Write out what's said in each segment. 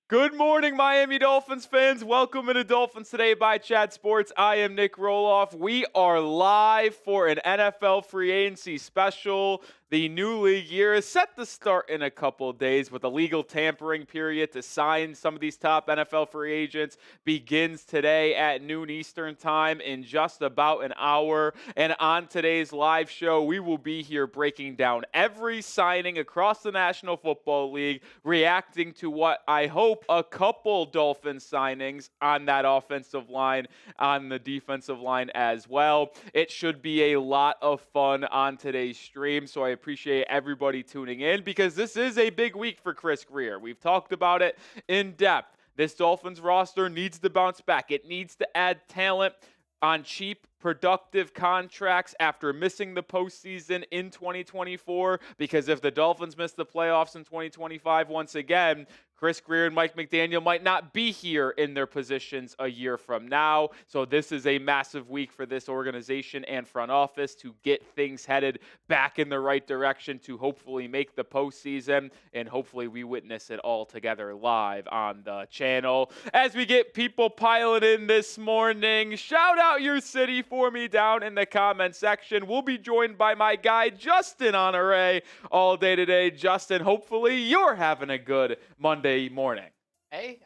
Good morning, Miami Dolphins fans. Welcome into Dolphins Today by Chat Sports. I am Nic Rohloff. We are live for an NFL free agency special. The new league year is set to start in a couple of days, with a legal tampering period to sign some of these top NFL free agents begins today at noon Eastern time in just about an hour. And on today's live show, we will be here breaking down every signing across the National Football League, reacting to what I hope a couple Dolphins signings on that offensive line, on the defensive line as well. It should be a lot of fun on today's stream, so I appreciate everybody tuning in because this is a big week for Chris Grier. We've talked about it in depth. This Dolphins roster needs to bounce back. It needs to add talent on cheap, productive contracts after missing the postseason in 2024, because if the Dolphins miss the playoffs in 2025 once again, Chris Grier and Mike McDaniel might not be here in their positions a year from now. So this is a massive week for this organization and front office to get things headed back in the right direction to hopefully make the postseason, and hopefully we witness it all together live on the channel. As we get people piling in this morning, shout out your city for me down in the comment section. We'll be joined by my guy Justin on array all day today. Justin, hopefully you're having a good Monday morning. Hey,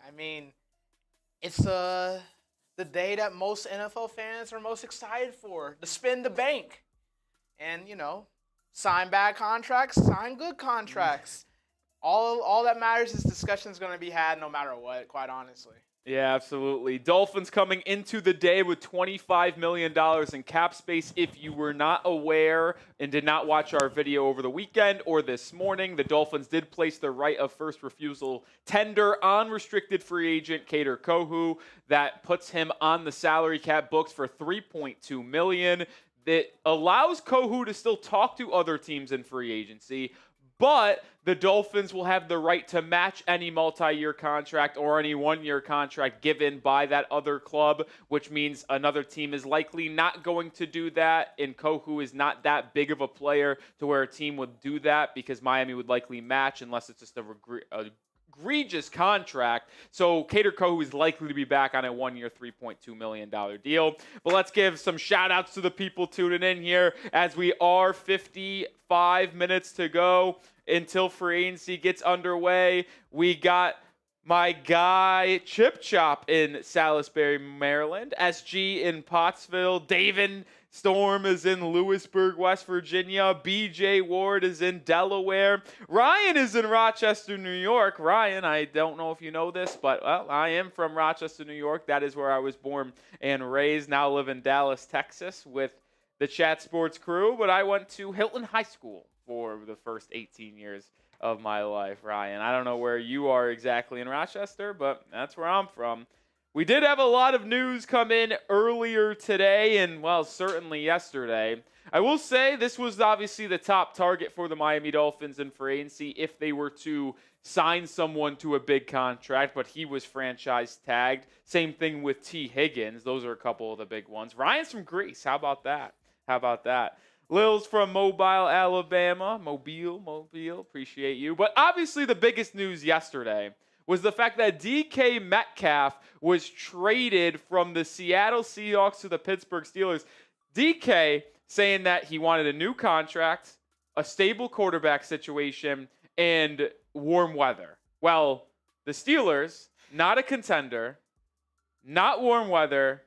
it's the day that most NFL fans are most excited for, to spend the bank. And, sign bad contracts, sign good contracts. All that matters is discussion's going to be had no matter what, quite honestly. Yeah, absolutely. Dolphins coming into the day with $25 million in cap space. If you were not aware and did not watch our video over the weekend or this morning, the Dolphins did place the right of first refusal tender on restricted free agent Kader Kohou. That puts him on the salary cap books for $3.2 million. That allows Kohou to still talk to other teams in free agency, but the Dolphins will have the right to match any multi-year contract or any one-year contract given by that other club, which means another team is likely not going to do that, and Kohou is not that big of a player to where a team would do that, because Miami would likely match unless it's just a egregious contract. So Kader Kohou is likely to be back on a one-year, $3.2 million deal. But let's give some shout-outs to the people tuning in here, as we are 55 minutes to go until free agency gets underway. We got my guy Chip Chop in Salisbury, Maryland, SG in Pottsville, David Storm is in Lewisburg, West Virginia. BJ Ward is in Delaware. Ryan is in Rochester, New York. Ryan, I don't know if you know this, but I am from Rochester, New York. That is where I was born and raised. Now live in Dallas, Texas with the Chat Sports crew, but I went to Hilton High School for the first 18 years of my life, Ryan. I don't know where you are exactly in Rochester, but that's where I'm from. We did have a lot of news come in earlier today and, well, certainly yesterday. I will say this was obviously the top target for the Miami Dolphins in free agency if they were to sign someone to a big contract, but he was franchise tagged. Same thing with T. Higgins. Those are a couple of the big ones. Ryan's from Greece. How about that? Lil's from Mobile, Alabama. Mobile. Appreciate you. But obviously the biggest news yesterday was the fact that DK Metcalf was traded from the Seattle Seahawks to the Pittsburgh Steelers. DK saying that he wanted a new contract, a stable quarterback situation, and warm weather. Well, the Steelers, not a contender, not warm weather,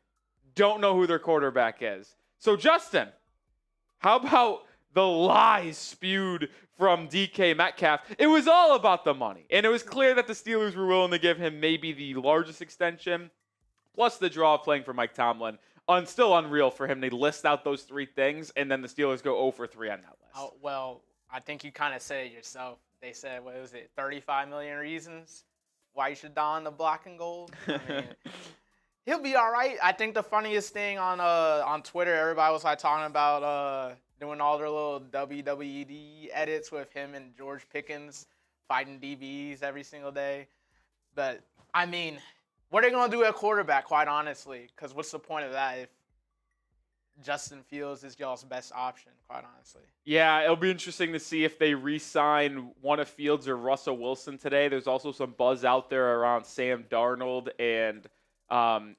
don't know who their quarterback is. So, Justin, how about the lies spewed from DK Metcalf? It was all about the money. And it was clear that the Steelers were willing to give him maybe the largest extension, plus the draw of playing for Mike Tomlin. Still unreal for him. They list out those three things, and then the Steelers go 0 for 3 on that list. Oh, well, I think you kind of said it yourself. They said, 35 million reasons why you should don the black and gold? He'll be all right. I think the funniest thing on Twitter, everybody was talking about doing all their little WWED edits with him and George Pickens fighting DBs every single day. But what are they gonna do at quarterback? Quite honestly, because what's the point of that Justin Fields is y'all's best option, quite honestly. Yeah, it'll be interesting to see if they re-sign one of Fields or Russell Wilson today. There's also some buzz out there around Sam Darnold and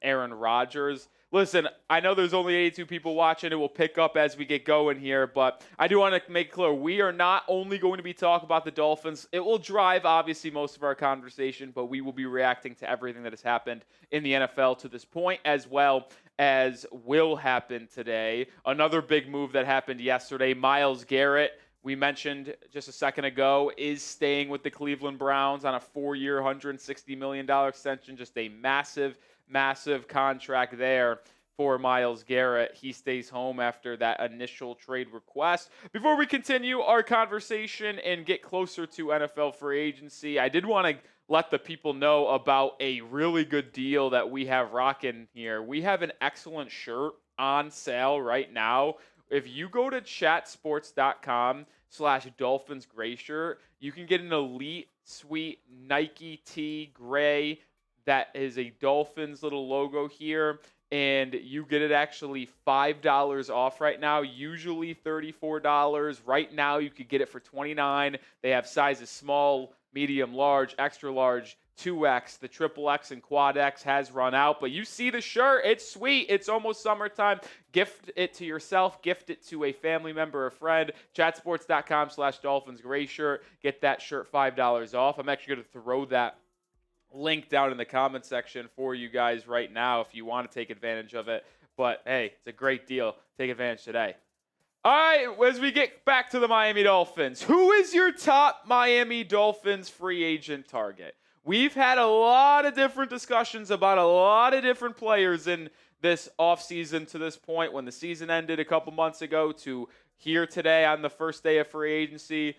Aaron Rodgers. Listen, I know there's only 82 people watching. It will pick up as we get going here, but I do want to make it clear we are not only going to be talking about the Dolphins. It will drive, obviously, most of our conversation, but we will be reacting to everything that has happened in the NFL to this point, as well as will happen today. Another big move that happened yesterday, Myles Garrett, we mentioned just a second ago, is staying with the Cleveland Browns on a 4-year, $160 million extension. Just a massive contract there for Myles Garrett. He stays home after that initial trade request. Before we continue our conversation and get closer to NFL free agency, I did want to let the people know about a really good deal that we have rocking here. We have an excellent shirt on sale right now. If you go to chatsports.com/Dolphins Gray shirt, you can get an elite sweet Nike tee gray that is a Dolphins little logo here, and you get it actually $5 off right now, usually $34. Right now you could get it for $29. They have sizes small, medium, large, extra large, 2X. The triple X and quad X has run out, but you see the shirt. It's sweet. It's almost summertime. Gift it to yourself. Gift it to a family member or friend. Chatsports.com/Dolphins Gray shirt. Get that shirt $5 off. I'm actually going to throw that link down in the comment section for you guys right now if you want to take advantage of it. But hey, it's a great deal. Take advantage today. All right, as we get back to the Miami Dolphins, who is your top Miami Dolphins free agent target? We've had a lot of different discussions about a lot of different players in this offseason to this point, when the season ended a couple months ago to here today on the first day of free agency.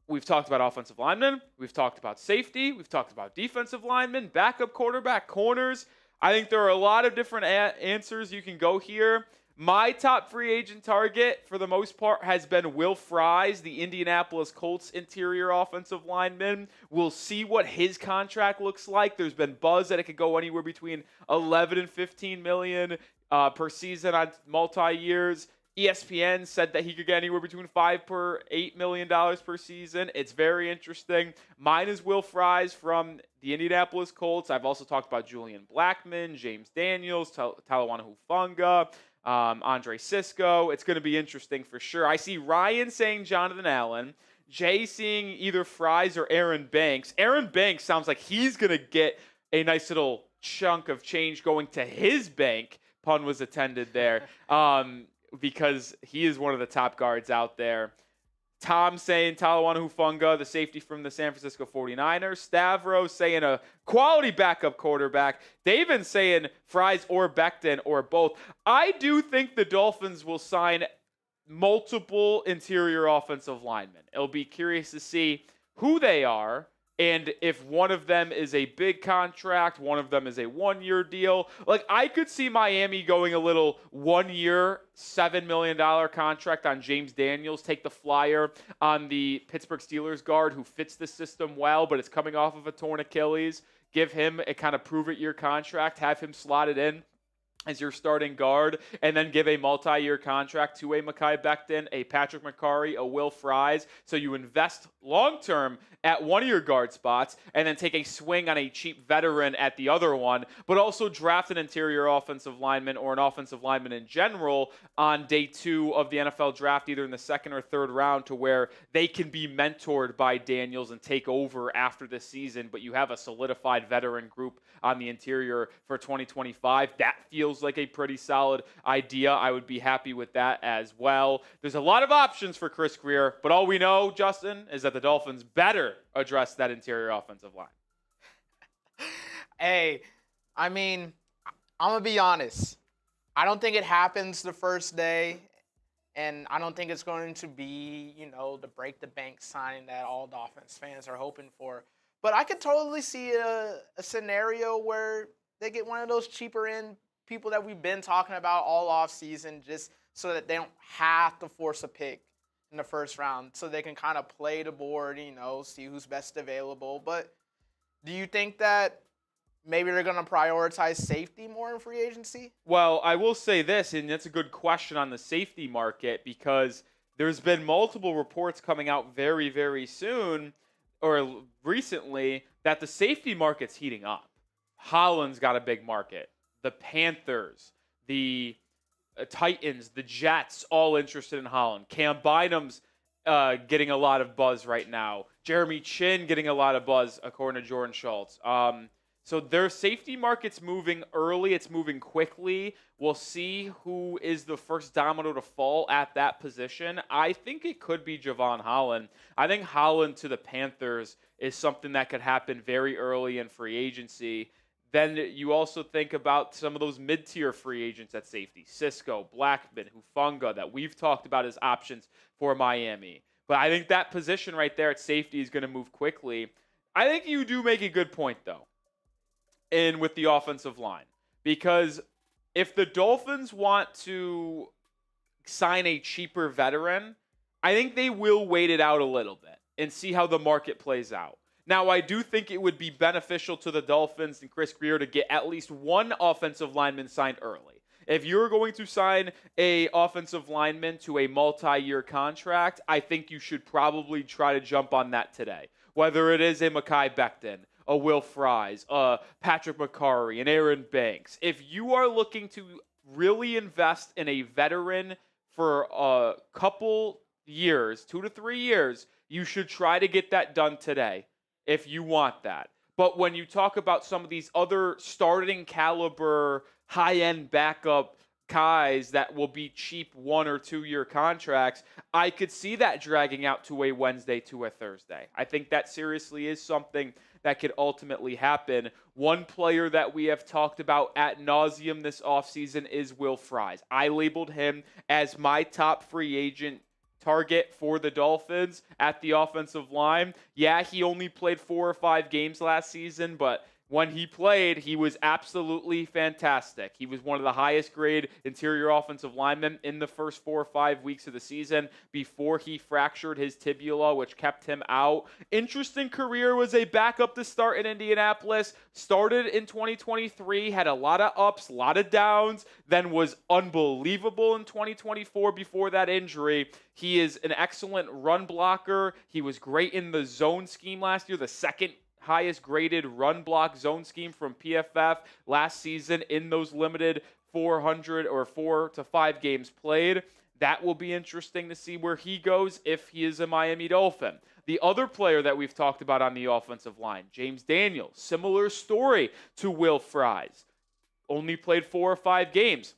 We've talked about offensive linemen. We've talked about safety. We've talked about defensive linemen, backup quarterback, corners. I think there are a lot of different answers you can go here. My top free agent target, for the most part, has been Will Fries, the Indianapolis Colts interior offensive lineman. We'll see what his contract looks like. There's been buzz that it could go anywhere between 11 and 15 million per season on multi-years. ESPN said that he could get anywhere between $5 million to $8 million per season. It's very interesting. Mine is Will Fries from the Indianapolis Colts. I've also talked about Julian Blackmon, James Daniels, Talanoa Hufanga, Andre Sisco. It's going to be interesting for sure. I see Ryan saying Jonathan Allen. Jay seeing either Fries or Aaron Banks. Aaron Banks sounds like he's going to get a nice little chunk of change going to his bank. Pun was intended there. Because he is one of the top guards out there. Tom saying Talanoa Hufanga, the safety from the San Francisco 49ers. Stavros saying a quality backup quarterback. David saying Fries or Becton or both. I do think the Dolphins will sign multiple interior offensive linemen. It'll be curious to see who they are, and if one of them is a big contract, one of them is a 1-year deal. Like, I could see Miami going a little 1-year, $7 million contract on James Daniels, take the flyer on the Pittsburgh Steelers guard who fits the system well, but is coming off of a torn Achilles. Give him a kind of prove-it-year contract, have him slotted in as your starting guard, and then give a multi-year contract to a Mekhi Becton, a Patrick McCarry, a Will Fries. So you invest long-term at one of your guard spots and then take a swing on a cheap veteran at the other one, but also draft an interior offensive lineman or an offensive lineman in general on day 2 of the NFL draft, either in the 2nd or 3rd round, to where they can be mentored by Daniels and take over after the season, but you have a solidified veteran group on the interior for 2025. That feels like a pretty solid idea. I would be happy with that as well. There's a lot of options for Chris Grier, but all we know, Justin, is that the Dolphins better address that interior offensive line. Hey, I mean, I'm going to be honest. I don't think it happens the first day, and I don't think it's going to be, the break-the-bank signing that all Dolphins fans are hoping for. But I could totally see a scenario where they get one of those cheaper-end people that we've been talking about all offseason, just so that they don't have to force a pick in the first round, so they can kind of play the board, see who's best available. But do you think that maybe they're going to prioritize safety more in free agency? Well, I will say this, and that's a good question on the safety market, because there's been multiple reports coming out very, very soon or recently that the safety market's heating up. Holland's got a big market. The Panthers, the Titans, the Jets, all interested in Holland. Cam Bynum's getting a lot of buzz right now. Jeremy Chin getting a lot of buzz, according to Jordan Schultz. So their safety market's moving early. It's moving quickly. We'll see who is the first domino to fall at that position. I think it could be Javon Holland. I think Holland to the Panthers is something that could happen very early in free agency. Then you also think about some of those mid-tier free agents at safety. Cisco, Blackman, Hufanga, that we've talked about as options for Miami. But I think that position right there at safety is going to move quickly. I think you do make a good point, though, in with the offensive line. Because if the Dolphins want to sign a cheaper veteran, I think they will wait it out a little bit and see how the market plays out. Now, I do think it would be beneficial to the Dolphins and Chris Grier to get at least one offensive lineman signed early. If you're going to sign a offensive lineman to a multi-year contract, I think you should probably try to jump on that today. Whether it is a Mekhi Becton, a Will Fries, a Patrick McCarry, an Aaron Banks. If you are looking to really invest in a veteran for a couple years, 2 to 3 years, you should try to get that done today if you want that. But when you talk about some of these other starting caliber, high-end backup guys that will be cheap 1 or 2 year contracts, I could see that dragging out to a Wednesday to a Thursday. I think that seriously is something that could ultimately happen. One player that we have talked about ad nauseum this offseason is Will Fries. I labeled him as my top free agent target for the Dolphins at the offensive line. Yeah, he only played 4 or 5 games last season, but when he played, he was absolutely fantastic. He was one of the highest grade interior offensive linemen in the first 4 or 5 weeks of the season before he fractured his tibia, which kept him out. Interesting career, was a backup to start in Indianapolis. Started in 2023, had a lot of ups, a lot of downs, then was unbelievable in 2024 before that injury. He is an excellent run blocker. He was great in the zone scheme last year, the second highest graded run block zone scheme from PFF last season in those limited 400 or 4 to 5 games played. That will be interesting to see where he goes if he is a Miami Dolphin. The other player that we've talked about on the offensive line, James Daniels, similar story to Will Fries. Only played 4 or 5 games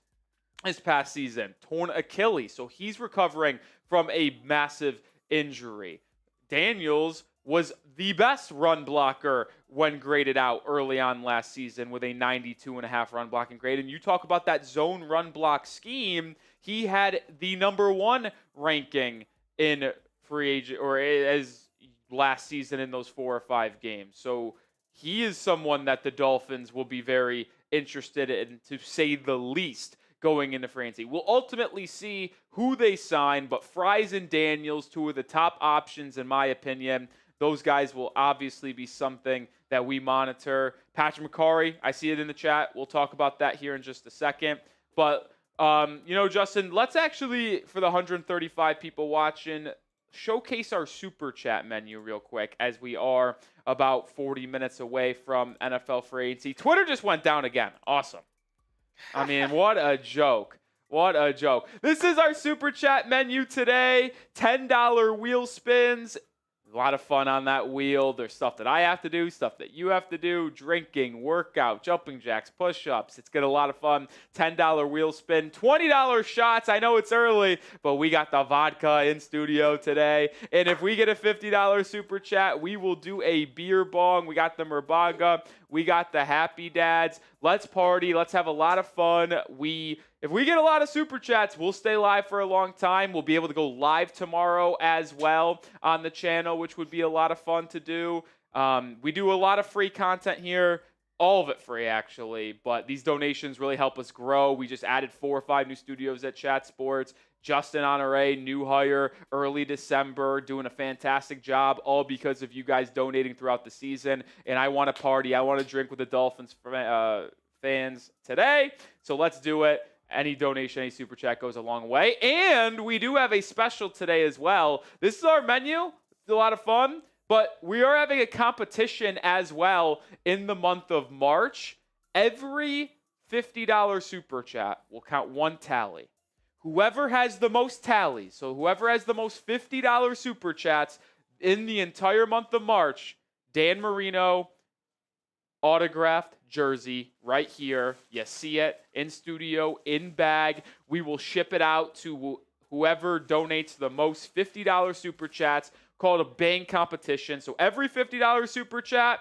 this past season. Torn Achilles, so he's recovering from a massive injury. Daniels was the best run blocker when graded out early on last season with a 92.5 run blocking grade. And you talk about that zone run block scheme, he had the #1 ranking in free agent or as last season in those 4 or 5 games. So he is someone that the Dolphins will be very interested in, to say the least, going into free agency. We'll ultimately see who they sign, but Fries and Daniels, 2 of the top options in my opinion. Those guys will obviously be something that we monitor. Patrick McCarry, I see it in the chat. We'll talk about that here in just a second. But, Justin, let's actually, for the 135 people watching, showcase our Super Chat menu real quick, as we are about 40 minutes away from NFL free agency. Twitter just went down again. Awesome. I mean, what a joke. What a joke. This is our Super Chat menu today. $10 wheel spins. A lot of fun on that wheel. There's stuff that I have to do, stuff that you have to do, drinking, workout, jumping jacks, push-ups. It's got a lot of fun. $10 wheel spin, $20 shots. I know it's early, but we got the vodka in studio today. And if we get a $50 super chat, we will do a beer bong. We got the Merbaga. We got the Happy Dads. Let's party. Let's have a lot of fun. If we get a lot of super chats, we'll stay live for a long time. We'll be able to go live tomorrow as well on the channel, which would be a lot of fun to do. We do a lot of free content here. All of it free, actually. But these donations really help us grow. We just added 4 or 5 new studios at Chat Sports. Justin Honore, new hire, early December, doing a fantastic job, all because of you guys donating throughout the season. And I want to party. I want to drink with the Dolphins fans today. So let's do it. Any donation, any super chat goes a long way. And we do have a special today as well. This is our menu. It's a lot of fun. But we are having a competition as well in the month of March. Every $50 super chat will count one tally. Whoever has the most tallies, so whoever has the most $50 super chats in the entire month of March, Dan Marino autographed jersey right here. You see it in studio, in bag. We will ship it out to whoever donates the most $50 super chats, called a bang competition. So every $50 super chat,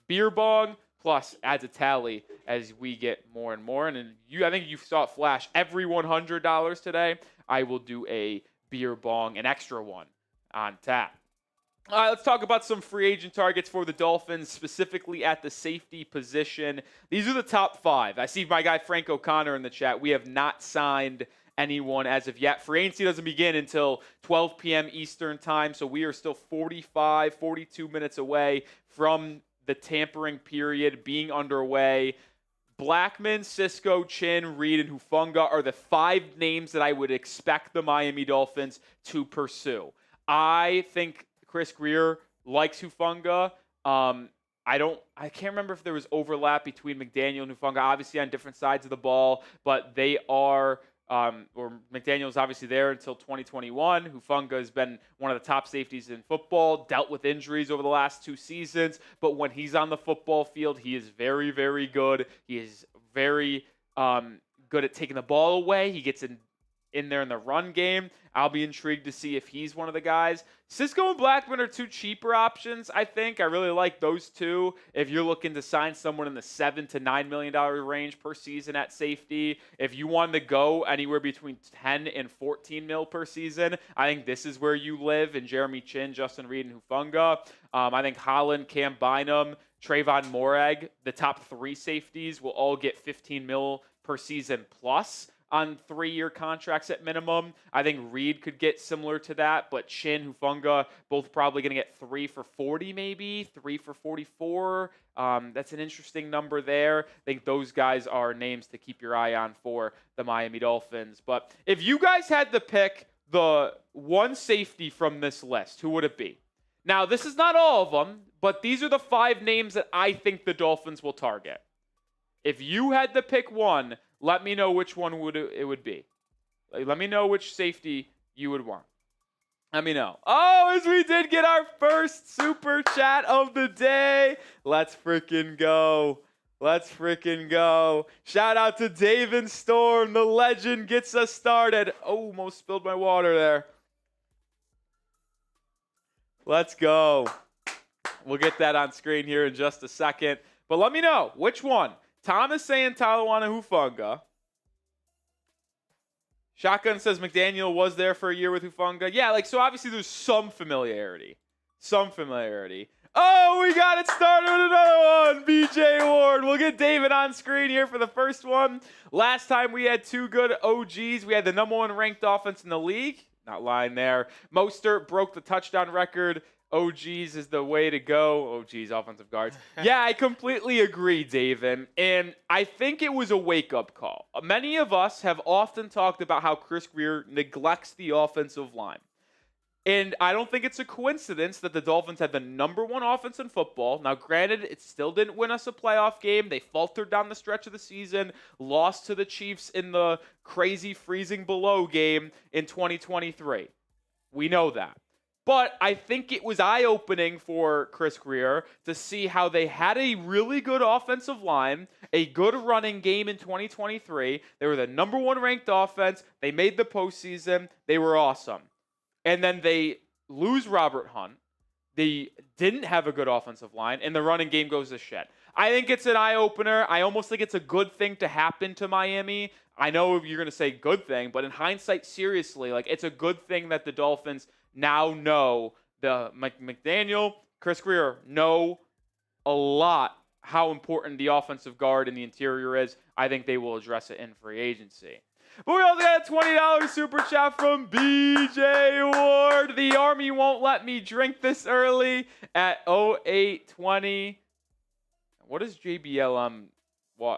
beer bong, plus adds a tally as we get more and more. And then I think you saw it flash. Every $100 today, I will do a beer bong, an extra one on tap. All right, let's talk about some free agent targets for the Dolphins, specifically at the safety position. These are the top 5. I see my guy Frank O'Connor in the chat. We have not signed anyone as of yet. Free agency doesn't begin until 12 p.m. Eastern time, so we are still 42 minutes away from the tampering period being underway. Blackman, Cisco, Chin, Reed, and Hufanga are the 5 names that I would expect the Miami Dolphins to pursue. I think Chris Grier likes Hufanga. I can't remember if there was overlap between McDaniel and Hufanga, obviously on different sides of the ball, but they are or McDaniel's obviously there until 2021. Hufanga has been one of the top safeties in football, dealt with injuries over the last 2 seasons, but when he's on the football field, he is very, very good. He is very good at taking the ball away. He gets in there in the run game. I'll be intrigued to see if he's one of the guys. Cisco and Blackman are 2 cheaper options, I think. I really like those 2. If you're looking to sign someone in the $7 to $9 million range per season at safety, if you wanted to go anywhere between 10 and 14 mil per season, I think this is where you live in Jeremy Chin, Justin Reed, and Hufanga. I think Holland, Cam Bynum, Tre'von Moehrig, the top 3 safeties will all get 15 mil per season plus on 3-year contracts at minimum. I think Reed could get similar to that, but Chin, Hufanga, both probably going to get 3 for 40 maybe, 3 for 44. That's an interesting number there. I think those guys are names to keep your eye on for the Miami Dolphins. But if you guys had to pick the one safety from this list, who would it be? Now, this is not all of them, but these are the 5 names that I think the Dolphins will target. If you had to pick one, let me know which one it would be. Let me know which safety you would want. Let me know. Oh, as we did get our first super chat of the day. Let's freaking go. Let's freaking go. Shout out to David Storm. The legend gets us started. Oh, almost spilled my water there. Let's go. We'll get that on screen here in just a second. But let me know which one. Tom is saying Talanoa Hufanga. Shotgun says McDaniel was there for a year with Hufanga. Yeah, so obviously there's some familiarity. Oh, we got it started with another one. BJ Ward. We'll get David on screen here for the first one. Last time we had 2 good OGs. We had the number 1 ranked offense in the league. Not lying there. Mostert broke the touchdown record. OGs is the way to go. OGs, offensive guards. Yeah, I completely agree, David. And I think it was a wake-up call. Many of us have often talked about how Chris Grier neglects the offensive line. And I don't think it's a coincidence that the Dolphins had the number 1 offense in football. Now, granted, it still didn't win us a playoff game. They faltered down the stretch of the season, lost to the Chiefs in the crazy freezing below game in 2023. We know that. But I think it was eye-opening for Chris Grier to see how they had a really good offensive line, a good running game in 2023. They were the number 1 ranked offense. They made the postseason. They were awesome. And then they lose Robert Hunt. They didn't have a good offensive line, and the running game goes to shit. I think it's an eye-opener. I almost think it's a good thing to happen to Miami. I know you're going to say good thing, but in hindsight, seriously, it's a good thing that the Dolphins now know the McDaniel, Chris Grier know a lot how important the offensive guard in the interior is. I think they will address it in free agency. But we also got a $20 super chat from BJ Ward. The Army won't let me drink this early at 0820. What is JBLM WA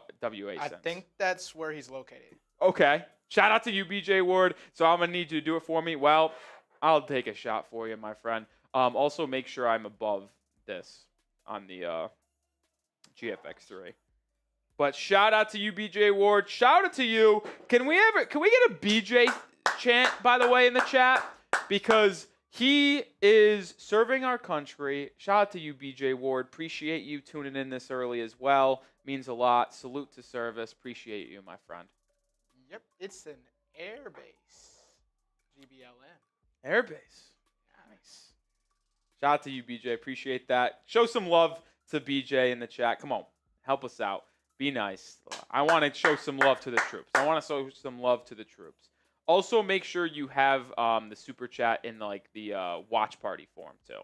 I cents? think that's where he's located. Okay. Shout out to you, BJ Ward. So I'm going to need you to do it for me. Well, I'll take a shot for you, my friend. Also, make sure I'm above this on the GFX3. But shout out to you, BJ Ward. Shout out to you. Can we get a BJ chant, by the way, in the chat? Because he is serving our country. Shout out to you, BJ Ward. Appreciate you tuning in this early as well. Means a lot. Salute to service. Appreciate you, my friend. Yep, it's an air base. GBLM. Airbase. Nice. Shout out to you, BJ. Appreciate that. Show some love to BJ in the chat. Come on. Help us out. Be nice. I want to show some love to the troops. Also, make sure you have the super chat in the watch party form too,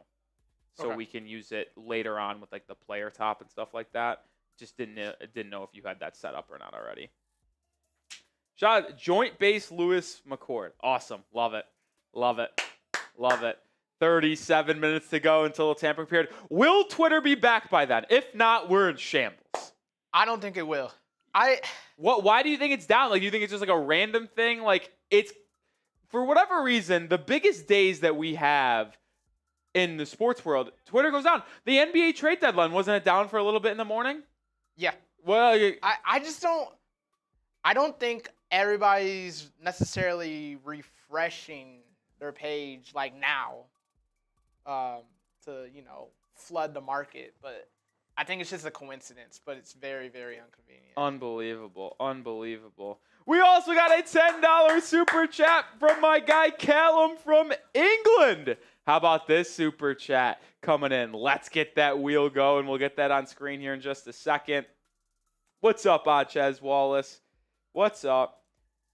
so we can use it later on with like the player top and stuff like that. Just didn't know if you had that set up or not already. Shout out Joint Base Lewis McCord. Awesome. Love it. 37 minutes to go until the tampering period. Will Twitter be back by then? If not, we're in shambles. I don't think it will. Why do you think it's down? Like, do you think it's just like a random thing? Like, it's for whatever reason, the biggest days that we have in the sports world, Twitter goes down. The NBA trade deadline, wasn't it down for a little bit in the morning? Yeah. Well, I don't think everybody's necessarily refreshing their page like now to flood the market, but I think it's just a coincidence, but it's very, very inconvenient. Unbelievable. We also got a $10 super chat from my guy Callum from England. How about this super chat coming in? Let's get that wheel going. We'll get that on screen here in just a second. What's up, Achez Wallace? What's up?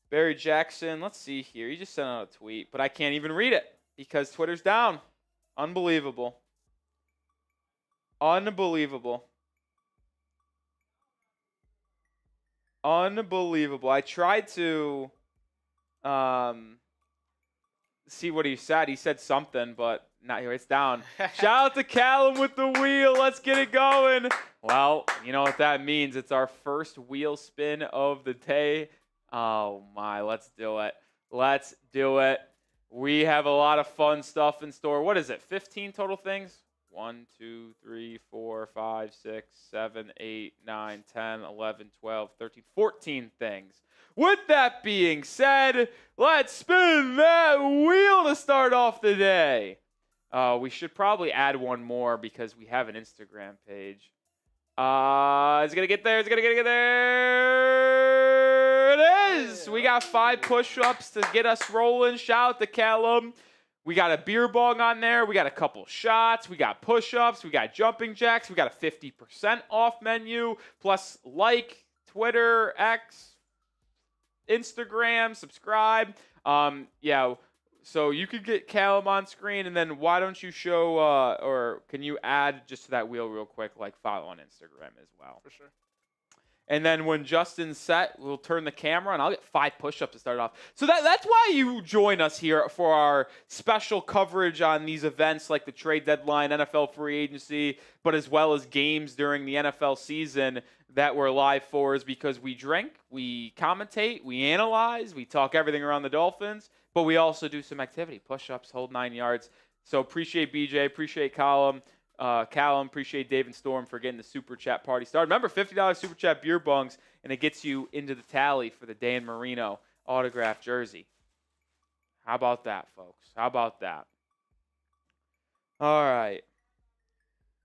Barry Jackson, let's see here. He just sent out a tweet, but I can't even read it because Twitter's down. Unbelievable. I tried to see what he said. He said something, but not here. It's down. Shout out to Callum with the wheel. Let's get it going. Well, you know what that means. It's our first wheel spin of the day. Oh, my. Let's do it. We have a lot of fun stuff in store. What is it? 15 total things? 1, 2, 3, 4, 5, 6, 7, 8, 9, 10, 11, 12, 13, 14 things. With that being said, let's spin that wheel to start off the day. We should probably add one more because we have an Instagram page. Is it going to get there? It is. We got 5 push-ups to get us rolling. Shout out to Callum. We got a beer bong on there. We got a couple shots. We got push-ups. We got jumping jacks. We got a 50% off menu. Plus Twitter, X, Instagram, subscribe. So you could get Callum on screen, and then why don't you show, or can you add just to that wheel real quick, follow on Instagram as well? For sure. And then when Justin's set, we'll turn the camera, and I'll get 5 push-ups to start off. So that's why you join us here for our special coverage on these events like the trade deadline, NFL free agency, but as well as games during the NFL season that we're live for, is because we drink, we commentate, we analyze, we talk everything around the Dolphins, but we also do some activity, push-ups, hold 9 yards. So appreciate BJ, appreciate Callum, appreciate Dave and Storm for getting the super chat party started. Remember, $50 super chat beer bungs, and it gets you into the tally for the Dan Marino autographed jersey. How about that, folks? How about that? All right.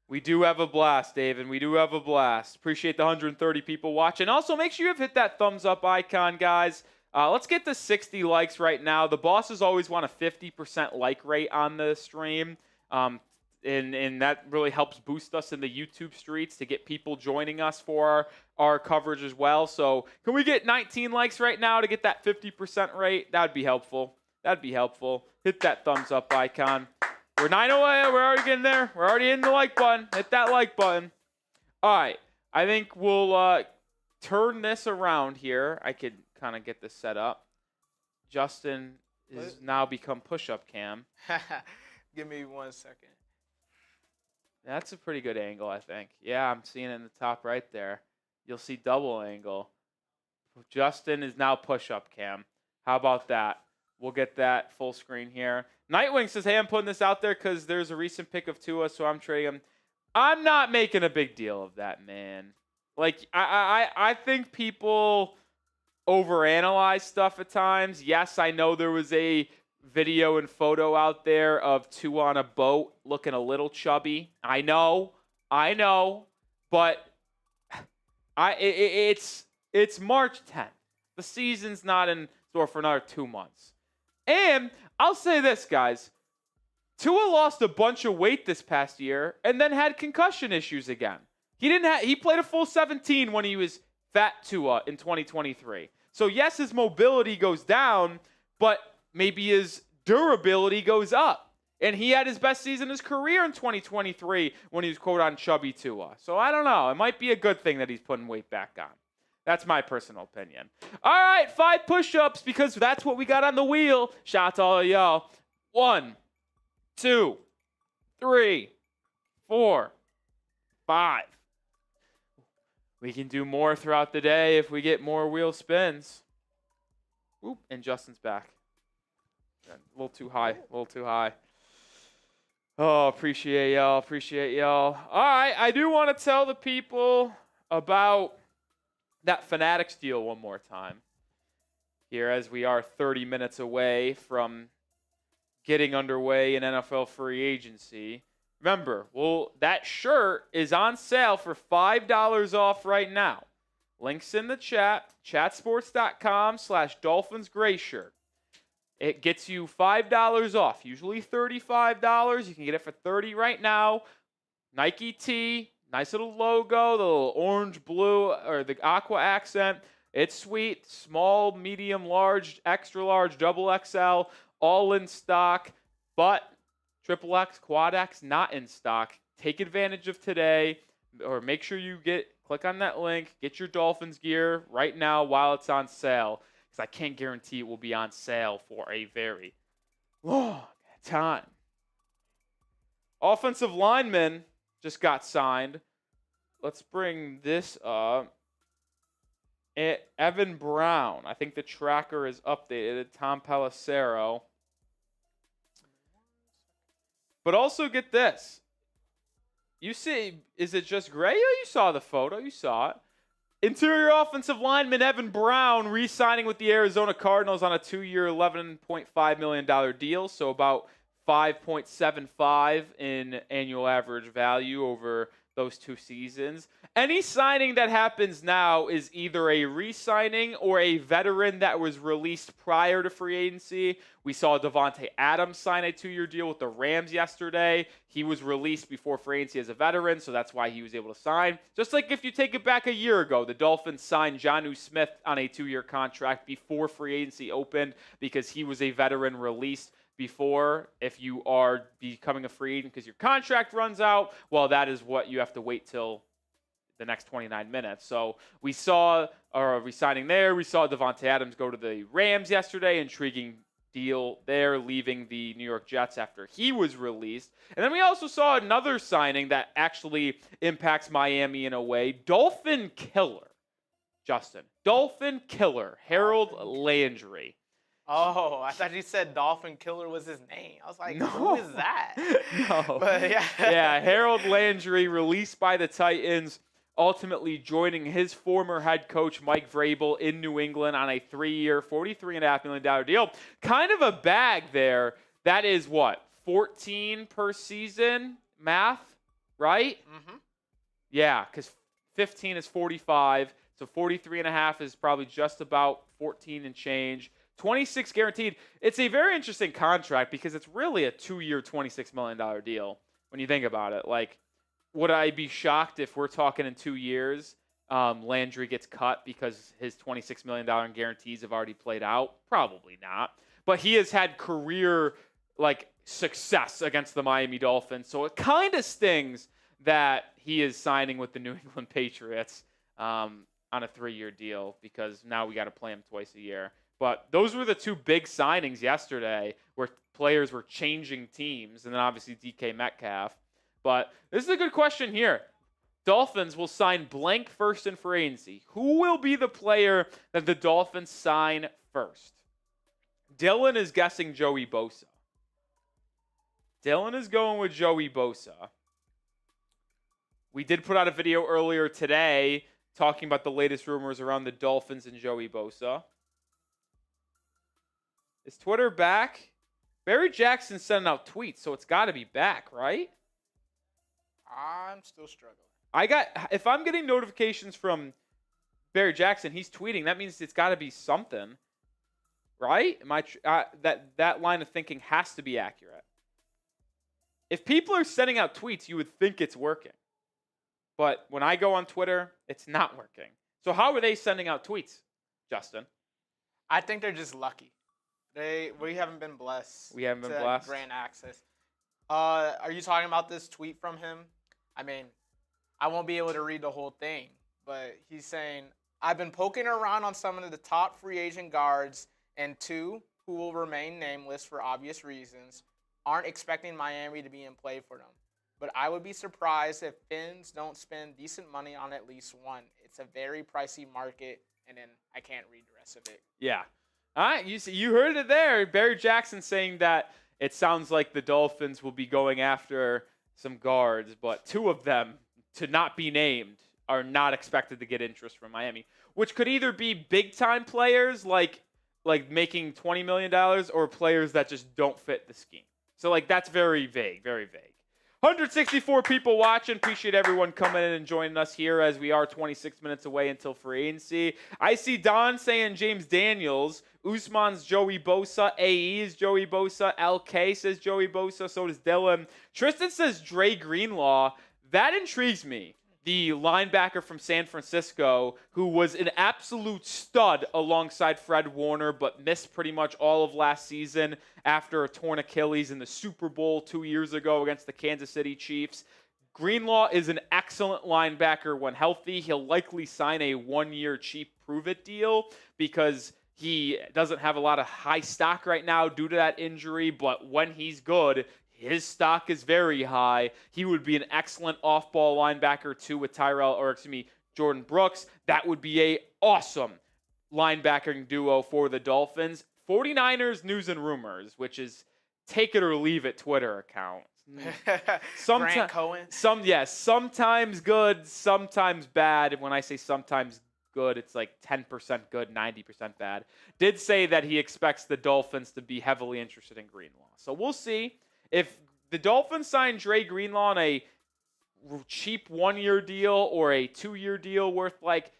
We do have a blast, Dave, and we do have a blast. Appreciate the 130 people watching. Also, make sure you've hit that thumbs up icon, guys. Let's get to 60 likes right now. The bosses always want a 50% like rate on the stream. And that really helps boost us in the YouTube streets to get people joining us for our coverage as well. So can we get 19 likes right now to get that 50% rate? That would be helpful. Hit that thumbs up icon. We're 9 away. We're already getting there. We're already in the like button. Hit that like button. All right. I think we'll turn this around here. I could kind of get this set up. Justin is now become push-up cam. Give me 1 second. That's a pretty good angle, I think. Yeah, I'm seeing it in the top right there. You'll see double angle. Justin is now push-up cam. How about that? We'll get that full screen here. Nightwing says, hey, I'm putting this out there because there's a recent pick of Tua, so I'm trading him. I'm not making a big deal of that, man. Like, I think people overanalyze stuff at times. Yes, I know there was a video and photo out there of Tua on a boat looking a little chubby. I know, but it's March 10th. The season's not in store for another 2 months. And I'll say this, guys. Tua lost a bunch of weight this past year and then had concussion issues again. He played a full 17 when he was fat Tua in 2023. So yes, his mobility goes down, but maybe his durability goes up. And he had his best season of his career in 2023 when he was quote on chubby Tua. So I don't know. It might be a good thing that he's putting weight back on. That's my personal opinion. All right, 5 push-ups because that's what we got on the wheel. Shout out to all of y'all. 1, 2, 3, 4, 5. We can do more throughout the day if we get more wheel spins. Oop, and Justin's back. A little too high. Oh, appreciate y'all. All right, I do want to tell the people about that Fanatics deal one more time. Here, as we are 30 minutes away from getting underway in NFL free agency. Remember, that shirt is on sale for $5 off right now. Links in the chat, chatsports.com/Dolphins Gray Shirt. It gets you $5 off, usually $35. You can get it for $30 right now. Nike tee, nice little logo, the little orange, blue, or the aqua accent. It's sweet. Small, medium, large, extra large, double XL, all in stock. But Triple X, Quad X, not in stock. Take advantage of today, or make sure you click on that link, get your Dolphins gear right now while it's on sale, because I can't guarantee it will be on sale for a very long time. Offensive lineman just got signed. Let's bring this up. Evan Brown. I think the tracker is updated. Tom Pelissero. But also get this. You see, is it just Gray? Oh, you saw the photo. You saw it. Interior offensive lineman Evan Brown re-signing with the Arizona Cardinals on a 2-year, $11.5 million deal. So about 5.75 in annual average value over those 2 seasons. Any signing that happens now is either a re-signing or a veteran that was released prior to free agency. We saw Davante Adams sign a 2-year deal with the Rams yesterday. He was released before free agency as a veteran, so that's why he was able to sign. Just like if you take it back a year ago, the Dolphins signed Jonnu Smith on a 2-year contract before free agency opened because he was a veteran released before. If you are becoming a free agent because your contract runs out, well, that is what you have to wait till the next 29 minutes. So we saw a re-signing there. We saw Davante Adams go to the Rams yesterday. Intriguing deal there, leaving the New York Jets after he was released. And then we also saw another signing that actually impacts Miami in a way. Dolphin Killer, Justin. Dolphin Killer, Harold Landry. Oh, I thought you said Dolphin Killer was his name. I was like, No. Who is that? No. But yeah. Yeah, Harold Landry, released by the Titans, ultimately joining his former head coach Mike Vrabel in New England on a 3-year, $43.5 million deal. Kind of a bag there. That is what, 14 per season math, right? Mm-hmm. Yeah, because 15 is 45, so 43.5 is probably just about 14 and change. 26 guaranteed. It's a very interesting contract because it's really a 2-year, $26 million deal when you think about it. Like, would I be shocked if we're talking in 2 years, Landry gets cut because his $26 million in guarantees have already played out? Probably not. But he has had career, success against the Miami Dolphins. So it kind of stings that he is signing with the New England Patriots. on a 3-year deal because now we got to play him twice a year. But those were the two big signings yesterday where players were changing teams, and then obviously DK Metcalf. But this is a good question here. Dolphins will sign blank first in free agency. Who will be the player that the Dolphins sign first? Dylan is guessing Joey Bosa. Dylan is going with Joey Bosa. We did put out a video earlier today talking about the latest rumors around the Dolphins and Joey Bosa. Is Twitter back? Barry Jackson's sending out tweets, so it's got to be back, right? I'm still struggling. If I'm getting notifications from Barry Jackson, he's tweeting. That means it's got to be something, right? That line of thinking has to be accurate. If people are sending out tweets, you would think it's working. But when I go on Twitter, it's not working. So how are they sending out tweets, Justin? I think they're just lucky. We haven't been blessed. We haven't been blessed. Grant access. Are you talking about this tweet from him? I mean, I won't be able to read the whole thing, but he's saying, I've been poking around on some of the top free agent guards, and two, who will remain nameless for obvious reasons, aren't expecting Miami to be in play for them. But I would be surprised if Finns don't spend decent money on at least one. It's a very pricey market, and then I can't read the rest of it. Yeah. All right, you heard it there. Barry Jackson saying that it sounds like the Dolphins will be going after some guards, but two of them, to not be named, are not expected to get interest from Miami, which could either be big-time players like making $20 million or players that just don't fit the scheme. So, that's very vague, very vague. 164 people watching. Appreciate everyone coming in and joining us here as we are 26 minutes away until free agency. I see Don saying James Daniels. Usman's Joey Bosa. AE's Joey Bosa. LK says Joey Bosa. So does Dylan. Tristan says Dre Greenlaw. That intrigues me. The linebacker from San Francisco, who was an absolute stud alongside Fred Warner, but missed pretty much all of last season after a torn Achilles in the Super Bowl 2 years ago against the Kansas City Chiefs. Greenlaw is an excellent linebacker when healthy. He'll likely sign a 1-year cheap prove-it deal because he doesn't have a lot of high stock right now due to that injury, but when he's good, his stock is very high. He would be an excellent off-ball linebacker too with Jordan Brooks. That would be a awesome linebacking duo for the Dolphins. 49ers News and Rumors, which is take it or leave it Twitter account. Grant Cohen. Sometimes good, sometimes bad. And when I say sometimes good, it's like 10% good, 90% bad. Did say that he expects the Dolphins to be heavily interested in Greenlaw. So we'll see. If the Dolphins sign Dre Greenlaw on a cheap 1-year deal or a 2-year deal worth like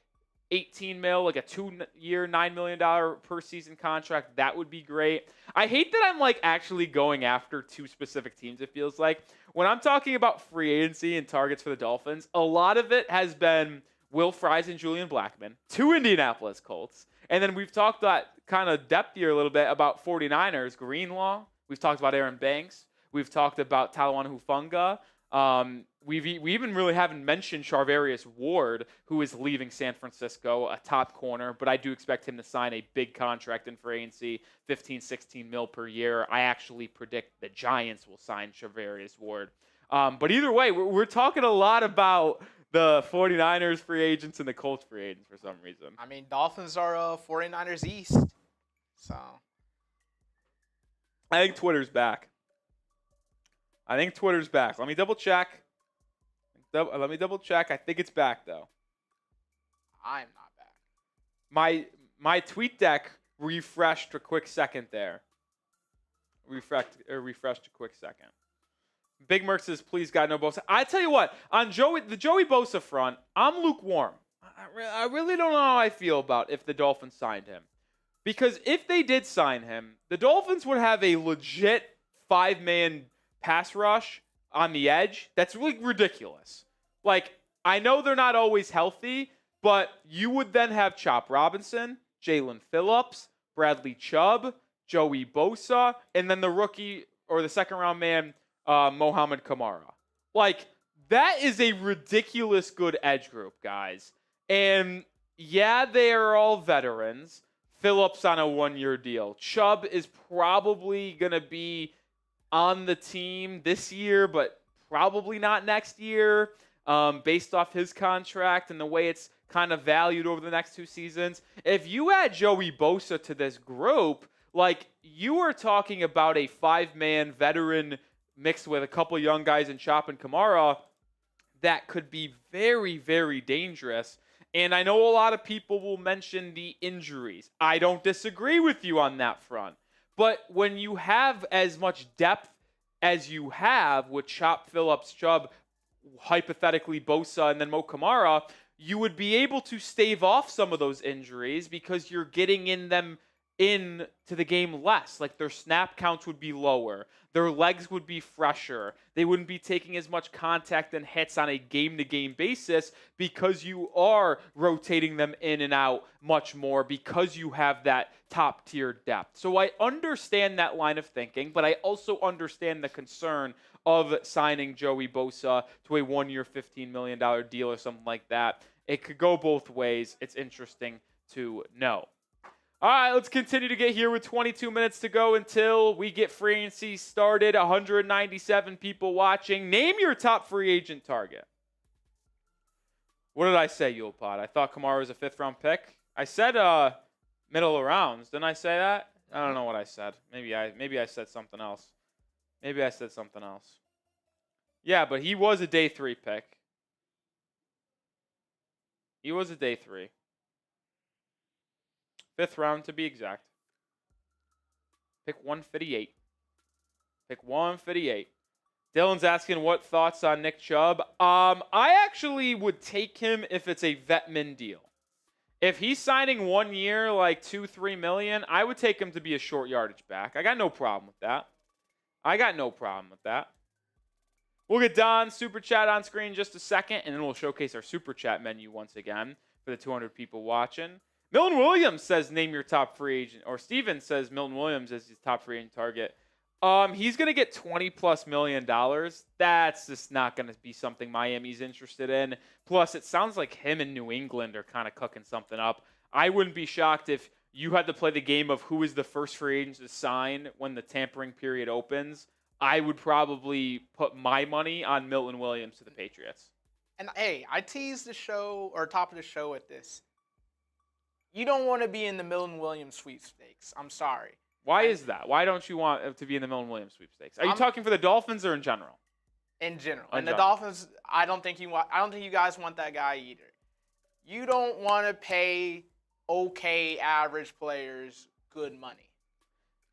$18 million, like a 2-year, $9 million per season contract, that would be great. I hate that I'm actually going after two specific teams, it feels like. When I'm talking about free agency and targets for the Dolphins, a lot of it has been Will Fries and Julian Blackmon, two Indianapolis Colts. And then we've talked that kind of depth here a little bit about 49ers, Greenlaw. We've talked about Aaron Banks. We've talked about Talanoa Hufanga. We even really haven't mentioned Charvarius Ward, who is leaving San Francisco, a top corner, but I do expect him to sign a big contract in free agency, $15-16 million per year. I actually predict the Giants will sign Charvarius Ward. But either way, we're talking a lot about the 49ers free agents and the Colts free agents for some reason. I mean, Dolphins are 49ers East, so. I think Twitter's back. Let me double check. I think it's back, though. I'm not back. My tweet deck refreshed a quick second there. Refreshed a quick second. Big Merc says, please, God, no Bosa. I tell you what, on the Joey Bosa front, I'm lukewarm. I really don't know how I feel about if the Dolphins signed him. Because if they did sign him, the Dolphins would have a legit 5-man pass rush on the edge. That's really ridiculous. I know they're not always healthy, but you would then have Chop Robinson, Jalen Phillips, Bradley Chubb, Joey Bosa, and then the rookie or the second-round man, Mohamed Kamara. That is a ridiculous good edge group, guys. And yeah, they are all veterans. Phillips on a 1-year deal. Chubb is probably going to be on the team this year, but probably not next year, based off his contract and the way it's kind of valued over the next 2 seasons. If you add Joey Bosa to this group, like, you are talking about a 5-man veteran mixed with a couple young guys in Chop and Kamara that could be very, very dangerous. And I know a lot of people will mention the injuries. I don't disagree with you on that front. But when you have as much depth as you have with Chop, Phillips, Chubb, hypothetically Bosa, and then Mo Kamara, you would be able to stave off some of those injuries because you're getting into the game less. Like, their snap counts would be lower. Their legs would be fresher. They wouldn't be taking as much contact and hits on a game-to-game basis because you are rotating them in and out much more because you have that top-tier depth. So I understand that line of thinking, but I also understand the concern of signing Joey Bosa to a 1-year, $15 million deal or something like that. It could go both ways. It's interesting to know. All right, let's continue to get here with 22 minutes to go until we get free agency started. 197 people watching. Name your top free agent target. What did I say, Yulpod? I thought Kamara was a 5th-round pick. I said middle of rounds. Didn't I say that? I don't know what I said. Maybe I said something else. Yeah, but he was a day 3 pick. He was a day 3. 5th round to be exact. Pick 158. Dylan's asking what thoughts on Nick Chubb. I actually would take him if it's a Vetman deal. If he's signing 1 year, like $2-3 million, I would take him to be a short yardage back. I got no problem with that. We'll get Don's Super Chat on screen in just a second, and then we'll showcase our Super Chat menu once again for the 200 people watching. Milton Williams says name your top free agent, or Steven says Milton Williams is his top free agent target. He's going to get $20+ million. That's just not going to be something Miami's interested in. Plus, it sounds like him and New England are kind of cooking something up. I wouldn't be shocked if you had to play the game of who is the first free agent to sign when the tampering period opens. I would probably put my money on Milton Williams to the Patriots. And hey, I teased the show, or top of the show with this. You don't want to be in the Milton Williams sweepstakes. I'm sorry. Why is that? Why don't you want to be in the Milton Williams sweepstakes? Are you talking for the Dolphins or in general? In general. And the Dolphins, I don't think you guys want that guy either. You don't want to pay okay average players good money.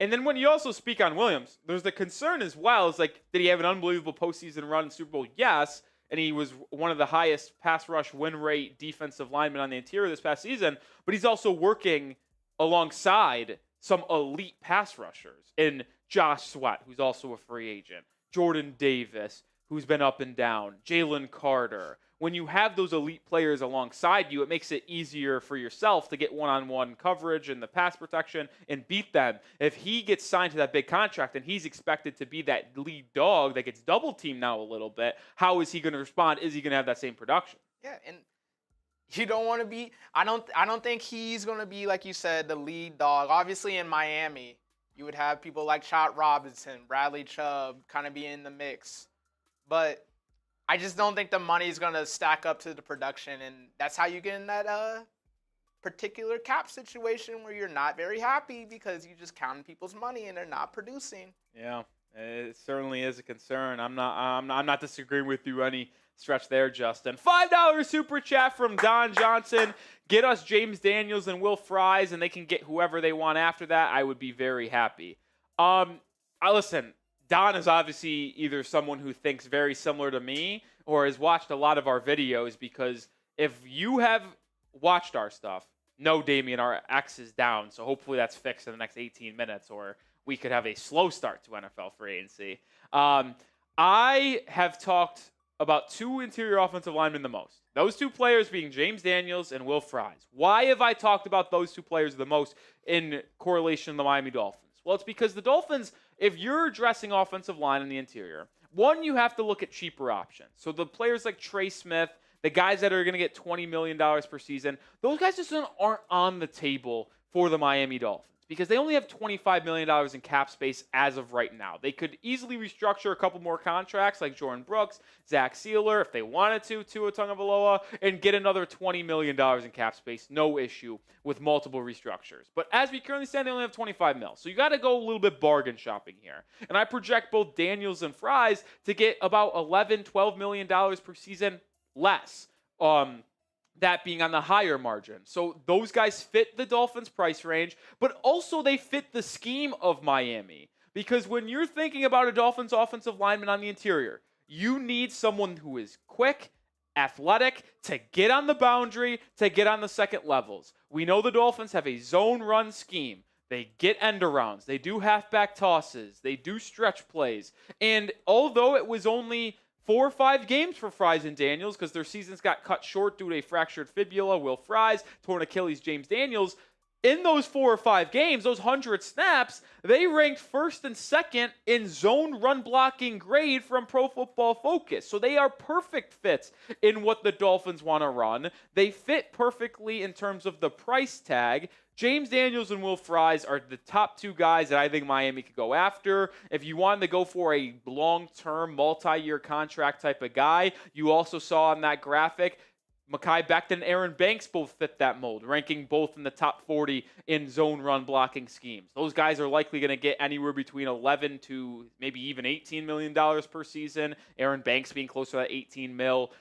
And then when you also speak on Williams, there's the concern as well. Is like, did he have an unbelievable postseason run in Super Bowl? Yes. And he was one of the highest pass rush win rate defensive linemen on the interior this past season. But he's also working alongside some elite pass rushers in Josh Sweat, who's also a free agent, Jordan Davis, who's been up and down, Jalen Carter. When you have those elite players alongside you, it makes it easier for yourself to get one-on-one coverage and the pass protection and beat them. If he gets signed to that big contract and he's expected to be that lead dog that gets double-teamed now a little bit, how is he going to respond? Is he going to have that same production? Yeah, and you don't want to be – I don't think he's going to be, like you said, the lead dog. Obviously, in Miami, you would have people like Chot Robinson, Bradley Chubb kind of be in the mix. But – I just don't think the money's going to stack up to the production, and that's how you get in that particular cap situation where you're not very happy because you just counting people's money and they're not producing. Yeah, it certainly is a concern. I'm not disagreeing with you any stretch there, Justin. $5 super chat from Don Johnson. Get us James Daniels and Will Fries, and they can get whoever they want after that. I would be very happy. Listen. Don is obviously either someone who thinks very similar to me or has watched a lot of our videos, because if you have watched our stuff, no, Damien, our X is down. So hopefully that's fixed in the next 18 minutes, or we could have a slow start to NFL free agency. I have talked about 2 interior offensive linemen the most. Those 2 players being James Daniels and Will Fries. Why have I talked about those 2 players the most in correlation to the Miami Dolphins? Well, it's because the Dolphins, if you're addressing offensive line in the interior, one, you have to look at cheaper options. So the players like Trey Smith, the guys that are going to get $20 million per season, those guys just aren't on the table for the Miami Dolphins because they only have $25 million in cap space as of right now. They could easily restructure a couple more contracts like Jordan Brooks, Zach Sealer, if they wanted to, Tua Tagovailoa, and get another $20 million in cap space. No issue with multiple restructures. But as we currently stand, they only have 25 mil. So you got to go a little bit bargain shopping here. And I project both Daniels and Fries to get about $11, $12 million per season less. That being on the higher margin. So those guys fit the Dolphins' price range, but also they fit the scheme of Miami. Because when you're thinking about a Dolphins offensive lineman on the interior, you need someone who is quick, athletic, to get on the boundary, to get on the second levels. We know the Dolphins have a zone run scheme. They get end arounds. They do halfback tosses. They do stretch plays. And although it was only 4 or 5 games for Fries and Daniels because their seasons got cut short due to a fractured fibula, Will Fries, torn Achilles, James Daniels. In those 4 or 5 games, those 100 snaps, they ranked first and second in zone run blocking grade from Pro Football Focus. So they are perfect fits in what the Dolphins want to run. They fit perfectly in terms of the price tag. James Daniels and Will Fries are the top 2 guys that I think Miami could go after. If you wanted to go for a long-term, multi-year contract type of guy, you also saw on that graphic, Mekhi Becton and Aaron Banks both fit that mold, ranking both in the top 40 in zone run blocking schemes. Those guys are likely going to get anywhere between $11 to maybe even $18 million per season. Aaron Banks being closer to that 18 mil.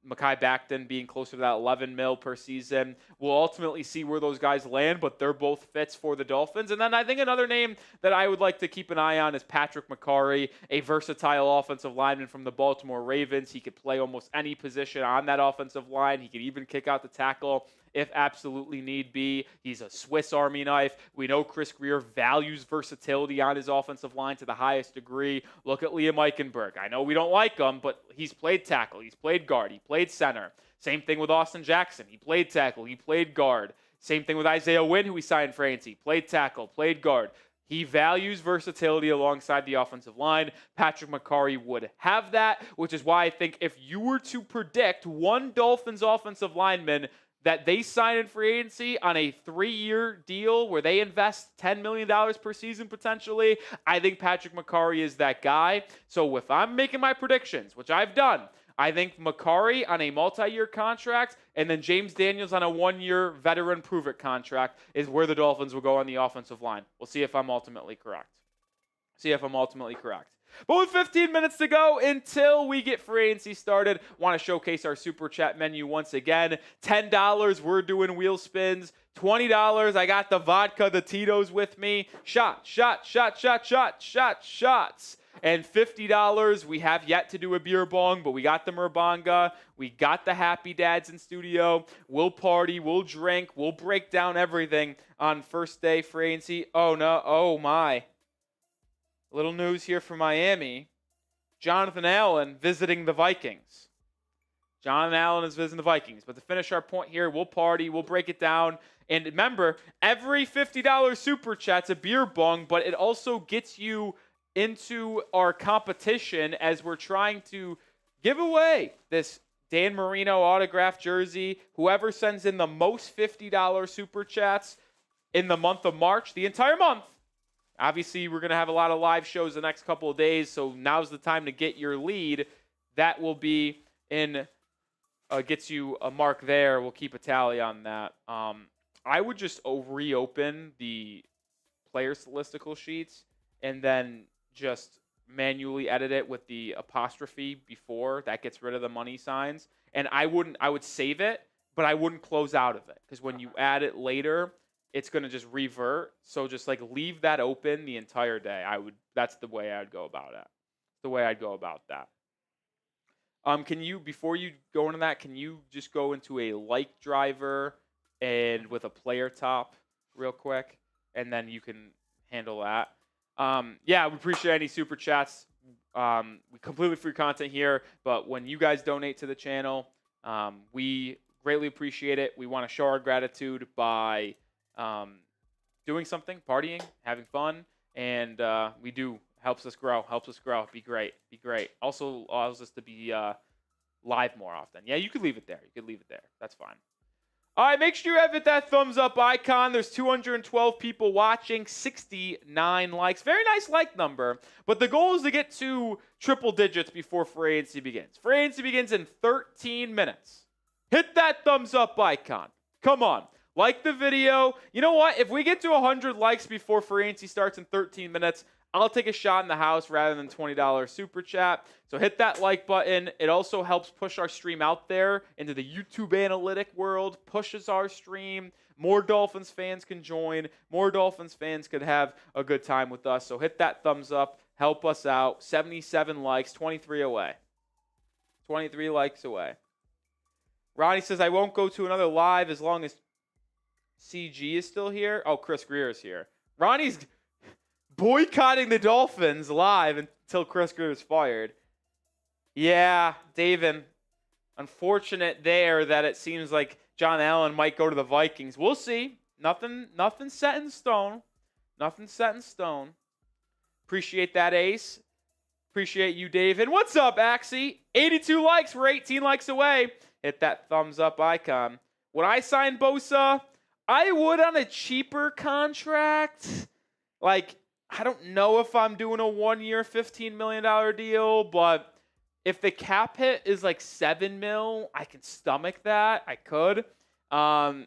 Mekhi Becton being closer to that 11 mil per season. We'll ultimately see where those guys land, but they're both fits for the Dolphins. And then I think another name that I would like to keep an eye on is Patrick McCarry, a versatile offensive lineman from the Baltimore Ravens. He could play almost any position on that offensive line. He could even kick out the tackle if absolutely need be. He's a Swiss Army knife. We know Chris Grier values versatility on his offensive line to the highest degree. Look at Liam Eichenberg. I know we don't like him, but he's played tackle. He's played guard. He played center. Same thing with Austin Jackson. He played tackle. He played guard. Same thing with Isaiah Wynn, who he signed for ANC. Played tackle. Played guard. He values versatility alongside the offensive line. Patrick McCarry would have that, which is why I think if you were to predict one Dolphins offensive lineman that they sign in free agency on a 3-year deal where they invest $10 million per season potentially, I think Patrick McCarry is that guy. So if I'm making my predictions, which I've done, I think McCarry on a multi-year contract and then James Daniels on a 1-year veteran prove-it contract is where the Dolphins will go on the offensive line. We'll see if I'm ultimately correct. But with 15 minutes to go until we get free agency started, want to showcase our Super Chat menu once again. $10, we're doing wheel spins. $20, I got the vodka, the Tito's with me. Shots. And $50, we have yet to do a beer bong, but we got the Murbanga. We got the Happy Dads in studio. We'll party, we'll drink, we'll break down everything on first day free agency. Oh, no, oh my. Little news here from Miami. Jonathan Allen visiting the Vikings. Jonathan Allen is visiting the Vikings. But to finish our point here, we'll party, we'll break it down. And remember, every $50 Super Chat's a beer bong, but it also gets you into our competition as we're trying to give away this Dan Marino autographed jersey. Whoever sends in the most $50 Super Chats in the month of March, the entire month. Obviously, we're going to have a lot of live shows the next couple of days, so now's the time to get your lead. That will be in, gets you a mark there. We'll keep a tally on that. I would just reopen the player listicle sheets and then just manually edit it with the apostrophe before. That gets rid of the money signs. And I would save it, but I wouldn't close out of it because when you add it later, it's going to just revert. So just like leave that open the entire day. That's the way I'd go about it. Can you, before you go into that, can you just go into a like driver and with a player top real quick? And then you can handle that. Yeah, we appreciate any super chats. We completely free content here, but when you guys donate to the channel, we greatly appreciate it. We want to show our gratitude by doing something, partying, having fun, and we do. Helps us grow. Be great. Also allows us to be live more often. Yeah, you could leave it there. That's fine. All right, make sure you hit that thumbs up icon. There's 212 people watching, 69 likes. Very nice like number. But the goal is to get to triple digits before free agency begins. Free agency begins in 13 minutes. Hit that thumbs up icon. Come on. Like the video. You know what? If we get to 100 likes before free agency starts in 13 minutes, I'll take a shot in the house rather than $20 super chat. So hit that like button. It also helps push our stream out there into the YouTube analytic world, pushes our stream. More Dolphins fans can join. More Dolphins fans could have a good time with us. So hit that thumbs up. Help us out. 77 likes, 23 away. 23 likes away. Ronnie says, I won't go to another live as long as CG is still here. Oh, Chris Grier is here. Ronnie's boycotting the Dolphins live until Chris Grier is fired. Yeah, David, unfortunate there that it seems like John Allen might go to the Vikings. We'll see. Nothing set in stone. Nothing set in stone. Appreciate that, Ace. Appreciate you, David. What's up, Axie? 82 likes. We're 18 likes away. Hit that thumbs up icon. Would I sign Bosa? I would on a cheaper contract. Like, I don't know if I'm doing a 1-year, $15 million deal, but if the cap hit is like $7 million, I can stomach that. I could. I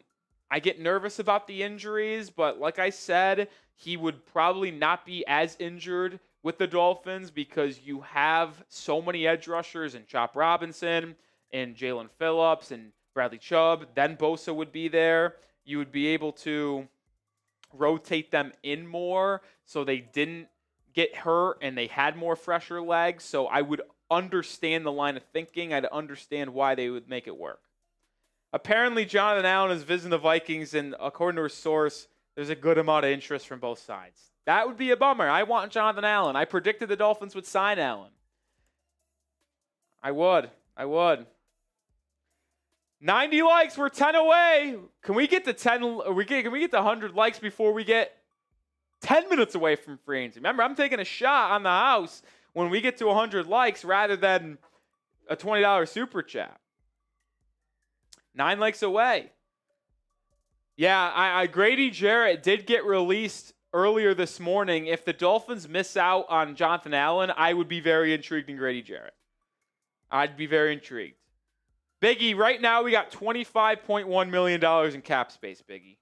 get nervous about the injuries, but like I said, he would probably not be as injured with the Dolphins because you have so many edge rushers and Chop Robinson and Jalen Phillips and Bradley Chubb. Then Bosa would be there. You would be able to rotate them in more so they didn't get hurt and they had more fresher legs. So I would understand the line of thinking. I'd understand why they would make it work. Apparently, Jonathan Allen is visiting the Vikings, and according to a source, there's a good amount of interest from both sides. That would be a bummer. I want Jonathan Allen. I predicted the Dolphins would sign Allen. I would. 90 likes. We're 10 away. Can we get to 10? Can we get to 100 likes before we get 10 minutes away from free agency? Remember, I'm taking a shot on the house when we get to 100 likes rather than a $20 super chat. 9 likes away. Yeah, Grady Jarrett did get released earlier this morning. If the Dolphins miss out on Jonathan Allen, I would be very intrigued in Grady Jarrett. I'd be very intrigued. Biggie, right now we got $25.1 million in cap space, Biggie.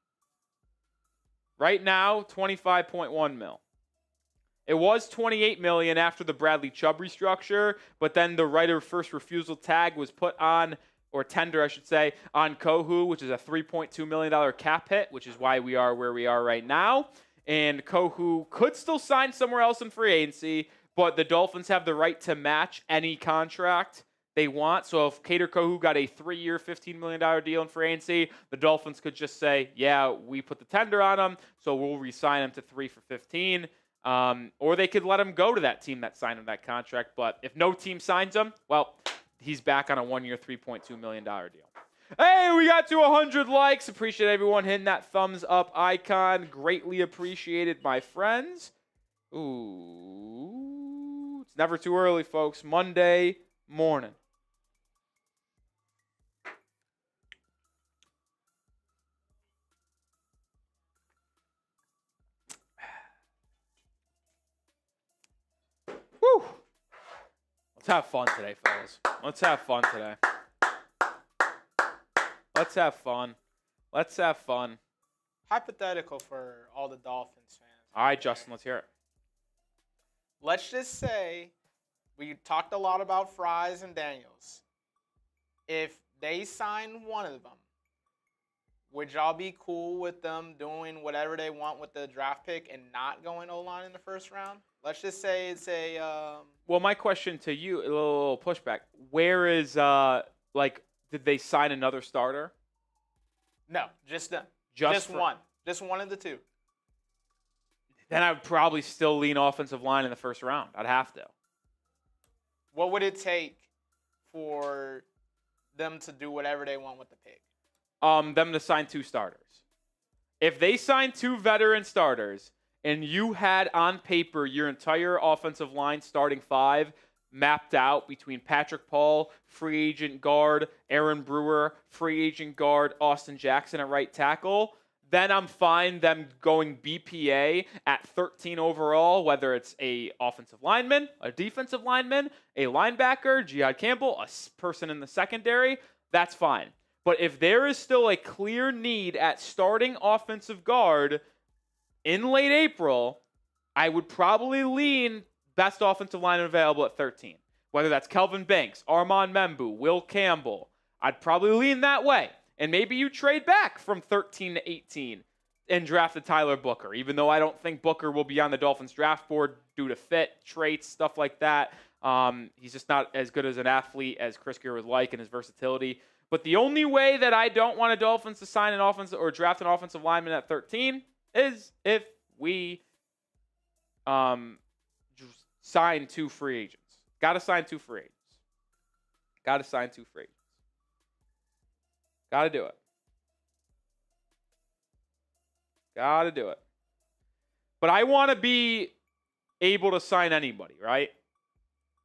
Right now, $25.1 mil. It was $28 million after the Bradley Chubb restructure, but then the right of first refusal tag was put on, or tender, I should say, on Kohu, which is a $3.2 million cap hit, which is why we are where we are right now. And Kohu could still sign somewhere else in free agency, but the Dolphins have the right to match any contract they want. So if Kader Kohu got a 3-year, $15 million deal in free agency, the Dolphins could just say, yeah, we put the tender on him, so we'll re-sign him to 3 for 15. Or they could let him go to that team that signed him that contract. But if no team signs him, well, he's back on a 1-year, $3.2 million deal. Hey, we got to 100 likes. Appreciate everyone hitting that thumbs up icon. Greatly appreciated, my friends. Ooh, it's never too early, folks. Monday morning. Woo! Let's have fun today, fellas. Let's have fun today. Let's have fun. Let's have fun. Hypothetical for all the Dolphins fans. All right, Justin, let's hear it. Let's just say we talked a lot about Fries and Daniels. If they sign one of them, would y'all be cool with them doing whatever they want with the draft pick and not going O-line in the first round? Let's just say it's a... Well, my question to you, a little pushback. Where is, did they sign another starter? No, just them. Just one. Just one of the two. Then I would probably still lean offensive line in the first round. I'd have to. What would it take for them to do whatever they want with the pick? Them to sign 2 starters. If they sign 2 veteran starters and you had on paper your entire offensive line starting 5, mapped out between Patrick Paul, free agent guard, Aaron Brewer, free agent guard, Austin Jackson at right tackle, then I'm fine them going BPA at 13 overall, whether it's a offensive lineman, a defensive lineman, a linebacker, Jihad Campbell, a person in the secondary, that's fine. But if there is still a clear need at starting offensive guard in late April, I would probably lean best offensive lineman available at 13. Whether that's Kelvin Banks, Armand Membu, Will Campbell, I'd probably lean that way. And maybe you trade back from 13 to 18 and draft Tyler Booker, even though I don't think Booker will be on the Dolphins draft board due to fit, traits, stuff like that. He's just not as good as an athlete as Chris Grier was like and his versatility. But the only way that I don't want a Dolphins to sign an offensive or draft an offensive lineman at 13 is if we sign 2 free agents. Got to sign 2 free agents. Got to sign 2 free agents. Got to do it. Got to do it. But I want to be able to sign anybody, right?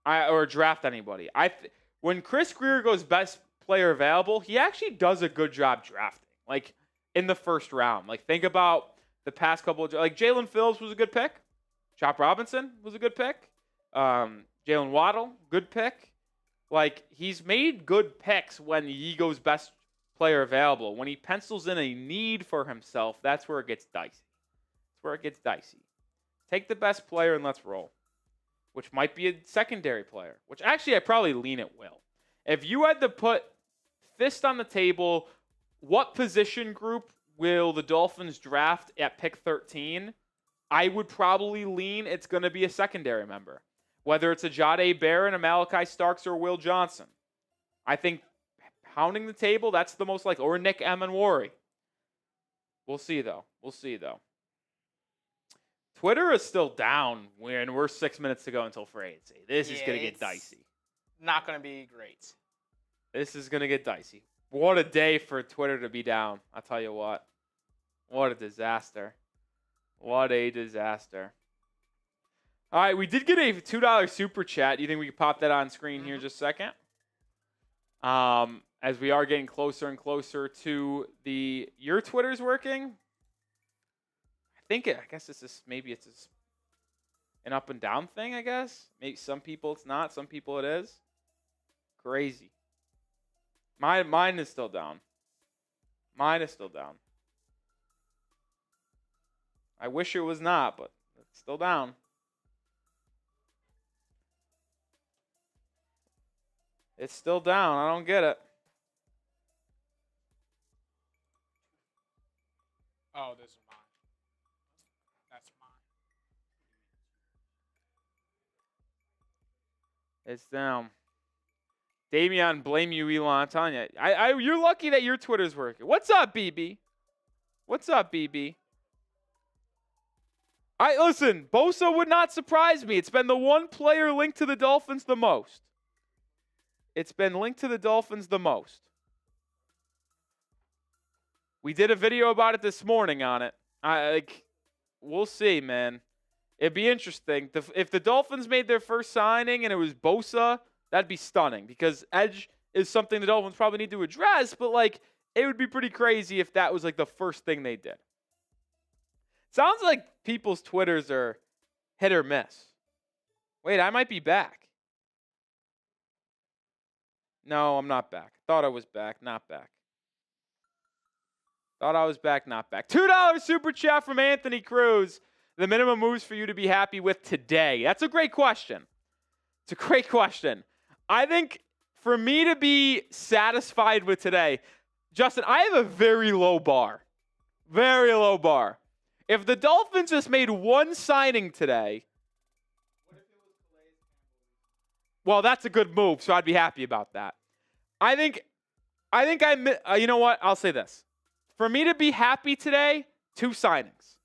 Or draft anybody. When Chris Grier goes best player available, he actually does a good job drafting. Like in the first round. Like think about the past couple of like Jalen Phillips was a good pick. Chop Robinson was a good pick. Jalen Waddle, good pick. Like he's made good picks when he goes best player available. When he pencils in a need for himself, that's where it gets dicey. That's where it gets dicey. Take the best player and let's roll. Which might be a secondary player. Which actually I probably lean it will. If you had to put fist on the table, what position group will the Dolphins draft at pick 13? I would probably lean it's going to be a secondary member. Whether it's a Jahdae Barron, a Malachi Starks, or Will Johnson. I think pounding the table, that's the most likely. Or Nick Rohloff. We'll see, though. Twitter is still down when we're 6 minutes to go until free agency. This is going to get dicey. Not going to be great. This is going to get dicey. What a day for Twitter to be down. I'll tell you what. What a disaster. What a disaster. All right, we did get a $2 super chat. Do you think we could pop that on screen here just a second? As we are getting closer and closer to your Twitter's working. I guess maybe it's an up and down thing, I guess. Maybe some people it's not, some people it is. Crazy. Mine is still down. I wish it was not, but it's still down. It's still down. I don't get it. Oh, this is mine. That's mine. It's down. Damian, blame you, Elon. I'm telling you. You're lucky that your Twitter's working. What's up, BB? Listen, Bosa would not surprise me. It's been the one player linked to the Dolphins the most. We did a video about it this morning on it. We'll see, man. It'd be interesting. If the Dolphins made their first signing and it was Bosa, that'd be stunning because edge is something the Dolphins probably need to address, but it would be pretty crazy if that was the first thing they did. Sounds like people's Twitters are hit or miss. Wait, I might be back. No, I'm not back. Thought I was back, not back. $2 super chat from Anthony Cruz. The minimum moves for you to be happy with today. That's a great question. I think for me to be satisfied with today, Justin, I have a very low bar. If the Dolphins just made one signing today, well, that's a good move, so I'd be happy about that. You know what? I'll say this. For me to be happy today, 2 signings.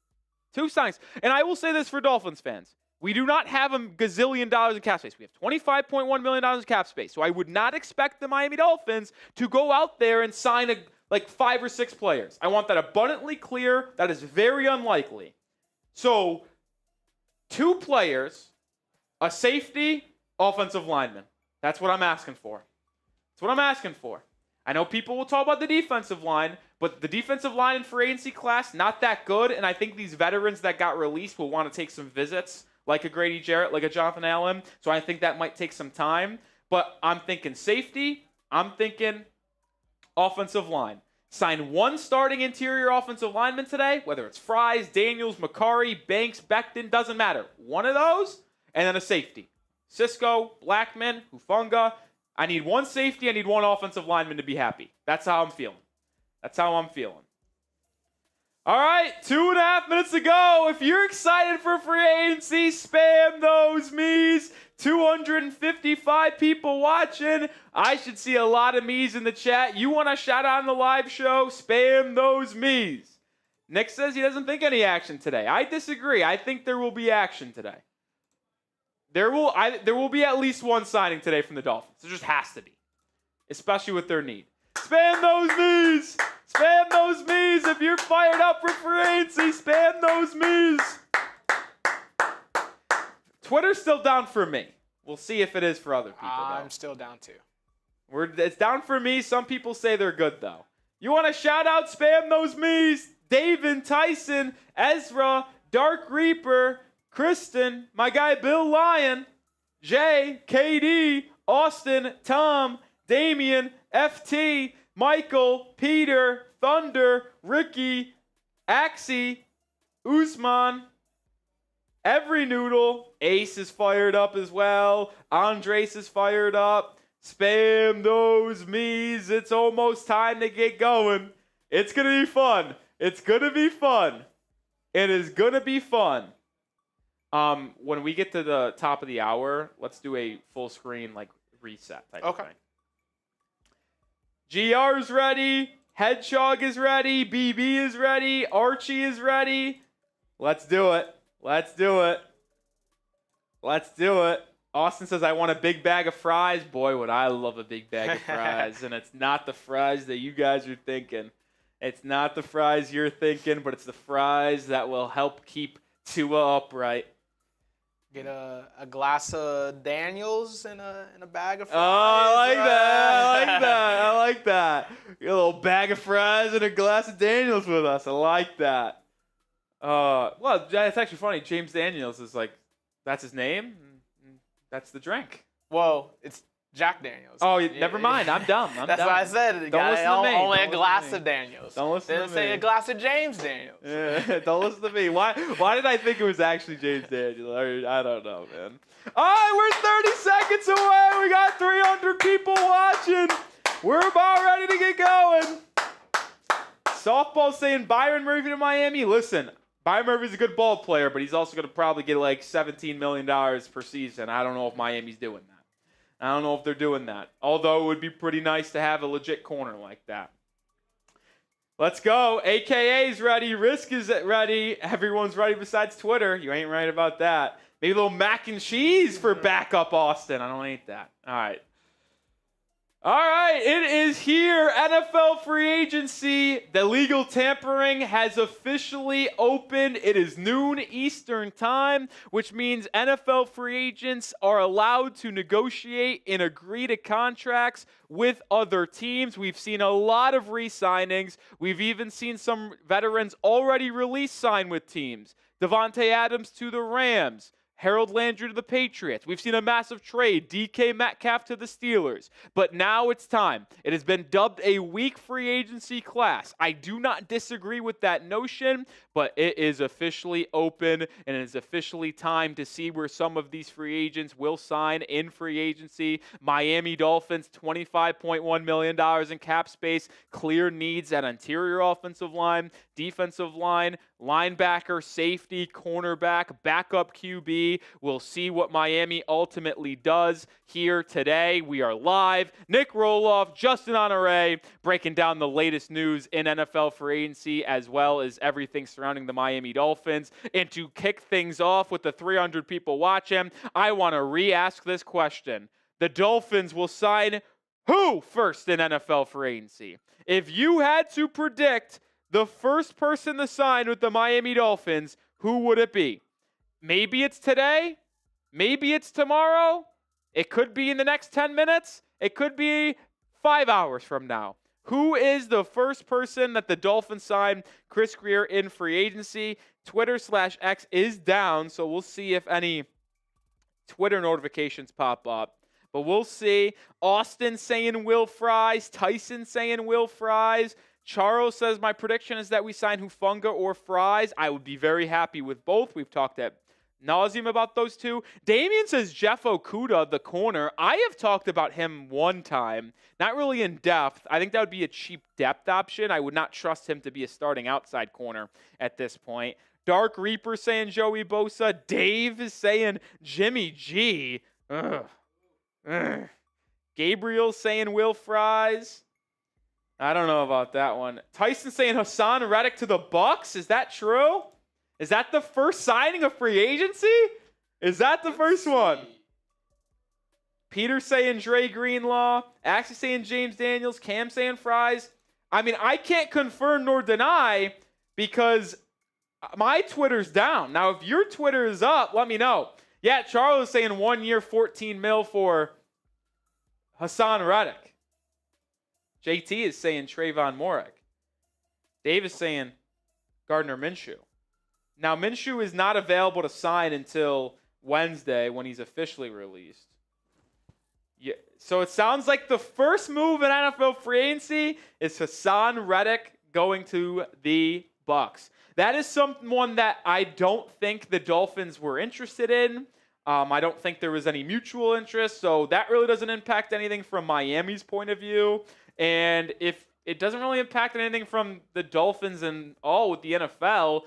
And I will say this for Dolphins fans. We do not have a gazillion dollars in cap space. We have $25.1 million in cap space. So I would not expect the Miami Dolphins to go out there and sign 5 or 6 players. I want that abundantly clear. That is very unlikely. So 2 players, a safety, offensive lineman. That's what I'm asking for. That's what I'm asking for. I know people will talk about the defensive line, but the defensive line in free agency class, not that good, and I think these veterans that got released will want to take some visits, like a Grady Jarrett, like a Jonathan Allen, so I think that might take some time, but I'm thinking safety, I'm thinking offensive line. Sign one starting interior offensive lineman today, whether it's Fries, Daniels, Makari, Banks, Becton, doesn't matter. One of those, and then a safety. Cisco, Blackman, Hufanga. I need one safety. I need one offensive lineman to be happy. That's how I'm feeling. That's how I'm feeling. All right, 2.5 minutes to go. If you're excited for free agency, spam those me's. 255 people watching. I should see a lot of me's in the chat. You want to shout out on the live show? Spam those me's. Nick says he doesn't think any action today. I disagree. I think there will be action today. There will be at least one signing today from the Dolphins. There just has to be, especially with their need. Spam those me's. Spam those me's. If you're fired up for free agency, spam those me's. Twitter's still down for me. We'll see if it is for other people, though. I'm still down too. It's down for me. Some people say they're good, though. You want to shout out, spam those me's. David, Tyson, Ezra, Dark Reaper, Kristen, my guy Bill Lyon, Jay, KD, Austin, Tom, Damian, FT, Michael, Peter, Thunder, Ricky, Axie, Usman, Every Noodle, Ace is fired up as well. Andres is fired up. Spam those me's. It's almost time to get going. It's going to be fun. It's going to be fun. It is going to be fun. When we get to the top of the hour, let's do a full screen like reset type of thing. GR's ready. Hedgehog is ready. BB is ready. Archie is ready. Let's do it. Let's do it. Let's do it. Austin says, I want a big bag of fries. Boy, would I love a big bag of fries. And it's not the fries that you guys are thinking. It's not the fries you're thinking, but it's the fries that will help keep Tua upright. Get a glass of Daniels and a bag of fries. Oh, I like that. I like that. I like that. Get a little bag of fries and a glass of Daniels with us. I like that. Well, it's actually funny. James Daniels is like, that's his name. That's the drink. Well, it's Jack Daniels. Oh, never mind. I'm dumb. That's what I said. Don't listen to me. Only a glass of Daniels. Don't listen to me. Didn't say a glass of James Daniels. Yeah, don't listen to me. Why did I think it was actually James Daniels? I don't know, man. All right, we're 30 seconds away. We got 300 people watching. We're about ready to get going. Softball saying Byron Murphy to Miami. Listen, Byron Murphy's a good ball player, but he's also going to probably get like $17 million per season. I don't know if Miami's doing that. I don't know if they're doing that. Although it would be pretty nice to have a legit corner like that. Let's go. AKA's ready. Risk is ready. Everyone's ready besides Twitter. You ain't right about that. Maybe a little mac and cheese for backup Austin. I don't eat that. All right. All right, it is here. NFL free agency. The legal tampering has officially opened. It is noon Eastern time, which means NFL free agents are allowed to negotiate and agree to contracts with other teams. We've seen a lot of re-signings. We've even seen some veterans already released sign with teams. Devontae Adams to the Rams. Harold Landry to the Patriots. We've seen a massive trade, DK Metcalf to the Steelers. But now it's time. It has been dubbed a weak free agency class. I do not disagree with that notion, but it is officially open, and it is officially time to see where some of these free agents will sign in free agency. Miami Dolphins, $25.1 million in cap space, clear needs at interior offensive line, defensive line, linebacker, safety, cornerback, backup QB. We'll see what Miami ultimately does here today. We are live. Nic Rohloff, Justin Honore, breaking down the latest news in NFL free agency as well as everything surrounding the Miami Dolphins. And to kick things off with the 300 people watching, I want to re-ask this question. The Dolphins will sign who first in NFL free agency? If you had to predict the first person to sign with the Miami Dolphins, who would it be? Maybe it's today. Maybe it's tomorrow. It could be in the next 10 minutes. It could be 5 hours from now. Who is the first person that the Dolphins signed Chris Grier in free agency? Twitter/X is down, so we'll see if any Twitter notifications pop up. But we'll see. Austin saying Will Fries. Tyson saying Will Fries. Charles says, my prediction is that we sign Hufanga or Fries. I would be very happy with both. We've talked at nauseum about those two. Damian says Jeff Okudah, the corner. I have talked about him one time. Not really in depth. I think that would be a cheap depth option. I would not trust him to be a starting outside corner at this point. Dark Reaper saying Joey Bosa. Dave is saying Jimmy G. Ugh. Gabriel saying Will Fries. I don't know about that one. Tyson saying Haason Reddick to the Bucks. Is that true? Is that the first signing of free agency? Is that the first one? Peter saying Dre Greenlaw. Axie saying James Daniels. Cam saying Fries. I mean, I can't confirm nor deny because my Twitter's down. Now, if your Twitter is up, let me know. Yeah, Charles is saying 1 year, $14 million for Haason Reddick. JT is saying Tre'von Moehrig. Dave is saying Gardner Minshew. Now, Minshew is not available to sign until Wednesday when he's officially released. Yeah, so it sounds like the first move in NFL free agency is Haason Reddick going to the Bucks. That is someone that I don't think the Dolphins were interested in. I don't think there was any mutual interest, so that really doesn't impact anything from Miami's point of view. And if it doesn't really impact anything from the Dolphins and all with the NFL,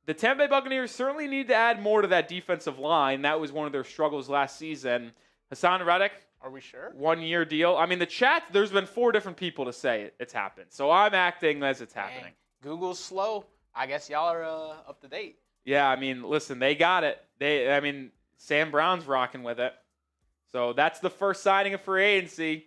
the Tampa Bay Buccaneers certainly need to add more to that defensive line. That was one of their struggles last season. Haason Reddick. Are we sure? 1 year deal. I mean, the chat, there's been 4 different people to say it's happened. So I'm acting as it's happening. Google's slow. I guess y'all are up to date. Yeah, I mean, listen, they got it. Sam Brown's rocking with it. So that's the first signing of free agency.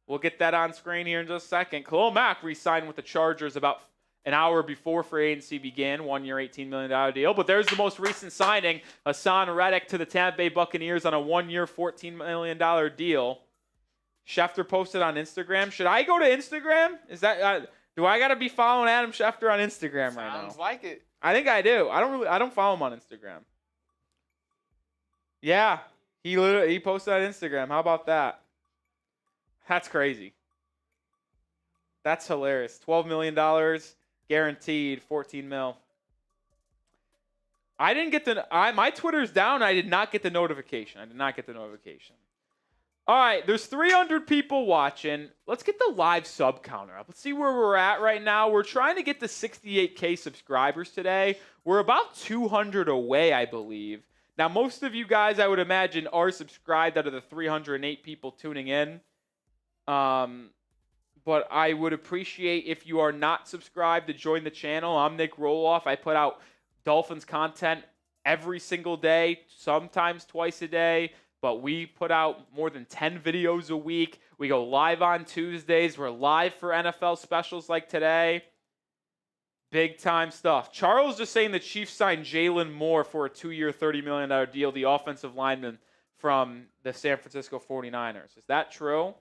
We'll get that on screen here in just a second. Khalil Mack re-signed with the Chargers about an hour before free agency began. 1 year, $18 million deal. But there's the most recent signing, Haason Reddick to the Tampa Bay Buccaneers on a 1 year, $14 million deal. Schefter posted on Instagram. Should I go to Instagram? Is that do I got to be following Adam Schefter on Instagram right now? Sounds like it. I think I do. I don't follow him on Instagram. Yeah, he posted on Instagram. How about that? That's crazy. That's hilarious. $12 million guaranteed, $14 mil. I didn't get my Twitter's down. I did not get the notification. All right, there's 300 people watching. Let's get the live sub counter up. Let's see where we're at right now. We're trying to get to 68K subscribers today. We're about 200 away, I believe. Now, most of you guys, I would imagine, are subscribed out of the 308 people tuning in. But I would appreciate if you are not subscribed to join the channel. I'm Nic Rohloff. I put out Dolphins content every single day, sometimes twice a day. But we put out more than 10 videos a week. We go live on Tuesdays. We're live for NFL specials like today. Big time stuff. Charles just saying the Chiefs signed Jalen Moore for a 2 year, $30 million deal, the offensive lineman from the San Francisco 49ers. Is that true?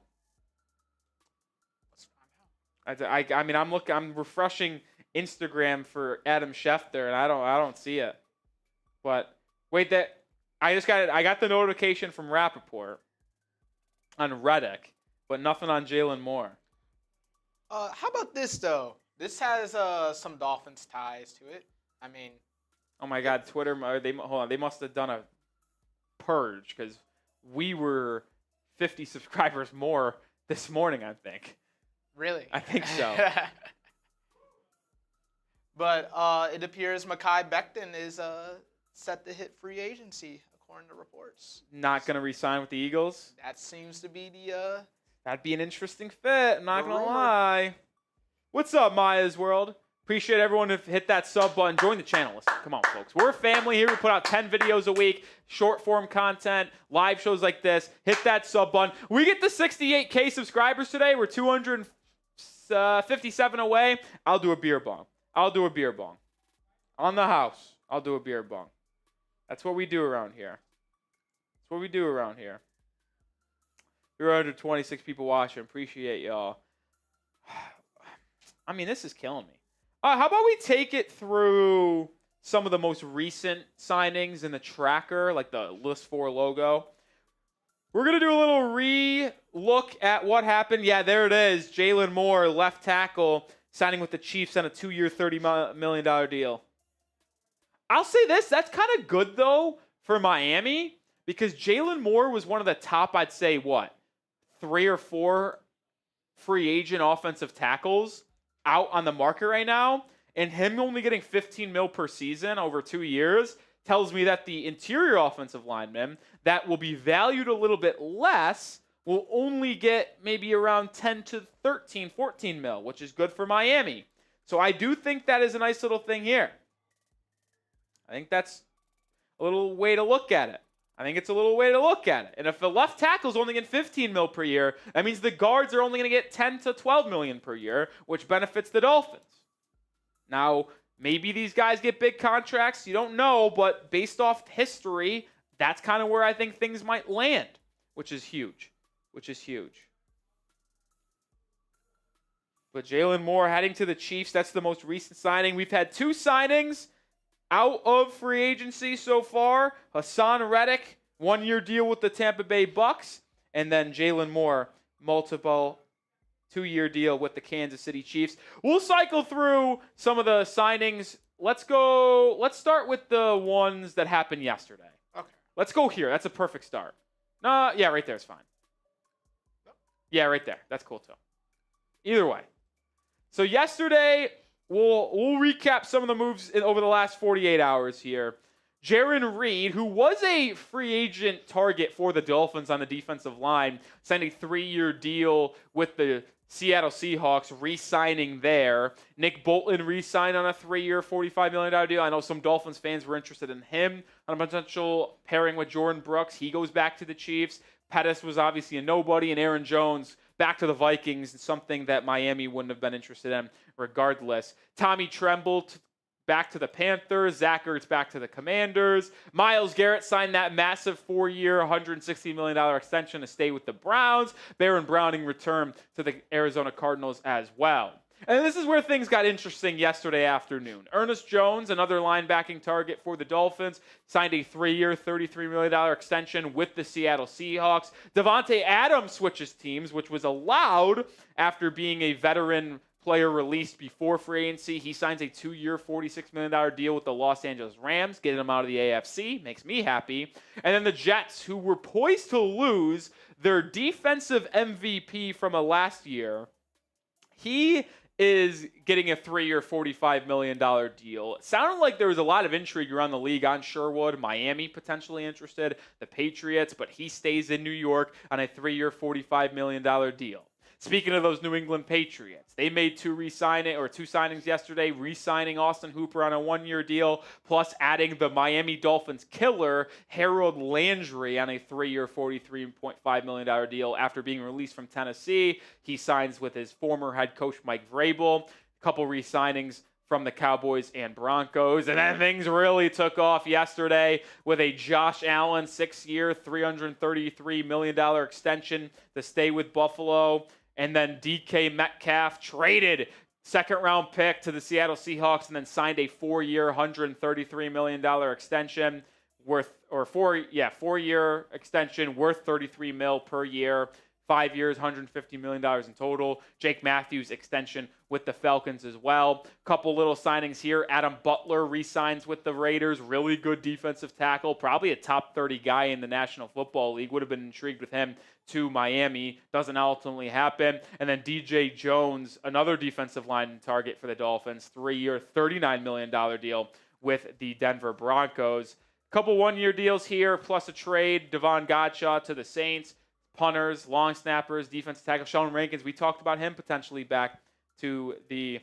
I'm refreshing Instagram for Adam Schefter, and I don't see it. But wait, I got the notification from Rappaport on Reddick, but nothing on Jalen Moore. How about this though? This has some Dolphins ties to it. I mean, oh my God, Twitter! They must have done a purge because we were 50 subscribers more this morning, I think. Really? I think so. But it appears Mekhi Becton is set to hit free agency, according to reports. Not going to re-sign with the Eagles? That seems to be the... That'd be an interesting fit, I'm not going to lie. What's up, Maya's World? Appreciate everyone who hit that sub button. Join the channel. Listen, come on, folks. We're a family here. We put out 10 videos a week, short-form content, live shows like this. Hit that sub button. We get to 68K subscribers today. We're 257 away. I'll do a beer bong. On the house, I'll do a beer bong. That's what we do around here. 326 people watching. Appreciate y'all. I mean, this is killing me. How about we take it through some of the most recent signings in the tracker, like the List 4 logo. We're going to do a little re-look at what happened. Yeah, there it is. Jalen Moore, left tackle, signing with the Chiefs on a 2-year, $30 million deal. I'll say this. That's kind of good, though, for Miami, because Jalen Moore was one of the top, I'd say, 3 or 4 free agent offensive tackles out on the market right now, and him only getting $15 million per season over 2 years tells me that the interior offensive linemen that will be valued a little bit less will only get maybe around 10 to 13, 14 mil, which is good for Miami. So I do think that is a nice little thing here. I think that's a little way to look at it. And if the left tackle is only getting 15 mil per year, that means the guards are only going to get 10 to 12 million per year, which benefits the Dolphins. Now, maybe these guys get big contracts. You don't know, but based off history, that's kind of where I think things might land, which is huge. But Jalen Moore heading to the Chiefs, that's the most recent signing. We've had 2 signings out of free agency so far. Haason Reddick, 1-year deal with the Tampa Bay Bucks, and then Jalen Moore, multiple 2-year deal with the Kansas City Chiefs. We'll cycle through some of the signings. Let's start with the ones that happened yesterday. Okay. Let's go here. That's a perfect start. No, yeah, right there is fine. Yeah, right there. That's cool too. Either way. So yesterday, we'll recap some of the moves over the last 48 hours here. Jarran Reed, who was a free agent target for the Dolphins on the defensive line, signed a 3-year deal with the Seattle Seahawks, re-signing there. Nick Bolton re-signed on a 3-year, $45 million deal. I know some Dolphins fans were interested in him on a potential pairing with Jordan Brooks. He goes back to the Chiefs. Pettis was obviously a nobody, and Aaron Jones back to the Vikings, something that Miami wouldn't have been interested in regardless. Tommy Tremble back to the Panthers. Zach Ertz back to the Commanders. Myles Garrett signed that massive 4-year, $160 million extension to stay with the Browns. Baron Browning returned to the Arizona Cardinals as well. And this is where things got interesting yesterday afternoon. Ernest Jones, another linebacking target for the Dolphins, signed a 3-year, $33 million extension with the Seattle Seahawks. Devontae Adams switches teams, which was allowed after being a veteran player released before free agency. He signs a 2-year, $46 million deal with the Los Angeles Rams, getting him out of the AFC. Makes me happy. And then the Jets, who were poised to lose their defensive MVP from last year, he is getting a 3-year, $45 million deal. It sounded like there was a lot of intrigue around the league on Sherwood. Miami potentially interested, the Patriots, but he stays in New York on a 3-year, $45 million deal. Speaking of those New England Patriots, they made 2 signings yesterday, re-signing Austin Hooper on a 1-year deal, plus adding the Miami Dolphins killer Harold Landry on a 3-year, $43.5 million deal. After being released from Tennessee, he signs with his former head coach Mike Vrabel. A couple re-signings from the Cowboys and Broncos. And then things really took off yesterday with a Josh Allen 6-year, $333 million extension to stay with Buffalo. And then DK Metcalf traded 2nd-round pick to the Seattle Seahawks and then signed a 4-year, $133 million extension worth, or 4-year extension worth $33 million per year. 5 years, $150 million in total. Jake Matthews extension with the Falcons as well. Couple little signings here. Adam Butler re-signs with the Raiders. Really good defensive tackle. Probably a top 30 guy in the National Football League. Would have been intrigued with him to Miami. Doesn't ultimately happen. And then DJ Jones, another defensive line target for the Dolphins. 3-year, $39 million deal with the Denver Broncos. Couple 1-year deals here, plus a trade. Devon Godshaw to the Saints. Punters, long snappers, defensive tackle. Sean Rankins, we talked about him potentially back to the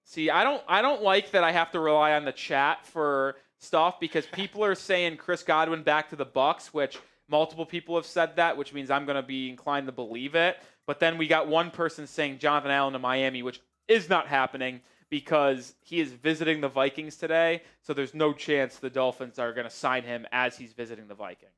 see, I don't like that I have to rely on the chat for stuff because people are saying Chris Godwin back to the Bucks, which multiple people have said that, which means I'm going to be inclined to believe it. But then we got one person saying Jonathan Allen to Miami, which is not happening because he is visiting the Vikings today, so there's no chance the Dolphins are going to sign him as he's visiting the Vikings.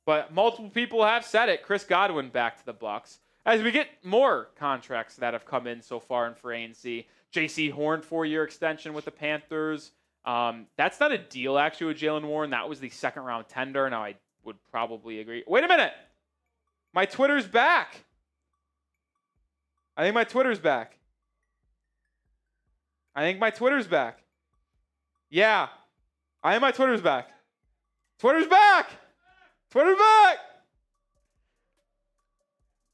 But multiple people have said it. Chris Godwin back to the Bucs. As we get more contracts that have come in so far in free agency. J.C. Horn, 4-year extension with the Panthers. That's not a deal, actually, with Jaylen Warren. That was the second-round tender. Now, I would probably agree. Wait a minute. My Twitter's back. I think my Twitter's back. Yeah. I think my Twitter's back. Twitter's back.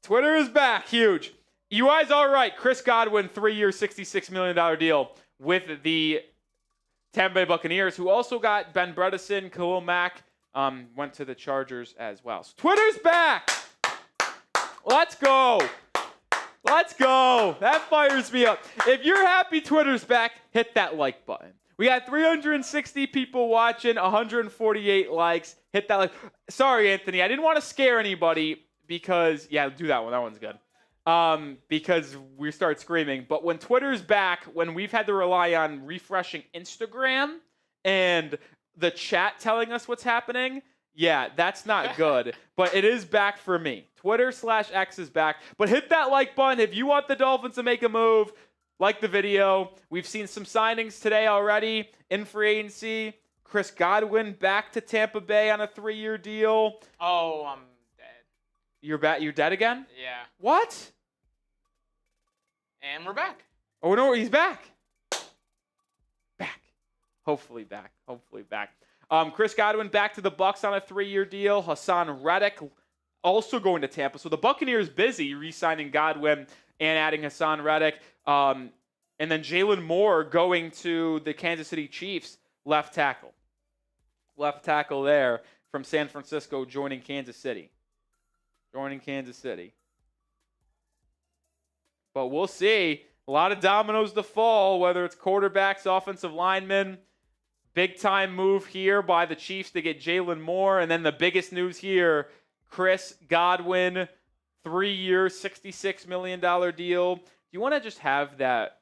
Twitter is back. Huge. You guys all right. Chris Godwin, 3-year, $66 million deal with the Tampa Bay Buccaneers, who also got Ben Bredeson, Khalil Mack, went to the Chargers as well. So Twitter's back. Let's go. That fires me up. If you're happy Twitter's back, hit that like button. We got 360 people watching, 148 likes. Hit that like. Sorry, Anthony. I didn't want to scare anybody because, yeah, do that one. That one's good. Because we start screaming. But when Twitter's back, when we've had to rely on refreshing Instagram and the chat telling us what's happening, yeah, that's not good. But it is back for me. Twitter/X is back. But hit that like button if you want the Dolphins to make a move. Like the video. We've seen some signings today already in free agency. Chris Godwin back to Tampa Bay on a 3-year deal. Oh, I'm dead. You're dead again? Yeah. What? And we're back. Oh, no, he's back. Hopefully back. Chris Godwin back to the Bucs on a 3-year deal. Haason Reddick also going to Tampa. So the Buccaneers busy re-signing Godwin and adding Haason Reddick. And then Jalen Moore going to the Kansas City Chiefs, left tackle. Left tackle there from San Francisco, joining Kansas City. But we'll see. A lot of dominoes to fall, whether it's quarterbacks, offensive linemen. Big-time move here by the Chiefs to get Jalen Moore. And then the biggest news here, Chris Godwin, 3-year, $66 million deal. Do you want to just have that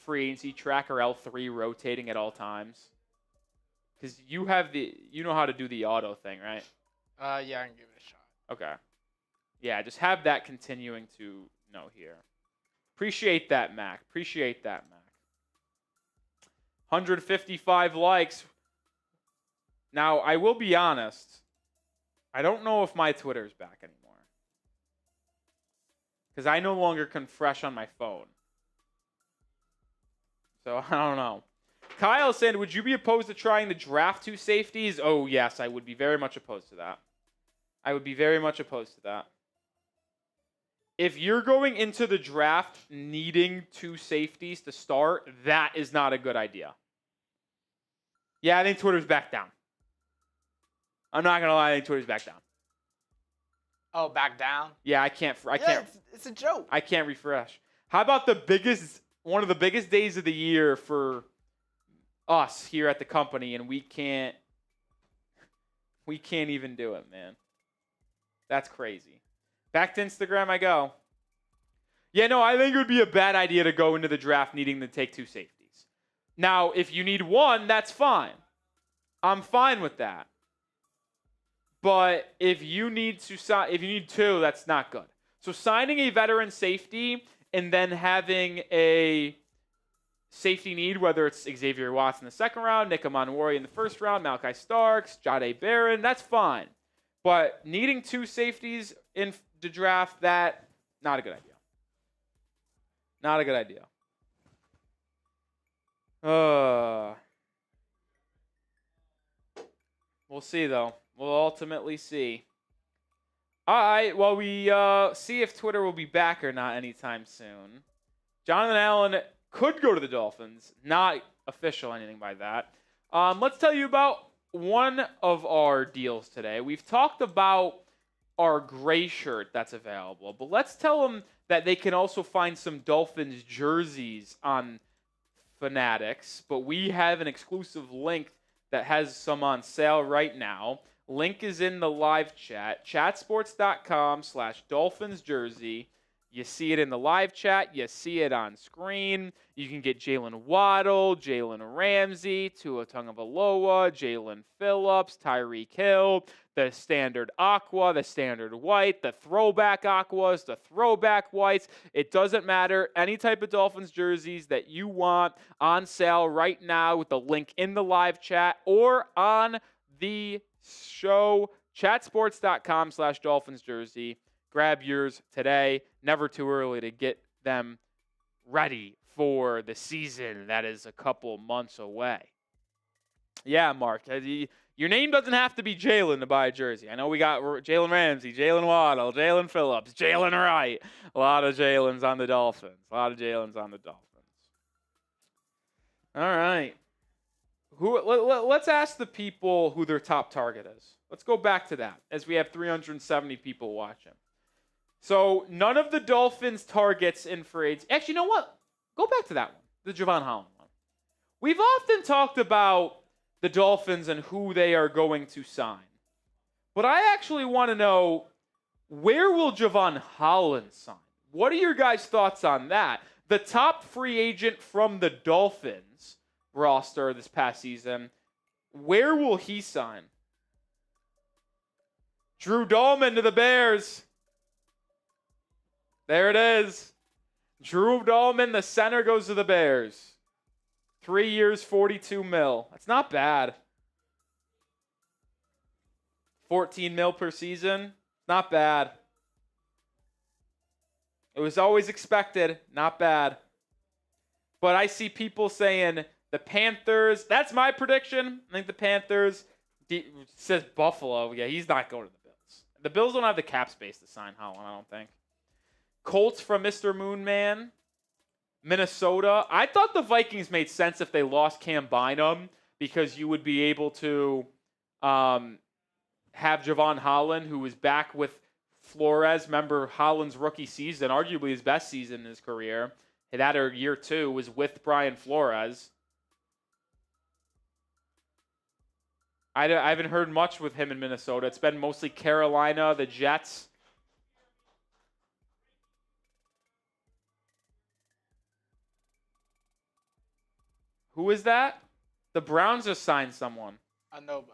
free agency tracker L3 rotating at all times? Because you know how to do the auto thing, right? Yeah, I can give it a shot. Okay. Yeah, just have that continuing to know here. Appreciate that, Mac. 155 likes. Now, I will be honest. I don't know if my Twitter's back anymore. Because I no longer can fresh on my phone. So, I don't know. Kyle said, would you be opposed to trying to draft 2 safeties? Oh, yes, I would be very much opposed to that. If you're going into the draft needing 2 safeties to start, that is not a good idea. Yeah, I think Twitter's back down. I'm not going to lie, I think Twitter's back down. Oh, back down? Yeah, I can't. It's a joke. I can't refresh. How about one of the biggest days of the year for us here at the company, and we can't even do it, man. That's crazy. Back to Instagram I go. Yeah, no, I think it would be a bad idea to go into the draft needing to take 2 safeties. Now, if you need 1, that's fine. I'm fine with that. But if you need 2, that's not good. So signing a veteran safety and then having a safety need, whether it's Xavier Watson in the second round, Nick Rohloff in the first round, Malachi Starks, Jahdae Barron, that's fine. But needing 2 safeties in the draft, that, not a good idea. We'll see, though. We'll ultimately see. All right, well, we see if Twitter will be back or not anytime soon. Jonathan Allen could go to the Dolphins. Not official anything by that. Let's tell you about one of our deals today. We've talked about our gray shirt that's available, but let's tell them that they can also find some Dolphins jerseys on Fanatics, but we have an exclusive link that has some on sale right now. Link is in the live chat, chatsports.com/Dolphins jersey. You see it in the live chat. You see it on screen. You can get Jalen Waddle, Jalen Ramsey, Tua Tagovailoa, Jalen Phillips, Tyreek Hill, the standard aqua, the standard white, the throwback aquas, the throwback whites. It doesn't matter. Any type of Dolphins jerseys that you want on sale right now with the link in the live chat or on the show, chatsports.com/Dolphins jersey. Grab yours today. Never too early to get them ready for the season that is a couple months away. Yeah, Mark. Your name doesn't have to be Jalen to buy a jersey. I know we got Jalen Ramsey, Jalen Waddle, Jalen Phillips, Jalen Wright. A lot of Jalen's on the Dolphins. All right. Let's ask the people who their top target is. Let's go back to that as we have 370 people watching. So none of the Dolphins targets in free agency. Actually, you know what? Go back to that one, the Tre'von Holland one. We've often talked about the Dolphins and who they are going to sign. But I actually want to know, where will Tre'von Holland sign? What are your guys' thoughts on that? The top free agent from the Dolphins roster this past season, where will he sign? Drew Dalman to the Bears. There it is. Drew Dalman, the center, goes to the Bears. 3 years, $42 million. That's not bad. $14 million per season. Not bad. It was always expected. Not bad. But I see people saying the Panthers. That's my prediction. I think the Panthers. Says Buffalo. Yeah, he's not going to the Bills. The Bills don't have the cap space to sign Holland, I don't think. Colts from Mr. Moonman. Minnesota. I thought the Vikings made sense if they lost Cam Bynum because you would be able to have Tre'von Holland, who was back with Flores. Remember Holland's rookie season, arguably his best season in his career. That or year 2 was with Brian Flores. I haven't heard much with him in Minnesota. It's been mostly Carolina, the Jets. Who is that? The Browns just signed someone. A nobody.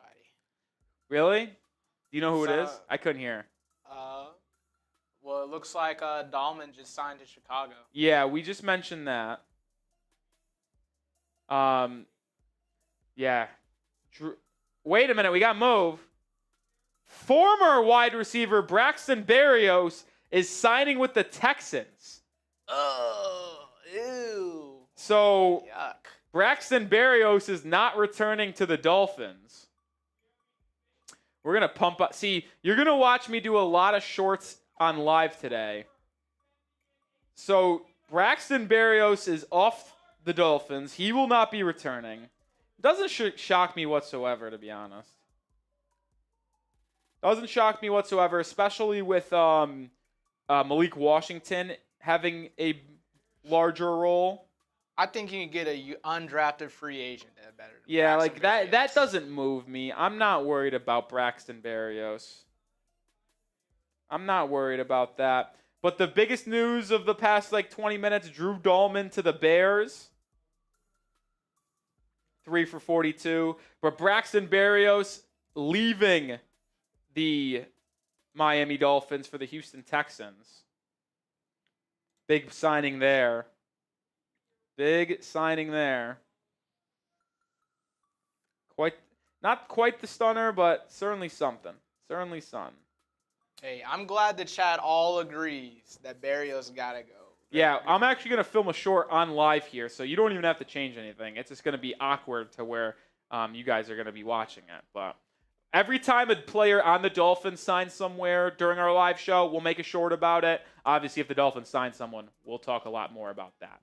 Really? Do you know who it is? I couldn't hear. Well, it looks like Dalman just signed to Chicago. Yeah, we just mentioned that. Yeah. Wait a minute, we got Mauve. Former wide receiver Braxton Berrios is signing with the Texans. Oh, ew. So, yuck. Braxton Berrios is not returning to the Dolphins. We're going to pump up. See, you're going to watch me do a lot of shorts on live today. So, Braxton Berrios is off the Dolphins. He will not be returning. Doesn't shock me whatsoever, to be honest. Doesn't shock me whatsoever, especially with Malik Washington having a larger role. I think you can get a undrafted free agent at better. Yeah, like that doesn't move me. I'm not worried about Braxton Berrios. I'm not worried about that. But the biggest news of the past 20 minutes, Drew Dalman to the Bears. 3 for 42. But Braxton Berrios leaving the Miami Dolphins for the Houston Texans. Big signing there. Not quite the stunner, but certainly something. Hey, I'm glad the chat all agrees that Berrios gotta go. Yeah, I'm actually going to film a short on live here, so you don't even have to change anything. It's just going to be awkward to where you guys are going to be watching it. But every time a player on the Dolphins signs somewhere during our live show, we'll make a short about it. Obviously, if the Dolphins sign someone, we'll talk a lot more about that.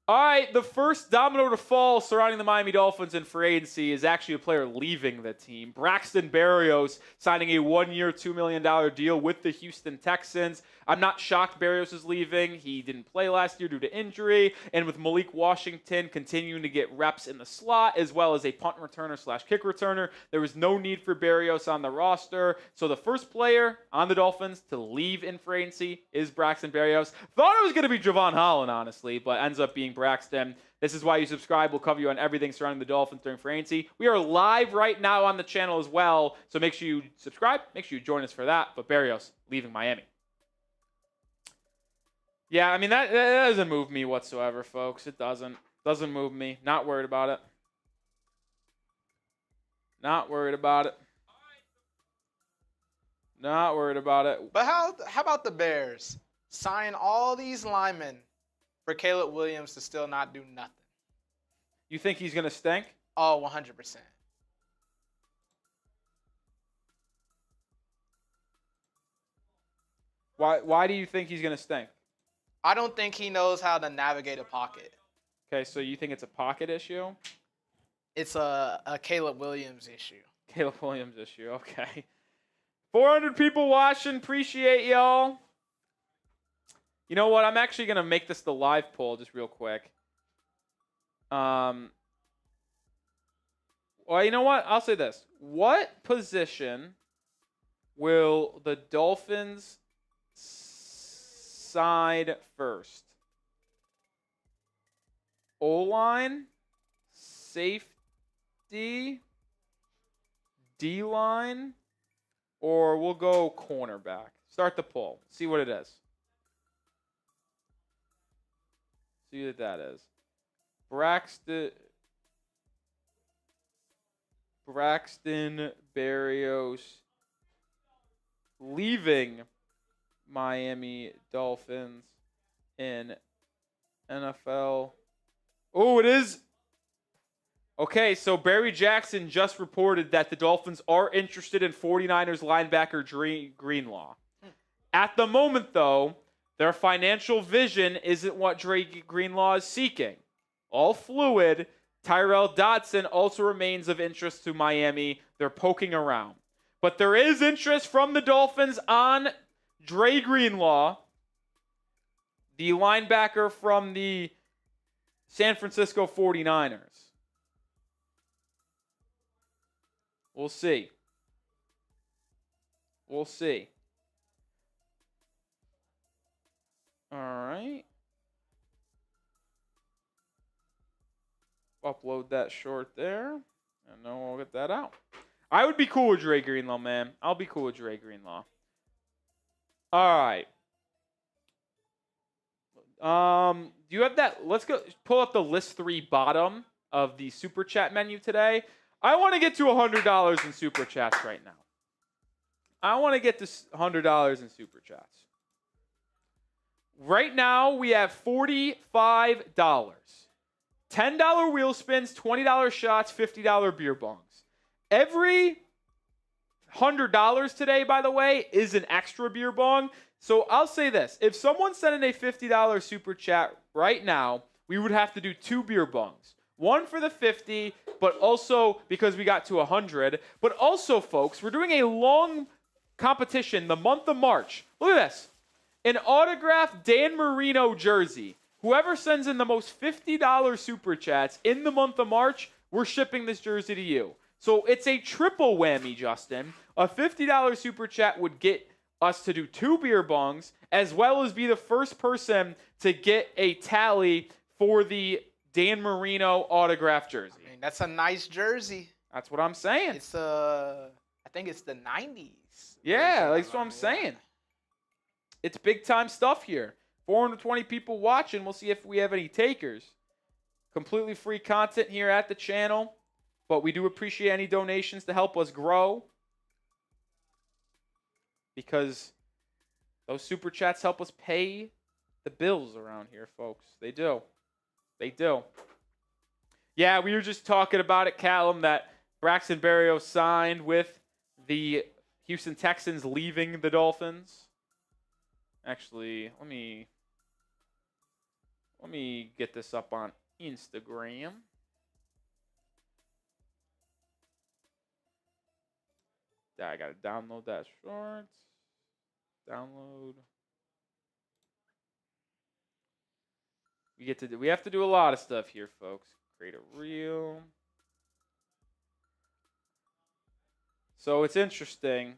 All right, the first domino to fall surrounding the Miami Dolphins in free agency is actually a player leaving the team. Braxton Berrios signing a 1-year, $2 million deal with the Houston Texans. I'm not shocked Berrios is leaving. He didn't play last year due to injury. And with Malik Washington continuing to get reps in the slot, as well as a punt returner / kick returner, there was no need for Berrios on the roster. So the first player on the Dolphins to leave in free agency is Braxton Berrios. Thought it was going to be Tre'von Holland, honestly, but ends up being Braxton. This is why you subscribe. We'll cover you on everything surrounding the Dolphins during free agency. We are live right now on the channel as well, so make sure you subscribe. Make sure you join us for that. But Berrios leaving Miami. Yeah, I mean, that doesn't move me whatsoever, folks. It doesn't. Doesn't move me. Not worried about it. Not worried about it. Not worried about it. But how about the Bears? Sign all these linemen for Caleb Williams to still not do nothing. You think he's going to stink? Oh, 100%. Why do you think he's going to stink? I don't think he knows how to navigate a pocket. Okay, so you think it's a pocket issue? It's a Caleb Williams issue. Caleb Williams issue, okay. 400 people watching. Appreciate y'all. You know what? I'm actually going to make this the live poll just real quick. Well, you know what? I'll say this. What position will the Dolphins side first? O-line, safety, D-line, or we'll go cornerback. Start the poll. See what it is. See what that is. Braxton Berrios leaving Miami Dolphins in NFL. Oh, it is. Okay, so Barry Jackson just reported that the Dolphins are interested in 49ers linebacker Greenlaw. At the moment, though, their financial vision isn't what Dre Greenlaw is seeking. All fluid. Tyrell Dodson also remains of interest to Miami. They're poking around. But there is interest from the Dolphins on Dre Greenlaw, the linebacker from the San Francisco 49ers. We'll see. We'll see. All right. Upload that short there, and then we'll get that out. I would be cool with Dre Greenlaw, man. I'll be cool with Dre Greenlaw. All right. Do you have that? Let's go pull up the list 3 bottom of the Super Chat menu today. I want to get to $100 in Super Chats right now. I want to get to $100 in Super Chats. Right now, we have $45. $10 wheel spins, $20 shots, $50 beer bongs. Every $100 today, by the way, is an extra beer bong. So I'll say this. If someone sent in a $50 Super Chat right now, we would have to do 2 beer bongs. One for the 50, but also because we got to 100. But also, folks, we're doing a long competition the month of March. Look at this. An autographed Dan Marino jersey. Whoever sends in the most $50 Super Chats in the month of March, we're shipping this jersey to you. So it's a triple whammy, Justin. A $50 Super Chat would get us to do 2 beer bongs, as well as be the first person to get a tally for the Dan Marino autographed jersey. I mean, that's a nice jersey. That's what I'm saying. It's I think it's the 90s. Yeah, that's what I'm saying. It's big time stuff here. 420 people watching. We'll see if we have any takers. Completely free content here at the channel, but we do appreciate any donations to help us grow, because those Super Chats help us pay the bills around here, folks. They do. They do. Yeah, we were just talking about it, Callum, that Braxton Berrios signed with the Houston Texans, leaving the Dolphins. Actually, let me Let me get this up on Instagram. I got to download that short. Download. We have to do a lot of stuff here, folks. Create a reel. So it's interesting.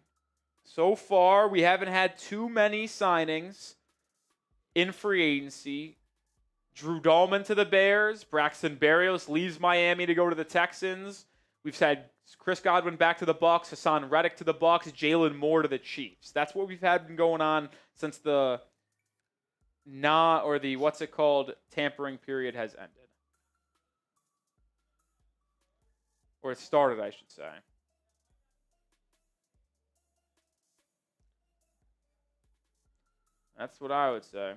So far, we haven't had too many signings in free agency. Drew Dalman to the Bears. Braxton Berrios leaves Miami to go to the Texans. We've had Chris Godwin back to the Bucs. Haason Reddick to the Bucs. Jalen Moore to the Chiefs. That's what we've had been going on since the tampering period has ended. Or it started, I should say. That's what I would say.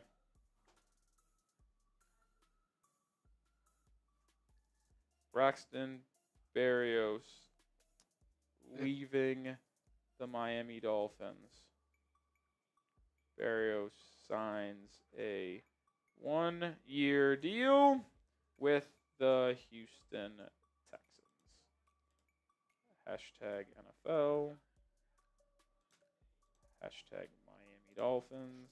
Braxton Berrios leaving the Miami Dolphins. Berrios signs a 1-year deal with the Houston Texans. Hashtag NFL. Hashtag Miami Dolphins.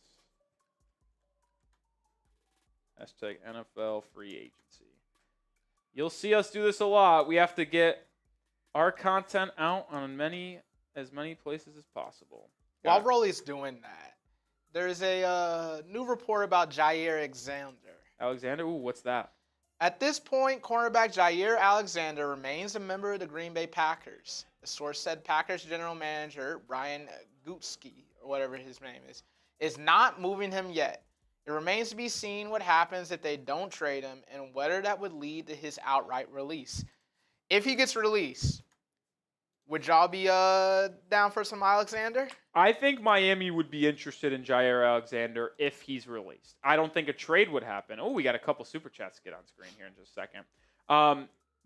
Hashtag NFL free agency. You'll see us do this a lot. We have to get our content out on as many places as possible. While Rolly's doing that, there's a new report about Jair Alexander. Ooh, what's that? At this point, cornerback Jair Alexander remains a member of the Green Bay Packers. The source said Packers general manager Brian Gutsky, or whatever his name is not moving him yet. It remains to be seen what happens if they don't trade him and whether that would lead to his outright release. If he gets released, would y'all be down for some Alexander? I think Miami would be interested in Jair Alexander if he's released. I don't think a trade would happen. Oh, we got a couple super chats to get on screen here in just a second.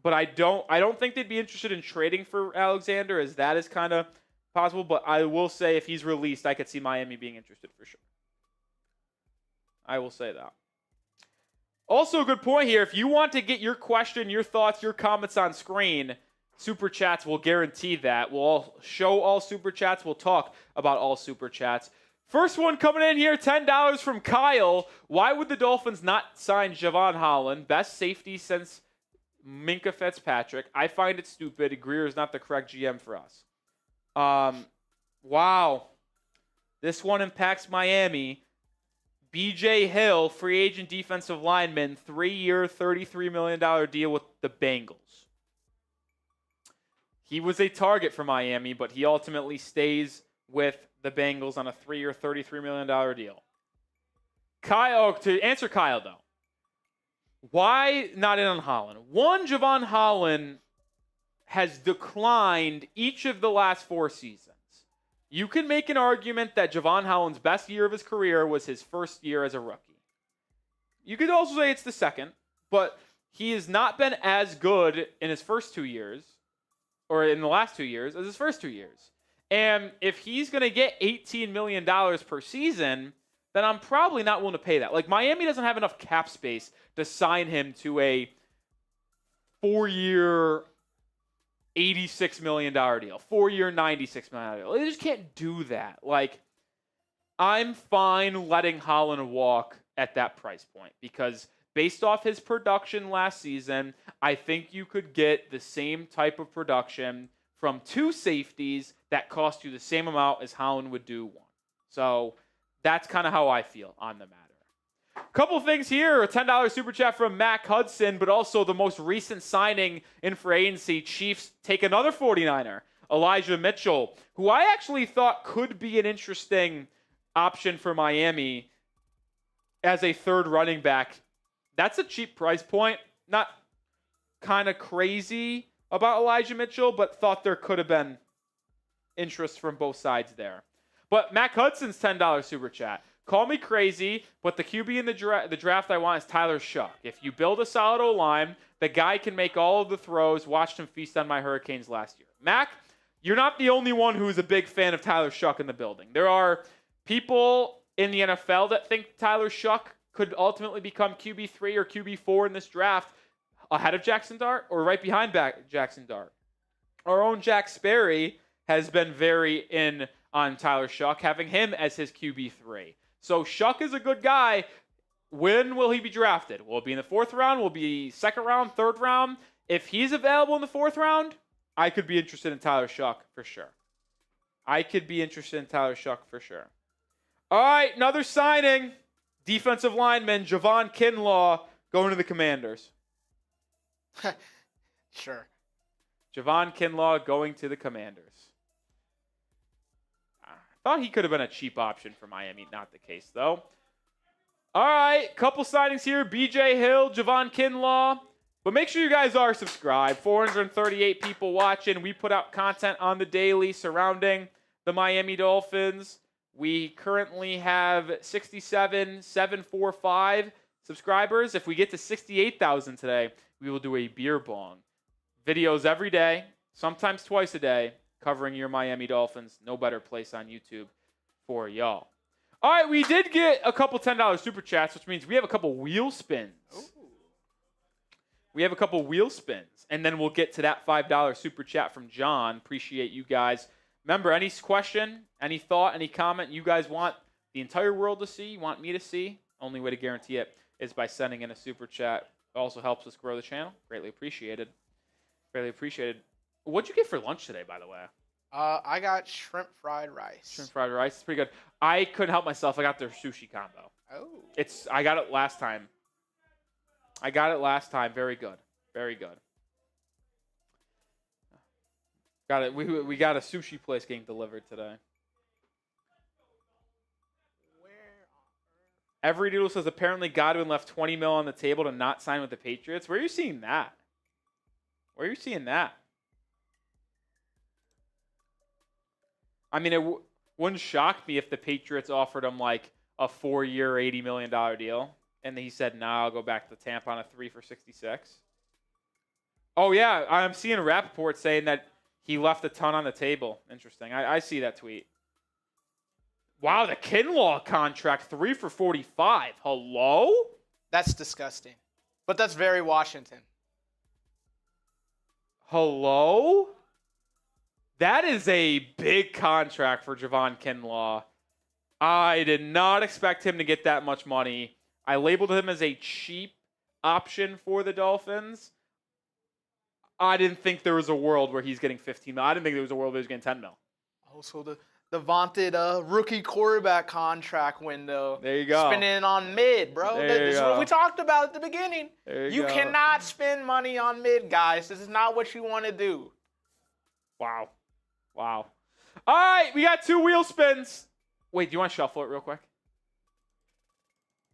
But I don't think they'd be interested in trading for Alexander, as that is kind of possible. But I will say if he's released, I could see Miami being interested for sure. I will say that. Also, a good point here. If you want to get your question, your thoughts, your comments on screen, Super Chats will guarantee that. We'll show all Super Chats. We'll talk about all Super Chats. First one coming in here, $10 from Kyle. Why would the Dolphins not sign Jevon Holland? Best safety since Minkah Fitzpatrick. I find it stupid. Grier is not the correct GM for us. Wow. This one impacts Miami. B.J. Hill, free agent defensive lineman, 3-year, $33 million deal with the Bengals. He was a target for Miami, but he ultimately stays with the Bengals on a 3-year, $33 million deal. Kyle, to answer Kyle, though, why not in on Holland? One, Jevon Holland has declined each of the last 4 seasons. You can make an argument that Jevon Holland's best year of his career was his first year as a rookie. You could also say it's the second, but he has not been as good in his first 2 years, or in the last 2 years, as his first 2 years. And if he's going to get $18 million per season, then I'm probably not willing to pay that. Like, Miami doesn't have enough cap space to sign him to a 4-year, $86 million deal, 4-year, $96 million deal. They just can't do that. Like, I'm fine letting Holland walk at that price point because based off his production last season, I think you could get the same type of production from 2 safeties that cost you the same amount as Holland would do 1. So that's kind of how I feel on the matter. Couple things here. A $10 super chat from Mac Hudson, but also the most recent signing in free agency. Chiefs take another 49er, Elijah Mitchell, who I actually thought could be an interesting option for Miami as a third running back. That's a cheap price point. Not kind of crazy about Elijah Mitchell, but thought there could have been interest from both sides there. But Mac Hudson's $10 super chat. Call me crazy, but the QB in the draft I want is Tyler Shuck. If you build a solid O-line, the guy can make all of the throws. Watched him feast on my Hurricanes last year. Mac, you're not the only one who is a big fan of Tyler Shuck in the building. There are people in the NFL that think Tyler Shuck could ultimately become QB3 or QB4 in this draft ahead of Jackson Dart or right behind Jackson Dart. Our own Jack Sperry has been very in on Tyler Shough, having him as his QB3. So Shough is a good guy. When will he be drafted? Will it be in the 4th round? Will it be 2nd round, 3rd round? If he's available in the 4th round, I could be interested in Tyler Shough for sure. All right, another signing. Defensive lineman Javon Kinlaw going to the Commanders. Sure. Javon Kinlaw going to the Commanders. I thought he could have been a cheap option for Miami. Not the case, though. All right, couple signings here. BJ Hill, Javon Kinlaw. But make sure you guys are subscribed. 438 people watching. We put out content on the daily surrounding the Miami Dolphins. We currently have 67,745 subscribers. If we get to 68,000 today, we will do a beer bong. Videos every day, sometimes twice a day, covering your Miami Dolphins. No better place on YouTube for y'all. All right, we did get a couple $10 super chats, which means we have a couple wheel spins. Ooh. And then we'll get to that $5 super chat from John. Appreciate you guys. Remember, any question, any thought, any comment you guys want the entire world to see, want me to see, only way to guarantee it is by sending in a super chat. It also helps us grow the channel. Greatly appreciated. What'd you get for lunch today, by the way? I got shrimp fried rice. It's pretty good. I couldn't help myself. I got their sushi combo. Oh. I got it last time. Very good. Got it. We got a sushi place getting delivered today. Every Doodle says apparently Godwin left $20 million on the table to not sign with the Patriots. Where are you seeing that? I mean, it wouldn't shock me if the Patriots offered him like a 4-year, $80 million deal, and he said, "Nah, I'll go back to Tampa on a 3 for $66." Oh yeah, I'm seeing a Rappaport saying that he left a ton on the table. Interesting. I see that tweet. Wow, the Kinlaw contract, 3 for $45. Hello? That's disgusting. But that's very Washington. Hello? That is a big contract for Javon Kinlaw. I did not expect him to get that much money. I labeled him as a cheap option for the Dolphins. I didn't think there was a world where he's getting $15 million. I didn't think there was a world where he was getting $10 million. Also, the vaunted rookie quarterback contract window. There you go. Spending on mid, bro. This is what we talked about at the beginning. You cannot spend money on mid, guys. This is not what you want to do. Wow. All right, we got 2 wheel spins. Wait, do you want to shuffle it real quick?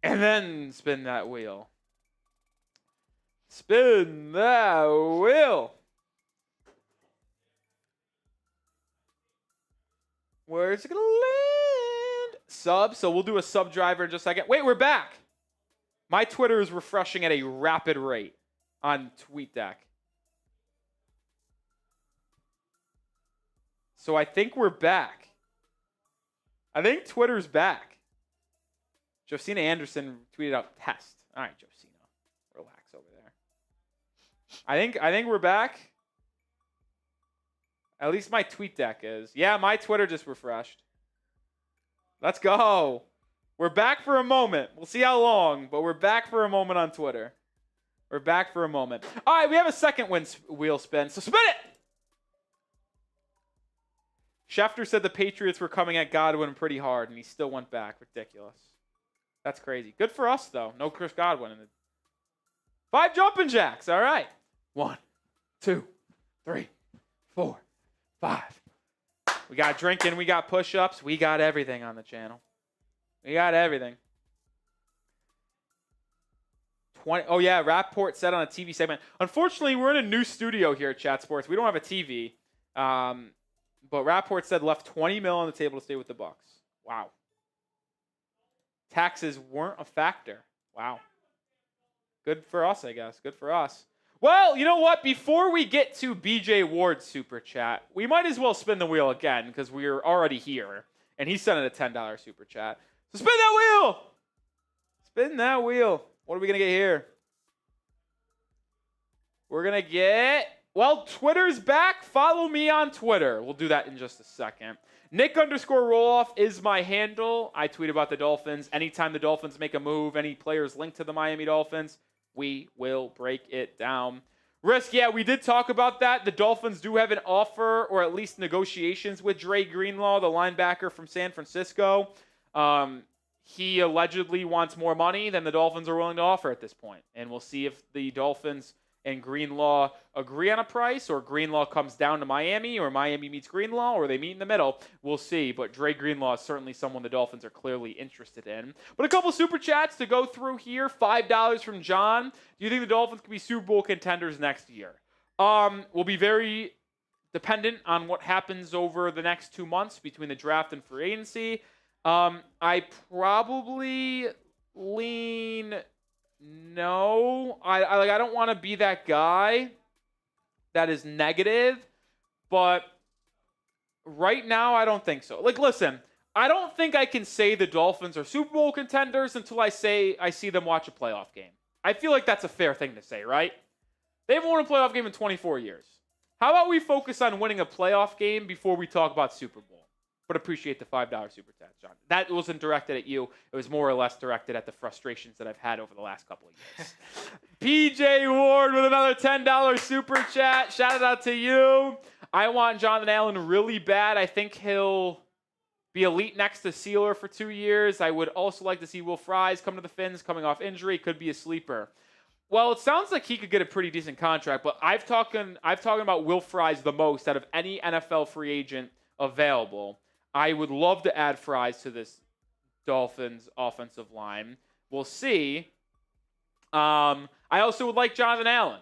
And then spin that wheel. Spin that wheel. Where's it going to land? Sub. So we'll do a sub driver in just a second. Wait, we're back. My Twitter is refreshing at a rapid rate on TweetDeck. So I think we're back. I think Twitter's back. Josina Anderson tweeted out test. All right, Josina. Relax over there. I think we're back. At least my TweetDeck is. Yeah, my Twitter just refreshed. Let's go. We're back for a moment. We'll see how long, but we're back for a moment on Twitter. All right, we have a second wheel spin, so spin it! Schefter said the Patriots were coming at Godwin pretty hard, and he still went back. Ridiculous. That's crazy. Good for us, though. No Chris Godwin. 5 jumping jacks. All right. 1, 2, 3, 4, 5. We got drinking. We got push-ups. We got everything on the channel. We got everything. 20. Oh, yeah. Rapport said on a TV segment. Unfortunately, we're in a new studio here at Chat Sports. We don't have a TV. But Rapport said left $20 million on the table to stay with the Bucs. Wow. Taxes weren't a factor. Wow. Good for us, I guess. Good for us. Well, you know what? Before we get to BJ Ward's super chat, we might as well spin the wheel again because we're already here. And he sent in a $10 super chat. So spin that wheel! Spin that wheel. What are we going to get here? We're going to get, well, Twitter's back. Follow me on Twitter. We'll do that in just a second. Nic_Rohloff is my handle. I tweet about the Dolphins. Anytime the Dolphins make a move, any players linked to the Miami Dolphins, we will break it down. Risk, yeah, we did talk about that. The Dolphins do have an offer, or at least negotiations with Dre Greenlaw, the linebacker from San Francisco. He allegedly wants more money than the Dolphins are willing to offer at this point. And we'll see if the Dolphins and Greenlaw agree on a price, or Greenlaw comes down to Miami, or Miami meets Greenlaw, or they meet in the middle. We'll see. But Dre Greenlaw is certainly someone the Dolphins are clearly interested in. But a couple super chats to go through here. $5 from John. Do you think the Dolphins could be Super Bowl contenders next year? Will be very dependent on what happens over the next 2 months between the draft and free agency. I probably lean no. I don't want to be that guy that is negative, but right now I don't think so. Like, listen, I don't think I can say the Dolphins are Super Bowl contenders until I see them watch a playoff game. I feel like that's a fair thing to say, right? They haven't won a playoff game in 24 years. How about we focus on winning a playoff game before we talk about Super Bowl? But appreciate the $5 super chat, John. That wasn't directed at you. It was more or less directed at the frustrations that I've had over the last couple of years. PJ Ward with another $10 super chat. Shout it out to you. I want Jonathan Allen really bad. I think he'll be elite next to Sealer for 2 years. I would also like to see Will Fries come to the Fins coming off injury. Could be a sleeper. Well, it sounds like he could get a pretty decent contract, but I've talking about Will Fries the most out of any NFL free agent available. I would love to add Fries to this Dolphins offensive line. We'll see. I also would like Jonathan Allen.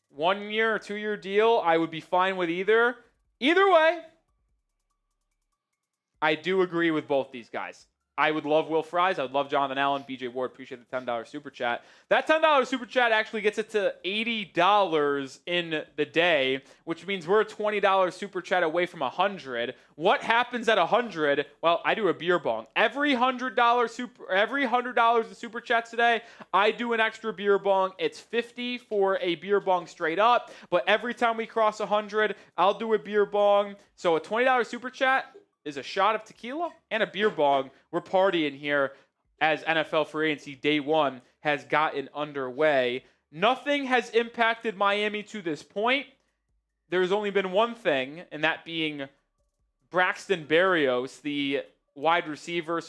1 year or 2 year deal, I would be fine with either. Either way, I do agree with both these guys. I would love Will Fries. I would love Jonathan Allen. BJ Ward, appreciate the $10 super chat. That $10 super chat actually gets it to $80 in the day, which means we're a $20 super chat away from 100. What happens at 100? Well, I do a beer bong. Every $100 in super chats today, I do an extra beer bong. It's $50 for a beer bong straight up, but every time we cross 100, I'll do a beer bong. So a $20 super chat is a shot of tequila and a beer bong. We're partying here as NFL free agency day one has gotten underway. Nothing has impacted Miami to this point. There's only been one thing, and that being Braxton Berrios, the wide receiver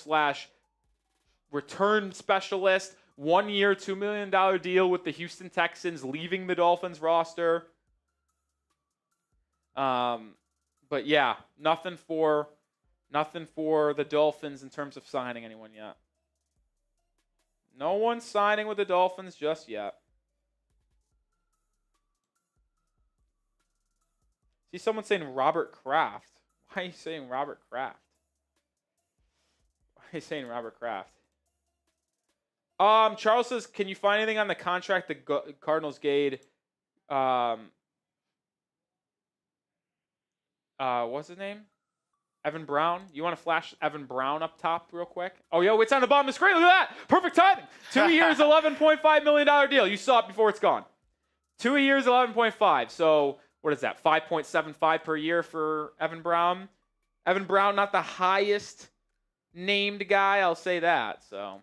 / return specialist. 1 year, $2 million deal with the Houston Texans, leaving the Dolphins roster. But yeah, nothing for the Dolphins in terms of signing anyone yet. No one's signing with the Dolphins just yet. See someone saying Robert Kraft. Why are you saying Robert Kraft? Why are you saying Robert Kraft? Charles says, can you find anything on the contract the Cardinals gave? What's his name? Evan Brown. You want to flash Evan Brown up top real quick? Oh, yo, it's on the bottom of the screen. Look at that. Perfect timing. 2 years, $11.5 million deal. You saw it before it's gone. 2 years, 11.5. So what is that? 5.75 per year for Evan Brown. Evan Brown, not the highest named guy. I'll say that. So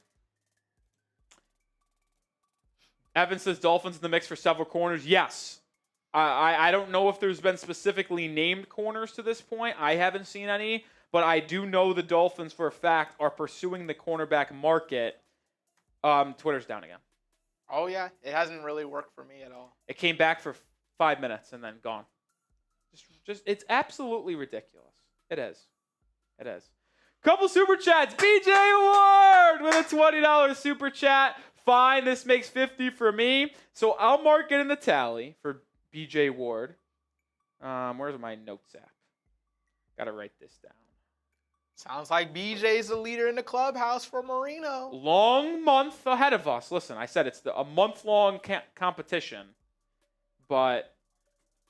Evan says Dolphins in the mix for several corners. Yes. I don't know if there's been specifically named corners to this point. I haven't seen any, but I do know the Dolphins for a fact are pursuing the cornerback market. Twitter's down again. Oh, yeah. It hasn't really worked for me at all. It came back for 5 minutes and then gone. Just it's absolutely ridiculous. It is. It is. Couple super chats. BJ Ward with a $20 super chat. Fine, this makes 50 for me. So I'll mark it in the tally for BJ Ward. Where's my notes app? Gotta write this down. Sounds like BJ's the leader in the clubhouse for Marino. Long month ahead of us. Listen, I said it's a month-long competition. But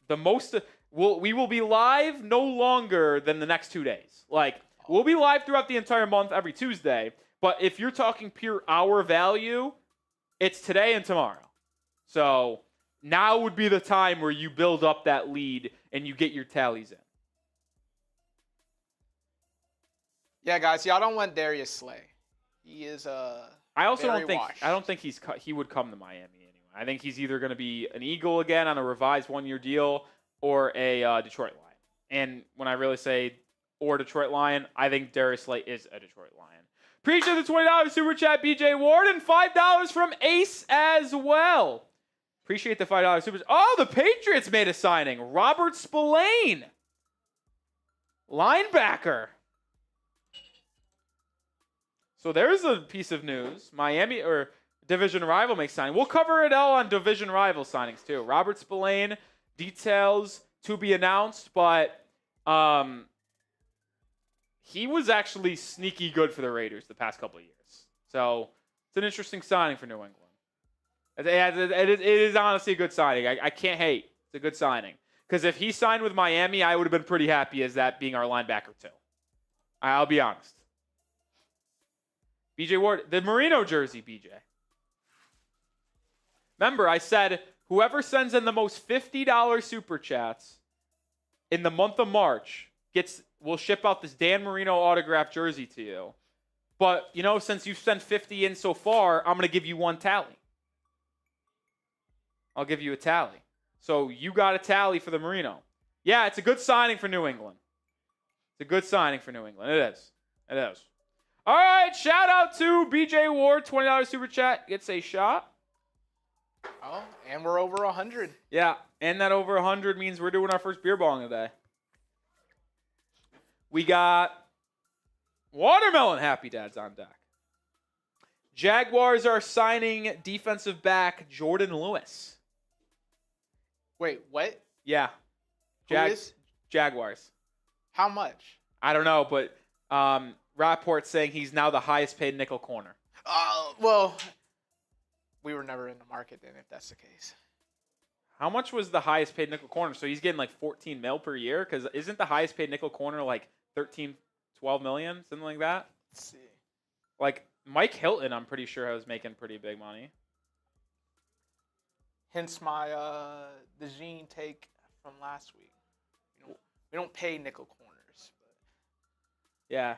the most... we will be live no longer than the next 2 days. Like, we'll be live throughout the entire month every Tuesday. But if you're talking pure hour value, it's today and tomorrow. So now would be the time where you build up that lead and you get your tallies in. Yeah, guys, y'all don't want Darius Slay. He is I also very don't think washed. I don't think he would come to Miami anyway. I think he's either going to be an Eagle again on a revised one-year deal or a Detroit Lion. And when I really say or Detroit Lion, I think Darius Slay is a Detroit Lion. Appreciate the $20 super chat, BJ Ward, and $5 from Ace as well. Appreciate the $5 super chat. Oh, the Patriots made a signing. Robert Spillane, linebacker. So there's a piece of news. Miami or division rival makes signing. We'll cover it all on division rival signings too. Robert Spillane, details to be announced, but he was actually sneaky good for the Raiders the past couple of years. So it's an interesting signing for New England. It is honestly a good signing. I can't hate. It's a good signing. Because if he signed with Miami, I would have been pretty happy as that being our linebacker too. I'll be honest. BJ Ward, the Merino jersey, BJ. Remember, I said whoever sends in the most $50 super chats in the month of March will ship out this Dan Marino autographed jersey to you. But, since you've sent 50 in so far, I'm going to give you one tally. I'll give you a tally. So you got a tally for the Merino. Yeah, it's a good signing for New England. It's a good signing for New England. It is. It is. All right, shout out to BJ Ward, $20 super chat. Gets a shot. Oh, and we're over 100. Yeah, and that over 100 means we're doing our first beer bong of the day. We got Watermelon Happy Dads on deck. Jaguars are signing defensive back Jordan Lewis. Wait, what? Yeah. Who is? Jaguars. How much? I don't know, but Rapport's saying he's now the highest paid nickel corner. Oh, well, we were never in the market then if that's the case. How much was the highest paid nickel corner? So he's getting like 14 mil per year? Because isn't the highest paid nickel corner like 13, 12 million, something like that? Let's see. Like Mike Hilton, I'm pretty sure was making pretty big money. Hence my the Gene take from last week. We don't pay nickel corners. But. Yeah.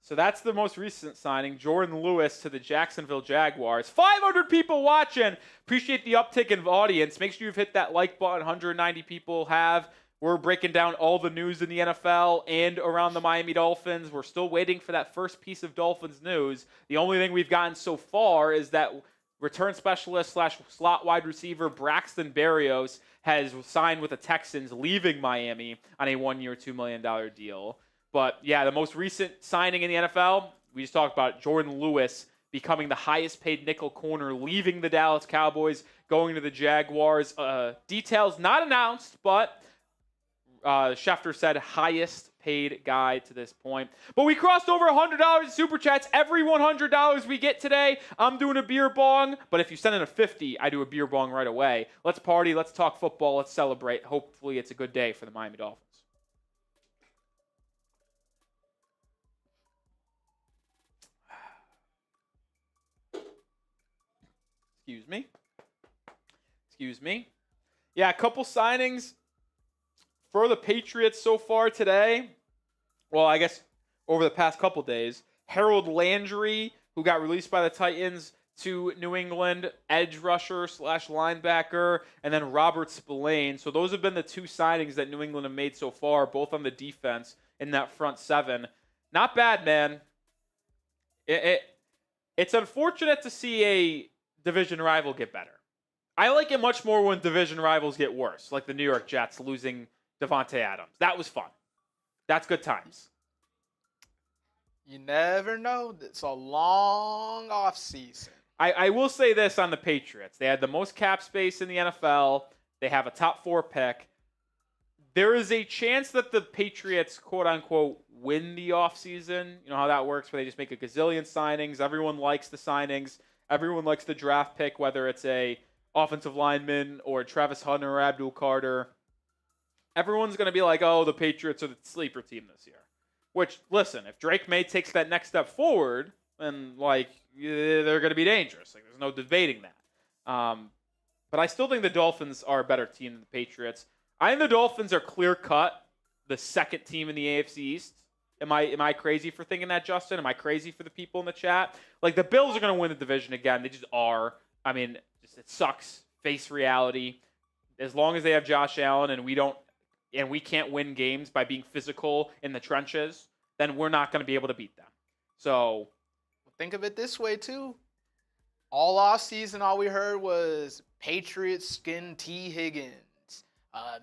So that's the most recent signing, Jordan Lewis to the Jacksonville Jaguars. 500 people watching. Appreciate the uptick in audience. Make sure you've hit that like button. 190 people have. We're breaking down all the news in the NFL and around the Miami Dolphins. We're still waiting for that first piece of Dolphins news. The only thing we've gotten so far is that return specialist / slot wide receiver Braxton Berrios has signed with the Texans, leaving Miami on a 1-year, $2 million deal. But, yeah, the most recent signing in the NFL, we just talked about Jordan Lewis becoming the highest paid nickel corner, leaving the Dallas Cowboys, going to the Jaguars. Details not announced, but Schefter said highest paid guy to this point. But we crossed over $100 in Super Chats. Every $100 we get today, I'm doing a beer bong. But if you send in a 50, I do a beer bong right away. Let's party. Let's talk football. Let's celebrate. Hopefully it's a good day for the Miami Dolphins. Excuse me. Yeah, a couple signings for the Patriots so far today. Well, I guess over the past couple days. Harold Landry, who got released by the Titans to New England, edge rusher / linebacker, and then Robert Spillane. So those have been the two signings that New England have made so far, both on the defense in that front seven. Not bad, man. It's unfortunate to see a division rival get better. I like it much more when division rivals get worse, like the New York Jets losing Devontae Adams. That was fun. That's good times. You never know. It's a long off season. I will say this on the Patriots. They had the most cap space in the NFL. They have a top 4 pick. There is a chance that the Patriots, quote-unquote, win the offseason. You know how that works, where they just make a gazillion signings. Everyone likes the signings. Everyone likes the draft pick, whether it's a offensive lineman or Travis Hunter or Abdul Carter. Everyone's going to be like, oh, the Patriots are the sleeper team this year. Which, listen, if Drake May takes that next step forward, and they're going to be dangerous. There's no debating that. But I still think the Dolphins are a better team than the Patriots. I think the Dolphins are clear-cut the second team in the AFC East. Am I crazy for thinking that, Justin? Am I crazy for the people in the chat? The Bills are going to win the division again. They just are. I mean, it sucks. Face reality. As long as they have Josh Allen and we can't win games by being physical in the trenches, then we're not going to be able to beat them. So think of it this way too. All off season, all we heard was Patriots skin T. Higgins,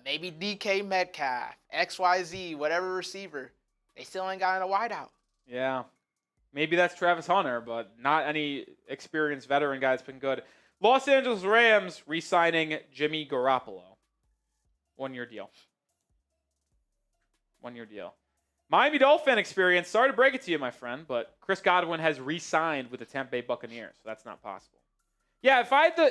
maybe DK Metcalf, XYZ, whatever receiver. They still ain't got a wideout. Yeah, maybe that's Travis Hunter, but not any experienced veteran guy that's been good. Los Angeles Rams re-signing Jimmy Garoppolo. 1-year deal. 1-year deal. Miami Dolphin experience. Sorry to break it to you, my friend, but Chris Godwin has re-signed with the Tampa Bay Buccaneers, so that's not possible. Yeah,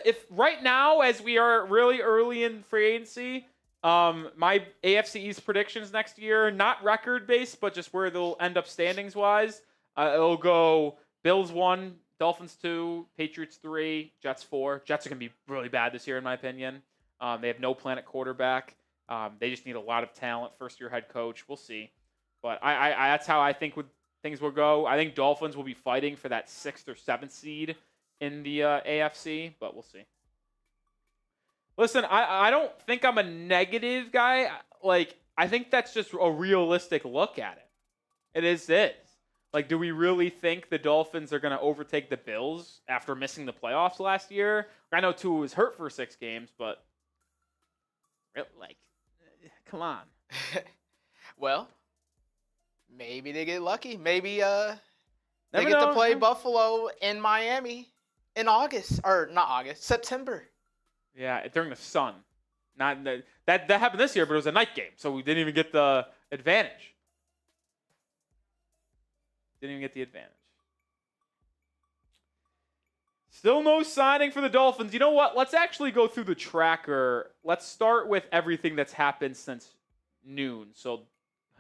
if right now, as we are really early in free agency, my AFC East predictions next year, not record-based, but just where they'll end up standings-wise, it'll go Bills 1, Dolphins 2, Patriots 3, Jets 4. Jets are going to be really bad this year, in my opinion. They have no plan at quarterback. They just need a lot of talent. First-year head coach. We'll see. But I that's how I think things will go. I think Dolphins will be fighting for that 6th or 7th seed in the AFC, but we'll see. Listen, I don't think I'm a negative guy. I think that's just a realistic look at it. It is this. Do we really think the Dolphins are going to overtake the Bills after missing the playoffs last year? I know Tua was hurt for 6 games, but come on. Well, maybe they get lucky. Maybe they get to play Buffalo in Miami in September. Yeah, during the sun. That happened this year, but it was a night game, so we didn't even get the advantage. Still no signing for the Dolphins. You know what? Let's actually go through the tracker. Let's start with everything that's happened since noon. So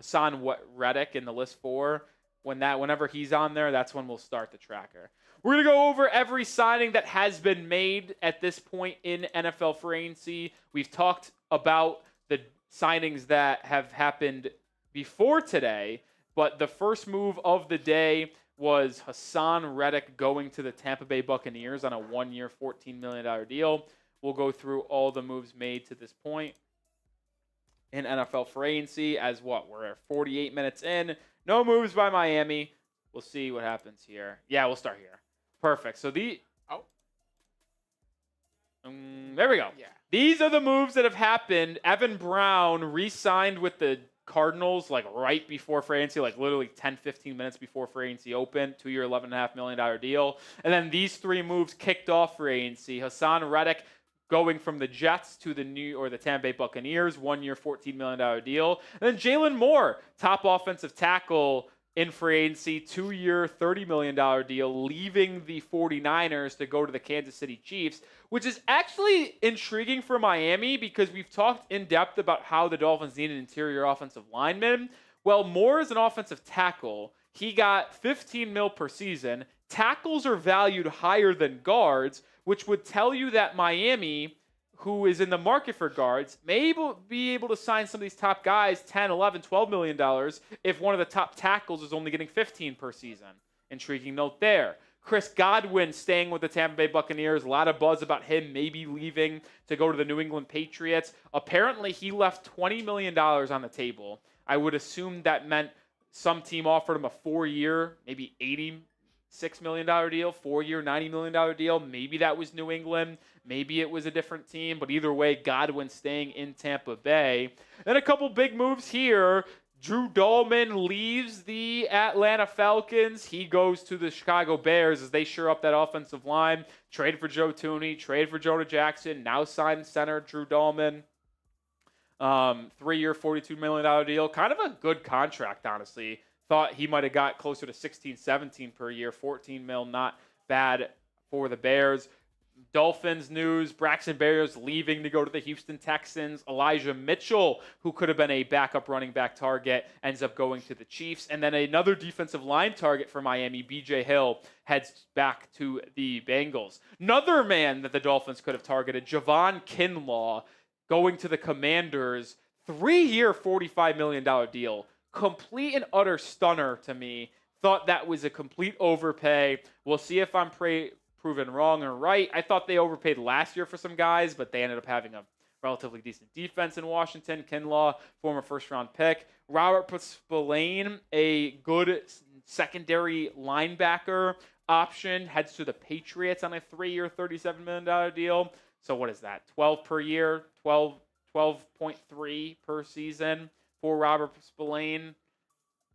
Haason Reddick in the list 4. Whenever he's on there, that's when we'll start the tracker. We're going to go over every signing that has been made at this point in NFL free agency. We've talked about the signings that have happened before today, but the first move of the day was Haason Reddick going to the Tampa Bay Buccaneers on a 1-year, $14 million deal. We'll go through all the moves made to this point in NFL free agency as we're 48 minutes in. No moves by Miami. We'll see what happens here. Yeah, we'll start here. Perfect. So there we go. Yeah. These are the moves that have happened. Evan Brown re-signed with the Cardinals right before free agency, literally 10, 15 minutes before free agency opened. 2-year, $11.5 million deal. And then these 3 moves kicked off free agency. Haason Reddick going from the Jets to the Tampa Bay Buccaneers, 1-year, $14 million deal. And then Jalen Moore, top offensive tackle in free agency, 2-year, $30 million deal, leaving the 49ers to go to the Kansas City Chiefs, which is actually intriguing for Miami because we've talked in depth about how the Dolphins need an interior offensive lineman. Well, Moore is an offensive tackle. He got $15 million per season. Tackles are valued higher than guards, which would tell you that Miami, who is in the market for guards, may be able to sign some of these top guys $10, $11, $12 million if one of the top tackles is only getting $15 per season. Intriguing note there. Chris Godwin staying with the Tampa Bay Buccaneers. A lot of buzz about him maybe leaving to go to the New England Patriots. Apparently, he left $20 million on the table. I would assume that meant some team offered him a 4-year, maybe $86 million deal, 4-year, $90 million deal. Maybe that was New England. Maybe it was a different team. But either way, Godwin staying in Tampa Bay. Then a couple big moves here. Drew Dalman leaves the Atlanta Falcons. He goes to the Chicago Bears as they shore up that offensive line. Trade for Joe Thuney. Trade for Jonah Jackson. Now signed center Drew Dalman. 3-year, $42 million deal. Kind of a good contract, honestly. Thought he might have got closer to 16, 17 per year. $14 million, not bad for the Bears. Dolphins news, Braxton Berrios leaving to go to the Houston Texans. Elijah Mitchell, who could have been a backup running back target, ends up going to the Chiefs. And then another defensive line target for Miami, B.J. Hill, heads back to the Bengals. Another man that the Dolphins could have targeted, Javon Kinlaw, going to the Commanders. 3-year, $45 million deal. Complete and utter stunner to me. Thought that was a complete overpay. We'll see if I'm proven wrong or right. I thought they overpaid last year for some guys, but they ended up having a relatively decent defense in Washington. Kinlaw, former first-round pick. Robert Spillane, a good secondary linebacker option, heads to the Patriots on a 3-year, $37 million deal. So what is that? 12 per year, 12.3 per season for Robert Spillane.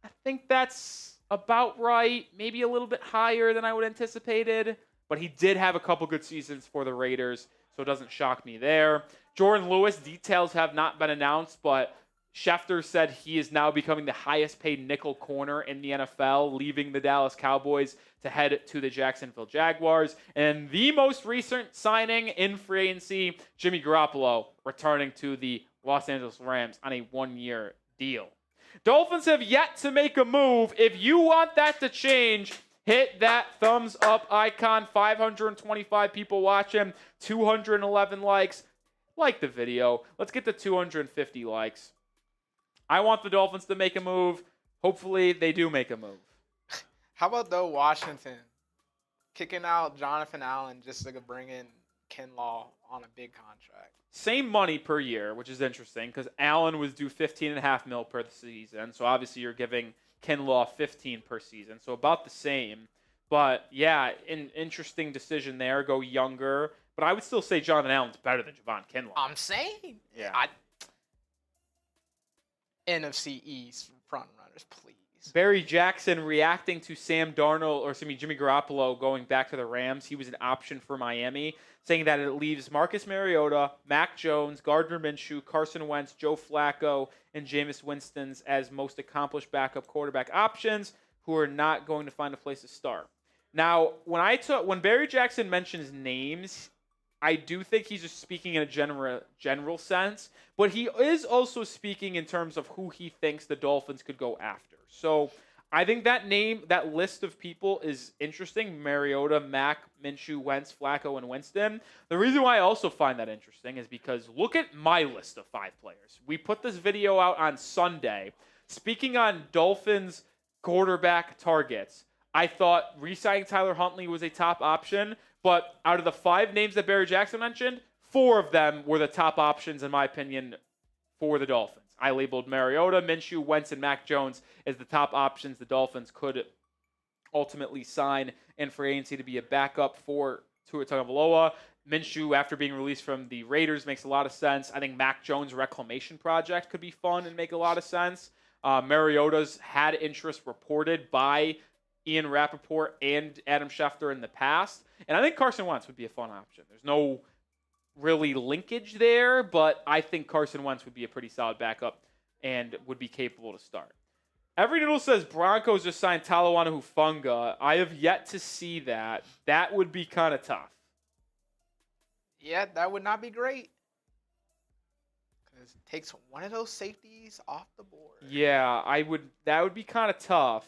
I think that's about right. Maybe a little bit higher than I would anticipated. But he did have a couple good seasons for the Raiders, so it doesn't shock me there. Jordan Lewis, details have not been announced, but Schefter said he is now becoming the highest paid nickel corner in the NFL, leaving the Dallas Cowboys to head to the Jacksonville Jaguars. And the most recent signing in free agency, Jimmy Garoppolo, returning to the Los Angeles Rams on a 1-year deal. Dolphins have yet to make a move. If you want that to change, hit that thumbs up icon. 525 people watching, 211 likes. Like the video. Let's get to 250 likes. I want the Dolphins to make a move. Hopefully, they do make a move. How about, though, Washington kicking out Jonathan Allen just to bring in Kinlaw on a big contract? Same money per year, which is interesting because Allen was due $15.5 million per season. So, obviously, you're giving Kinlaw $15 per season. So, about the same. But, yeah, an interesting decision there. Go younger. But I would still say Jonathan Allen's better than Javon Kinlaw. I'm saying. Yeah. NFC East front runners, please. Barry Jackson reacting to Jimmy Garoppolo going back to the Rams. He was an option for Miami, saying that it leaves Marcus Mariota, Mac Jones, Gardner Minshew, Carson Wentz, Joe Flacco, and Jameis Winston as most accomplished backup quarterback options who are not going to find a place to start. Now, when Barry Jackson mentions names, I do think he's just speaking in a general sense, but he is also speaking in terms of who he thinks the Dolphins could go after. So I think that list of people is interesting. Mariota, Mack, Minshew, Wentz, Flacco, and Winston. The reason why I also find that interesting is because look at my list of 5 players. We put this video out on Sunday. Speaking on Dolphins quarterback targets, I thought re-signing Tyler Huntley was a top option. But out of the 5 names that Barry Jackson mentioned, 4 of them were the top options, in my opinion, for the Dolphins. I labeled Mariota, Minshew, Wentz, and Mac Jones as the top options the Dolphins could ultimately sign in free agency to be a backup for Tua Tagovailoa. Minshew, after being released from the Raiders, makes a lot of sense. I think Mac Jones' reclamation project could be fun and make a lot of sense. Mariota's had interest reported by Ian Rappaport and Adam Schefter in the past. And I think Carson Wentz would be a fun option. There's no really linkage there, but I think Carson Wentz would be a pretty solid backup and would be capable to start. Every Noodle says Broncos just signed Talanoa Hufanga. I have yet to see that. That would be kind of tough. Yeah, that would not be great. Because it takes one of those safeties off the board. Yeah, that would be kind of tough.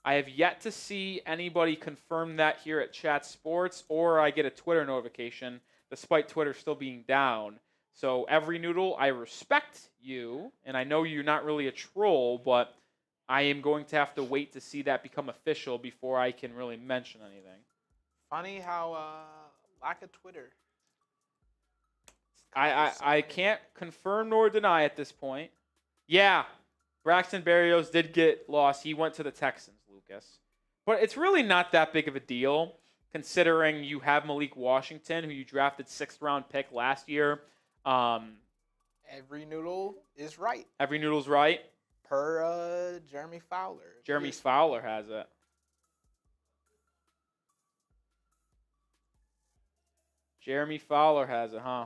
I have yet to see anybody confirm that here at Chat Sports, or I get a Twitter notification, despite Twitter still being down. So, Every Noodle, I respect you, and I know you're not really a troll, but I am going to have to wait to see that become official before I can really mention anything. Funny how lack of Twitter. I can't confirm nor deny at this point. Yeah, Braxton Berrios did get lost. He went to the Texans, Lucas. But it's really not that big of a deal, considering you have Malik Washington, who you drafted 6th-round pick last year. Every Noodle is right. Every Noodle's right. Per Jeremy Fowler. Jeremy Fowler has it. Jeremy Fowler has it, huh?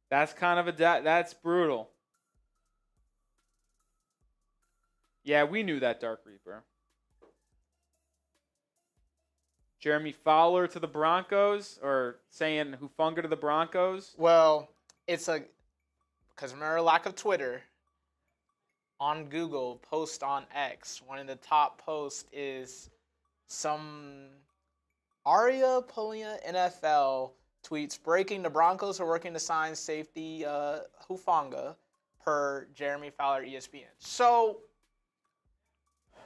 That's kind of that's brutal. Yeah, we knew that, Dark Reaper. Jeremy Fowler to the Broncos, or saying Hufanga to the Broncos? Well, it's because remember lack of Twitter. On Google, post on X. One of the top posts is some Aria Polina NFL tweets breaking the Broncos are working to sign safety Hufanga per Jeremy Fowler ESPN. So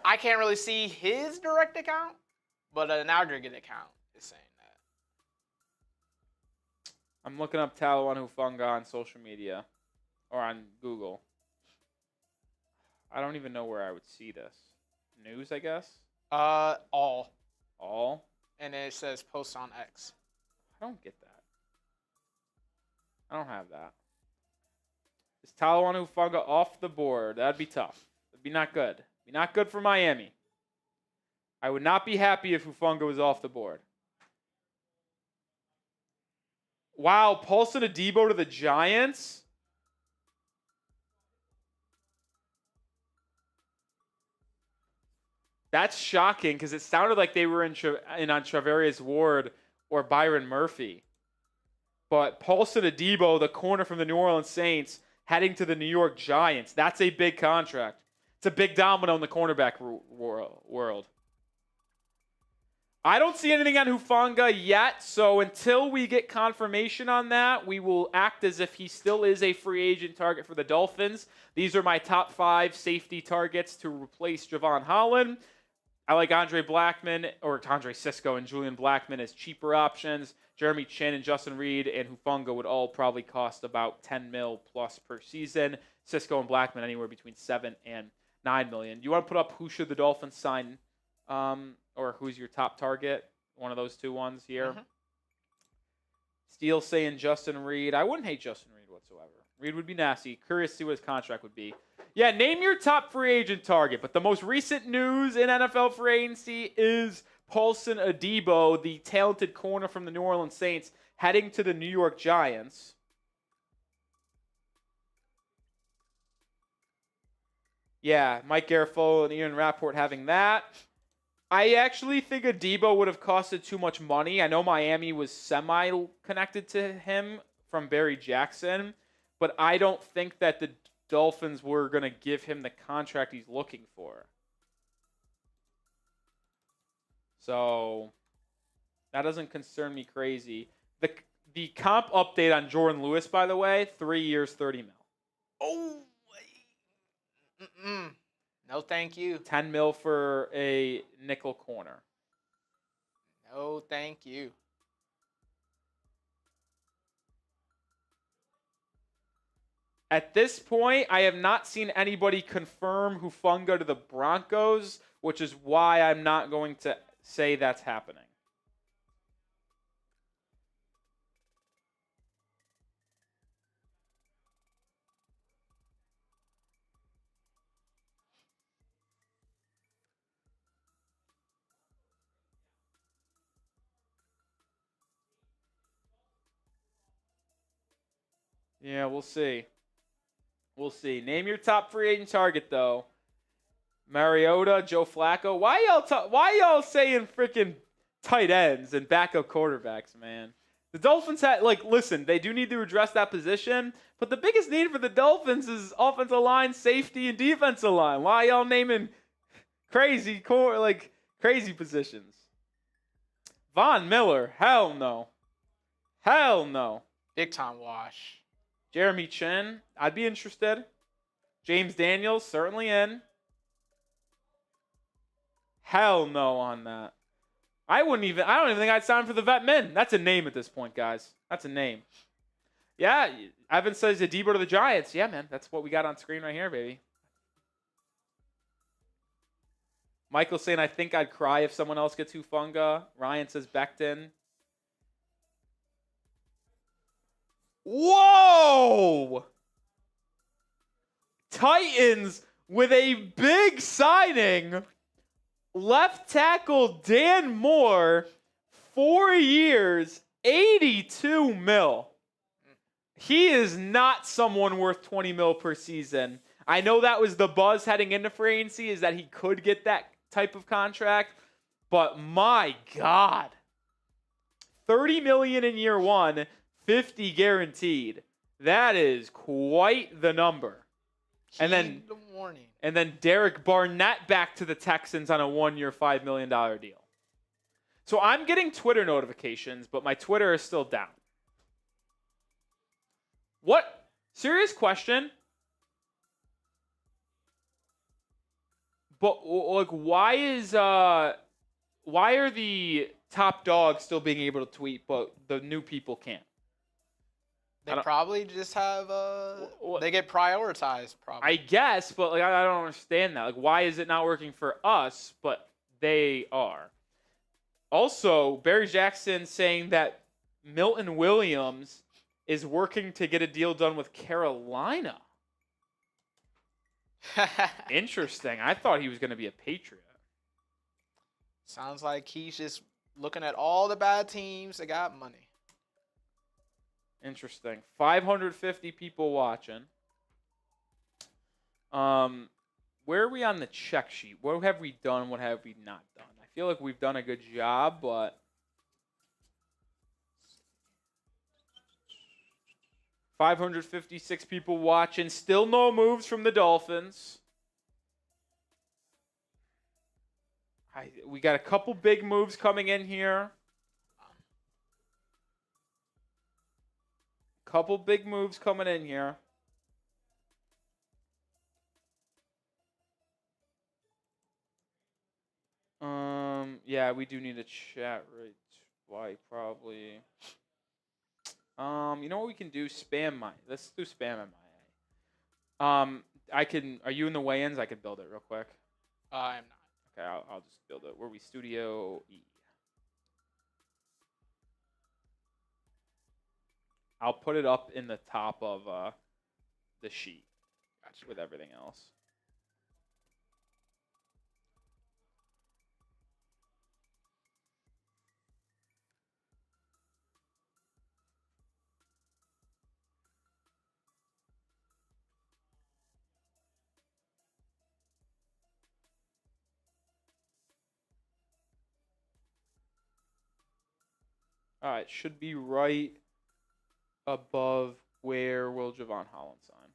I can't really see his direct account, but an aggregate account is saying that. I'm looking up Talanoa Hufanga on social media or on Google. I don't even know where I would see this. News, I guess? All. All? And then it says post on X. I don't get that. I don't have that. Is Talanoa Hufanga off the board? That'd be tough. That'd be not good. Be not good for Miami. I would not be happy if Hufanga was off the board. Wow, Paulson Adebo to the Giants? That's shocking because it sounded like they were in on Travarius Ward or Byron Murphy. But Paulson Adebo, the corner from the New Orleans Saints, heading to the New York Giants. That's a big contract. It's a big domino in the cornerback world. I don't see anything on Hufanga yet, so until we get confirmation on that, we will act as if he still is a free agent target for the Dolphins. These are my top 5 safety targets to replace Javon Holland. I like Andre Cisco and Julian Blackmon as cheaper options. Jeremy Chin and Justin Reed and Hufanga would all probably cost about $10 million plus per season. Cisco and Blackmon anywhere between $7 and $9 million. Do you want to put up who should the Dolphins sign, or who's your top target? One of those two ones here. Mm-hmm. Steele saying Justin Reed. I wouldn't hate Justin Reed whatsoever. Reed would be nasty. Curious to see what his contract would be. Yeah, name your top free agent target. But the most recent news in NFL free agency is Paulson Adebo, the talented corner from the New Orleans Saints, heading to the New York Giants. Yeah, Mike Garafolo and Ian Rapport having that. I actually think Adebo would have costed too much money. I know Miami was semi-connected to him from Barry Jackson, but I don't think that the Dolphins were going to give him the contract he's looking for. So that doesn't concern me crazy. The comp update on Jordan Lewis, by the way, 3 years, $30 million. Oh, no, thank you. $10 million for a nickel corner. No, thank you. At this point, I have not seen anybody confirm Hufanga to the Broncos, which is why I'm not going to say that's happening. Yeah, we'll see. We'll see. Name your top free agent target, though. Mariota, Joe Flacco. Why y'all saying freaking tight ends and backup quarterbacks, man? The Dolphins listen, they do need to address that position, but the biggest need for the Dolphins is offensive line, safety, and defensive line. Why y'all naming crazy positions? Von Miller, hell no. Hell no. Big time wash. Jeremy Chin, I'd be interested. James Daniels, certainly in. Hell no on that. I don't even think I'd sign for the vet men. That's a name at this point, guys. That's a name. Yeah, Evan says Adebo to the Giants. Yeah, man, that's what we got on screen right here, baby. Michael's saying, I think I'd cry if someone else gets Hufanga. Ryan says Becton. Whoa! Titans with a big signing. Left tackle Dan Moore, 4 years, $82 million. He is not someone worth $20 million per season. I know that was the buzz heading into free agency, is that he could get that type of contract. But my God, $30 million in year one, $50 guaranteed. That is quite the number. And then Derek Barnett back to the Texans on a 1-year, $5 million deal. So I'm getting Twitter notifications, but my Twitter is still down. What? Serious question? But like, why are the top dogs still being able to tweet, but the new people can't? They probably just have they get prioritized. Probably. I guess, but like I don't understand that. Like, why is it not working for us, but they are? Also, Barry Jackson saying that Milton Williams is working to get a deal done with Carolina. Interesting. I thought he was going to be a Patriot. Sounds like he's just looking at all the bad teams that got money. Interesting. 550 people watching. Where are we on the check sheet? What have we done? What have we not done? I feel like we've done a good job, but 556 people watching. Still no moves from the Dolphins. We got a couple big moves coming in here. Couple big moves coming in here. Yeah, we do need a chat right. Why probably. You know what we can do? Let's do spam MIA. Are you in the weigh-ins? I could build it real quick. I'm not. Okay, I'll just build it. Where are we? Studio E. I'll put it up in the top of the sheet. Gotcha. With everything else. All right, should be right above where will Javon Holland sign.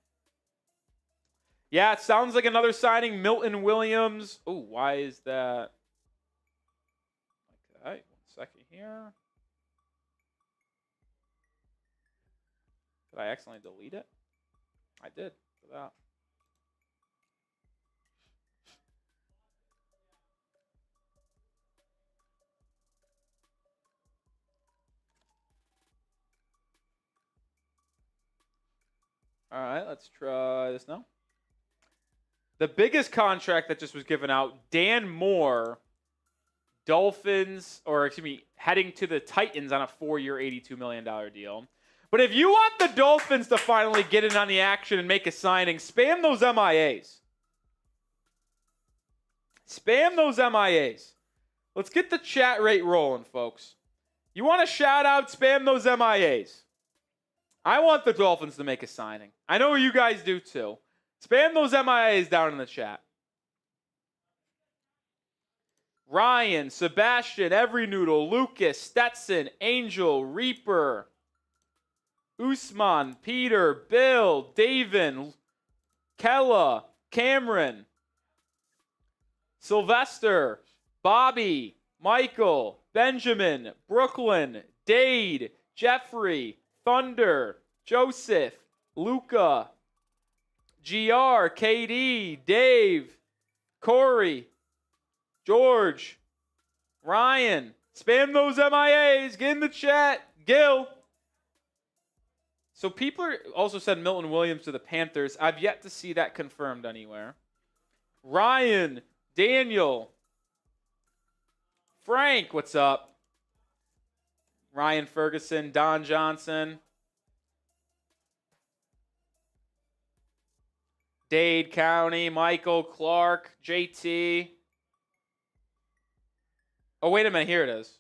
Yeah, it sounds like another signing. Milton Williams. Oh, why is that? Okay, 1 second here. Did I accidentally delete it? I did. For that. All right, let's try this now. The biggest contract that just was given out, Dan Moore, heading to the Titans on a 4-year, $82 million deal. But if you want the Dolphins to finally get in on the action and make a signing, spam those MIAs. Spam those MIAs. Let's get the chat rate rolling, folks. You want a shout out, spam those MIAs. I want the Dolphins to make a signing. I know you guys do too. Spam those MIAs down in the chat. Ryan, Sebastian, Every Noodle, Lucas, Stetson, Angel, Reaper, Usman, Peter, Bill, Davin, Kella, Cameron, Sylvester, Bobby, Michael, Benjamin, Brooklyn, Dade, Jeffrey, Thunder, Joseph, Luca, GR, KD, Dave, Corey, George, Ryan. Spam those MIAs. Get in the chat. Gil. So people also said Milton Williams to the Panthers. I've yet to see that confirmed anywhere. Ryan, Daniel, Frank, what's up? Ryan Ferguson, Don Johnson, Dade County, Michael, Clark, JT. Oh, wait a minute. Here it is.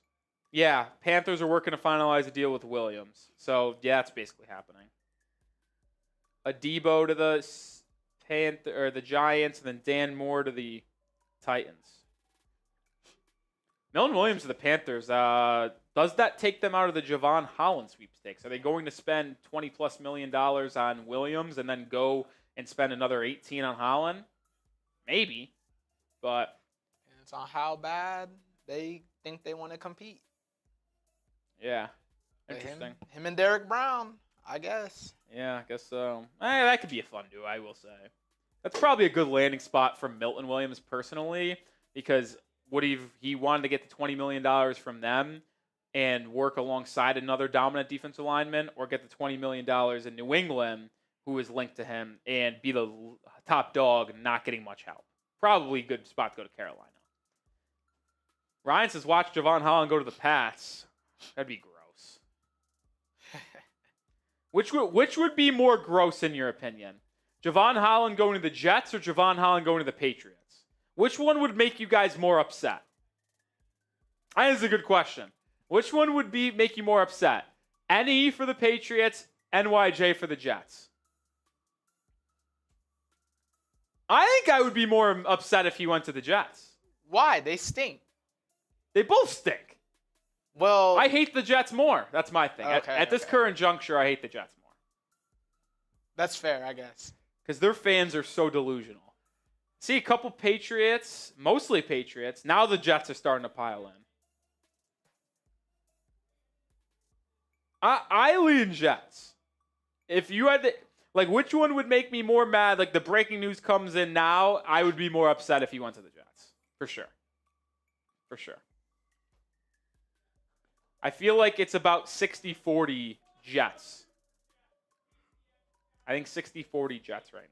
Yeah, Panthers are working to finalize a deal with Williams. So, yeah, that's basically happening. A Debo to the Giants, and then Dan Moore to the Titans. Milton Williams to the Panthers. Does that take them out of the Javon Holland sweepstakes? Are they going to spend $20+ million on Williams and then go and spend another 18 on Holland? Maybe, but it's on how bad they think they want to compete. Yeah, interesting. Him and Derek Brown, I guess. Yeah, I guess so. That could be a fun duo, I will say. That's probably a good landing spot for Milton Williams personally, because he wanted to get the $20 million from them and work alongside another dominant defensive lineman, or get the $20 million in New England, who is linked to him, and be the top dog, not getting much help. Probably a good spot to go to Carolina. Ryan says, watch Javon Holland go to the Pats. That'd be gross. Which would be more gross in your opinion? Javon Holland going to the Jets or Javon Holland going to the Patriots? Which one would make you guys more upset? I think it's a good question. Which one would make you more upset? NE for the Patriots, NYJ for the Jets. I think I would be more upset if he went to the Jets. Why? They stink. They both stink. Well, I hate the Jets more. That's my thing. At this current juncture, I hate the Jets more. That's fair, I guess. Because their fans are so delusional. See a couple Patriots, mostly Patriots. Now the Jets are starting to pile in. I lean Jets. If you had which one would make me more mad? Like, the breaking news comes in now, I would be more upset if he went to the Jets. For sure. For sure. I feel like it's about 60-40 Jets. I think 60-40 Jets right now.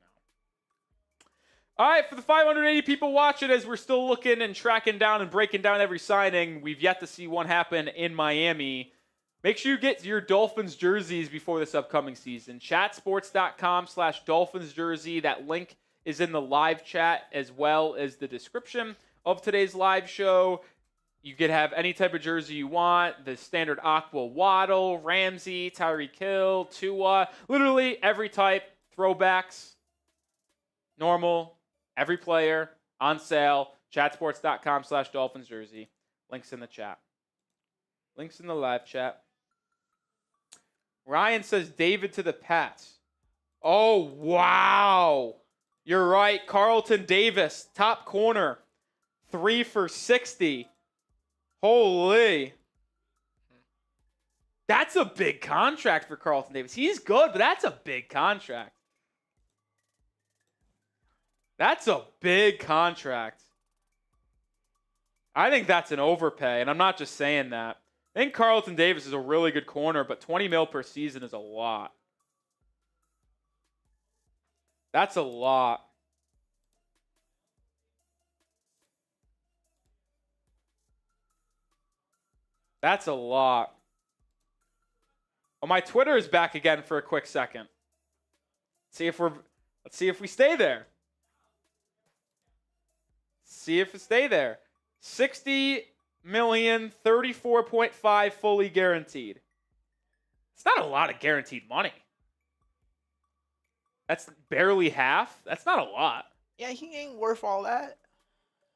All right, for the 580 people watching, as we're still looking and tracking down and breaking down every signing, we've yet to see one happen in Miami. Make sure you get your Dolphins jerseys before this upcoming season. Chatsports.com/Dolphins jersey. That link is in the live chat as well as the description of today's live show. You could have any type of jersey you want. The standard Aqua, Waddle, Ramsey, Tyreek Hill, Tua. Literally every type. Throwbacks. Normal. Every player. On sale. Chatsports.com/Dolphins jersey. Links in the chat. Links in the live chat. Ryan says David to the Pats. Oh, wow. You're right. Carlton Davis, top corner. 3 for $60. Holy. That's a big contract for Carlton Davis. He's good, but that's a big contract. That's a big contract. I think that's an overpay, and I'm not just saying that. I think Carlton Davis is a really good corner, but $20 million per season is a lot. That's a lot. That's a lot. Oh, my Twitter is back again for a quick second. Let's see if we stay there. See if we stay there. 60 million, 34.5 fully guaranteed. It's not a lot of guaranteed money. That's barely half. That's not a lot. Yeah, he ain't worth all that.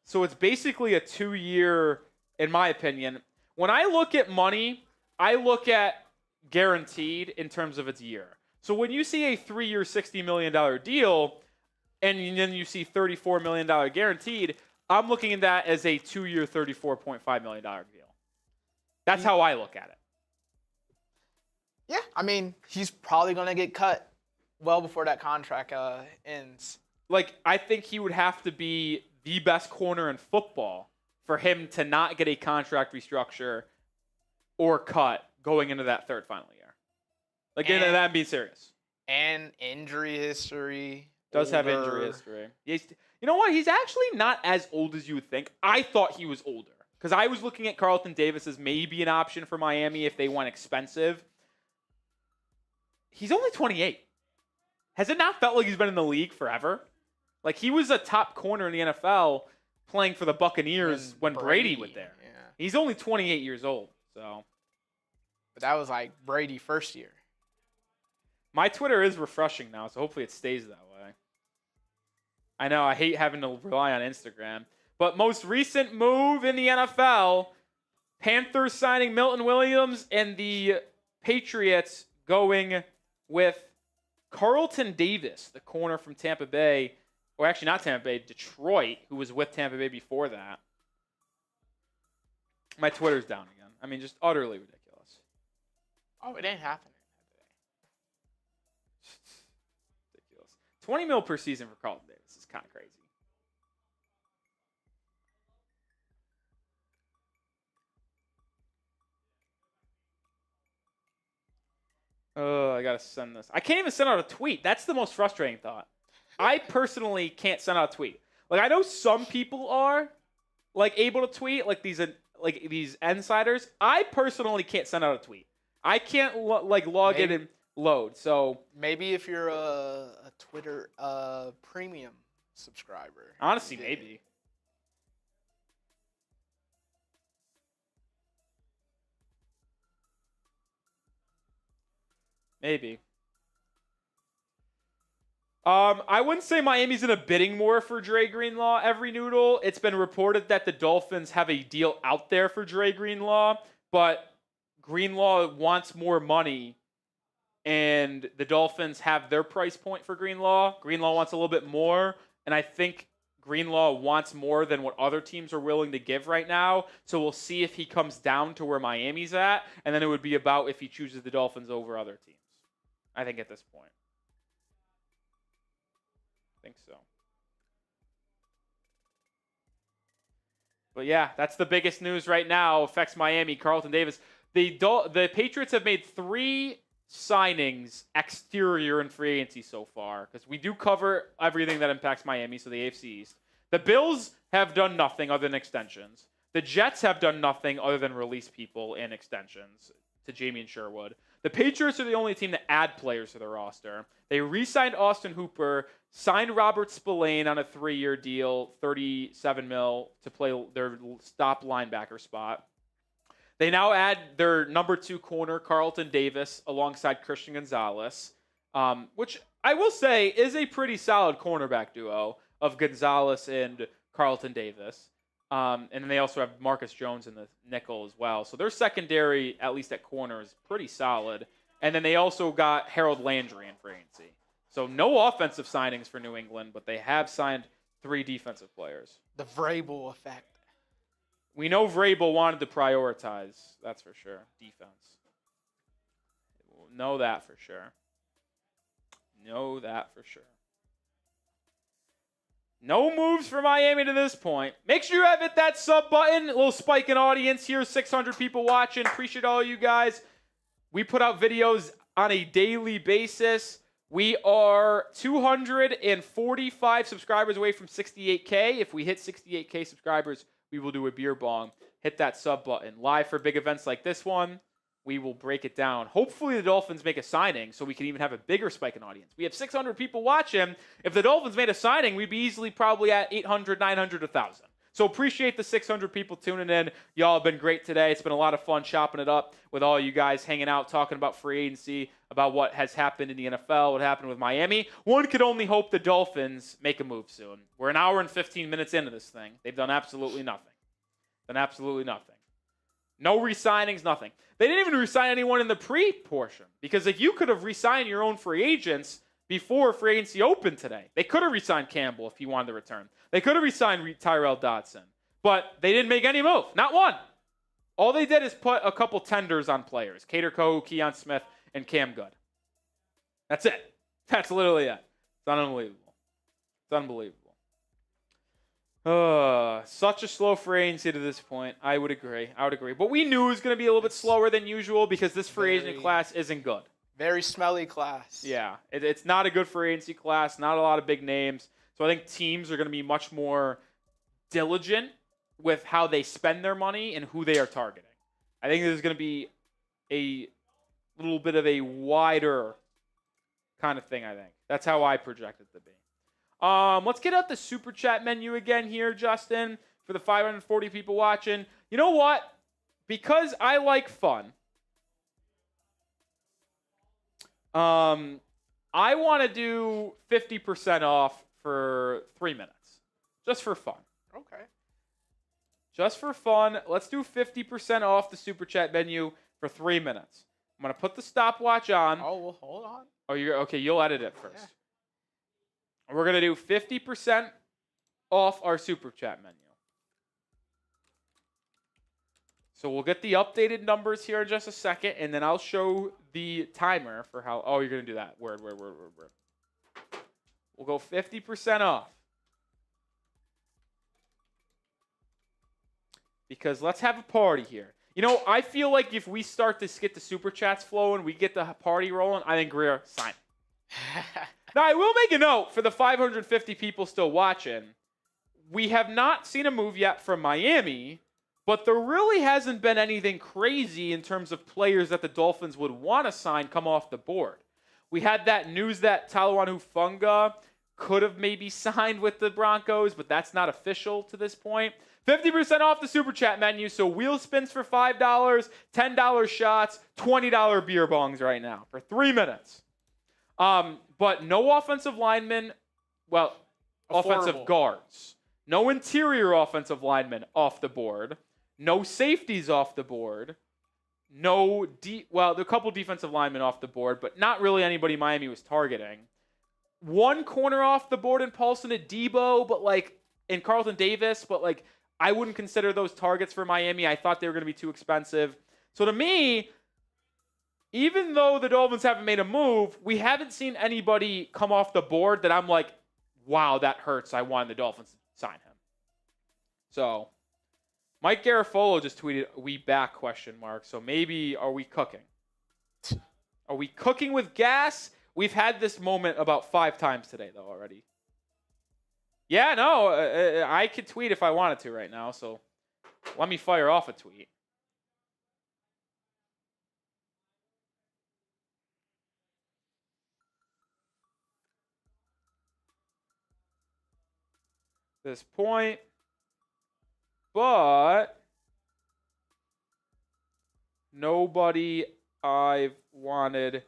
So it's basically a 2-year, in my opinion. When I look at money, I look at guaranteed in terms of its year. So when you see a 3-year, $60 million deal, and then you see $34 million guaranteed, I'm looking at that as a 2-year, $34.5 million deal. That's how I look at it. Yeah, I mean, he's probably going to get cut well before that contract ends. Like, I think he would have to be the best corner in football for him to not get a contract restructure or cut going into that third final year. Like, and that being serious. And injury history. Does have injury history. You know what? He's actually not as old as you would think. I thought he was older. Because I was looking at Carlton Davis as maybe an option for Miami if they went expensive. He's only 28. Has it not felt like he's been in the league forever? Like, he was a top corner in the NFL playing for the Buccaneers when Brady was there. Yeah. He's only 28 years old. So, but that was like Brady first year. My Twitter is refreshing now, so hopefully it stays that way. I know, I hate having to rely on Instagram. But most recent move in the NFL, Panthers signing Milton Williams, and the Patriots going with Carlton Davis, the corner from Tampa Bay. Or actually not Tampa Bay, Detroit, who was with Tampa Bay before that. My Twitter's down again. I mean, just utterly ridiculous. Oh, it ain't happening today. Ridiculous. $20 million per season for Carlton Davis is kind of crazy. Oh, I gotta send this. I can't even send out a tweet. That's the most frustrating thought. I personally can't send out a tweet. Like, I know some people are like able to tweet, like these insiders. I personally can't send out a tweet. I can't log in and load. So maybe if you're a Twitter premium subscriber. Honestly, maybe. Maybe. I wouldn't say Miami's in a bidding war for Dre Greenlaw every noodle. It's been reported that the Dolphins have a deal out there for Dre Greenlaw, but Greenlaw wants more money, and the Dolphins have their price point for Greenlaw. Greenlaw wants a little bit more, and I think Greenlaw wants more than what other teams are willing to give right now. So we'll see if he comes down to where Miami's at, and then it would be about if he chooses the Dolphins over other teams. I think at this point. I think so. But yeah, that's the biggest news right now. Affects Miami. Carlton Davis. The Patriots have made 3 signings exterior in free agency so far, because we do cover everything that impacts Miami, so the AFC East. The Bills have done nothing other than extensions. The Jets have done nothing other than release people and extensions to Jamie and Sherwood. The Patriots are the only team to add players to their roster. They re-signed Austin Hooper, signed Robert Spillane on a 3-year deal, $37 million, to play their stop linebacker spot. They now add their number 2 corner, Carlton Davis, alongside Christian Gonzalez, which I will say is a pretty solid cornerback duo of Gonzalez and Carlton Davis. And then they also have Marcus Jones in the nickel as well. So their secondary, at least at corner, is pretty solid. And then they also got Harold Landry in free agency. So no offensive signings for New England, but they have signed 3 defensive players. The Vrabel effect. We know Vrabel wanted to prioritize, that's for sure, defense. Know that for sure. Know that for sure. No moves for Miami to this point. Make sure you hit that sub button. A little spike in audience here. 600 people watching. Appreciate all you guys. We put out videos on a daily basis. We are 245 subscribers away from 68K. If we hit 68K subscribers, we will do a beer bong. Hit that sub button. Live for big events like this one. We will break it down. Hopefully the Dolphins make a signing so we can even have a bigger spike in audience. We have 600 people watching. If the Dolphins made a signing, we'd be easily probably at 800, 900, 1,000. So appreciate the 600 people tuning in. Y'all have been great today. It's been a lot of fun chopping it up with all you guys hanging out, talking about free agency, about what has happened in the NFL, what happened with Miami. One could only hope the Dolphins make a move soon. We're an hour and 15 minutes into this thing. They've done absolutely nothing. Done absolutely nothing. No re-signings, nothing. They didn't even re-sign anyone in the pre-portion, because if you could have re-signed your own free agents before free agency opened today. They could have re-signed Campbell if he wanted to return. They could have re-signed Tyrell Dodson, but they didn't make any move. Not one. All they did is put a couple tenders on players. Cater Coe, Keon Smith, and Cam Good. That's it. That's literally it. It's unbelievable. It's unbelievable. Such a slow free agency to this point. I would agree. But we knew it was going to be a little bit slower than usual because this free agent class isn't good. Very smelly class. Yeah. It's not a good free agency class. Not a lot of big names. So I think teams are going to be much more diligent with how they spend their money and who they are targeting. I think there's going to be a little bit of a wider kind of thing, I think. That's how I project it to be. Let's get out the super chat menu again here, Justin, for the 540 people watching. You know what? Because I like fun, I want to do 50% off for 3 minutes, just for fun. Okay. Just for fun, let's do 50% off the Super Chat menu for 3 minutes. I'm going to put the stopwatch on. Oh, well, hold on. Oh, you're okay. You'll edit it first. Yeah. We're going to do 50% off our Super Chat menu. So we'll get the updated numbers here in just a second, and then I'll show the timer for how. Oh, you're going to do that. Word. We'll go 50% off. Because let's have a party here. You know, I feel like if we start to get the Super Chats flowing, we get the party rolling, I think Grier, sign. Now, I will make a note for the 550 people still watching. We have not seen a move yet from Miami, but there really hasn't been anything crazy in terms of players that the Dolphins would want to sign come off the board. We had that news that Talanoa Hufanga could have maybe signed with the Broncos, but that's not official to this point. 50% off the Super Chat menu, so wheel spins for $5, $10 shots, $20 beer bongs right now for 3 minutes. But no offensive linemen, offensive guards. No interior offensive linemen off the board. No safeties off the board. There are a couple defensive linemen off the board, but not really anybody Miami was targeting. One corner off the board in Paulson at Debo, and Carlton Davis, but I wouldn't consider those targets for Miami. I thought they were going to be too expensive. So to me, even though the Dolphins haven't made a move, we haven't seen anybody come off the board that I'm like, wow, that hurts. I wanted the Dolphins to sign him. So Mike Garafolo just tweeted, "We back?" ? So maybe are we cooking? Are we cooking with gas? We've had this moment about 5 times today, though, already. Yeah, no, I could tweet if I wanted to right now, so let me fire off a tweet. This point, but nobody I've wanted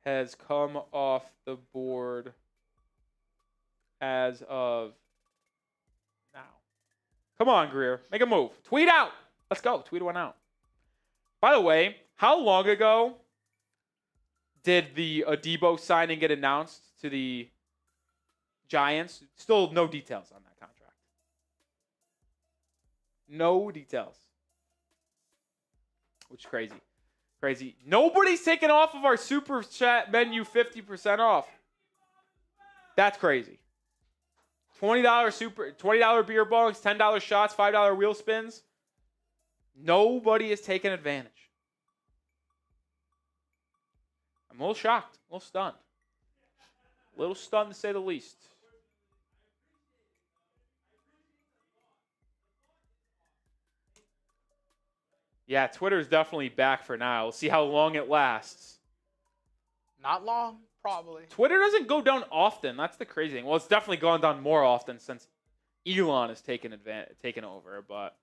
has come off the board as of now. Come on, Grier. Make a move. Tweet out. Let's go. Tweet one out. By the way, how long ago did the Debo signing get announced to the Giants? Still no details on that contract. No details. Which is crazy. Crazy. Nobody's taken off of our Super Chat menu 50% off. That's crazy. $20 beer bongs, $10 shots, $5 wheel spins. Nobody has taken advantage. I'm a little shocked, a little stunned. A little stunned to say the least. Yeah, Twitter's definitely back for now. We'll see how long it lasts. Not long, probably. Twitter doesn't go down often. That's the crazy thing. Well, it's definitely gone down more often since Elon has taken over, but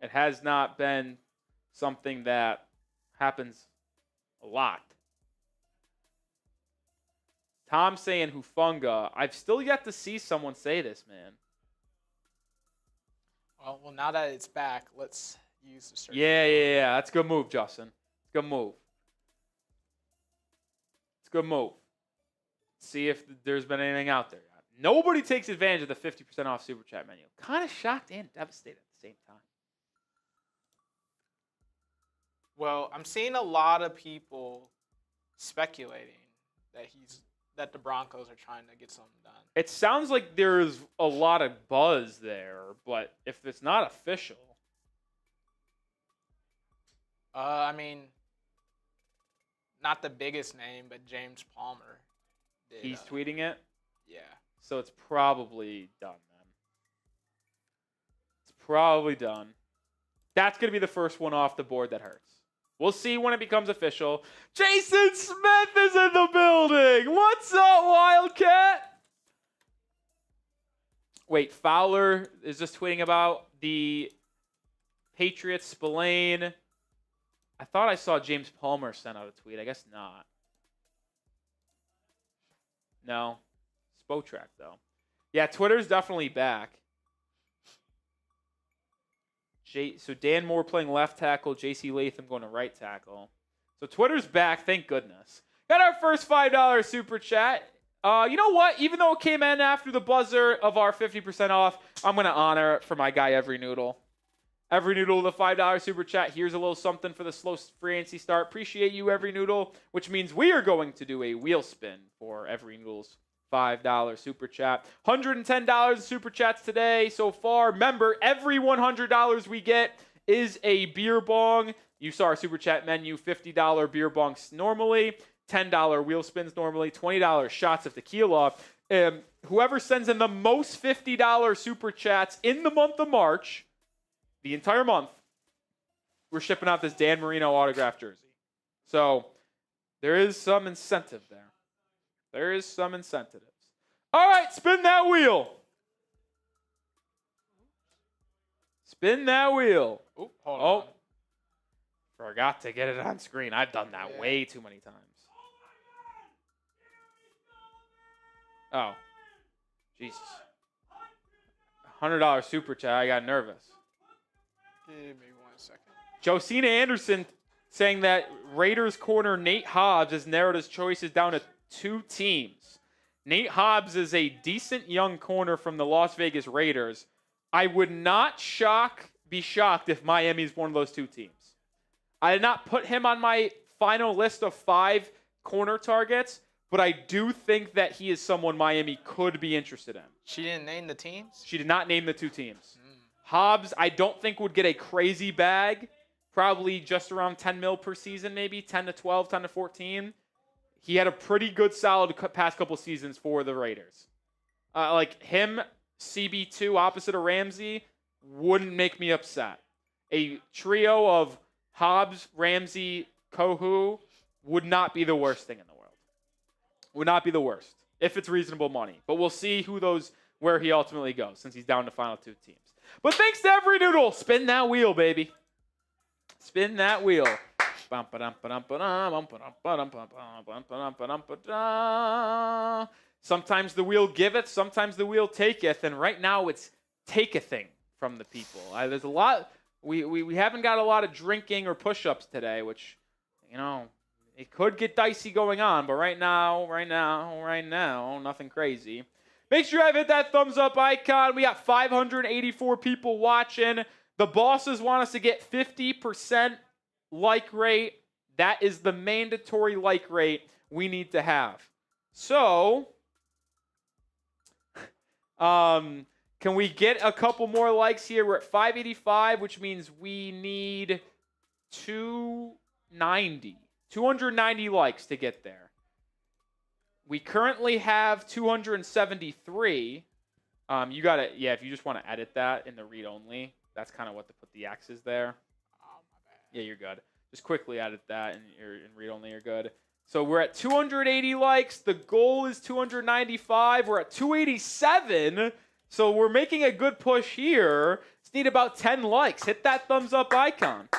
it has not been something that happens a lot. Tom saying Hufanga. I've still yet to see someone say this, man. Well, now that it's back, let's use the search. Yeah. That's a good move, Justin. Good move. It's a good move. See if there's been anything out there. Nobody takes advantage of the 50% off Super Chat menu. Kind of shocked and devastated at the same time. Well, I'm seeing a lot of people speculating that the Broncos are trying to get something done. It sounds like there's a lot of buzz there, but if it's not official. I mean, not the biggest name, but James Palmer. He's tweeting it? Yeah. So it's probably done then. It's probably done. That's going to be the first one off the board that hurts. We'll see when it becomes official. Jason Smith is in the building. What's up, Wildcat? Wait, Fowler is just tweeting about the Patriots, Spillane. I thought I saw James Palmer send out a tweet. I guess not. No. Spotrack, though. Yeah, Twitter's definitely back. So Dan Moore playing left tackle, J.C. Latham going to right tackle. So Twitter's back, thank goodness. Got our first $5 super chat. You know what? Even though it came in after the buzzer of our 50% off, I'm going to honor it for my guy, Every Noodle. Every Noodle with a $5 super chat. Here's a little something for the slow free agency start. Appreciate you, Every Noodle, which means we are going to do a wheel spin for Every Noodle's $5 super chat. $110 in super chats today so far. Remember, every $100 we get is a beer bong. You saw our super chat menu, $50 beer bongs normally, $10 wheel spins normally, $20 shots of tequila. Whoever sends in the most $50 super chats in the month of March, the entire month, we're shipping out this Dan Marino autographed jersey. So there is some incentive there. There is some incentives. All right, spin that wheel. Spin that wheel. Oop, hold on. Forgot to get it on screen. I've done that way too many times. Oh, Jesus. $100 super chat. I got nervous. Give me 1 second. Josina Anderson saying that Raiders corner Nate Hobbs has narrowed his choices down to 2 teams. Nate Hobbs is a decent young corner from the Las Vegas Raiders. I would not be shocked if Miami is one of those 2 teams. I did not put him on my final list of 5 corner targets, but I do think that he is someone Miami could be interested in. She didn't name the teams? She did not name the 2 teams. Hobbs, I don't think would get a crazy bag. Probably just around 10 mil per season, maybe 10 to 12, 10 to 14. He had a pretty good, solid past couple seasons for the Raiders. Like him, CB2 opposite of Ramsey, wouldn't make me upset. A trio of Hobbs, Ramsey, Kohu would not be the worst thing in the world. Would not be the worst if it's reasonable money. But we'll see where he ultimately goes since he's down to final 2 teams. But thanks to Every Noodle. Spin that wheel, baby. Spin that wheel. Sometimes the wheel giveth, sometimes the wheel taketh, and right now it's takething from the people. There's a lot. We haven't got a lot of drinking or push-ups today, which, it could get dicey going on. But right now, nothing crazy. Make sure you hit that thumbs up icon. We got 584 people watching. The bosses want us to get 50% like rate. That is the mandatory like rate we need to have. So, can we get a couple more likes here? We're at 585, which means we need 290 likes to get there. We currently have 273. If you just want to edit that in the read only, that's kind of what to put the X is there. Oh, my bad. Yeah, you're good. Just quickly edit that in read only, you're good. So we're at 280 likes. The goal is 295. We're at 287. So we're making a good push here. Just need about 10 likes. Hit that thumbs up icon.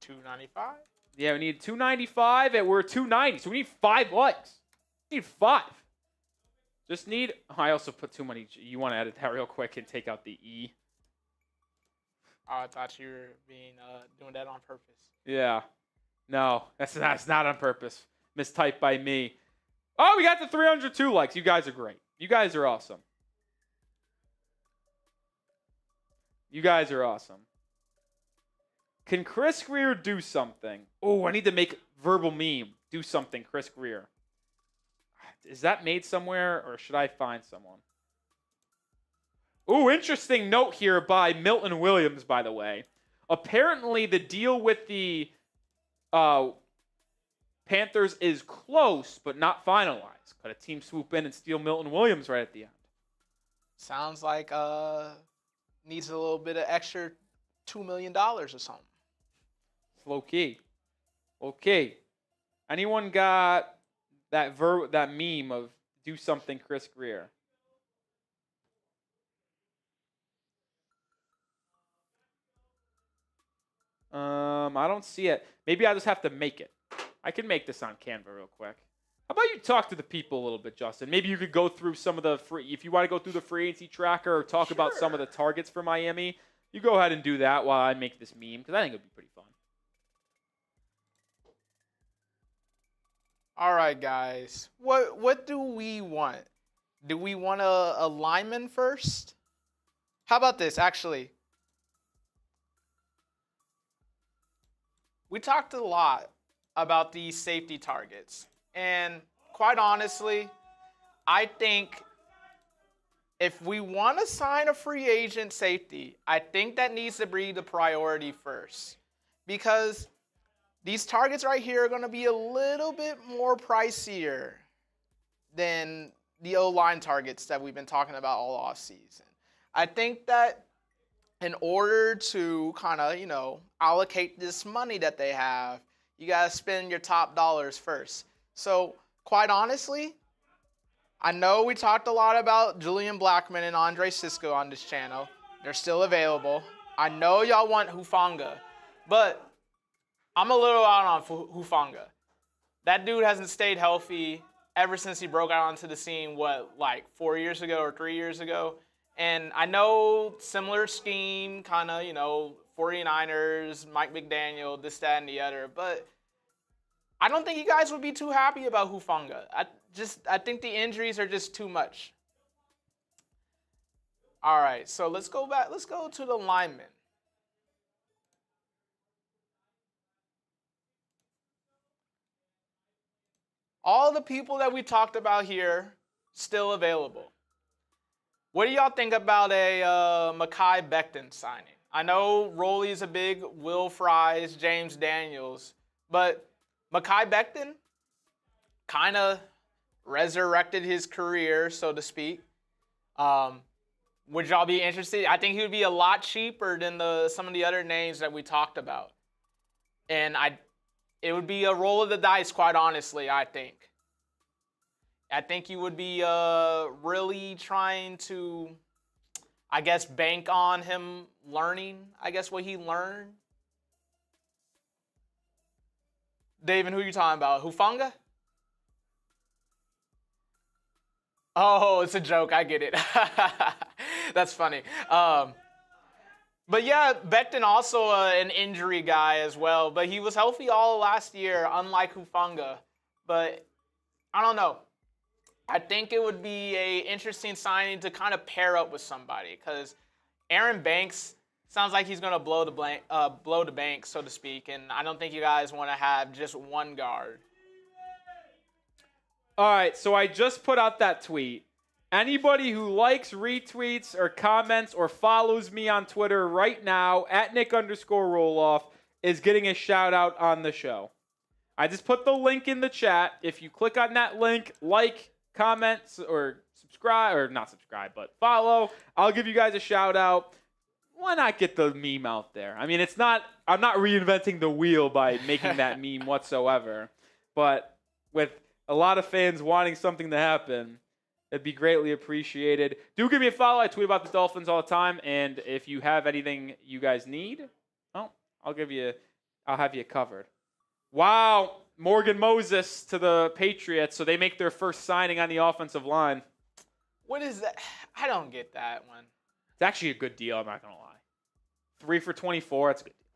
295? Yeah, we need 295, and we're at 290, so we need 5 likes. We need 5. I also put too many. You want to edit that real quick and take out the E? Oh, I thought you were doing that on purpose. Yeah. No, that's not on purpose. Mistyped by me. Oh, we got the 302 likes. You guys are great. You guys are awesome. You guys are awesome. Can Chris Grier do something? Oh, I need to make verbal meme. Do something, Chris Grier. Is that made somewhere, or should I find someone? Ooh, interesting note here by Milton Williams, by the way. Apparently, the deal with the Panthers is close, but not finalized. Could a team swoop in and steal Milton Williams right at the end? Sounds like needs a little bit of extra $2 million or something. It's low key. Okay. Anyone got that meme of do something, Chris Grier? I don't see it. Maybe I just have to make it. I can make this on Canva real quick. How about you talk to the people a little bit, Justin? Maybe you could go through some of the if you want to go through the free agency tracker or talk about some of the targets for Miami. You go ahead and do that while I make this meme, because I think it would be pretty fun. All right, guys. What do we want? Do we want a lineman first? How about this, actually? We talked a lot about these safety targets. And quite honestly, I think if we want to sign a free agent safety, I think that needs to be the priority first. Because these targets right here are going to be a little bit more pricier than the O-line targets that we've been talking about all offseason. I think that in order to kind of, allocate this money that they have, you got to spend your top dollars first. So, quite honestly, I know we talked a lot about Julian Blackmon and Andre Sisco on this channel. They're still available. I know y'all want Hufanga, but I'm a little out on Hufanga. That dude hasn't stayed healthy ever since he broke out onto the scene, 4 years ago or 3 years ago? And I know similar scheme, kind of, 49ers, Mike McDaniel, this, that, and the other, but I don't think you guys would be too happy about Hufanga. I think the injuries are just too much. All right, so let's go back. Let's go to the linemen. All the people that we talked about here still available. What do y'all think about a Mekhi Becton signing? I know Roley's a big Will Fries, James Daniels, but Mekhi Becton kind of resurrected his career, so to speak. Would y'all be interested? I think he would be a lot cheaper than some of the other names that we talked about. And it would be a roll of the dice, quite honestly, I think. I think you would be really trying to, bank on him learning, what he learned. David, who are you talking about? Hufanga? Oh, it's a joke. I get it. That's funny. But yeah, Becton also an injury guy as well. But he was healthy all last year, unlike Hufanga. But I don't know. I think it would be a interesting signing to kind of pair up with somebody, because Aaron Banks sounds like he's going to blow the bank, so to speak. And I don't think you guys want to have just one guard. All right, so I just put out that tweet. Anybody who likes, retweets, or comments or follows me on Twitter right now, at Nic_Rohloff, is getting a shout-out on the show. I just put the link in the chat. If you click on that link, comment, or subscribe, or not subscribe, but follow, I'll give you guys a shout-out. Why not get the meme out there? I mean, I'm not reinventing the wheel by making that meme whatsoever. But with a lot of fans wanting something to happen, it'd be greatly appreciated. Do give me a follow. I tweet about the Dolphins all the time. And if you have anything you guys need, well, I'll have you covered. Wow. Morgan Moses to the Patriots. So they make their first signing on the offensive line. What is that? I don't get that one. It's actually a good deal. I'm not going to lie. 3 for $24. That's a good deal.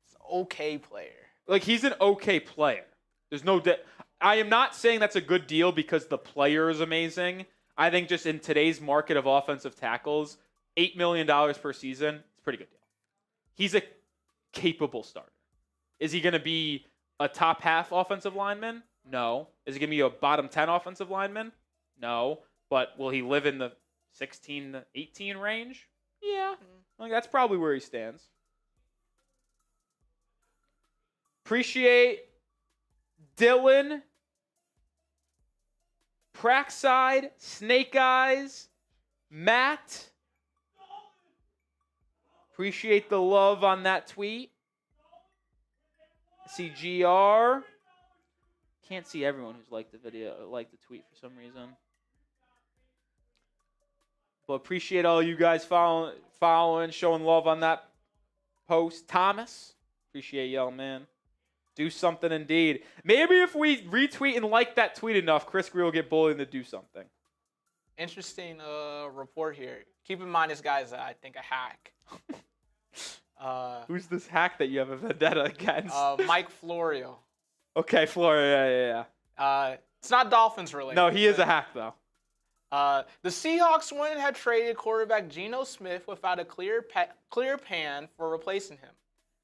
It's an okay player. He's an okay player. There's no I am not saying that's a good deal because the player is amazing. I think just in today's market of offensive tackles, $8 million per season, it's a pretty good deal. He's a capable starter. Is he going to be a top half offensive lineman? No. Is he going to be a bottom 10 offensive lineman? No. But will he live in the 16 to 18 range? Yeah. That's probably where he stands. Appreciate Dylan, Praxide, Snake Eyes, Matt. Appreciate the love on that tweet. CGR. Can't see everyone who's liked the tweet for some reason. But appreciate all you guys following, showing love on that post. Thomas, appreciate y'all, man. Do something indeed. Maybe if we retweet and like that tweet enough, Chris Grier will get bullied to do something. interesting report here. Keep in mind, this guy's, I think, a hack. Who's this hack that you have a vendetta against? Mike Florio. Okay, Florida, yeah. It's not Dolphins related. No, he is a hack, though. The Seahawks went and had traded quarterback Geno Smith without a clear plan for replacing him.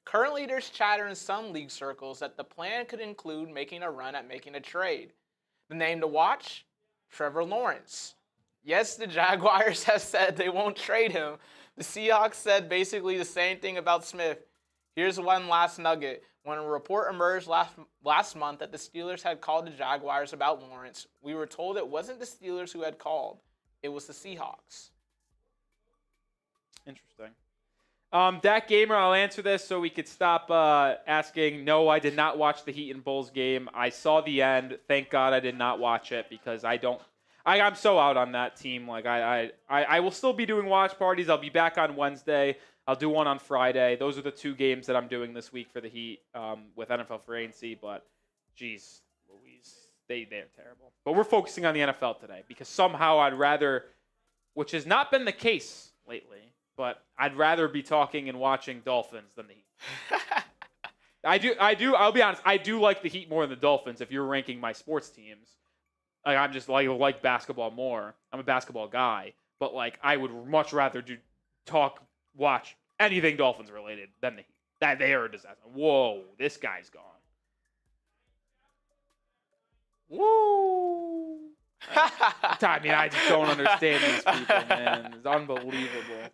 Currently, there's chatter in some league circles that the plan could include making a run at making a trade. The name to watch? Trevor Lawrence. Yes, the Jaguars have said they won't trade him. The Seahawks said basically the same thing about Smith. Here's one last nugget. When a report emerged last month that the Steelers had called the Jaguars about Lawrence, we were told it wasn't the Steelers who had called. It was the Seahawks. Interesting. Dak Gamer, I'll answer this so we could stop asking. No, I did not watch the Heat and Bulls game. I saw the end. Thank God I did not watch it because I'm so out on that team. Like I will still be doing watch parties. I'll be back on Wednesday. I'll do one on Friday. Those are the 2 games that I'm doing this week for the Heat with NFL Free Agency. But, geez, Louise, they're terrible. But we're focusing on the NFL today because somehow I'd rather, which has not been the case lately, but I'd rather be talking and watching Dolphins than the Heat. I'll be honest, I do like the Heat more than the Dolphins if you're ranking my sports teams. Like, I'm just like basketball more. I'm a basketball guy. But, like, I would much rather watch anything Dolphins related than the Heat. That they are a disaster. Whoa, this guy's gone. Woo! I mean, I just don't understand these people, man. It's unbelievable.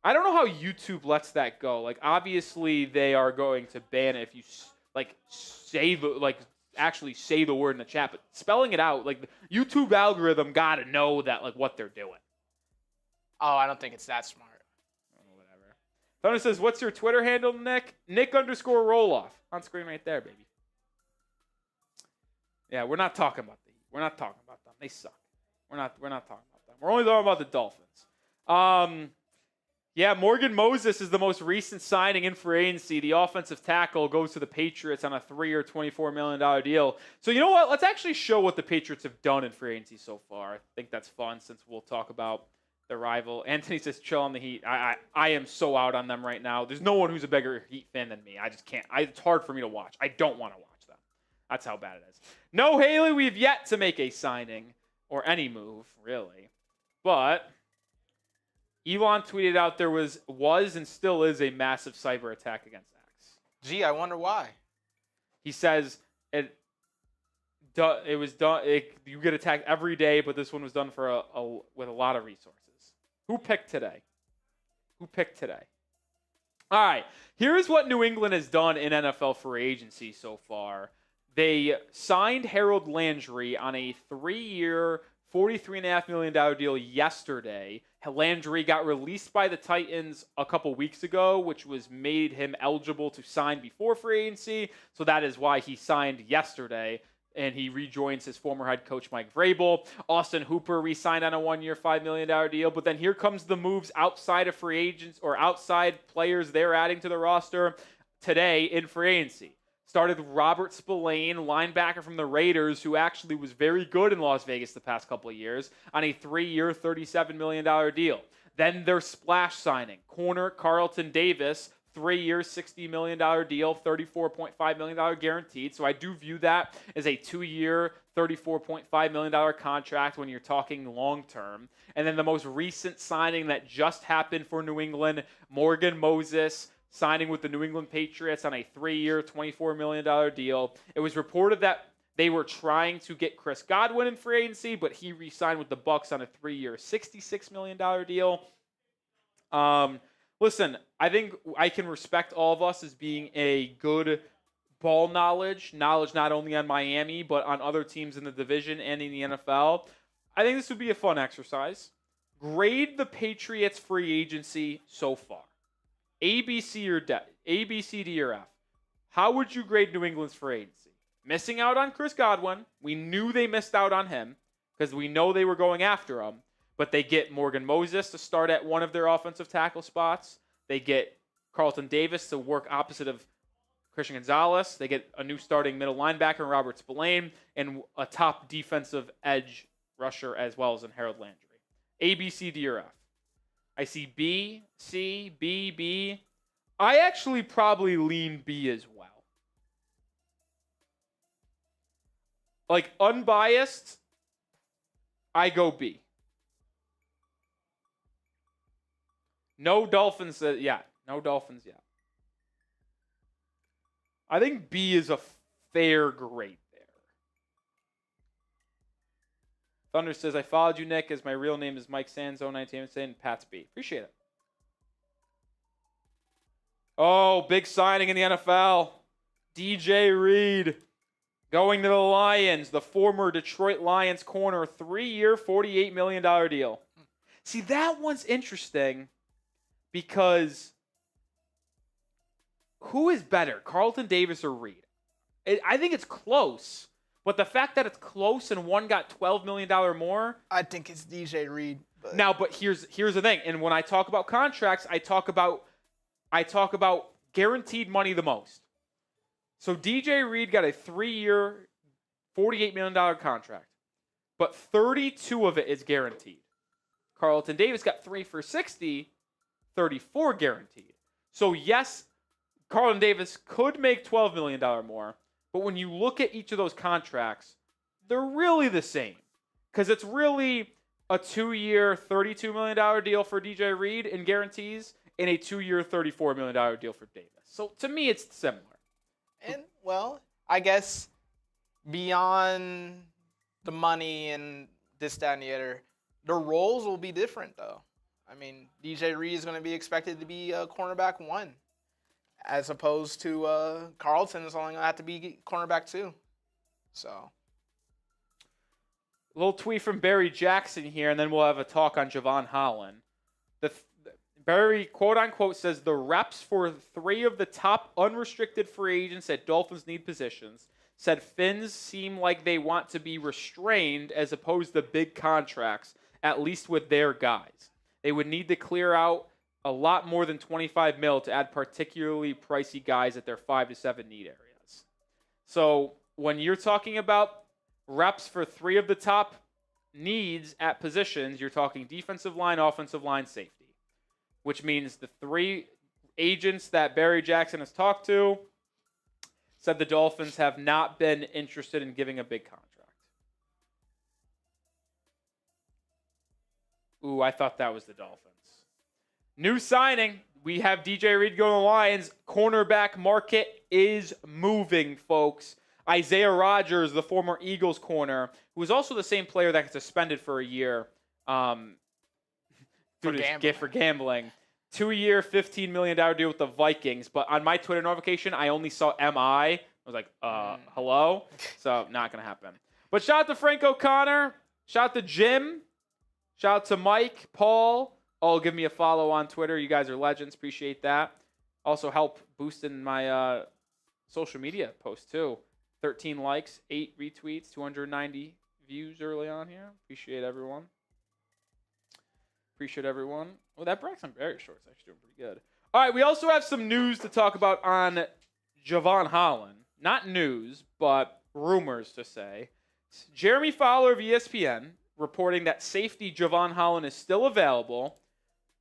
I don't know how YouTube lets that go. Like, obviously, they are going to ban it if you actually say the word in the chat. But spelling it out, like, the YouTube algorithm got to know that, like, what they're doing. Oh, I don't think it's that smart. Whatever. Thunder says, what's your Twitter handle, Nick? Nic_Rohloff. On screen right there, baby. Yeah, we're not talking about the Heat. We're not talking about them. They suck. We're not talking about them. We're only talking about the Dolphins. Yeah, Morgan Moses is the most recent signing in free agency. The offensive tackle goes to the Patriots on a 3-year, $24 million deal. So you know what? Let's actually show what the Patriots have done in free agency so far. I think that's fun since we'll talk about the rival. Anthony says, chill on the Heat. I am so out on them right now. There's no one who's a bigger Heat fan than me. I just can't. It's hard for me to watch. I don't want to watch them. That's how bad it is. No, Haley, we've yet to make a signing or any move, really. But Elon tweeted out there was and still is a massive cyber attack against X. Gee, I wonder why. He says it was done. You get attacked every day, but this one was done for with a lot of resources. Who picked today? All right. Here's what New England has done in NFL free agency so far. They signed Harold Landry on a 3-year, $43.5 million deal yesterday. Landry got released by the Titans a couple weeks ago, which made him eligible to sign before free agency. So that is why he signed yesterday, and he rejoins his former head coach Mike Vrabel. Austin Hooper re-signed on a 1-year, $5 million deal. But then here comes the moves outside of free agents or outside players they're adding to the roster today in free agency. Started with Robert Spillane, linebacker from the Raiders, who actually was very good in Las Vegas the past couple of years, on a 3-year, $37 million deal. Then their splash signing, corner Carlton Davis, 3-year, $60 million deal, $34.5 million guaranteed. So I do view that as a 2-year, $34.5 million contract when you're talking long-term. And then the most recent signing that just happened for New England, Morgan Moses, signing with the New England Patriots on a 3-year, $24 million deal. It was reported that they were trying to get Chris Godwin in free agency, but he re-signed with the Bucs on a 3-year, $66 million deal. Listen, I think I can respect all of us as being a good ball knowledge not only on Miami, but on other teams in the division and in the NFL. I think this would be a fun exercise. Grade the Patriots free agency so far. A, B, C, D, or F. How would you grade New England's free agency? Missing out on Chris Godwin. We knew they missed out on him because we know they were going after him. But they get Morgan Moses to start at one of their offensive tackle spots. They get Carlton Davis to work opposite of Christian Gonzalez. They get a new starting middle linebacker, Robert Spillane, and a top defensive edge rusher, as well as in Harold Landry. A, B, C, D, or F. I see B, C, B, B. I actually probably lean B as well. Like, unbiased, I go B. No Dolphins yet. No Dolphins yet. I think B is a fair grade there. Thunder says, I followed you, Nick, as my real name is Mike Sanzo, 19 saying Pat's B. Appreciate it. Oh, big signing in the NFL. DJ Reed going to the Lions, the former Detroit Lions corner, 3-year, $48 million deal. See, that one's interesting because who is better, Carlton Davis or Reed? I think it's close, but the fact that it's close and one got $12 million more. I think it's DJ Reed. But here's the thing, and when I talk about contracts, I talk about guaranteed money the most. So DJ Reed got a 3-year, $48 million contract, but 32 of it is guaranteed. Carlton Davis got 3 for $60, 34 guaranteed. So yes, Carlton Davis could make $12 million more, but when you look at each of those contracts, they're really the same. Because it's really a 2-year, $32 million deal for DJ Reed in guarantees and a 2-year, $34 million deal for Davis. So to me, it's similar. And, well, I guess beyond the money and this, that, and the other, the roles will be different, though. I mean, DJ Reed is going to be expected to be cornerback 1, as opposed to Carlton is only going to have to be cornerback 2. So, a little tweet from Barry Jackson here, and then we'll have a talk on Javon Holland. Barry, quote-unquote, says the reps for 3 of the top unrestricted free agents at Dolphins need positions said Finns seem like they want to be restrained as opposed to big contracts, at least with their guys. They would need to clear out a lot more than $25 million to add particularly pricey guys at their 5 to 7 need areas. So when you're talking about reps for 3 of the top needs at positions, you're talking defensive line, offensive line, safety. Which means the 3 agents that Barry Jackson has talked to said the Dolphins have not been interested in giving a big contract. Ooh, I thought that was the Dolphins. New signing. We have DJ Reed going to the Lions. Cornerback market is moving, folks. Isaiah Rodgers, the former Eagles corner, who was also the same player that got suspended for a year. For gambling. 2-year, $15 million deal with the Vikings. But on my Twitter notification, I only saw MI. I was like, hello? So, not going to happen. But shout out to Frank O'Connor. Shout out to Jim. Shout out to Mike, Paul. All give me a follow on Twitter. You guys are legends. Appreciate that. Also help boosting my social media posts, too. 13 likes, 8 retweets, 290 views early on here. Appreciate everyone. Well, that Braxton Berrios short is actually doing pretty good. All right, we also have some news to talk about on Javon Holland. Not news, but rumors to say. Jeremy Fowler of ESPN reporting that safety Javon Holland is still available,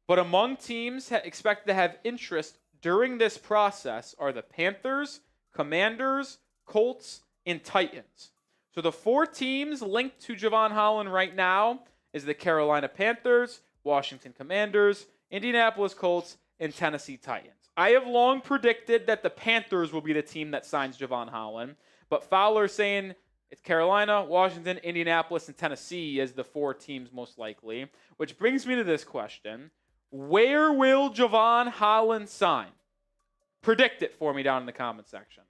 but among teams expected to have interest during this process are the Panthers, Commanders, Colts, and Titans. So the 4 teams linked to Javon Holland right now is the Carolina Panthers, Washington Commanders, Indianapolis Colts, and Tennessee Titans. I have long predicted that the Panthers will be the team that signs Javon Holland, but Fowler saying it's Carolina, Washington, Indianapolis, and Tennessee as the 4 teams most likely, which brings me to this question. Where will Javon Holland sign? Predict it for me down in the comment section.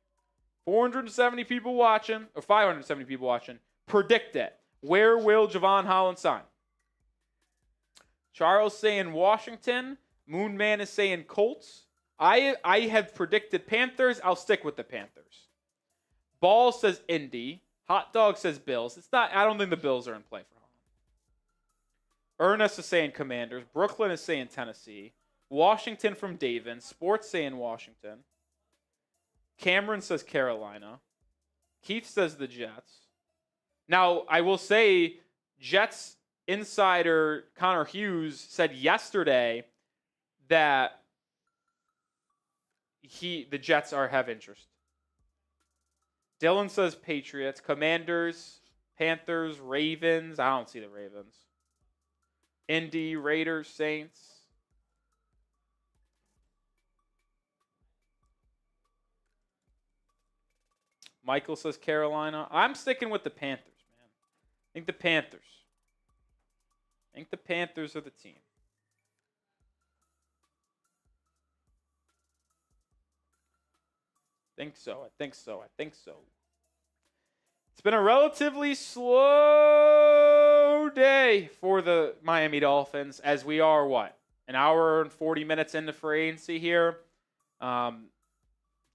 470 people watching, or 570 people watching. Predict it. Where will Javon Holland sign? Charles saying Washington. Moonman is saying Colts. I have predicted Panthers. I'll stick with the Panthers. Ball says Indy. Hot Dog says Bills. I don't think the Bills are in play for Holland. Ernest is saying Commanders. Brooklyn is saying Tennessee. Washington from Davin. Sports saying Washington. Cameron says Carolina. Keith says the Jets. Now, I will say Jets insider Connor Hughes said yesterday that the Jets have interest. Dylan says Patriots, Commanders, Panthers, Ravens. I don't see the Ravens. Indy, Raiders, Saints. Michael says Carolina. I'm sticking with the Panthers, man. I think the Panthers are the team. I think so. It's been a relatively slow day for the Miami Dolphins as we are, an hour and 40 minutes into free agency here.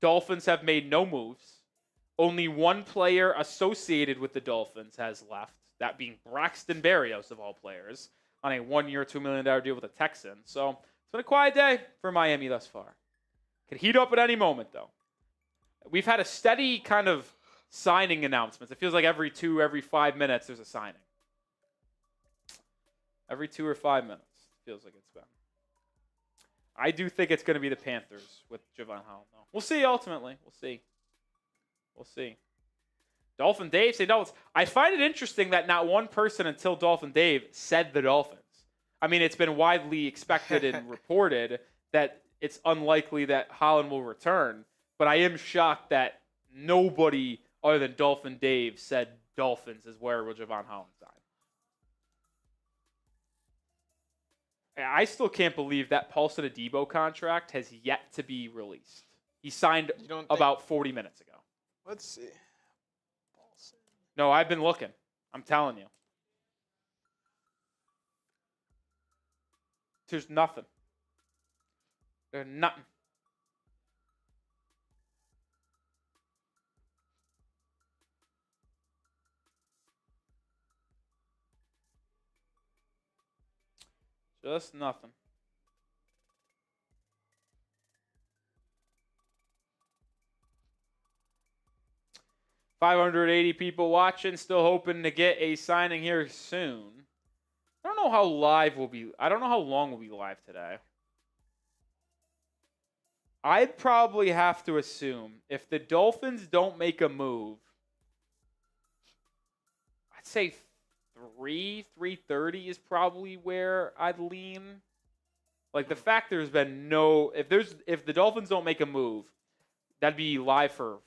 Dolphins have made no moves. Only one player associated with the Dolphins has left, that being Braxton Berrios, of all players, on a 1-year, $2 million deal with the Texans. So it's been a quiet day for Miami thus far. Could heat up at any moment, though. We've had a steady kind of signing announcements. It feels like every 5 minutes there's a signing. Every 2 or 5 minutes, it feels like it's been. I do think it's going to be the Panthers with Tre'von, though. We'll see, ultimately. We'll see. Dolphin Dave say Dolphins. I find it interesting that not one person until Dolphin Dave said the Dolphins. I mean, it's been widely expected and reported that it's unlikely that Haason will return. But I am shocked that nobody other than Dolphin Dave said Dolphins is where will Tre'von Haason sign. I still can't believe that Paulson Adebo contract has yet to be released. He signed about 40 minutes ago. Let's see. Paulson. No, I've been looking. I'm telling you. There's nothing. There's nothing. Just nothing. $580 people watching, still hoping to get a signing here soon. I don't know how long we'll be live today. I'd probably have to assume if the Dolphins don't make a move, I'd say 3:30 is probably where I'd lean. Like the fact there's been if the Dolphins don't make a move, that'd be live for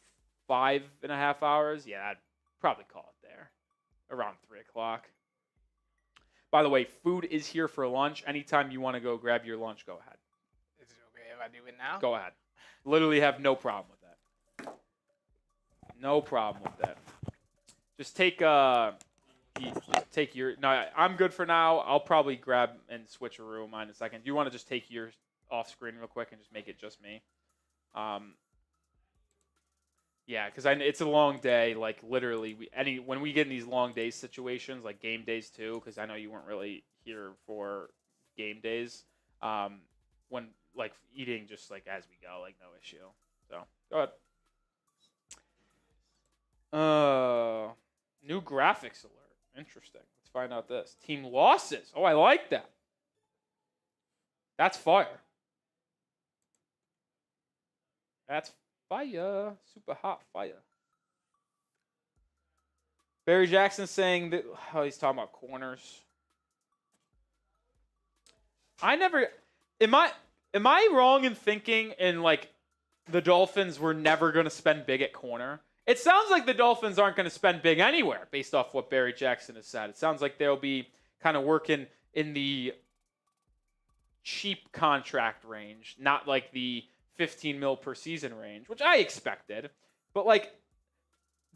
5.5 hours. Yeah, I'd probably call it there around 3 o'clock. By the way, food is here for lunch. Anytime you want to go grab your lunch, go ahead. Is it okay if I do it now? Go ahead. Literally have no problem with that. No problem with that. Just take your. No, I'm good for now. I'll probably grab and switch a room in a second. Do you want to just take yours off screen real quick and just make it just me? Yeah, because it's a long day. Like literally, when we get in these long day situations, like game days too, because I know you weren't really here for game days. When like eating just like as we go, like no issue. So go ahead. New graphics alert. Interesting. Let's find out this. Team losses. Oh, I like that. That's fire. That's fire. Super hot fire. Barry Jackson saying that he's talking about corners. Am I wrong in thinking like the Dolphins were never going to spend big at corner? It sounds like the Dolphins aren't going to spend big anywhere based off what Barry Jackson has said. It sounds like they'll be kind of working in the cheap contract range, not like the $15 million per season range, which I expected. But like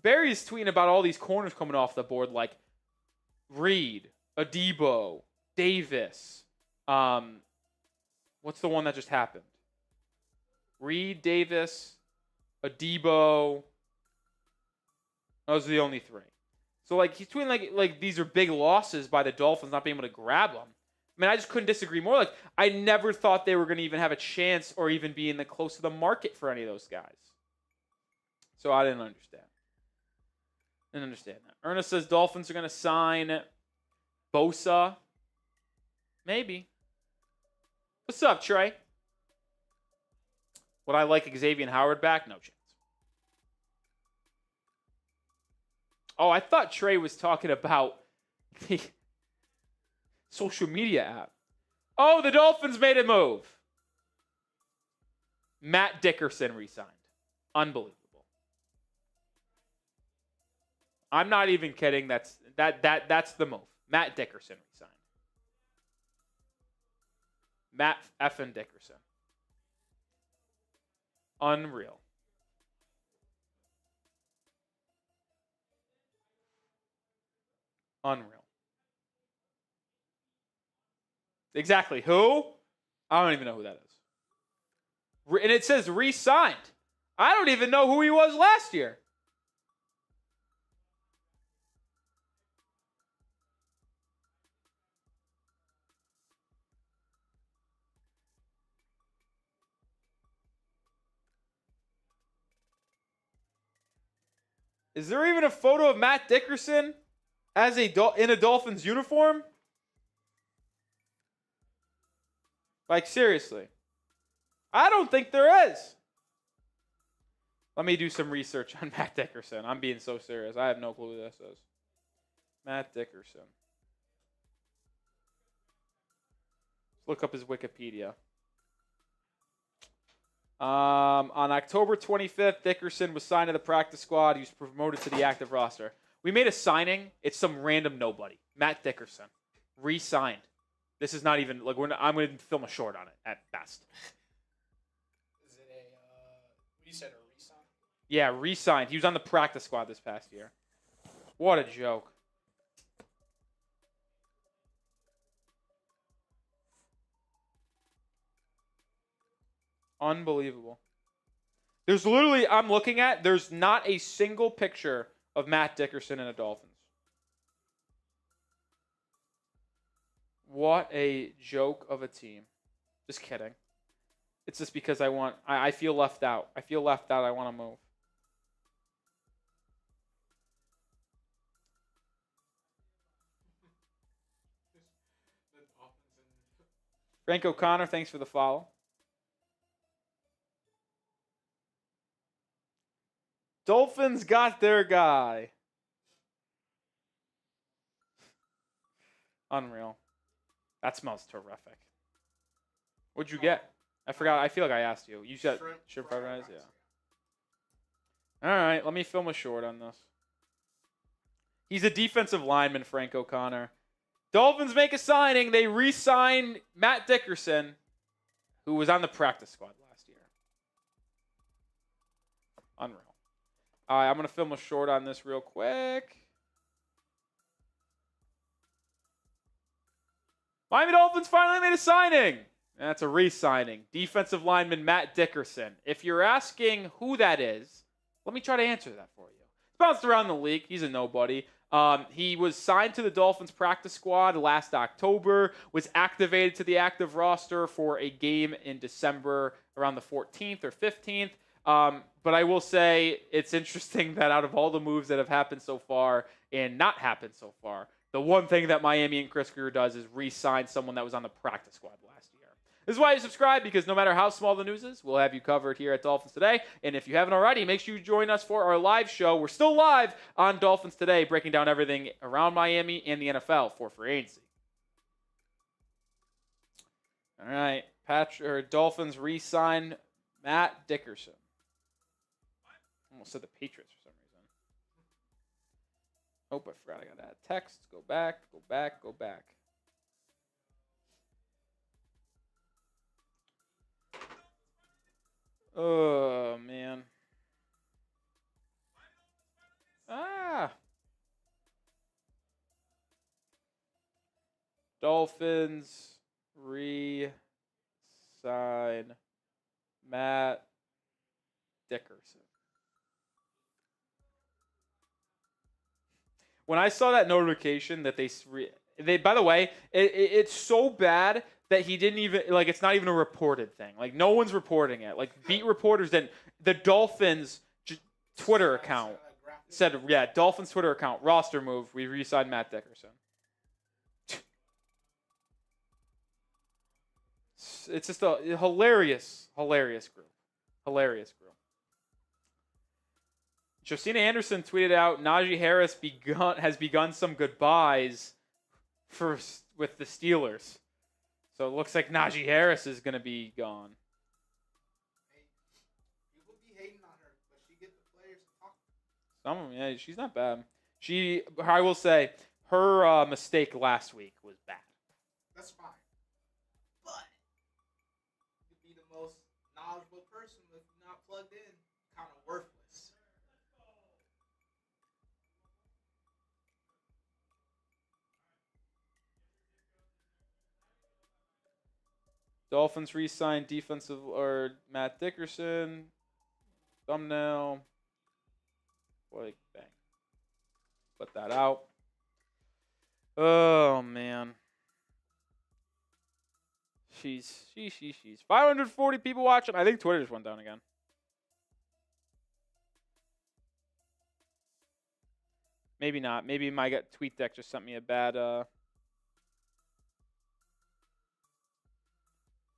Barry's tweeting about all these corners coming off the board, like Reed, Adebo, Davis. What's the one that just happened? Reed, Davis, Adebo. Those are the only three. So like he's tweeting like these are big losses by the Dolphins not being able to grab them. I mean, I just couldn't disagree more. Like I never thought they were going to even have a chance or even be in the close to the market for any of those guys. So I didn't understand. That. Ernest says Dolphins are going to sign Bosa. Maybe. What's up, Trey? Would I like Xavier Howard back? No chance. Oh, I thought Trey was talking about the social media app. Oh, the Dolphins made a move. Matt Dickerson re-signed. Unbelievable. I'm not even kidding. That's the move. Matt Dickerson re-signed. Matt effing Dickerson. Unreal. Unreal. Exactly. Who? I don't even know who that is. And it says re-signed. I don't even know who he was last year. Is there even a photo of Matt Dickerson as in a Dolphins uniform? Like, seriously. I don't think there is. Let me do some research on Matt Dickerson. I'm being so serious. I have no clue who this is. Matt Dickerson. Let's look up his Wikipedia. On October 25th, Dickerson was signed to the practice squad. He was promoted to the active roster. We made a signing. It's some random nobody. Matt Dickerson. Re-signed. This is not even, like, I'm going to film a short on it at best. Is it you said a re-sign? Yeah, re-signed. He was on the practice squad this past year. What a joke. Unbelievable. There's literally, I'm looking at, there's not a single picture of Matt Dickerson in the Dolphins. What a joke of a team. Just kidding. It's just because I feel left out. I feel left out. I want to move. Frank O'Connor, thanks for the follow. Dolphins got their guy. Unreal. That smells terrific. What'd you get? I forgot. I feel like I asked you. You said shrimp fried rice? Yeah. All right. Let me film a short on this. He's a defensive lineman, Frank O'Connor. Dolphins make a signing. They re-sign Matt Dickerson, who was on the practice squad last year. Unreal. All right. I'm going to film a short on this real quick. Miami Dolphins finally made a signing. That's a re-signing. Defensive lineman Matt Dickerson. If you're asking who that is, let me try to answer that for you. He's bounced around the league. He's a nobody. He was signed to the Dolphins practice squad last October, was activated to the active roster for a game in December around the 14th or 15th. But I will say it's interesting that out of all the moves that have happened so far and not happened so far, the one thing that Miami and Chris Grier does is re-sign someone that was on the practice squad last year. This is why you subscribe, because no matter how small the news is, we'll have you covered here at Dolphins Today. And if you haven't already, make sure you join us for our live show. We're still live on Dolphins Today, breaking down everything around Miami and the NFL for free agency. All right, Dolphins re-sign Matt Dickerson. Almost said the Patriots for some reason. Oh, I forgot I got to add text. Go back, go back, go back. Oh, man. Dolphins re-sign Matt Dickerson. When I saw that notification that they by the way, it's so bad that he didn't even, like, it's not even a reported thing. Like, no one's reporting it. Like, beat reporters, then the Dolphins Twitter account said, yeah, Dolphins Twitter account, roster move, we re-signed Matt Dickerson. it's just a hilarious group. Hilarious group. Josina Anderson tweeted out Najee Harris has begun some goodbyes with the Steelers. So it looks like Najee Harris is going to be gone. People be hating on her, but she get the players to talk. Yeah, she's not bad. I will say, her mistake last week was bad. That's fine. But to be the most knowledgeable person if you're not plugged in, kind of worthless. Dolphins re-signed defensive or Matt Dickerson. Thumbnail. Like, bang. Put that out. Oh, man. She's 540 people watching. I think Twitter just went down again. Maybe not. Maybe my tweet deck just sent me a bad. You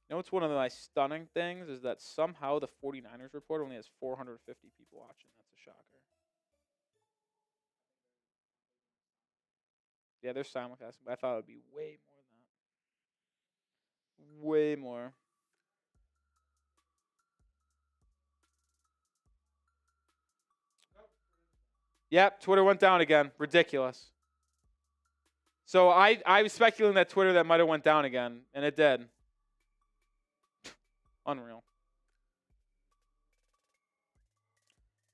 know what's one of my stunning things is that somehow the 49ers report only has 450 people watching. That's a shocker. Yeah, they're simulcasting, but I thought it would be way more than that. Way more. Yep, Twitter went down again. Ridiculous. So I was speculating that Twitter that might have went down again, and it did. Unreal.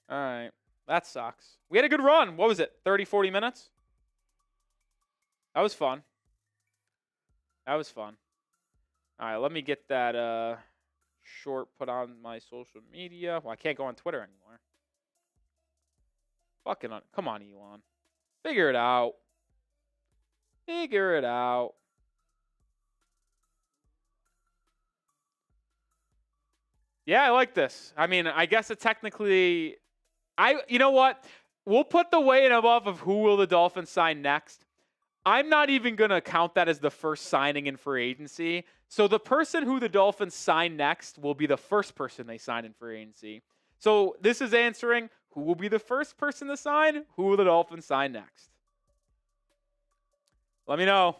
All right. That sucks. We had a good run. What was it? 30, 40 minutes? That was fun. That was fun. All right, let me get that short put on my social media. Well, I can't go on Twitter anymore. Come on, Elon. Figure it out. Figure it out. Yeah, I like this. I mean, I guess it technically... You know what? We'll put the weight above of who will the Dolphins sign next. I'm not even going to count that as the first signing in free agency. So the person who the Dolphins sign next will be the first person they sign in free agency. So this is answering who will be the first person to sign, who will the Dolphins sign next. Let me know.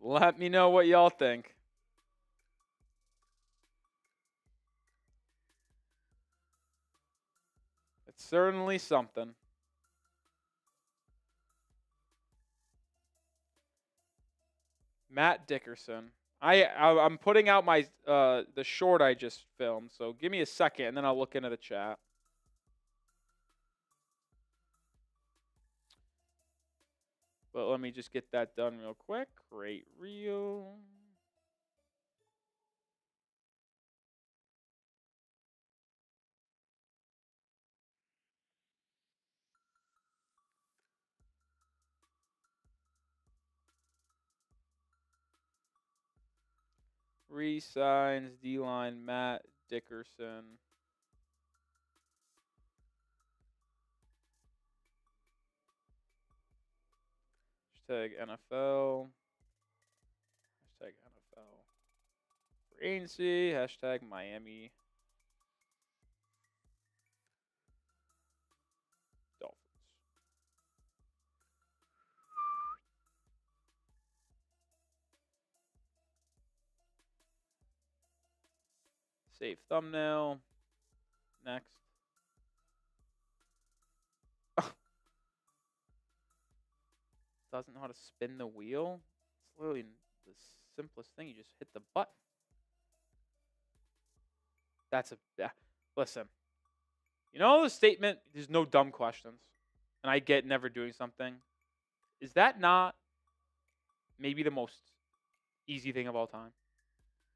Let me know what y'all think. It's certainly something. Matt Dickerson. I'm putting out my the short I just filmed, so give me a second, and then I'll look into the chat. But let me just get that done real quick. Great reel. Resigns D-line Matt Dickerson. Hashtag NFL. Hashtag NFL. Free agency. Hashtag Miami Dolphins. Save thumbnail. Next. Doesn't know how to spin the wheel. It's literally the simplest thing. You just hit the button. Listen. You know the statement, there's no dumb questions. And I get never doing something. Is that not maybe the most easy thing of all time?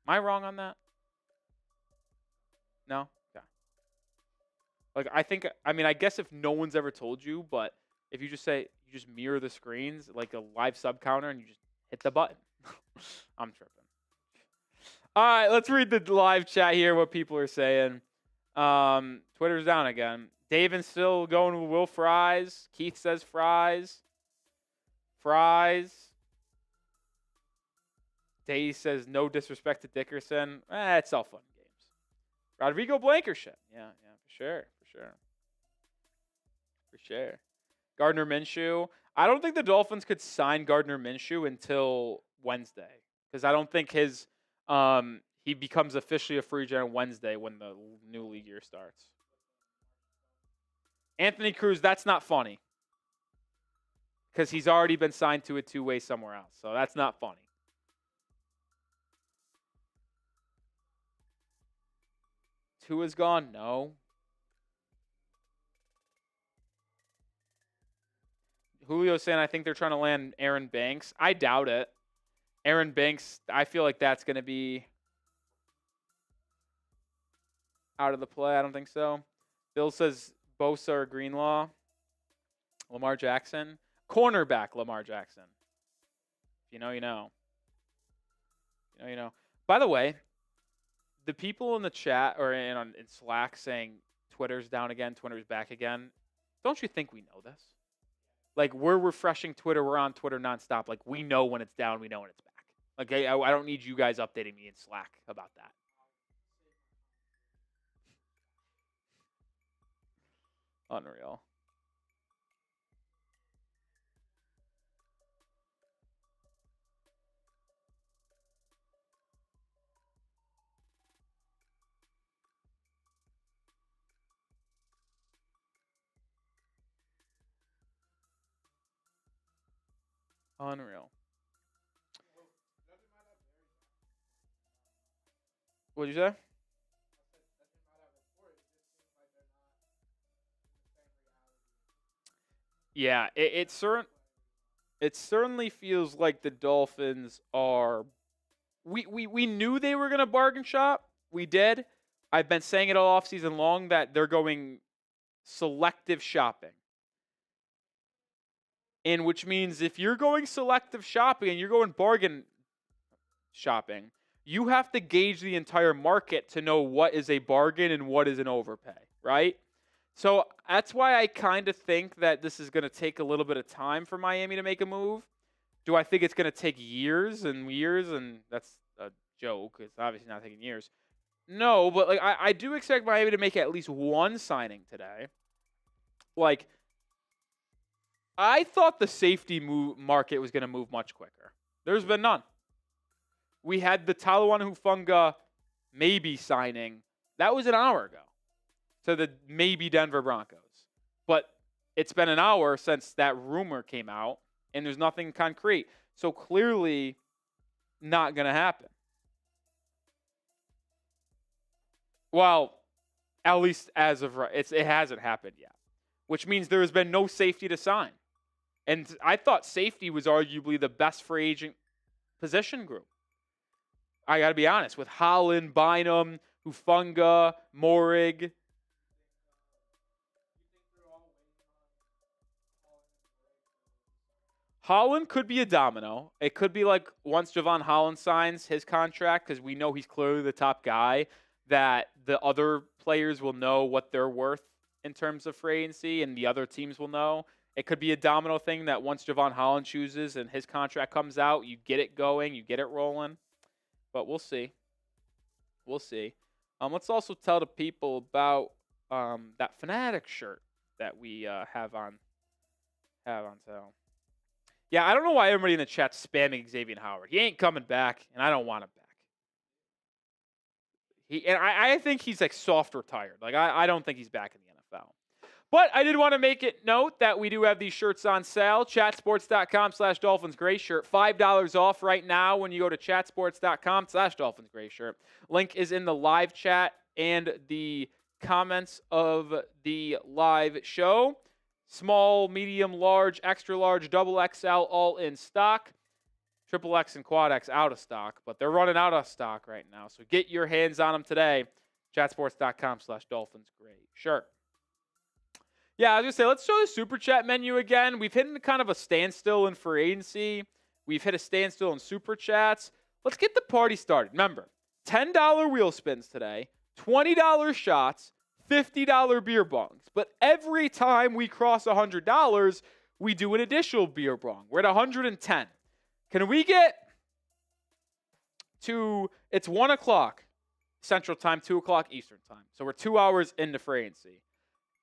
Am I wrong on that? No? Okay. Like, I guess if no one's ever told you, but if you just mirror the screens like a live sub counter and you just hit the button. I'm tripping. All right, let's read the live chat here, what people are saying. Twitter's down again. Davin's still going with Will Fries. Keith says Fries. Fries. Day says no disrespect to Dickerson. It's all fun and games. Rodrigo Blankenship. Yeah, for sure. Gardner Minshew. I don't think the Dolphins could sign Gardner Minshew until Wednesday because I don't think he becomes officially a free agent on Wednesday when the new league year starts. Anthony Cruz, that's not funny because he's already been signed to a two-way somewhere else, so that's not funny. Tua's gone? No. Julio's saying I think they're trying to land Aaron Banks. I doubt it. Aaron Banks, I feel like that's going to be out of the play. I don't think so. Bill says Bosa or Greenlaw. Lamar Jackson. Cornerback Lamar Jackson. If you know, you know. You know. By the way, the people in the chat or in Slack saying Twitter's down again, Twitter's back again, don't you think we know this? Like, we're refreshing Twitter. We're on Twitter nonstop. Like, we know when it's down. We know when it's back. Okay, I don't need you guys updating me in Slack about that. Unreal. Unreal. What'd you say? Yeah, it certainly feels like the Dolphins are. We knew they were going to bargain shop. We did. I've been saying it all offseason long that they're going selective shopping. And which means if you're going selective shopping and you're going bargain shopping, you have to gauge the entire market to know what is a bargain and what is an overpay, right? So that's why I kind of think that this is going to take a little bit of time for Miami to make a move. Do I think it's going to take years and years? And that's a joke. It's obviously not taking years. No, but like I do expect Miami to make at least one signing today. Like, I thought the safety market was going to move much quicker. There's been none. We had the Talanoa Hufanga maybe signing. That was an hour ago to the maybe Denver Broncos. But it's been an hour since that rumor came out, and there's nothing concrete. So clearly not going to happen. Well, at least as of right, it hasn't happened yet, which means there has been no safety to sign. And I thought safety was arguably the best free agent position group. I got to be honest, with Holland, Bynum, Hufanga, Moehrig. Holland could be a domino. It could be like once Javon Holland signs his contract, because we know he's clearly the top guy, that the other players will know what they're worth in terms of free agency, and the other teams will know. It could be a domino thing that once Javon Holland chooses and his contract comes out, you get it going, you get it rolling. But we'll see. We'll see. Let's also tell the people about that Fanatic shirt that we have on sale. Yeah, I don't know why everybody in the chat's spamming Xavier Howard. He ain't coming back, and I don't want him back. I think he's like soft retired. Like I don't think he's back in the NFL. But I did want to make it note that we do have these shirts on sale. Chatsports.com/Dolphins Gray Shirt. $5 off right now when you go to chatsports.com/Dolphins Gray Shirt. Link is in the live chat and the comments of the live show. Small, medium, large, extra large, double XL, all in stock. Triple X and Quad X out of stock, but they're running out of stock right now. So get your hands on them today. Chatsports.com/Dolphins Gray Shirt. Yeah, I was going to say, let's show the Super Chat menu again. We've hit kind of a standstill in free agency. We've hit a standstill in Super Chats. Let's get the party started. Remember, $10 wheel spins today, $20 shots, $50 beer bongs. But every time we cross $100, we do an additional beer bong. We're at 110. Can we get it's 1 o'clock Central Time, 2 o'clock Eastern Time. So we're 2 hours into free agency.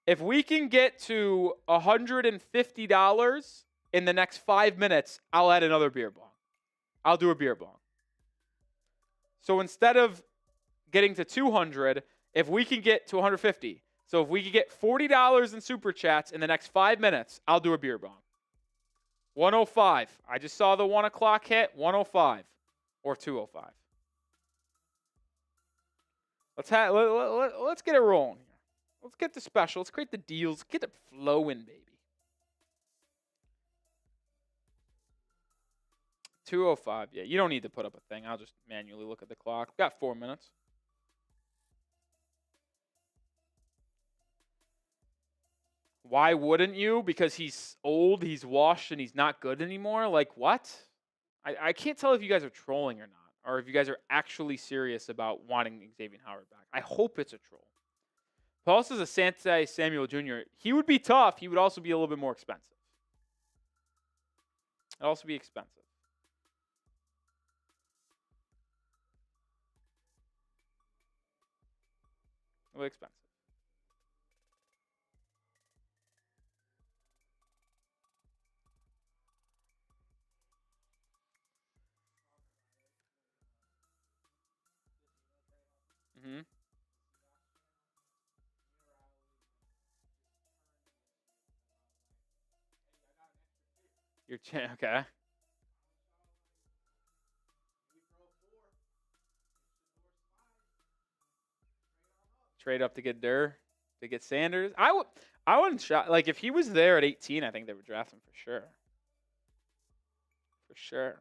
If we can get to $150 in the next 5 minutes, I'll add another beer bong. I'll do a beer bong. So instead of getting to 200, if we can get to 150, so if we can get $40 in super chats in the next 5 minutes, I'll do a beer bong. 105. I just saw the 1 o'clock hit. 105 or 205. Let's get it rolling here. Let's get the special. Let's create the deals. Get it flowing, baby. 205. Yeah, you don't need to put up a thing. I'll just manually look at the clock. We've got 4 minutes. Why wouldn't you? Because he's old, he's washed, and he's not good anymore? Like, what? I can't tell if you guys are trolling or not, or if you guys are actually serious about wanting Xavier Howard back. I hope it's a troll. Paul says Asante Samuel Jr., he would be tough. He would also be a little bit more expensive. It'd also be expensive. A little expensive. Mm-hmm. Okay. Trade up to get Durr, to get Sanders. I wouldn't shot, like if he was there at 18, I think they would draft him for sure. For sure.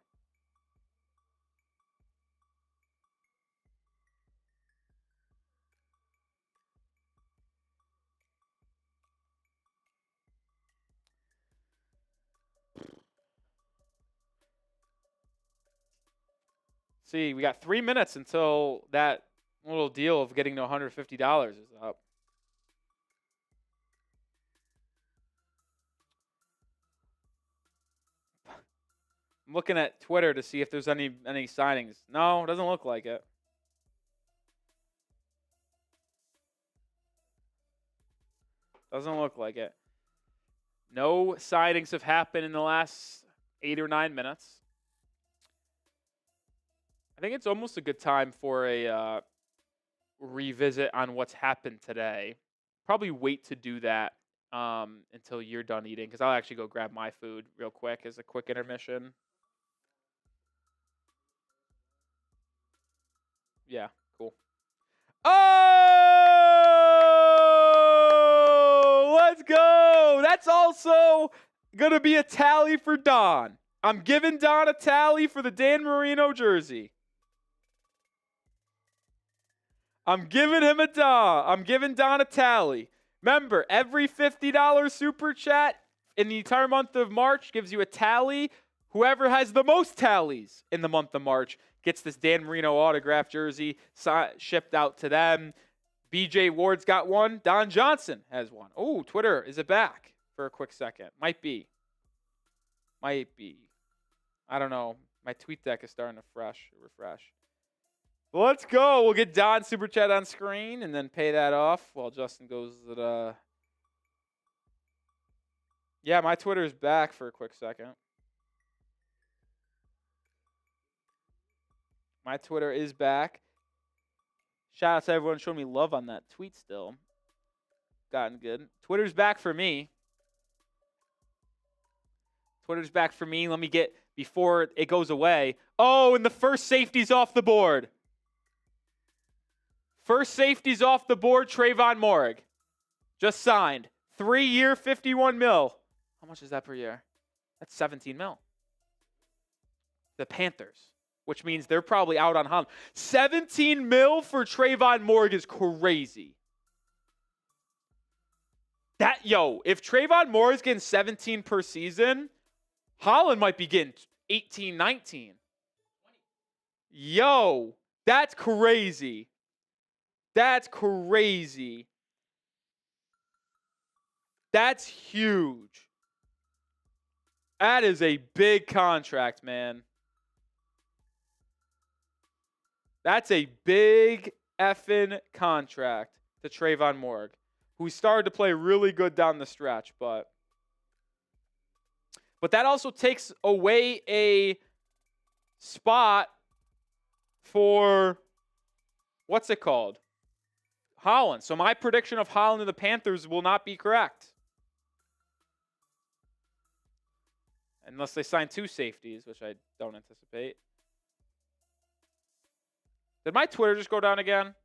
See, we got 3 minutes until that little deal of getting to $150 is up. I'm looking at Twitter to see if there's any signings. No, it doesn't look like it. Doesn't look like it. No signings have happened in the last 8 or 9 minutes. I think it's almost a good time for a revisit on what's happened today. Probably wait to do that until you're done eating, because I'll actually go grab my food real quick as a quick intermission. Yeah, cool. Oh, let's go. That's also going to be a tally for Don. I'm giving Don a tally for the Dan Marino jersey. I'm giving him I'm giving Don a tally. Remember, every $50 super chat in the entire month of March gives you a tally. Whoever has the most tallies in the month of March gets this Dan Marino autograph jersey shipped out to them. BJ Ward's got one. Don Johnson has one. Oh, Twitter, is it back for a quick second? Might be. I don't know. My tweet deck is starting to refresh. Let's go. We'll get Don's super chat on screen and then pay that off while Justin goes to the... Yeah, my Twitter is back for a quick second. My Twitter is back. Shout out to everyone showing me love on that tweet still. Gotten good. Twitter's back for me. Twitter's back for me. Let me get, before it goes away. Oh, and the first safety's off the board. First safety's off the board, Tre'von Moehrig. Just signed. 3-year, $51 million. How much is that per year? That's $17 million. The Panthers, which means they're probably out on Haason. $17 million for Tre'von Moehrig is crazy. If Tre'von Moehrig getting 17 per season, Haason might be getting 18, 19. Yo, that's crazy. That's crazy. That's huge. That is a big contract, man. That's a big effing contract to Tre'von Moehrig, who started to play really good down the stretch, but that also takes away a spot for what's it called? Holland. So my prediction of Holland and the Panthers will not be correct. Unless they sign 2 safeties, which I don't anticipate. Did my Twitter just go down again?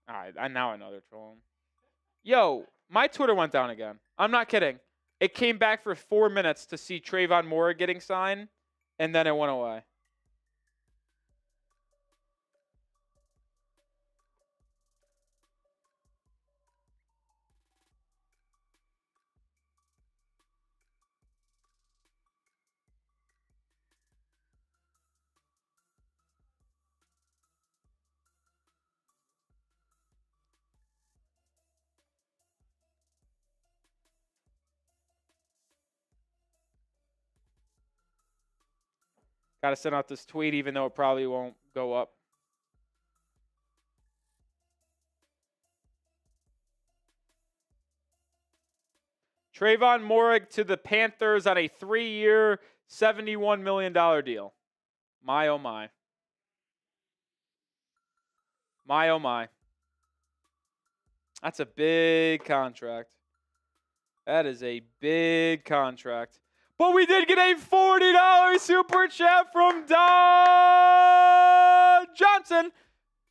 All right, now I know they're trolling. Yo, my Twitter went down again. I'm not kidding. It came back for 4 minutes to see Tre'von Moehrig getting signed, and then it went away. Got to send out this tweet, even though it probably won't go up. Tre'von Moehrig to the Panthers on a 3-year, $71 million deal. My, oh, my. My, oh, my. That's a big contract. That is a big contract. But we did get a $40 super chat from Don Johnson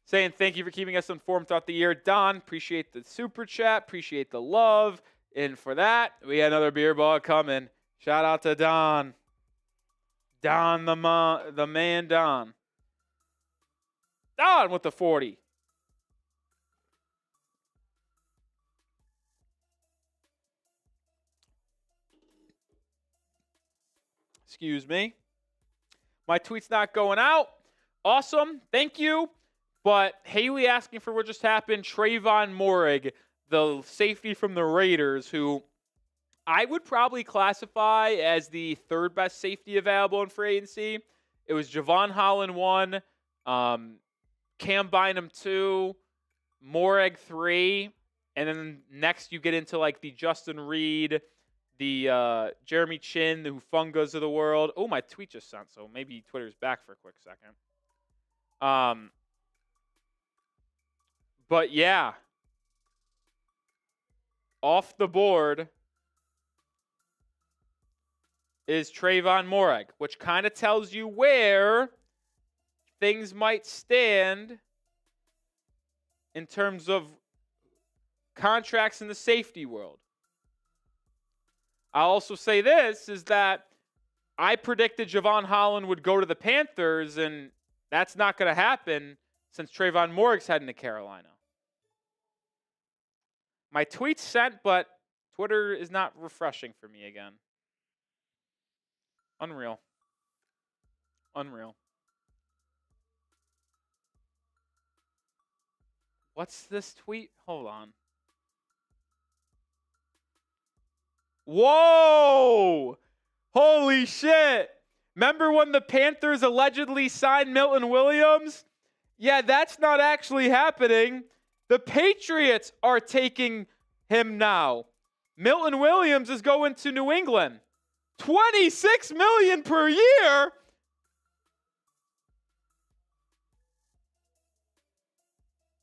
saying thank you for keeping us informed throughout the year. Don, appreciate the super chat. Appreciate the love. And for that, we had another beer ball coming. Shout out to Don. Don, the man, Don. Don with the 40. Excuse me. My tweet's not going out. Awesome. Thank you. But Haley asking for what just happened. Tre'von Moehrig, the safety from the Raiders, who I would probably classify as the 3rd best safety available in free agency. It was Javon Holland 1, Cam Bynum 2, Moehrig 3, and then next you get into like the Justin Reed, the Jeremy Chin, the Hufangas of the world. Oh, my tweet just sent, so maybe Twitter's back for a quick second. But yeah, off the board is Tre'von Moehrig, which kind of tells you where things might stand in terms of contracts in the safety world. I'll also say this, is that I predicted Javon Holland would go to the Panthers, and that's not going to happen since Tre'von Moehrig's heading to Carolina. My tweet's sent, but Twitter is not refreshing for me again. Unreal. What's this tweet? Hold on. Whoa! Holy shit! Remember when the Panthers allegedly signed Milton Williams? Yeah, that's not actually happening. The Patriots are taking him now. Milton Williams is going to New England. $26 million per year?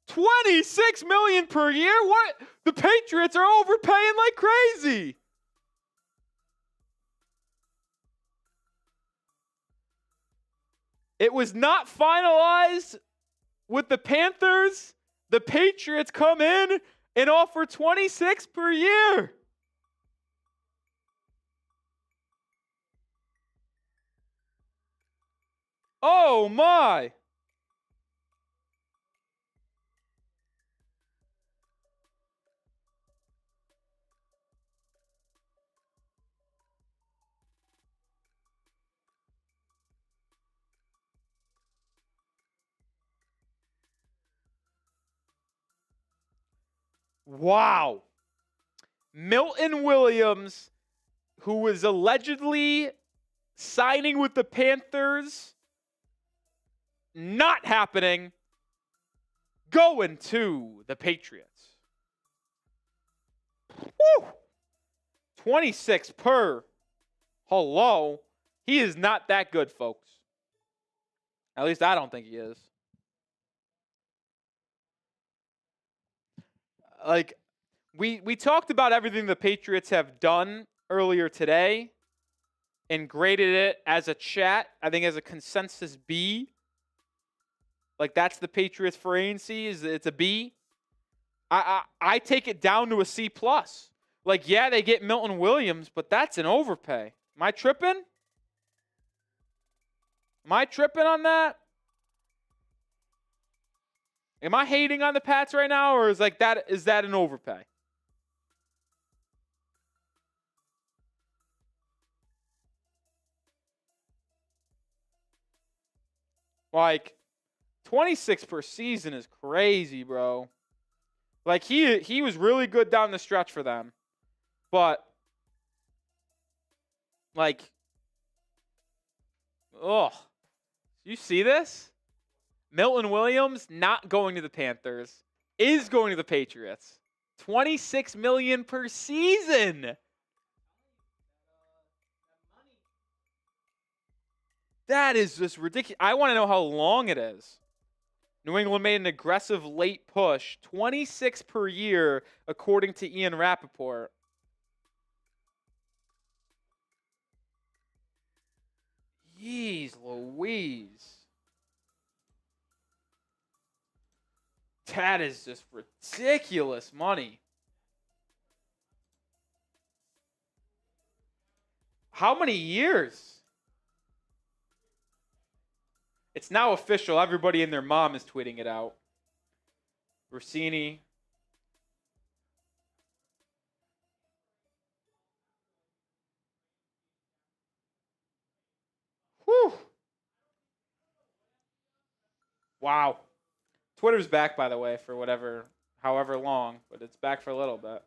$26 million per year? What? The Patriots are overpaying like crazy. It was not finalized with the Panthers. The Patriots come in and offer $26 per year. Oh my. Wow. Milton Williams, who was allegedly signing with the Panthers, not happening, going to the Patriots. Woo! 26 per. Hello. He is not that good, folks. At least I don't think he is. Like, we talked about everything the Patriots have done earlier today and graded it as a chat, I think as a consensus B. Like, that's the Patriots free agency. It's a B. I take it down to a C+. Like, yeah, they get Milton Williams, but that's an overpay. Am I tripping? Am I tripping on that? Am I hating on the Pats right now, or is that an overpay? Like, 26 per season is crazy, bro. Like, he was really good down the stretch for them. But, like, ugh. You see this? Milton Williams not going to the Panthers, is going to the Patriots. $26 million per season. That is just ridiculous. I want to know how long it is. New England made an aggressive late push. 26 per year, according to Ian Rappaport. Jeez Louise. That is just ridiculous money. How many years? It's now official. Everybody and their mom is tweeting it out. Rossini. Whew. Wow. Twitter's back, by the way, for however long, but it's back for a little bit.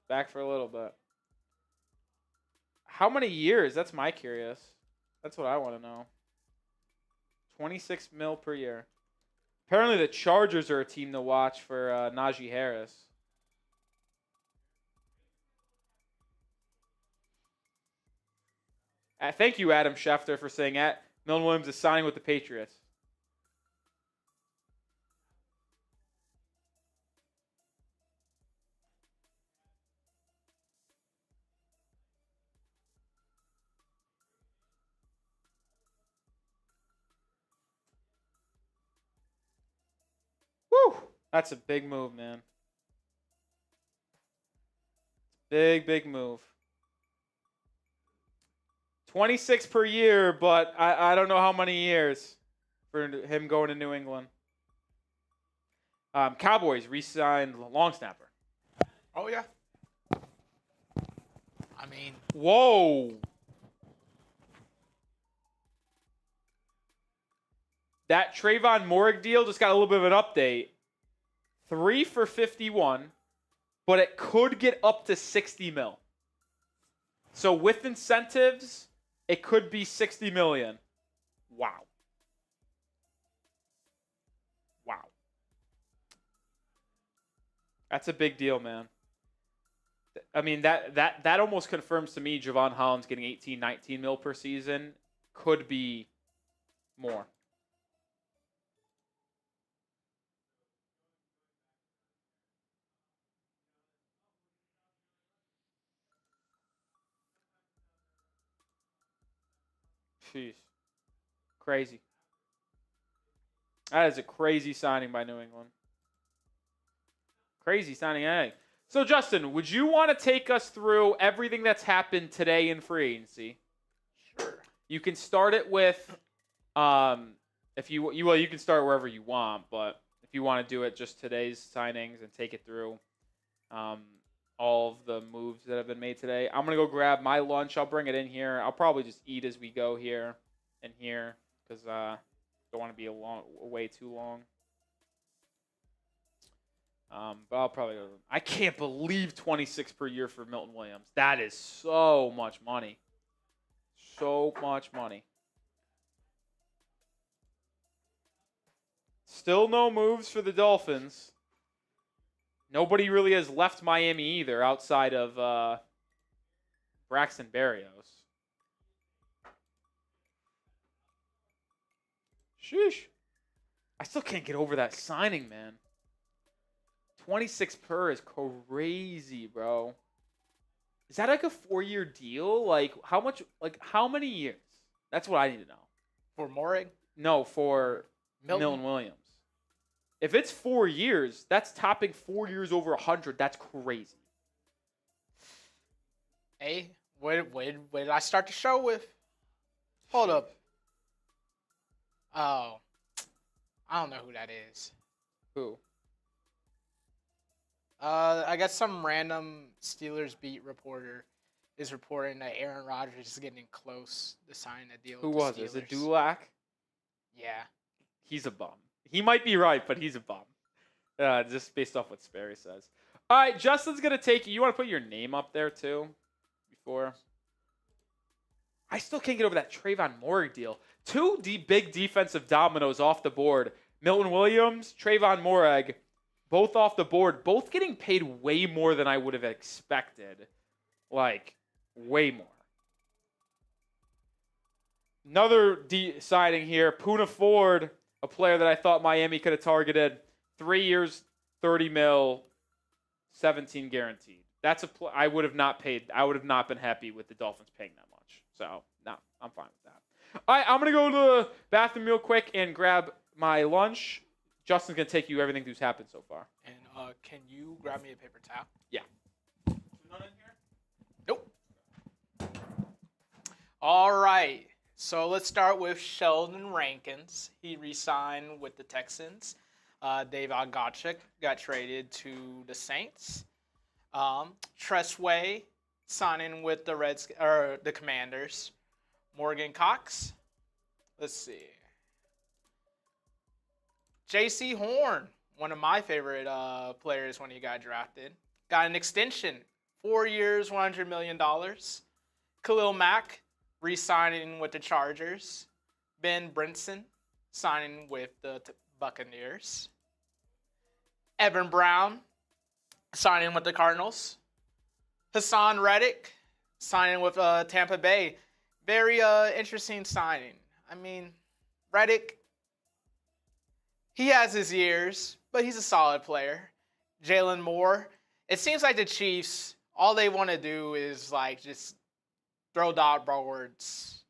Back for a little bit. How many years? That's my curious. That's what I want to know. 26 mil per year. Apparently the Chargers are a team to watch for Najee Harris. Thank you, Adam Schefter, for saying that. Milton Williams is signing with the Patriots. Woo! That's a big move, man. Big move. 26 per year, but I don't know how many years for him going to New England. Cowboys re-signed long snapper. Oh, yeah. I mean, whoa. That Tre'von Moehrig deal just got a little bit of an update. 3 for 51, but it could get up to 60 mil. So with incentives, it could be 60 million. Wow. Wow. That's a big deal, man. I mean, that almost confirms to me Javon Holland's getting 18, 19 mil per season. Could be more. Jeez. Crazy. That is a crazy signing by New England. Crazy signing egg. So, Justin, would you want to take us through everything that's happened today in free agency? sure. You can start it with, if you can start wherever you want, but if you want to do it just today's signings and take it through all of the moves that have been made today. I'm going to go grab my lunch. I'll bring it in here. I'll probably just eat as we go here and here because I don't want to be way too long. But I'll probably go. I can't believe 26 per year for Milton Williams. That is so much money. So much money. Still no moves for the Dolphins. Nobody really has left Miami either outside of Braxton Berrios. Sheesh. I still can't get over that signing, man. 26 per is crazy, bro. Is that like a 4-year deal? Like how much? Like how many years? That's what I need to know. For Moehrig? No, for Milton Williams. If it's 4 years, that's topping 4 years over 100. That's crazy. Hey, what did I start the show with? Hold up. Oh, I don't know who that is. Who? I guess some random Steelers beat reporter is reporting that Aaron Rodgers is getting close to signing a deal Who with was the it? Steelers. Is it Dulac? Yeah. He's a bum. He might be right, but he's a bum. Just based off what Sperry says. All right, Justin's going to take you. You want to put your name up there, too? Before. I still can't get over that Tre'von Moehrig deal. Two big defensive dominoes off the board. Milton Williams, Tre'von Moehrig, both off the board. Both getting paid way more than I would have expected. Like, way more. Another signing here. Poona Ford, a player that I thought Miami could have targeted. 3 years, 30 mil, 17 guaranteed. That's I would have not paid. I would have not been happy with the Dolphins paying that much. So, no, I'm fine with that. All right, I'm going to go to the bathroom real quick and grab my lunch. Justin's going to take you everything that's happened so far. And can you grab me a paper towel? Yeah. None in here? Nope. All right. So let's start with Sheldon Rankins. He re-signed with the Texans. Dave Agachik got traded to the Saints. Tressway signing with the Commanders. Morgan Cox. Let's see. J.C. Horn, one of my favorite players when he got drafted, got an extension, 4 years, $100 million. Khalil Mack re-signing with the Chargers. Ben Brinson signing with the Buccaneers. Evan Brown signing with the Cardinals. Haason Reddick signing with Tampa Bay. Very interesting signing. I mean, Reddick, he has his years, but he's a solid player. Jalen Moore. It seems like the Chiefs, all they want to do is like just throw darts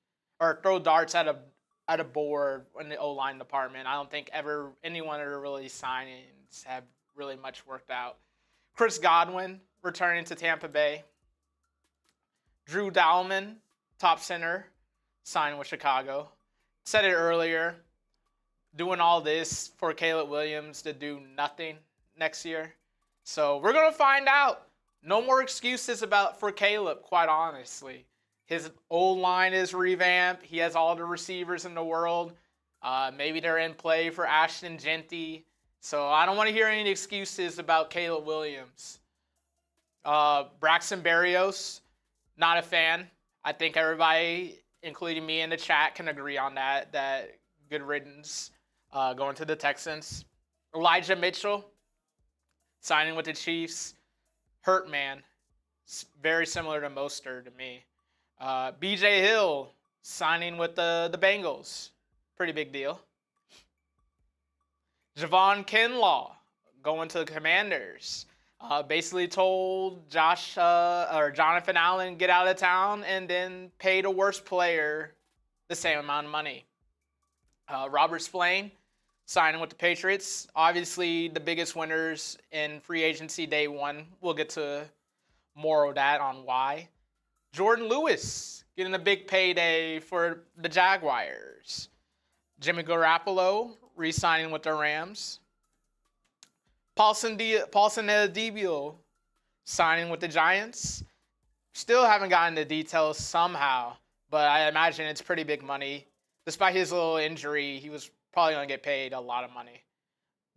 at a board in the O-line department. I don't think any one of the really signings have really much worked out. Chris Godwin returning to Tampa Bay. Drew Dalman, top center, signing with Chicago. Said it earlier, doing all this for Caleb Williams to do nothing next year. So we're going to find out. No more excuses for Caleb, quite honestly. His old line is revamped. He has all the receivers in the world. Maybe they're in play for Ashton Genty. So I don't want to hear any excuses about Caleb Williams. Braxton Berrios, not a fan. I think everybody, including me in the chat, can agree on that good riddance going to the Texans. Elijah Mitchell signing with the Chiefs. Hurt man. Very similar to Mostert to me. BJ Hill signing with the Bengals. Pretty big deal. Javon Kinlaw going to the Commanders. Basically told Jonathan Allen get out of town and then pay the worst player the same amount of money. Robert Spillane signing with the Patriots. Obviously the biggest winners in free agency day one. We'll get to more of that on why. Jordan Lewis getting a big payday for the Jaguars. Jimmy Garoppolo re-signing with the Rams. Paulson Adebio signing with the Giants. Still haven't gotten the details somehow, but I imagine it's pretty big money. Despite his little injury, he was probably going to get paid a lot of money.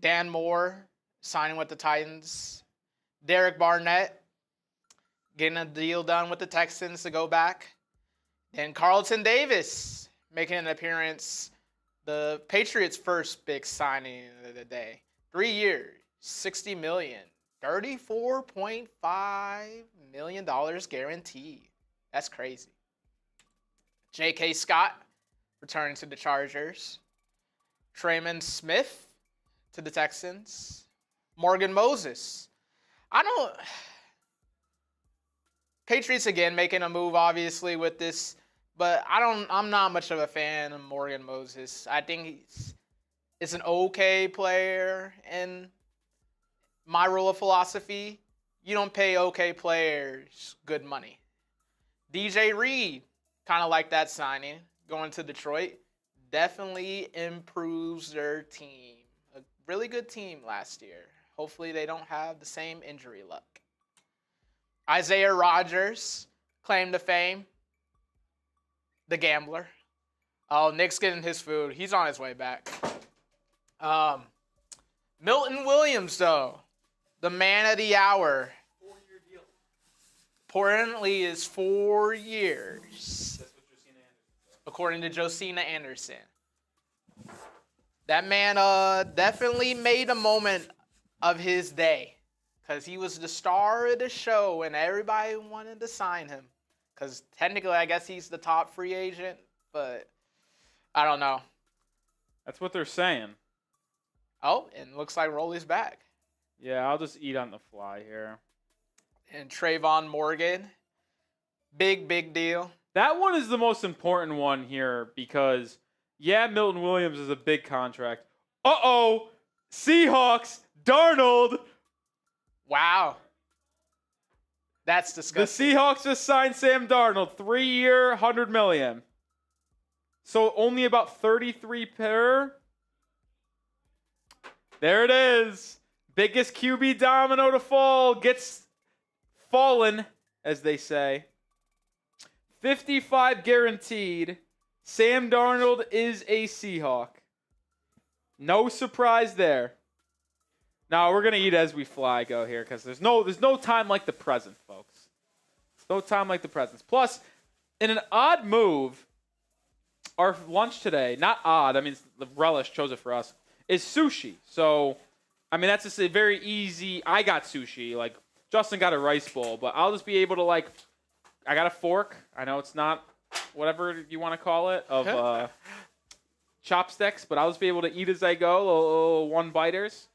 Dan Moore signing with the Titans. Derek Barnett getting a deal done with the Texans to go back. Then Carlton Davis making an appearance. The Patriots' first big signing of the day. 3 years, $60 million, $34.5 million guaranteed. That's crazy. J.K. Scott returning to the Chargers. Trayman Smith to the Texans. Morgan Moses. Patriots again making a move obviously with this, but I'm not much of a fan of Morgan Moses. I think he's an okay player, and my rule of philosophy, you don't pay okay players good money. DJ Reed, kind of like that signing, going to Detroit, definitely improves their team. A really good team last year. Hopefully they don't have the same injury luck. Isaiah Rodgers, claim to fame, the gambler. Oh, Nick's getting his food. He's on his way back. Milton Williams, though, the man of the hour. 4-year deal. Apparently is 4 years. That's what Josina Anderson said. According to Josina Anderson. That man definitely made a moment of his day. Because he was the star of the show and everybody wanted to sign him. Because technically, I guess he's the top free agent. But I don't know. That's what they're saying. Oh, and looks like Rolly's back. Yeah, I'll just eat on the fly here. And Tre'von Morgan. Big deal. That one is the most important one here because, yeah, Milton Williams is a big contract. Uh-oh! Seahawks, Darnold. Wow. That's The disgusting. Seahawks just signed Sam Darnold, 3-year, $100 million. So only about 33 per. There it is. Biggest QB domino to fall gets fallen, as they say. 55 guaranteed. Sam Darnold is a Seahawk. No surprise there. Now we're gonna eat as we fly go here because there's no time like the present, folks. No time like the present. Plus, in an odd move, our lunch today, not odd, I mean the relish chose it for us, is sushi. So, I mean that's just a very easy. I got sushi. Like Justin got a rice bowl, but I'll just be able to like. I got a fork. I know it's not whatever you want to call it of chopsticks, but I'll just be able to eat as I go, little one-biters.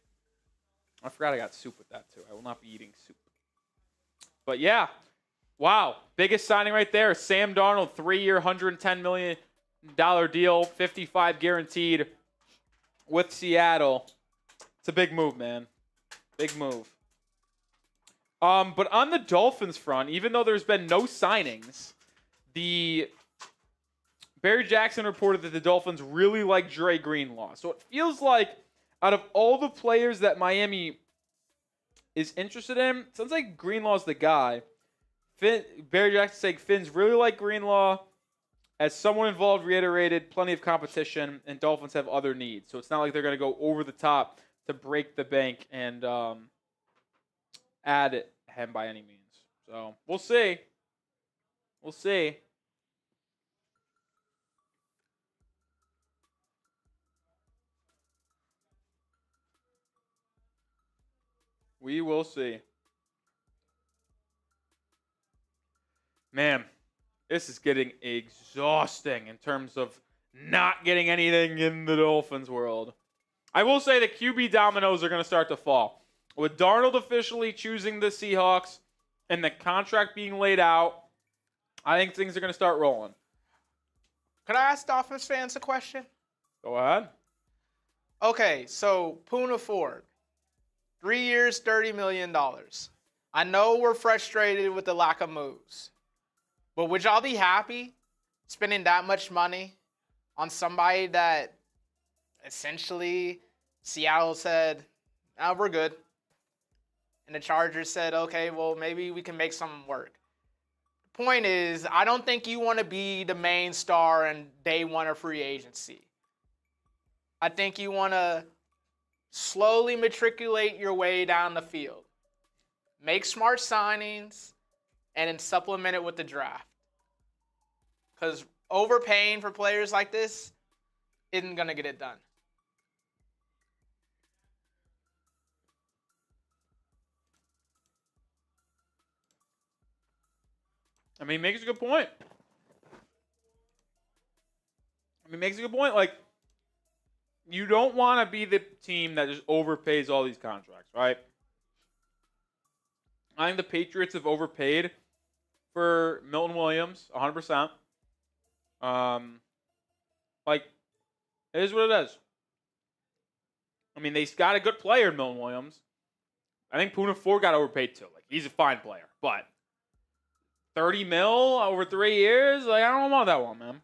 I forgot I got soup with that, too. I will not be eating soup. But, yeah. Wow. Biggest signing right there. Sam Darnold, 3-year, $110 million deal, 55 guaranteed with Seattle. It's a big move, man. Big move. But on the Dolphins front, even though there's been no signings, Barry Jackson reported that the Dolphins really like Dre Greenlaw. So it feels like out of all the players that Miami is interested in, it sounds like Greenlaw's the guy. Barry Jackson saying Finns really like Greenlaw. As someone involved reiterated, plenty of competition, and Dolphins have other needs. So it's not like they're going to go over the top to break the bank and add him by any means. So we'll see. We'll see. We will see. Man, this is getting exhausting in terms of not getting anything in the Dolphins world. I will say the QB dominoes are going to start to fall. With Darnold officially choosing the Seahawks and the contract being laid out, I think things are going to start rolling. Could I ask Dolphins fans a question? Go ahead. Okay, so Poona Ford, 3 years, $30 million. I know we're frustrated with the lack of moves, but would y'all be happy spending that much money on somebody that essentially Seattle said, "Oh, we're good," and the Chargers said, "Okay, well, maybe we can make something work." The point is, I don't think you want to be the main star in day one of free agency. I think you want to slowly matriculate your way down the field. Make smart signings, and then supplement it with the draft. Because overpaying for players like this isn't going to get it done. I mean, he makes a good point. Like, you don't want to be the team that just overpays all these contracts, right? I think the Patriots have overpaid for Milton Williams, 100%. Like, it is what it is. I mean, they got a good player in Milton Williams. I think Poona Ford got overpaid too. Like, he's a fine player, but $30 million over 3 years, like, I don't want that one, man.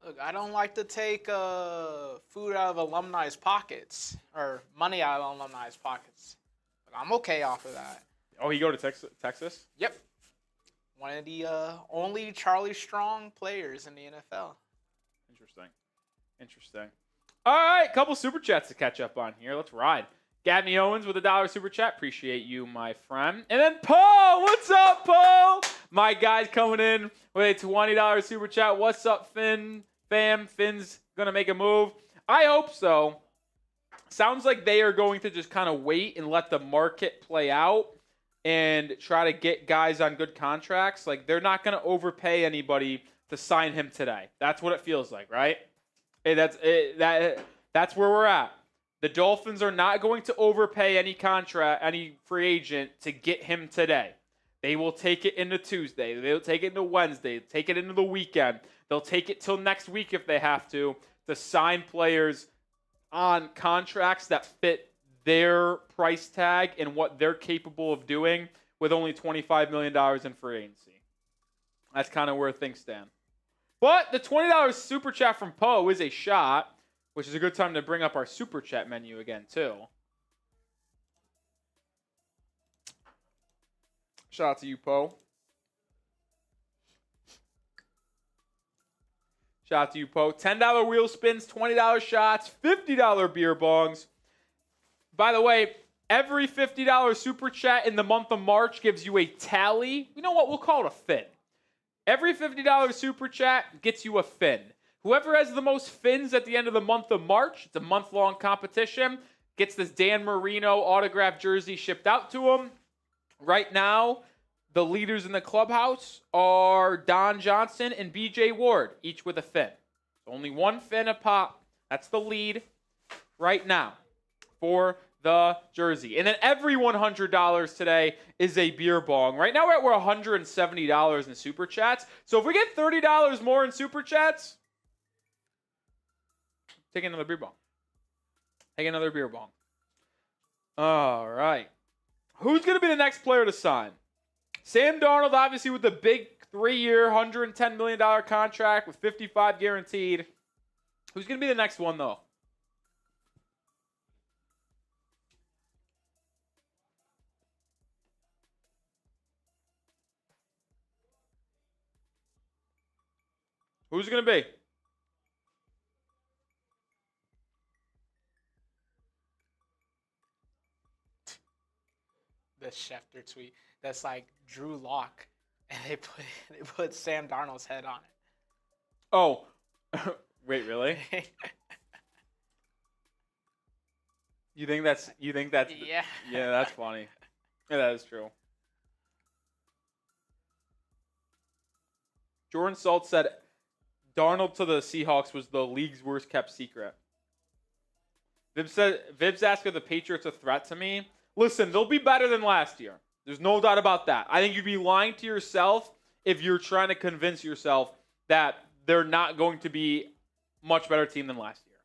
Look, I don't like to take food out of alumni's pockets or money out of alumni's pockets. But I'm okay off of that. Oh, he go to Texas? Yep. One of the only Charlie Strong players in the NFL. Interesting. All right, couple super chats to catch up on here. Let's ride. Gabney Owens with $1 super chat. Appreciate you, my friend. And then Paul, what's up, Paul? My guy's coming in with a $20 super chat. What's up, Finn? Fam, Finn's going to make a move. I hope so. Sounds like they are going to just kind of wait and let the market play out and try to get guys on good contracts. Like, they're not going to overpay anybody to sign him today. That's what it feels like, right? Hey, that's where we're at. The Dolphins are not going to overpay any free agent to get him today. They will take it into Tuesday. They'll take it into Wednesday. Take it into the weekend. They'll take it till next week if they have to sign players on contracts that fit their price tag and what they're capable of doing with only $25 million in free agency. That's kind of where things stand. But the $20 super chat from Poe is a shot, which is a good time to bring up our super chat menu again, too. Shout out to you, Poe. Shout out to you, Poe. $10 wheel spins, $20 shots, $50 beer bongs. By the way, every $50 super chat in the month of March gives you a tally. You know what? We'll call it a fin. Every $50 super chat gets you a fin. Whoever has the most fins at the end of the month of March, it's a month-long competition, gets this Dan Marino autographed jersey shipped out to him. Right now, the leaders in the clubhouse are Don Johnson and BJ Ward, each with a fin. Only one fin a pop. That's the lead right now for the jersey. And then every $100 today is a beer bong. Right now we're at $170 in super chats. So if we get $30 more in super chats, take another beer bong. Take another beer bong. All right. Who's going to be the next player to sign? Sam Darnold, obviously, with the big 3-year, $110 million contract with $55 guaranteed. Who's going to be the next one, though? Who's it going to be? The Schefter tweet. That's like Drew Lock, and they put Sam Darnold's head on it. Oh, wait, really? You think that's? Yeah. Yeah, that's funny. Yeah, that is true. Jordan Salt said Darnold to the Seahawks was the league's worst kept secret. Vibs asked if the Patriots a threat to me. Listen, they'll be better than last year. There's no doubt about that. I think you'd be lying to yourself if you're trying to convince yourself that they're not going to be a much better team than last year.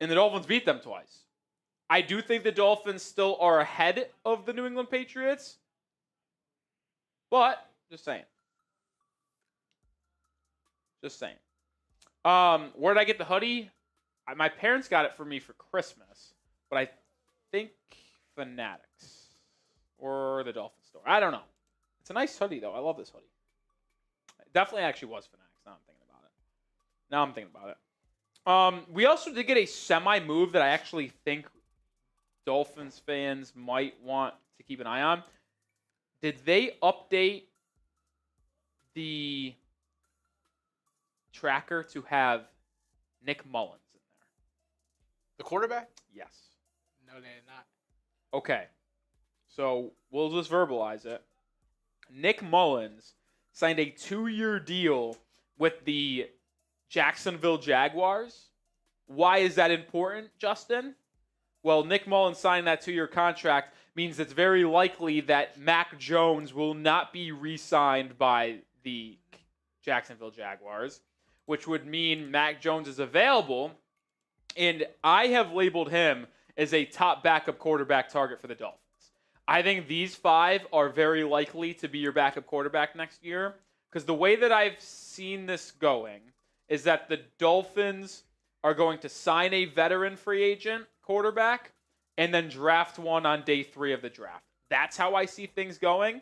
And the Dolphins beat them twice. I do think the Dolphins still are ahead of the New England Patriots. But, just saying. Just saying. Where did I get the hoodie? My parents got it for me for Christmas. But I think Fanatics or the Dolphin store. I don't know. It's a nice hoodie, though. I love this hoodie. It definitely actually was Fanatics. Now I'm thinking about it. We also did get a semi-move that I actually think Dolphins fans might want to keep an eye on. Did they update the tracker to have Nick Mullins in there? The quarterback? Yes. No, they did not. Okay. So we'll just verbalize it. Nick Mullins signed a 2-year deal with the Jacksonville Jaguars. Why is that important, Justin? Well, Nick Mullins signing that 2-year contract means it's very likely that Mac Jones will not be re-signed by the Jacksonville Jaguars, which would mean Mac Jones is available, and I have labeled him as a top backup quarterback target for the Dolphins. I think these 5 are very likely to be your backup quarterback next year, because the way that I've seen this going is that the Dolphins are going to sign a veteran free agent quarterback and then draft one on day 3 of the draft. That's how I see things going.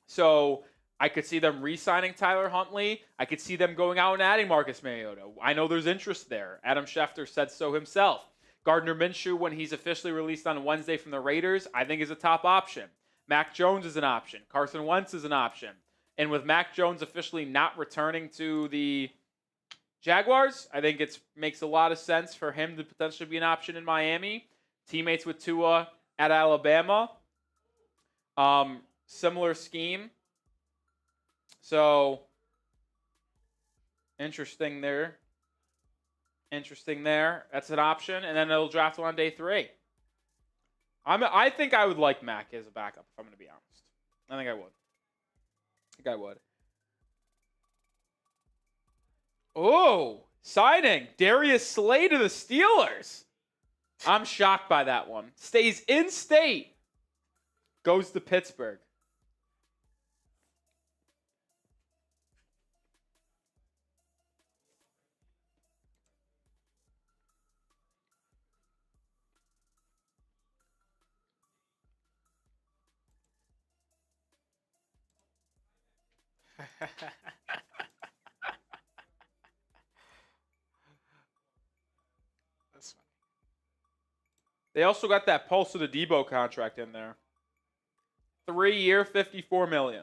So I could see them re-signing Tyler Huntley. I could see them going out and adding Marcus Mariota. I know there's interest there. Adam Schefter said so himself. Gardner Minshew, when he's officially released on Wednesday from the Raiders, I think is a top option. Mac Jones is an option. Carson Wentz is an option. And with Mac Jones officially not returning to the Jaguars, I think it makes a lot of sense for him to potentially be an option in Miami. Teammates with Tua at Alabama. Similar scheme. So, interesting there. That's an option. And then they'll draft one on day 3. I think I would like Mac as a backup, if I'm going to be honest. I think I would. Oh, signing Darius Slay to the Steelers. I'm shocked by that one. Stays in state. Goes to Pittsburgh. That's funny. They also got that Pulse of the Debo contract in there. 3-year, $54 million.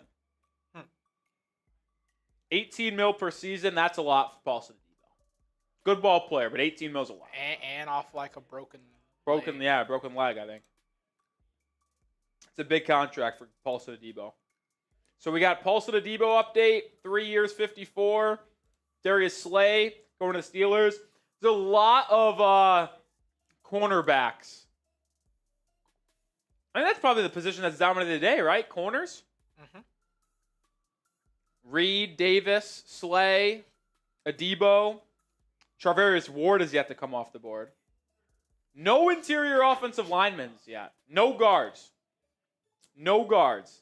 18 mil per season, that's a lot for Pulse of the Debo. Good ball player, but 18 mil's a lot. And off like a broken leg, I think. It's a big contract for Pulse of the Debo. So we got Pulse of the Debo update, 3 years, 54. Darius Slay going to the Steelers. There's a lot of cornerbacks. I mean, that's probably the position that's dominated today, right? Corners? Mm-hmm. Reed, Davis, Slay, Adebo. Charvarius Ward is yet to come off the board. No interior offensive linemen yet. No guards.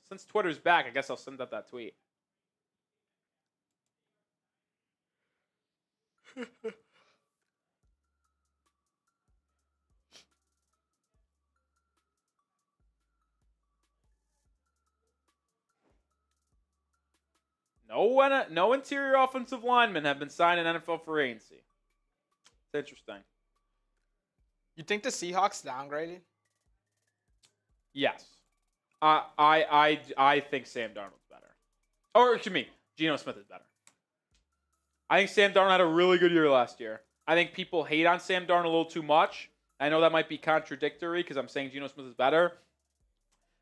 Since Twitter's back, I guess I'll send out that tweet. No interior offensive linemen have been signed in NFL free agency. It's interesting. You think the Seahawks downgraded? Yes. I think Sam Darnold's better. Or, excuse me, Geno Smith is better. I think Sam Darnold had a really good year last year. I think people hate on Sam Darnold a little too much. I know that might be contradictory because I'm saying Geno Smith is better.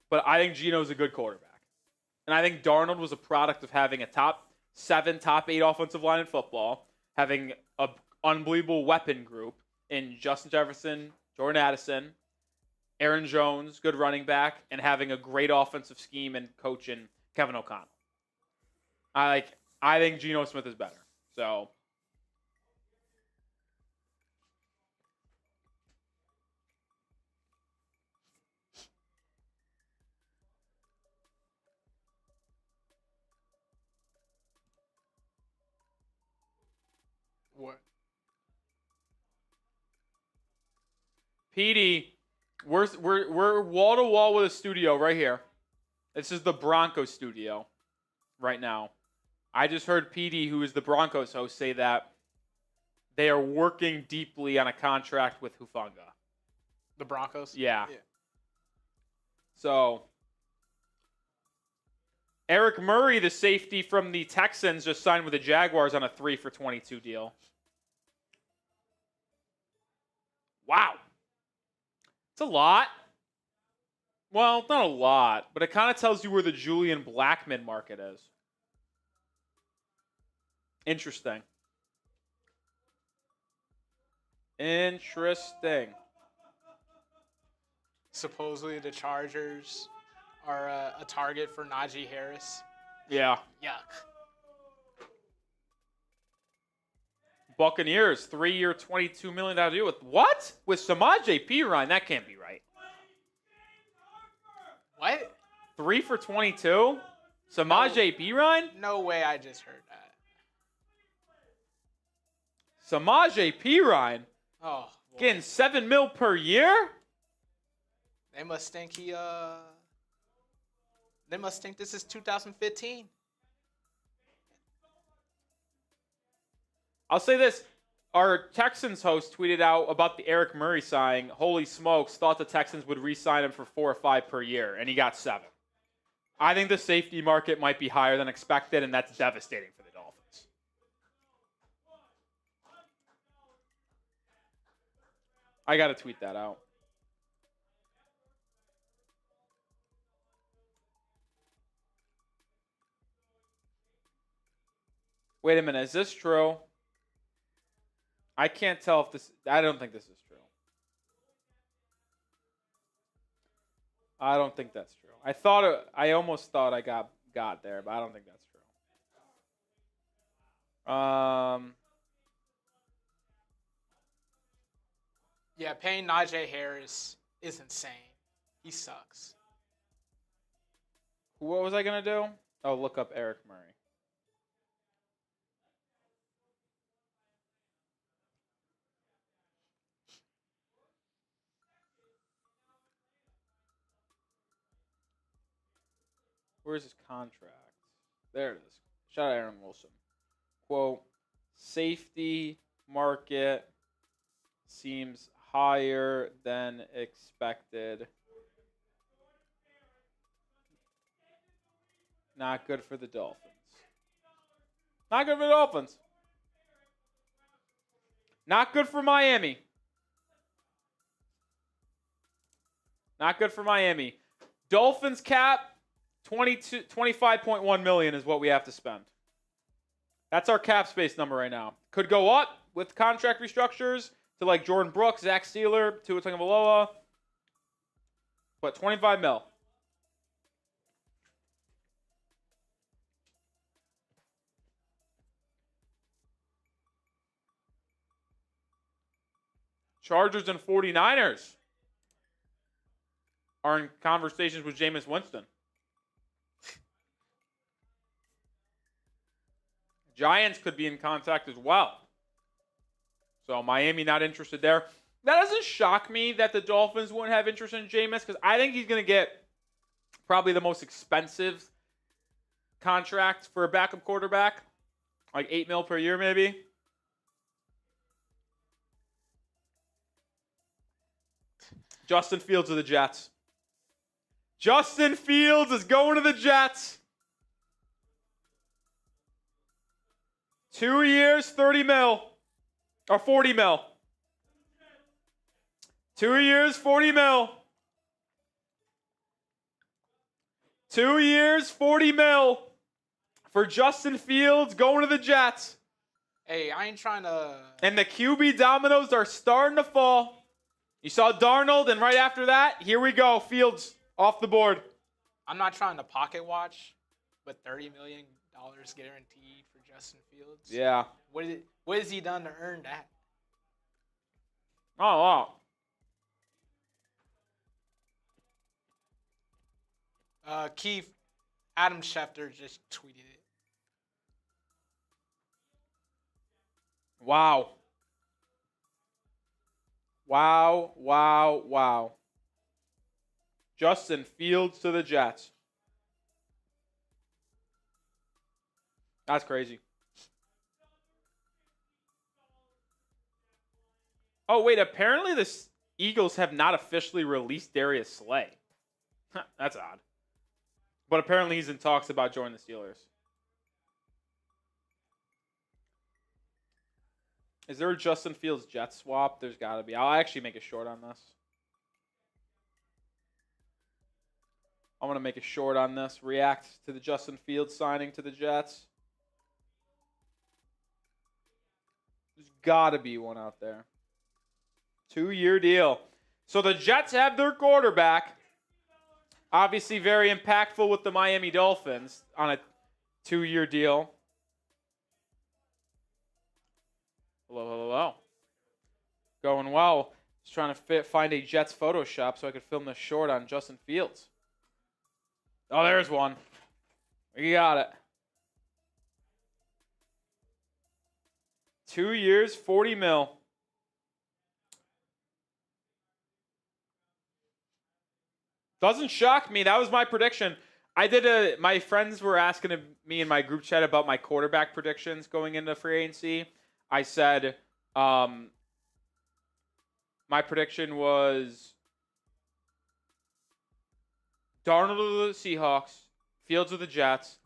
But I think Geno's a good quarterback. And I think Darnold was a product of having a top 7, top 8 offensive line in football, having an unbelievable weapon group in Justin Jefferson, Jordan Addison, Aaron Jones, good running back, and having a great offensive scheme and coach in Kevin O'Connell. I think Geno Smith is better. So What? PD, we're wall to wall with a studio right here. This is the Broncos studio right now. I just heard PD, who is the Broncos host, say that they are working deeply on a contract with Hufanga. The Broncos? Yeah. So, Eric Murray, the safety from the Texans, just signed with the Jaguars on a 3 for $22 deal. Wow. It's a lot. Well, not a lot, but it kind of tells you where the Julian Blackmon market is. Interesting. Interesting. Supposedly the Chargers are a target for Najee Harris. Yeah. Yuck. Buccaneers, 3-year, $22 million deal with what? With Samaje Perine. That can't be right. What? 3 for 22? Samaje Perine? No way I just heard that. Samaje Perine? Oh, boy. Getting $7 million per year? They must think They must think this is 2015. I'll say this. Our Texans host tweeted out about the Eric Murray signing. Holy smokes, thought the Texans would re-sign him for 4 or 5 per year, and he got 7. I think the safety market might be higher than expected, and that's devastating for the Dolphins. I got to tweet that out. Wait a minute, is this true? I can't tell if this... I don't think this is true. I don't think that's true. I almost thought I got there, but I don't think that's true. Yeah, paying Najee Harris is insane. He sucks. What was I going to do? Oh, look up Eric Murray. Where's his contract? There it is. Shout out Aaron Wilson. Quote, safety market seems higher than expected. Not good for the Dolphins. Not good for the Dolphins. Not good for Miami. Not good for Miami. Dolphins cap, $25.1 million is what we have to spend. That's our cap space number right now. Could go up with contract restructures to like Jordan Brooks, Zach Steeler, Tua Tagovailoa. But $25 million. Chargers and 49ers are in conversations with Jameis Winston. Giants could be in contact as well. So Miami not interested there. That doesn't shock me that the Dolphins wouldn't have interest in Jameis because I think he's going to get probably the most expensive contract for a backup quarterback. Like $8 million per year maybe. Justin Fields of the Jets. Justin Fields is going to the Jets. 2 years, $30 million. Or $40 million. 2 years, $40 million. 2 years, $40 million for Justin Fields going to the Jets. Hey, I ain't trying to... And the QB dominoes are starting to fall. You saw Darnold, and right after that, here we go. Fields off the board. I'm not trying to pocket watch, but $30 million guaranteed for Justin Fields. Yeah. What has he done to earn that? Oh, wow. Keith, Adam Schefter just tweeted it. Wow. Wow, wow, wow. Justin Fields to the Jets. That's crazy. Oh, wait. Apparently the Eagles have not officially released Darius Slay. That's odd. But apparently he's in talks about joining the Steelers. Is there a Justin Fields Jets swap? There's got to be. I'll actually make a short on this. I'm going to make a short on this. React to the Justin Fields signing to the Jets. There's got to be one out there. 2-year deal. So the Jets have their quarterback. Obviously very impactful with the Miami Dolphins on a 2-year deal. Hello. Going well. Just trying to find a Jets Photoshop so I could film this short on Justin Fields. Oh, there's one. We got it. 2 years, $40 million. Doesn't shock me. That was my prediction. My friends were asking me in my group chat about my quarterback predictions going into free agency. I said, my prediction was Darnold to the Seahawks, Fields to the Jets,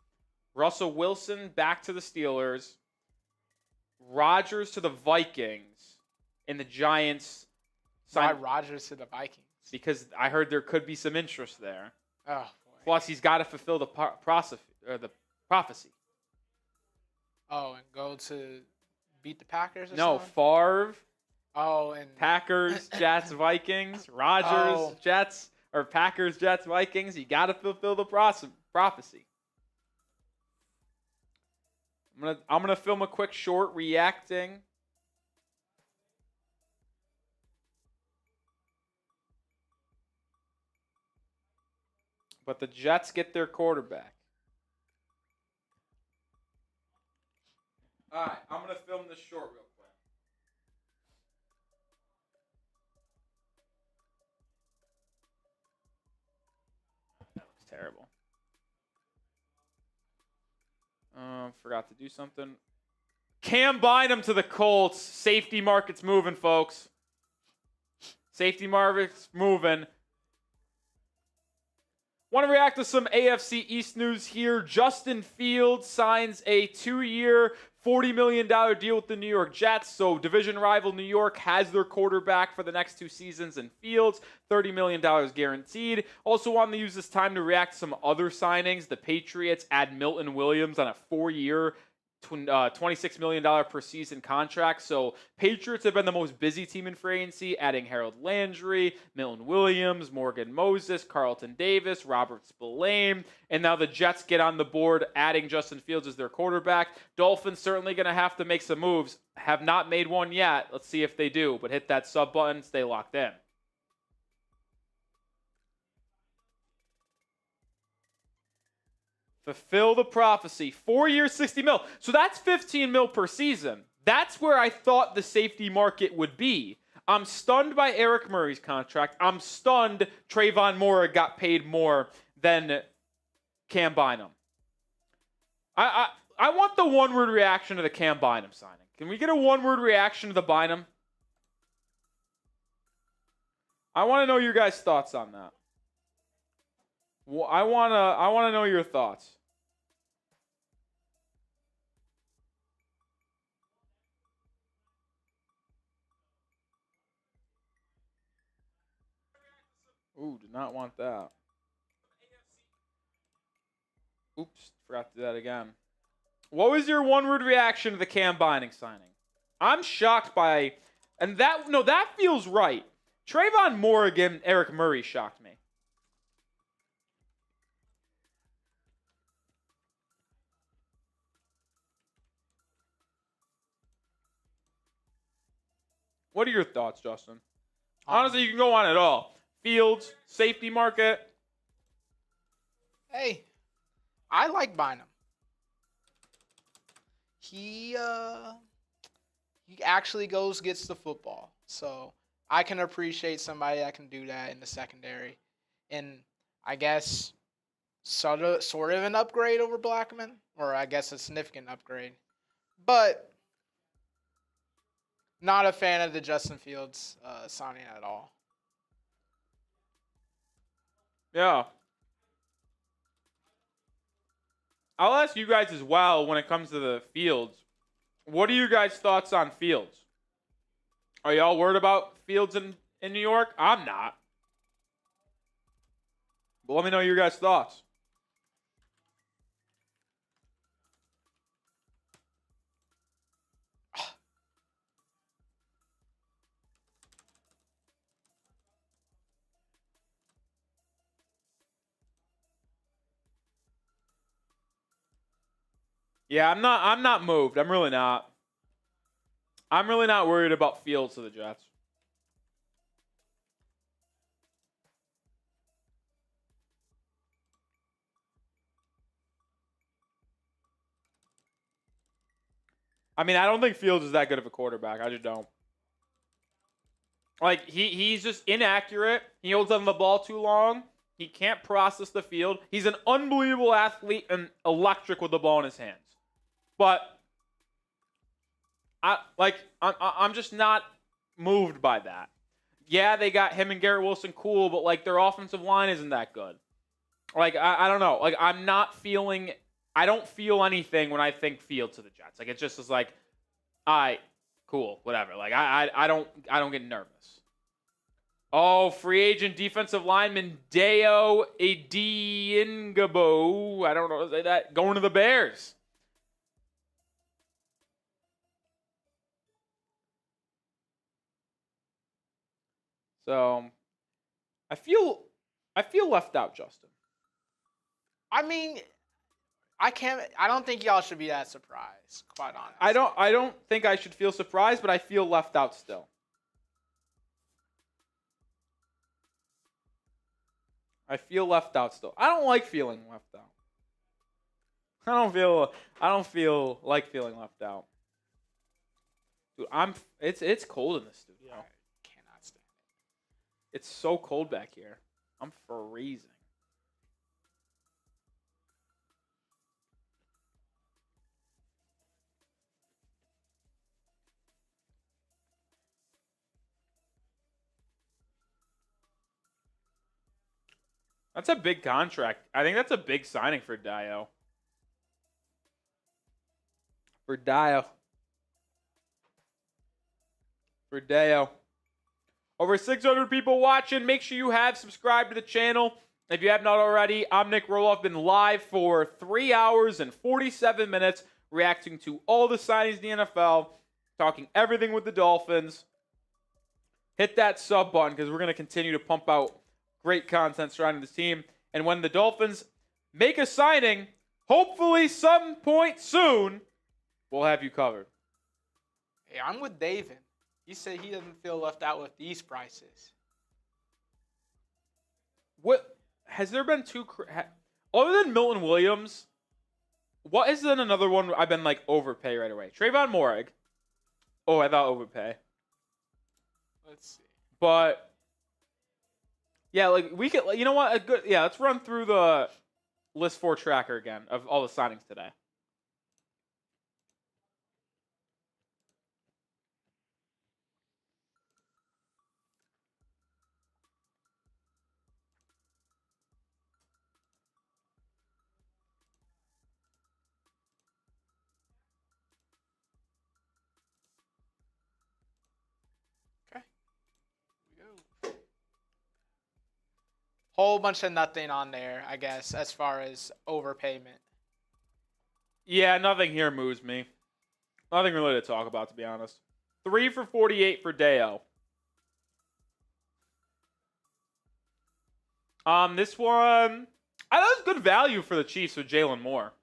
Russell Wilson back to the Steelers, Rodgers to the Vikings, and the Giants. Why Rodgers to the Vikings? Because I heard there could be some interest there. Oh, boy. Plus, he's got to fulfill the prophecy. Oh, and go to beat the Packers or No, something? Favre. Oh, and Packers, Jets, Vikings. Rodgers, Jets, or Packers, Jets, Vikings. You got to fulfill the prophecy. I'm gonna film a quick short reacting. But the Jets get their quarterback. All right, I'm going to film this short real quick. That looks terrible. Forgot to do something. Cam Bynum to the Colts. Safety market's moving, folks. Safety market's moving. Want to react to some AFC East news here. Justin Fields signs a 2-year, $40 million deal with the New York Jets. So division rival New York has their quarterback for the next 2 seasons in Fields. $30 million guaranteed. Also wanted to use this time to react to some other signings. The Patriots add Milton Williams on a 4-year, $26 million per season contract. So Patriots have been the most busy team in free agency, adding Harold Landry, Milton Williams, Morgan Moses, Carlton Davis, Robert Spillane, and now the Jets get on the board, adding Justin Fields as their quarterback. Dolphins certainly going to have to make some moves. Have not made one yet. Let's see if they do, but hit that sub button, stay locked in. Fulfill the prophecy. 4 years, $60 million. So that's $15 million per season. That's where I thought the safety market would be. I'm stunned by Eric Murray's contract. I'm stunned Tre'von Moehrig got paid more than Cam Bynum. I want the one-word reaction to the Cam Bynum signing. Can we get a one-word reaction to the Bynum? I want to know your guys' thoughts on that. Well, I wanna know your thoughts. Ooh, did not want that. Oops, forgot to do that again. What was your one-word reaction to the Cam Bynum signing? I'm shocked by, and that feels right. Tre'von Moehrig and Eric Murray shocked me. What are your thoughts, Justin? Honestly, you can go on at all. Fields, safety market. Hey, I like Bynum. He actually gets the football. So I can appreciate somebody that can do that in the secondary. And I guess sort of an upgrade over Blackman, or I guess a significant upgrade. But Not a fan of the Justin Fields signing at all. Yeah. I'll ask you guys as well when it comes to the Fields. What are your guys' thoughts on Fields? Are y'all worried about Fields in New York? I'm not. But let me know your guys' thoughts. Yeah, I'm not moved. I'm really not. I'm really not worried about Fields to the Jets. I mean, I don't think Fields is that good of a quarterback. I just don't. Like, he's just inaccurate. He holds on the ball too long. He can't process the field. He's an unbelievable athlete and electric with the ball in his hands. But I'm just not moved by that. Yeah, they got him and Garrett Wilson cool, but like their offensive line isn't that good. Like I don't know. Like I don't feel anything when I think Fields to the Jets. Like it just is like, all right, cool, whatever. Like I don't get nervous. Oh, free agent defensive lineman Deo Adingabo. I don't know how to say that. Going to the Bears. So I feel left out, Justin. I mean, I don't think y'all should be that surprised, quite honestly. I don't think I should feel surprised, but I feel left out still. I feel left out still. I don't like feeling left out. I don't feel like feeling left out. Dude, it's cold in the studio. I cannot stand it. It's so cold back here. I'm freezing. That's a big contract. I think that's a big signing for Dio. For Dio. Over 600 people watching. Make sure you have subscribed to the channel. If you have not already, I'm Nic Rohloff. Been live for 3 hours and 47 minutes, reacting to all the signings in the NFL, talking everything with the Dolphins. Hit that sub button because we're going to continue to pump out great content surrounding this team. And when the Dolphins make a signing, hopefully some point soon, we'll have you covered. Hey, I'm with David. He said he doesn't feel left out with these prices. What has there been other than Milton Williams? What is then another one I've been like overpay right away? Tre'von Moehrig. Oh, I thought overpay. Let's see. But yeah, like we could. You know what? Let's run through the list 4 tracker again of all the signings today. Whole bunch of nothing on there, I guess, as far as overpayment. Yeah, nothing here moves me. Nothing really to talk about, to be honest. 3 for 48 for Deo. This one, I thought it was good value for the Chiefs with Jalen Moore.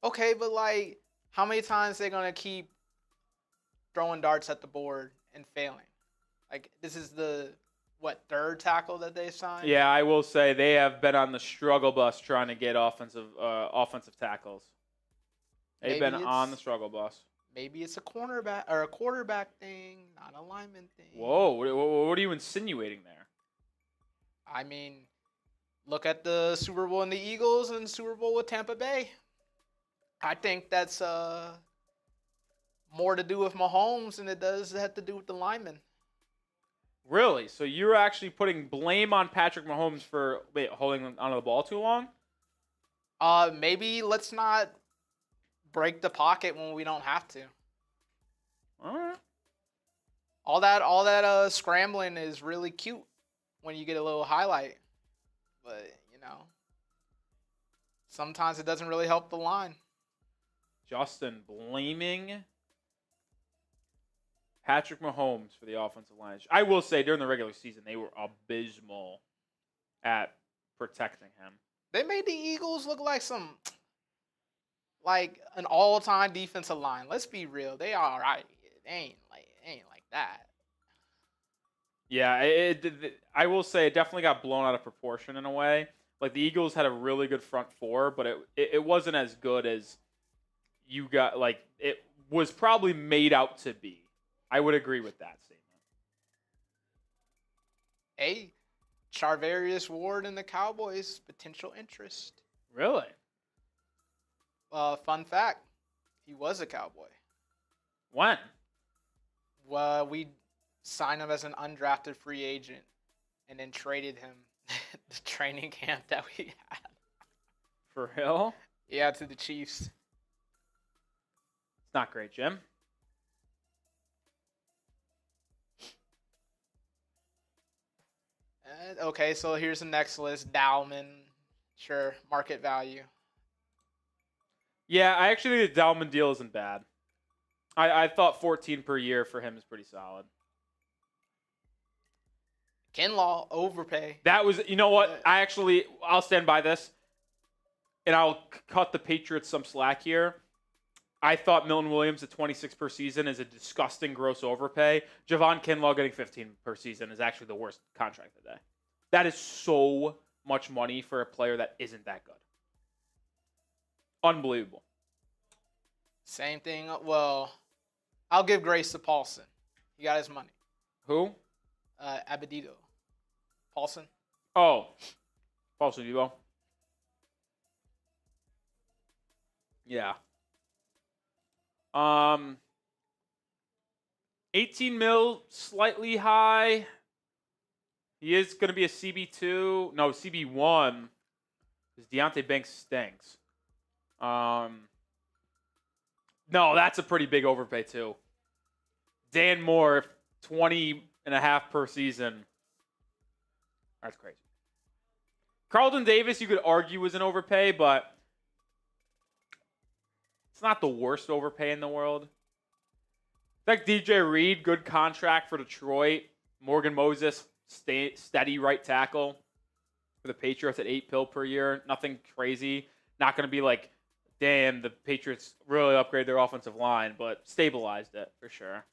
Okay, but like, how many times they're gonna keep throwing darts at the board and failing? Like, this is the third tackle that they signed? Yeah, I will say they have been on the struggle bus trying to get offensive tackles. They've been on the struggle bus. Maybe it's a cornerback or a quarterback thing, not a lineman thing. Whoa, what are you insinuating there? I mean, look at the Super Bowl and the Eagles and Super Bowl with Tampa Bay. I think that's more to do with Mahomes than it does have to do with the linemen. Really? So you're actually putting blame on Patrick Mahomes for holding onto the ball too long? Maybe let's not break the pocket when we don't have to. All right. All that scrambling is really cute when you get a little highlight, but sometimes it doesn't really help the line. Justin blaming Patrick Mahomes for the offensive line. I will say during the regular season they were abysmal at protecting him. They made the Eagles look like an all-time defensive line. Let's be real, they are all right. It ain't like that. Yeah, I will say it definitely got blown out of proportion in a way. Like the Eagles had a really good front four, but it wasn't as good as you got. Like it was probably made out to be. I would agree with that statement. Hey, Charvarius Ward and the Cowboys potential interest. Really? Fun fact, he was a Cowboy. When? Well, we signed him as an undrafted free agent and then traded him the training camp that we had. For real? Yeah, to the Chiefs. It's not great, Jim. Okay, so here's the next list. Dalman. Sure, market value. Yeah, I actually think the Dalman deal isn't bad. I thought 14 per year for him is pretty solid. Kinlaw, overpay. That was, you know what? I'll stand by this. And I'll cut the Patriots some slack here. I thought Milton Williams at 26 per season is a disgusting gross overpay. Javon Kinlaw getting 15 per season is actually the worst contract today. That is so much money for a player that isn't that good. Unbelievable. Same thing. Well, I'll give grace to Paulson. He got his money. Who? Abedito. Paulson. Oh. Paulson Debo. Yeah. 18 mil, slightly high. He is going to be a CB2. No, CB1. Because Deonte Banks stinks. No, that's a pretty big overpay, too. Dan Moore, 20 and a half per season. That's crazy. Carlton Davis, you could argue, was an overpay, but it's not the worst overpay in the world. In fact, DJ Reed, good contract for Detroit. Morgan Moses, steady right tackle for the Patriots at 8 per year. Nothing crazy. Not going to be like, damn, the Patriots really upgraded their offensive line, but stabilized it for sure.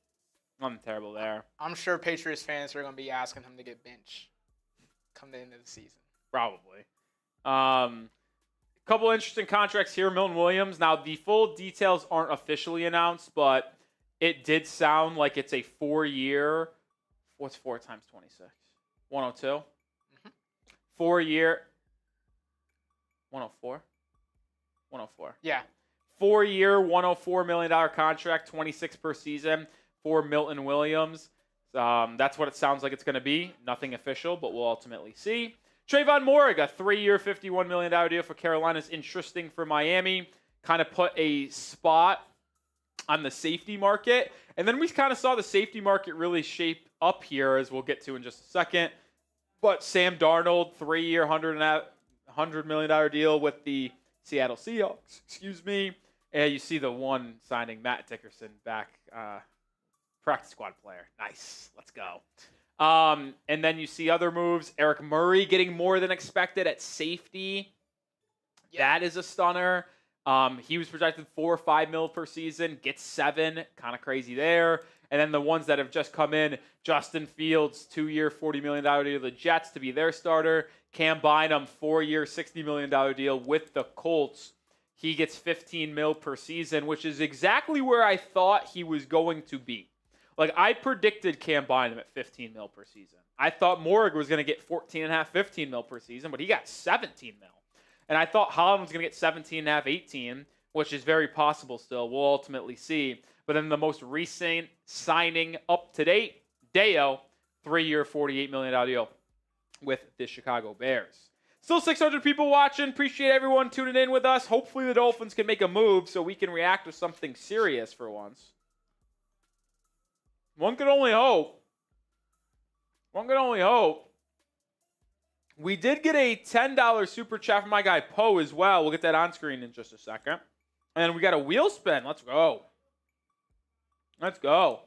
Nothing terrible there. I'm sure Patriots fans are going to be asking him to get benched coming into the season. Probably. Couple interesting contracts here. Milton Williams. Now, the full details aren't officially announced, but it did sound like it's a 4-year. What's 4 times 26? 102? Mm-hmm. 4-year. 104? 104. Yeah. 4-year, $104 million contract, 26 per season for Milton Williams. That's what it sounds like it's going to be. Nothing official, but we'll ultimately see. Tre'von Moehrig, a 3-year, $51 million deal for Carolina is interesting for Miami. Kind of put a spot on the safety market. And then we kind of saw the safety market really shape up here, as we'll get to in just a second. But Sam Darnold, 3-year, $100 million deal with the Seattle Seahawks. And you see the one signing, Matt Dickerson, back, practice squad player. Nice. Let's go. And then you see other moves. Eric Murray getting more than expected at safety. Yeah. That is a stunner. He was projected 4 or 5 mil per season. Gets 7. Kind of crazy there. And then the ones that have just come in, Justin Fields, 2-year, $40 million deal to the Jets to be their starter. Cam Bynum, 4-year, $60 million deal with the Colts. He gets 15 mil per season, which is exactly where I thought he was going to be. Like, I predicted Cam Bynum at 15 mil per season. I thought Moehrig was going to get 14.5, 15 mil per season, but he got 17 mil. And I thought Holland was going to get 17.5, 18, which is very possible still. We'll ultimately see. But then the most recent signing up to date, Deo, 3-year, $48 million deal with the Chicago Bears. Still 600 people watching. Appreciate everyone tuning in with us. Hopefully the Dolphins can make a move so we can react to something serious for once. One could only hope. One could only hope. We did get a $10 super chat from my guy Poe as well. We'll get that on screen in just a second. And we got a wheel spin. Let's go. Let's go.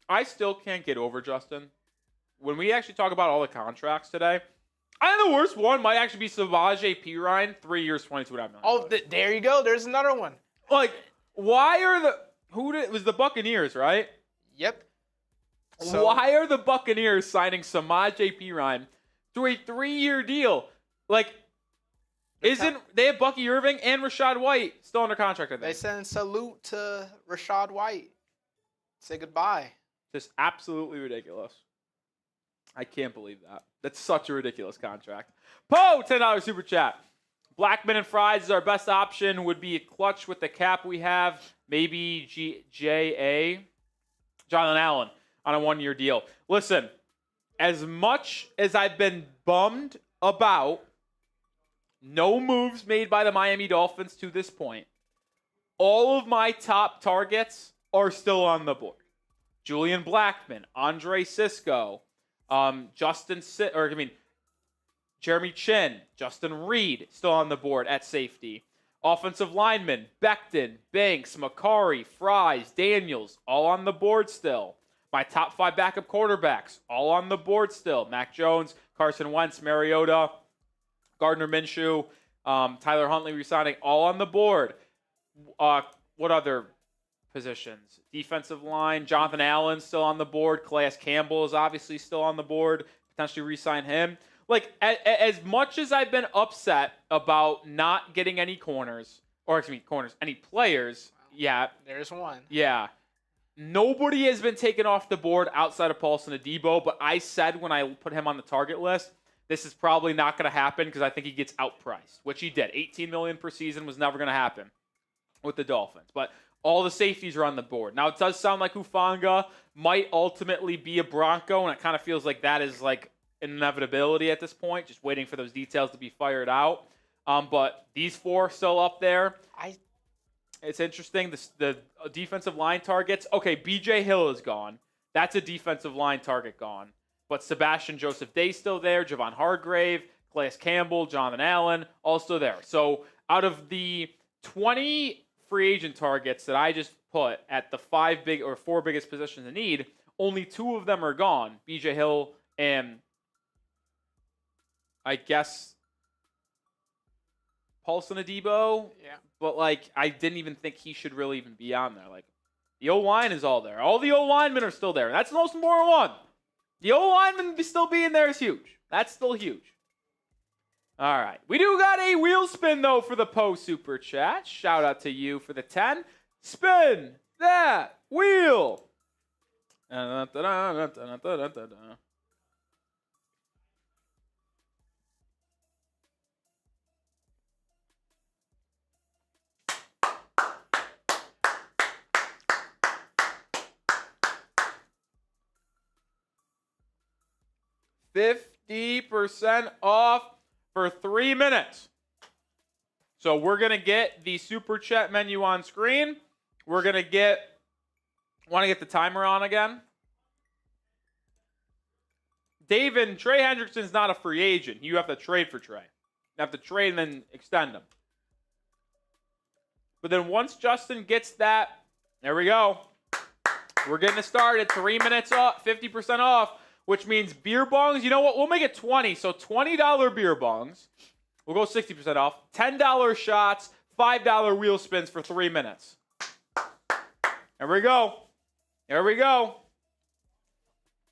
I still can't get over, Justin, when we actually talk about all the contracts today. I think the worst one might actually be Savaje Perine, 3 years, $22.5 million. Oh, there you go. There's another one. Like, why are it was the Buccaneers, right? Yep. So, why are the Buccaneers signing Savaje Perine to a 3-year deal? Like, they have Bucky Irving and Rashad White still under contract, I think. They send salute to Rashad White. Say goodbye. Just absolutely ridiculous. I can't believe that. That's such a ridiculous contract. Poe, $10 super chat. Blackman and Fries is our best option. Would be a clutch with the cap we have. Maybe J.A. Jonathan Allen on a 1-year deal. Listen, as much as I've been bummed about no moves made by the Miami Dolphins to this point, all of my top targets are still on the board. Julian Blackman, Andre Sisco, Jeremy Chin, Justin Reed, still on the board at safety. Offensive linemen, Becton, Banks, Makari, Fries, Daniels, all on the board still. My top 5 backup quarterbacks, all on the board still. Mac Jones, Carson Wentz, Mariota, Gardner Minshew, Tyler Huntley resigning, all on the board. What other positions? Defensive line, Jonathan Allen still on the board. Calais Campbell is obviously still on the board. Potentially re-sign him. Like, as much as I've been upset about not getting any any players, yeah. There's one. Yeah. Nobody has been taken off the board outside of Paulson Adebo, but I said when I put him on the target list, this is probably not going to happen because I think he gets outpriced, which he did. $18 million per season was never going to happen with the Dolphins. But all the safeties are on the board. Now, it does sound like Hufanga might ultimately be a Bronco, and it kind of feels like that is like an inevitability at this point, just waiting for those details to be fired out. But these 4 still up there. It's interesting. The defensive line targets. Okay, B.J. Hill is gone. That's a defensive line target gone. But Sebastian Joseph Day still there. Javon Hargrave, Calais Campbell, Jonathan Allen, all still there. So out of the 20 free agent targets that I just put at the 4 biggest positions in need, only 2 of them are gone. B.J. Hill and I guess Paulson Adebo. Yeah. But, like, I didn't even think he should really even be on there. Like, the O-line is all there. All the O-linemen are still there. That's the most important one. The O-linemen still being there is huge. That's still huge. All right. We do got a wheel spin, though, for the Poe Super Chat. Shout out to you for the 10. Spin that wheel. 50% off for 3 minutes. So we're going to get the Super Chat menu on screen. We're going to want to get the timer on again? David, Trey Hendrickson's not a free agent. You have to trade for Trey. You have to trade and then extend him. But then once Justin gets that, there we go. We're getting it started. 3 minutes off, 50% off, which means beer bongs. You know what? We'll make it 20. So $20 beer bongs. We'll go 60% off. $10 shots, $5 wheel spins for 3 minutes. There we go. There we go.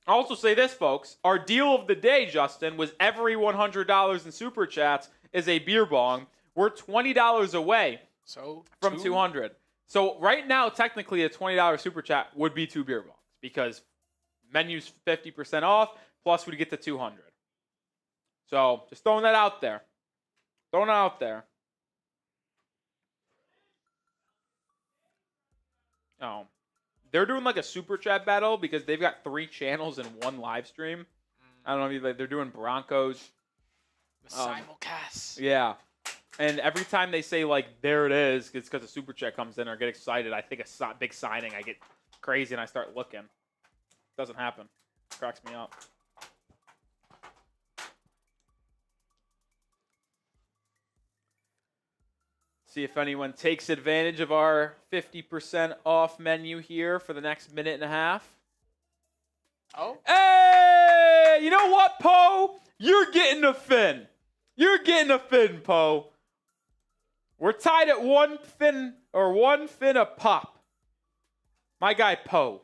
I'll also say this, folks. Our deal of the day, Justin, was every $100 in Super Chats is a beer bong. We're $20 away from 200. So right now, technically, a $20 super chat would be 2 beer bongs because menu's 50% off, plus we'd get to 200. So just throwing that out there. Throwing it out there. Oh, they're doing like a super chat battle because they've got 3 channels in one live stream. I don't know if they're doing Broncos. The simulcast. Yeah. And every time they say, like, there it is, it's because a super chat comes in or get excited. I think a big signing. I get crazy and I start looking. Doesn't happen. Cracks me up. See if anyone takes advantage of our 50% off menu here for the next minute and a half. Oh. Hey! You know what, Poe? You're getting a fin. You're getting a fin, Poe. We're tied at one fin a pop. My guy, Poe.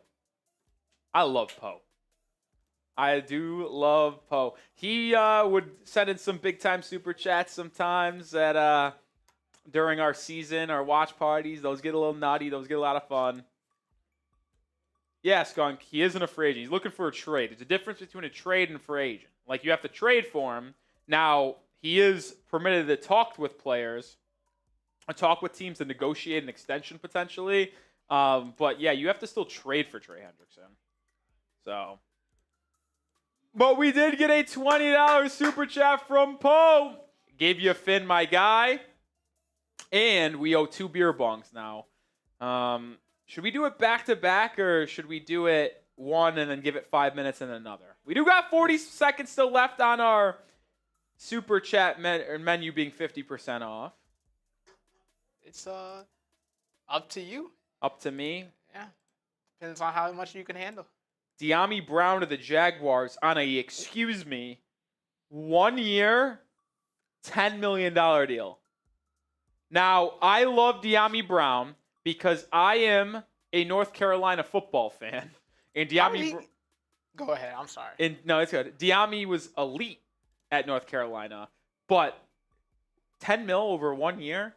I love Poe. I do love Poe. He would send in some big-time super chats sometimes at during our season, our watch parties. Those get a little nutty. Those get a lot of fun. Yeah, Skunk, he isn't a free agent. He's looking for a trade. There's a difference between a trade and a free agent. Like, you have to trade for him. Now, he is permitted to talk with players, talk with teams to negotiate an extension potentially. But, yeah, you have to still trade for Trey Hendrickson. So, but we did get a $20 super chat from Poe. Gave you a fin, my guy. And we owe 2 beer bongs now. Should we do it back-to-back, or should we do it one and then give it 5 minutes and another? We do got 40 seconds still left on our super chat menu being 50% off. It's up to you. Up to me? Yeah. Depends on how much you can handle. Dyami Brown to the Jaguars on a, 1 year, $10 million deal. Now, I love Dyami Brown because I am a North Carolina football fan. And Dyami... Go ahead, I'm sorry. No, it's good. Dyami was elite at North Carolina, but 10 mil over 1 year?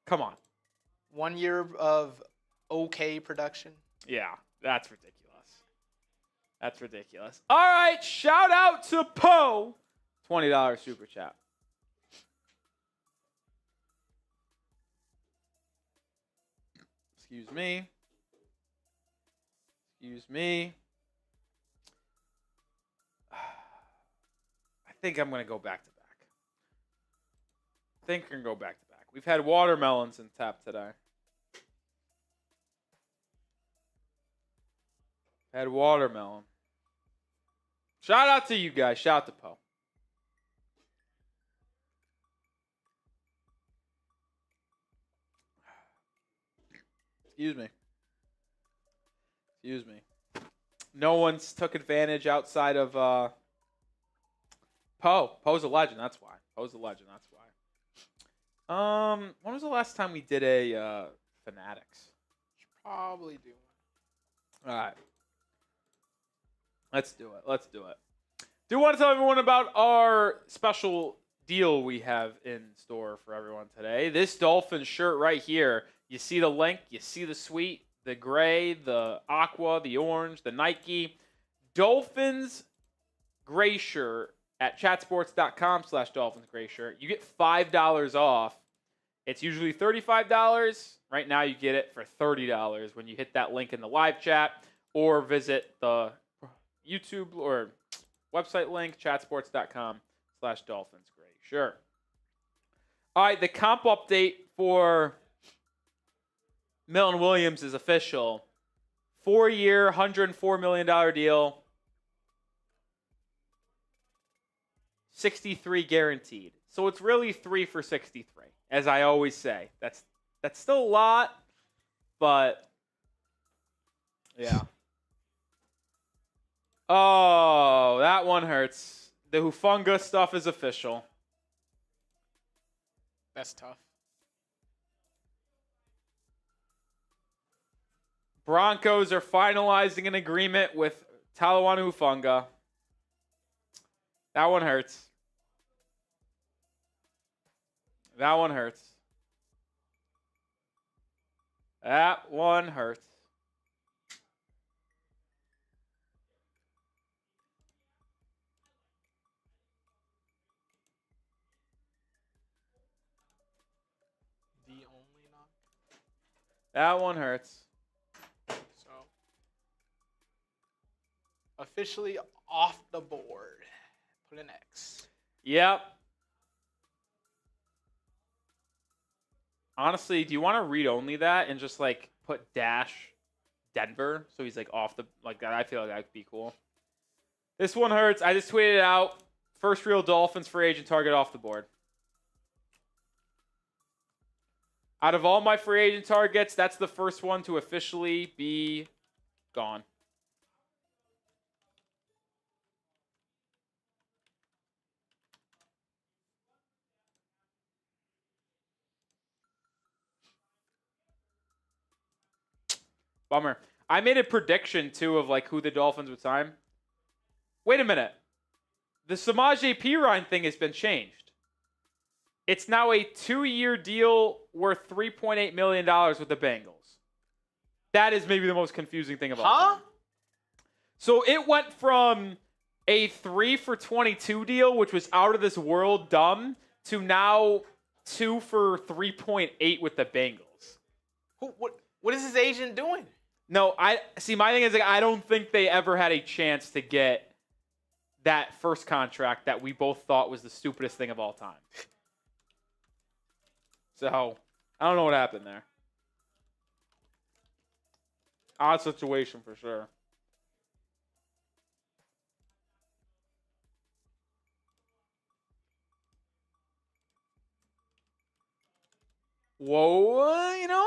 Come on. 1 year of okay production? Yeah, that's ridiculous. That's ridiculous. All right, shout out to Poe. $20 super chat. Excuse me. Excuse me. I think I'm going to go back to back. I think we're going to go back to back. We've had watermelons in tap today. Had watermelon. Shout out to you guys. Shout out to Poe. Excuse me. Excuse me. No one's took advantage outside of Poe. Poe's a legend, that's why. Poe's a legend, that's why. When was the last time we did a Fanatics? Should probably do one. All right. Let's do it. Let's do it. Do want to tell everyone about our special deal we have in store for everyone today. This Dolphins shirt right here. You see the link. You see the suite, the gray, the aqua, the orange, the Nike. Dolphins gray shirt at chatsports.com/Dolphins gray shirt. You get $5 off. It's usually $35. Right now you get it for $30 when you hit that link in the live chat or visit the YouTube or website link, chatsports.com/Dolphins gray shirt. All right, the comp update for Milton Williams is official. 4-year, $104 million deal. 63 guaranteed. So it's really 3 for 63, as I always say. That's still a lot, but yeah. Oh, that one hurts. The Hufanga stuff is official. That's tough. Broncos are finalizing an agreement with Talanoa Hufanga. That one hurts. That one hurts. That one hurts. The only knock. That one hurts. So, officially off the board. Put an X. Yep. Honestly, do you want to read only that and just like put dash Denver so he's like off the like I feel like that'd be cool. This one hurts. I just tweeted it out. First real Dolphins free agent target off the board. Out of all my free agent targets, that's the first one to officially be gone. Bummer. I made a prediction, too, of like who the Dolphins would sign. Wait a minute. The Samaje Perine thing has been changed. It's now a 2-year deal worth $3.8 million with the Bengals. That is maybe the most confusing thing of all time. So it went from a 3 for $22 deal, which was out of this world dumb, to now 2 for $3.8 with the Bengals. What is his agent doing? No, my thing is like I don't think they ever had a chance to get that first contract that we both thought was the stupidest thing of all time. So, I don't know what happened there. Odd situation for sure. Whoa, you know,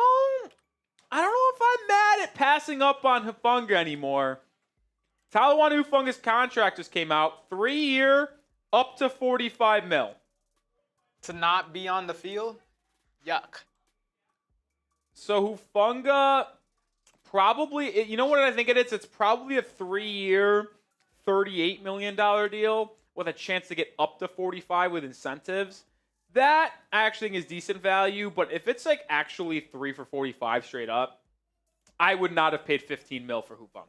I don't know if I'm mad at passing up on Hufanga anymore. Talanoa Hufanga's contract just came out. 3-year, up to $45 million. To not be on the field? Yuck. So Hufanga probably, you know what I think it is? It's probably a 3-year, $38 million deal with a chance to get up to 45 with incentives. That I actually think is decent value, but if it's like actually 3 for 45 straight up, I would not have paid $15 million for Hufanga.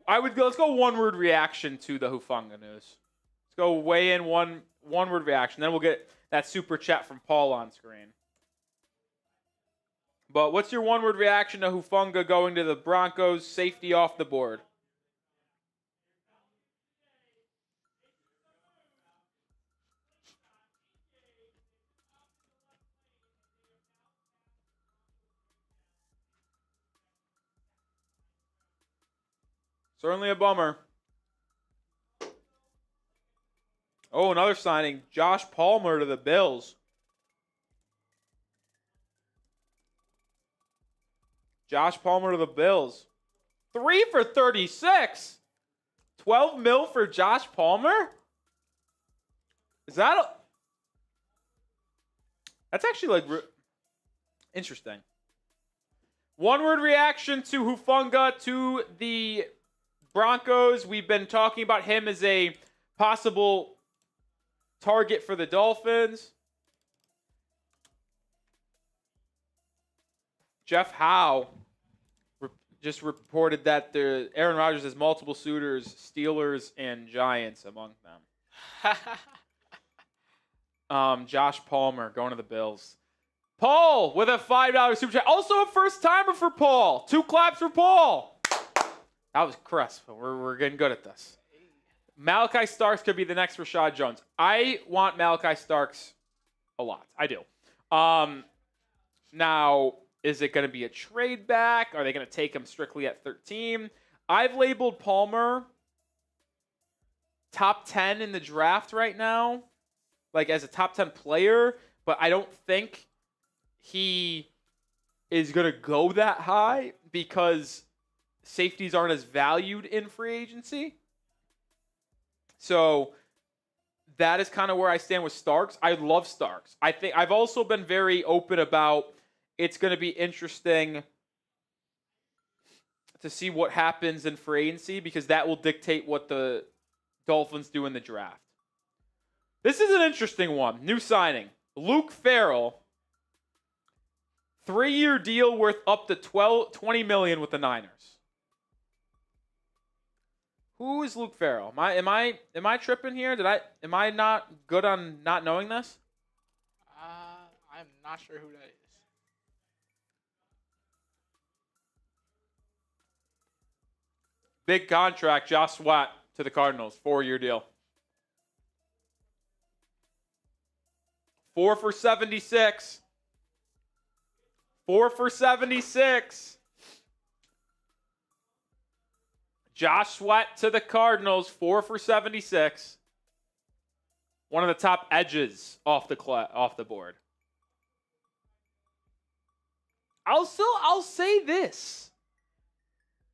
Let's go one-word reaction to the Hufanga news. Let's go weigh in one-word reaction. Then we'll get that super chat from Paul on screen. But what's your one-word reaction to Hufanga going to the Broncos, safety off the board? Certainly a bummer. Oh, another signing. Josh Palmer to the Bills. Josh Palmer to the Bills. 3 for 36. 12 mil for Josh Palmer? That's actually like interesting. One-word reaction to Hufanga to the Broncos. We've been talking about him as a possible target for the Dolphins. Jeff Howe just reported that Aaron Rodgers has multiple suitors, Steelers and Giants among them. Josh Palmer going to the Bills. Paul with a $5 super chat. Also a first-timer for Paul. 2 claps for Paul. That was crisp. We're getting good at this. Malachi Starks could be the next Rashad Jones. I want Malachi Starks a lot. I do. Now, is it going to be a trade back? Are they going to take him strictly at 13? I've labeled Palmer top 10 in the draft right now, like as a top 10 player, but I don't think he is going to go that high because safeties aren't as valued in free agency. So that is kind of where I stand with Starks. I love Starks. I think I've also been very open about it's going to be interesting to see what happens in free agency because that will dictate what the Dolphins do in the draft. This is an interesting one. New signing. Luke Farrell, 3-year deal worth up to $20 million with the Niners. Who is Luke Farrell? Am I tripping here? Am I not good on not knowing this? I'm not sure who that is. Big contract, Josh Sweat to the Cardinals, 4-year deal. 4 for 76. 4 for 76. Josh Sweat to the Cardinals, 4 for 76. One of the top edges off the board. I'll say this.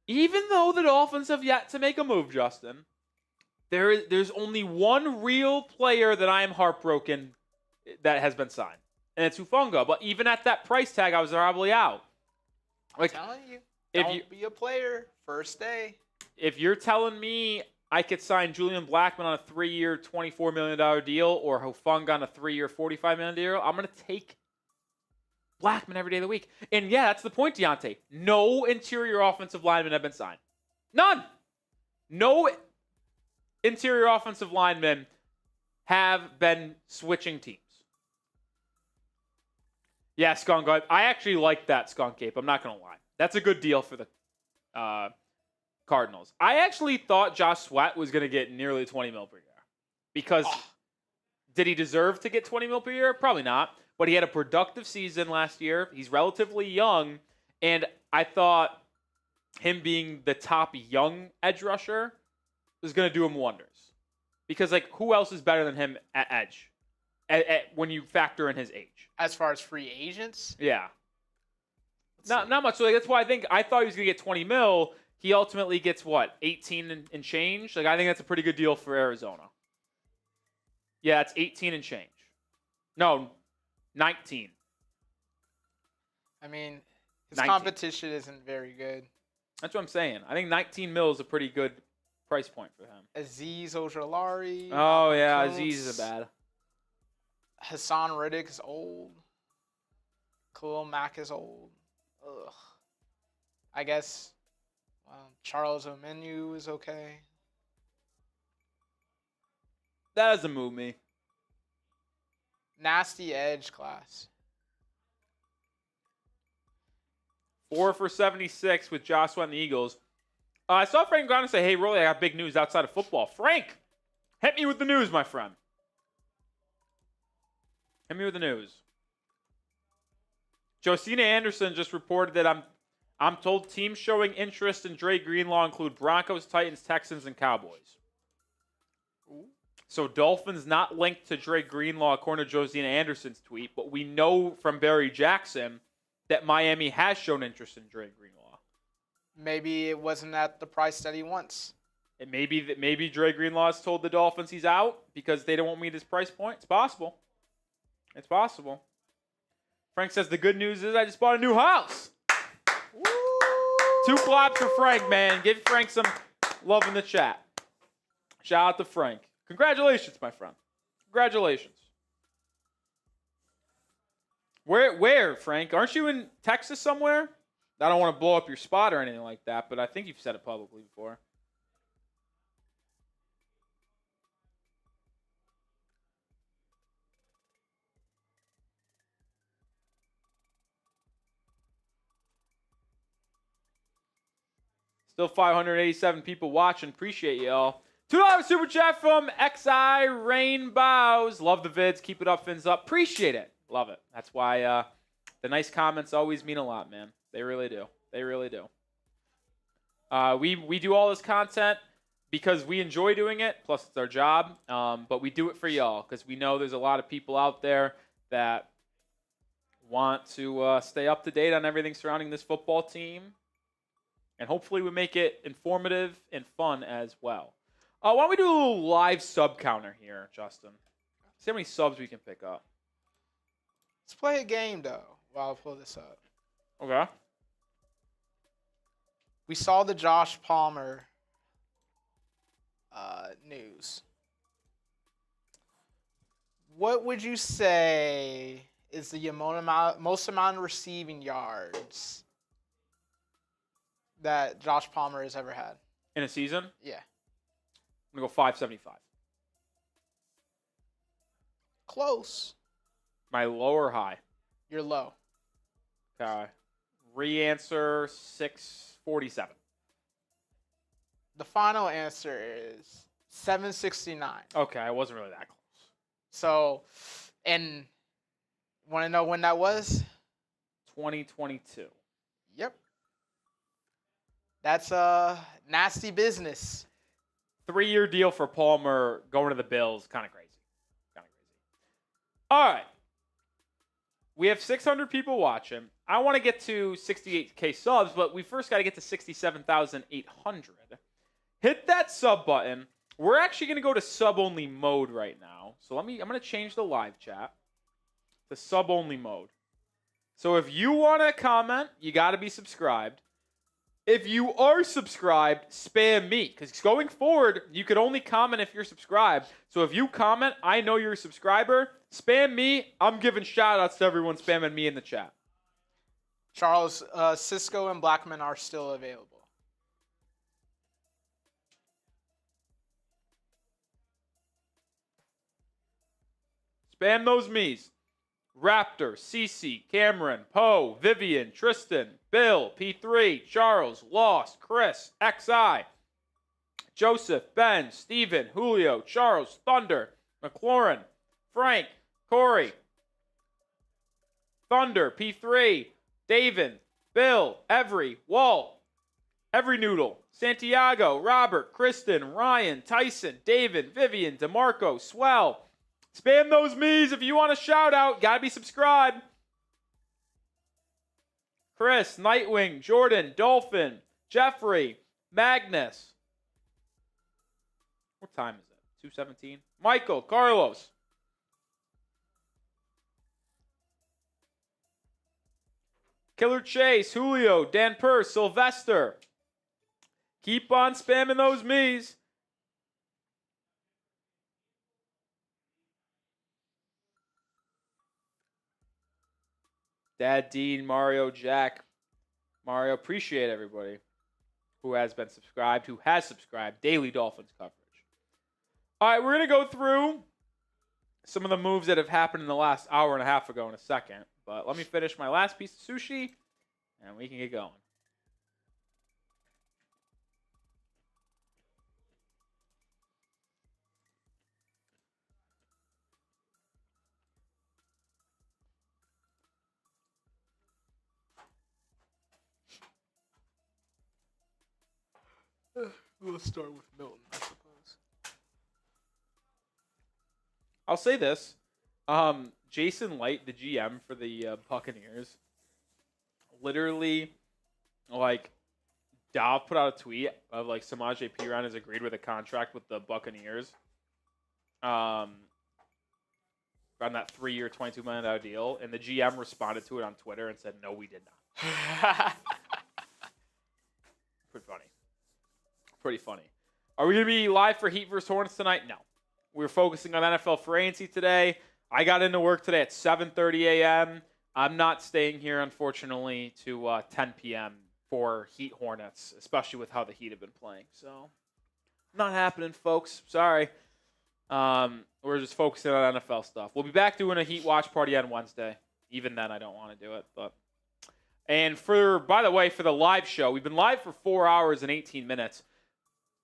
Even though the Dolphins have yet to make a move, Justin, there's only one real player that I am heartbroken that has been signed, and it's Hufanga. But even at that price tag, I was probably out. I'm telling you, don't be a player first day. If you're telling me I could sign Julian Blackman on a 3-year, $24 million deal or Hufanga on a 3-year, $45 million deal, I'm going to take Blackman every day of the week. And yeah, that's the point, Deontay. No interior offensive linemen have been signed. None. No interior offensive linemen have been switching teams. Yeah, Skunk. I actually like that Skunk Cape. I'm not going to lie. That's a good deal for the Cardinals. I actually thought Josh Sweat was going to get nearly $20 million per year. Because did he deserve to get $20 million per year? Probably not. But he had a productive season last year. He's relatively young. And I thought him being the top young edge rusher was going to do him wonders. Because, who else is better than him at edge when you factor in his age? As far as free agents? Yeah. Not much. So that's why I thought he was going to get $20 million. He ultimately gets, 18 and change? I think that's a pretty good deal for Arizona. Yeah, it's 18 and change. No, 19. I mean, his 19. competition isn't very good. That's what I'm saying. I think 19 mil is a pretty good price point for him. Azeez Ojulari. Oh, yeah, Koonce. Azeez is bad. Haason Reddick is old. Khalil Mack is old. Ugh. I guess Charles Omenu is okay. That doesn't move me. Nasty edge class. 4 for 76 with Joshua and the Eagles. I saw Frank Garner say, hey, Rolly, I got big news outside of football. Frank, hit me with the news, my friend. Hit me with the news. Josina Anderson just reported that I'm told teams showing interest in Dre Greenlaw include Broncos, Titans, Texans, and Cowboys. Ooh. So Dolphins not linked to Dre Greenlaw according to Josina Anderson's tweet, but we know from Barry Jackson that Miami has shown interest in Dre Greenlaw. Maybe it wasn't at the price that he wants. And maybe Dre Greenlaw has told the Dolphins he's out because they don't want to meet his price point. It's possible. It's possible. Frank says the good news is I just bought a new house. Woo! 2 claps for Frank, man. Give Frank some love in the chat. Shout out to Frank. Congratulations, my friend. Congratulations. Where, Frank? Aren't you in Texas somewhere? I don't want to blow up your spot or anything like that, but I think you've said it publicly before. Still 587 people watching. Appreciate y'all. $2 super chat from XI Rainbows. Love the vids. Keep it up, fins up. Appreciate it. Love it. That's why the nice comments always mean a lot, man. They really do. They really do. We do all this content because we enjoy doing it. Plus, it's our job. But we do it for y'all because we know there's a lot of people out there that want to stay up to date on everything surrounding this football team. And hopefully we make it informative and fun as well. Why don't we do a little live sub counter here, Justin? See how many subs we can pick up. Let's play a game, though, while I pull this up. Okay. We saw the Josh Palmer news. What would you say is the most amount of receiving yards that Josh Palmer has ever had? In a season? Yeah. I'm going to go 575. Close. My low or high? You're low. Okay. Re-answer 647. The final answer is 769. Okay, I wasn't really that close. So, and want to know when that was? 2022. Yep. That's nasty business. 3-year deal for Palmer going to the Bills. Kind of crazy. All right. We have 600 people watching. I want to get to 68K subs, but we first got to get to 67,800. Hit that sub button. We're actually going to go to sub-only mode right now. So I'm going to change the live chat to sub-only mode. So if you want to comment, you got to be subscribed. If you are subscribed, spam me. Because going forward, you could only comment if you're subscribed. So if you comment, I know you're a subscriber. Spam me. I'm giving shout-outs to everyone spamming me in the chat. Charles, Cisco and Blackman are still available. Spam those me's. Raptor, Cece, Cameron, Poe, Vivian, Tristan, Bill, P3, Charles, Lost, Chris, XI, Joseph, Ben, Steven, Julio, Charles, Thunder, McLaurin, Frank, Corey, Thunder, P3, David, Bill, Every, Walt, Every Noodle, Santiago, Robert, Kristen, Ryan, Tyson, David, Vivian, DeMarco, Swell. Spam those me's if you want a shout out. Gotta be subscribed. Chris, Nightwing, Jordan, Dolphin, Jeffrey, Magnus. What time is it? 2:17. Michael, Carlos. Killer Chase, Julio, Dan Purse, Sylvester. Keep on spamming those me's. Dad, Dean, Mario, Jack. Mario, appreciate everybody who has been subscribed, who has subscribed. Daily Dolphins coverage. All right, we're going to go through some of the moves that have happened in the last hour and a half ago in a second. But let me finish my last piece of sushi, and we can get going. We'll start with Milton, I suppose. I'll say this. Jason Light, the GM for the Buccaneers, literally, Dov put out a tweet of, Samaje Perine has agreed with a contract with the Buccaneers on that 3-year, $22 million deal, and the GM responded to it on Twitter and said, no, we did not. Pretty funny. Are we going to be live for Heat vs. Hornets tonight? No. We're focusing on NFL free agency today. I got into work today at 7:30 a.m. I'm not staying here, unfortunately, to 10 p.m. for Heat Hornets, especially with how the Heat have been playing. So, not happening, folks. Sorry. We're just focusing on NFL stuff. We'll be back doing a Heat watch party on Wednesday. Even then, I don't want to do it. And by the way, for the live show, we've been live for 4 hours and 18 minutes.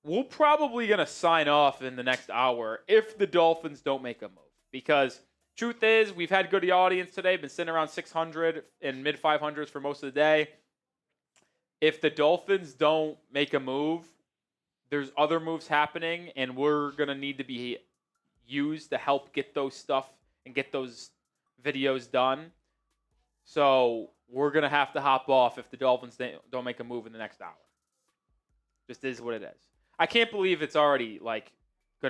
We're probably going to sign off in the next hour if the Dolphins don't make a move. Because truth is, we've had good audience today. Been sitting around 600 and mid-500s for most of the day. If the Dolphins don't make a move, there's other moves happening, and we're going to need to be used to help get those stuff and get those videos done. So we're going to have to hop off if the Dolphins don't make a move in the next hour. Just is what it is. I can't believe it's already, going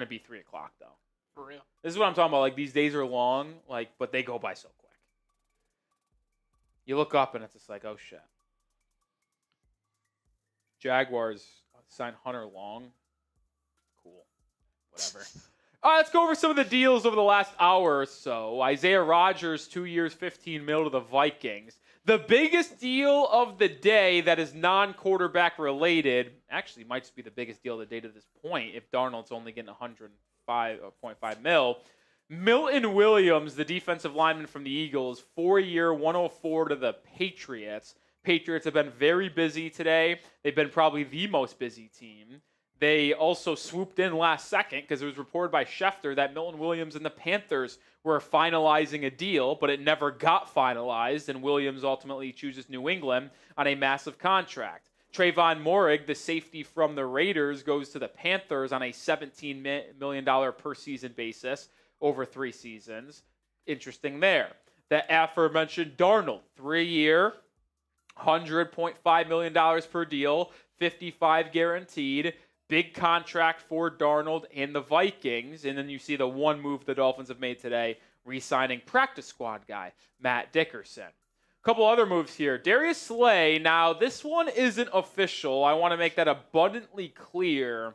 to be 3 o'clock, though. For real. This is what I'm talking about. These days are long, but they go by so quick. You look up, and it's just oh, shit. Jaguars signed Hunter Long. Cool. Whatever. Let's go over some of the deals over the last hour or so. Isaiah Rodgers, 2 years, $15 million to the Vikings. The biggest deal of the day that is non-quarterback related, actually might just be the biggest deal of the day to this point if Darnold's only getting $105.5 million. Milton Williams, the defensive lineman from the Eagles, 4-year, $104 to the Patriots. Patriots have been very busy today. They've been probably the most busy team. They also swooped in last second because it was reported by Schefter that Milton Williams and the Panthers were finalizing a deal, but it never got finalized, and Williams ultimately chooses New England on a massive contract. Tre'von Moehrig, the safety from the Raiders, goes to the Panthers on a $17 million per season basis over 3 seasons. Interesting there. The aforementioned Darnold, 3-year, $100.5 million per deal, 55 guaranteed. Big contract for Darnold and the Vikings. And then you see the one move the Dolphins have made today, re-signing practice squad guy, Matt Dickerson. A couple other moves here. Darius Slay. Now, this one isn't official. I want to make that abundantly clear.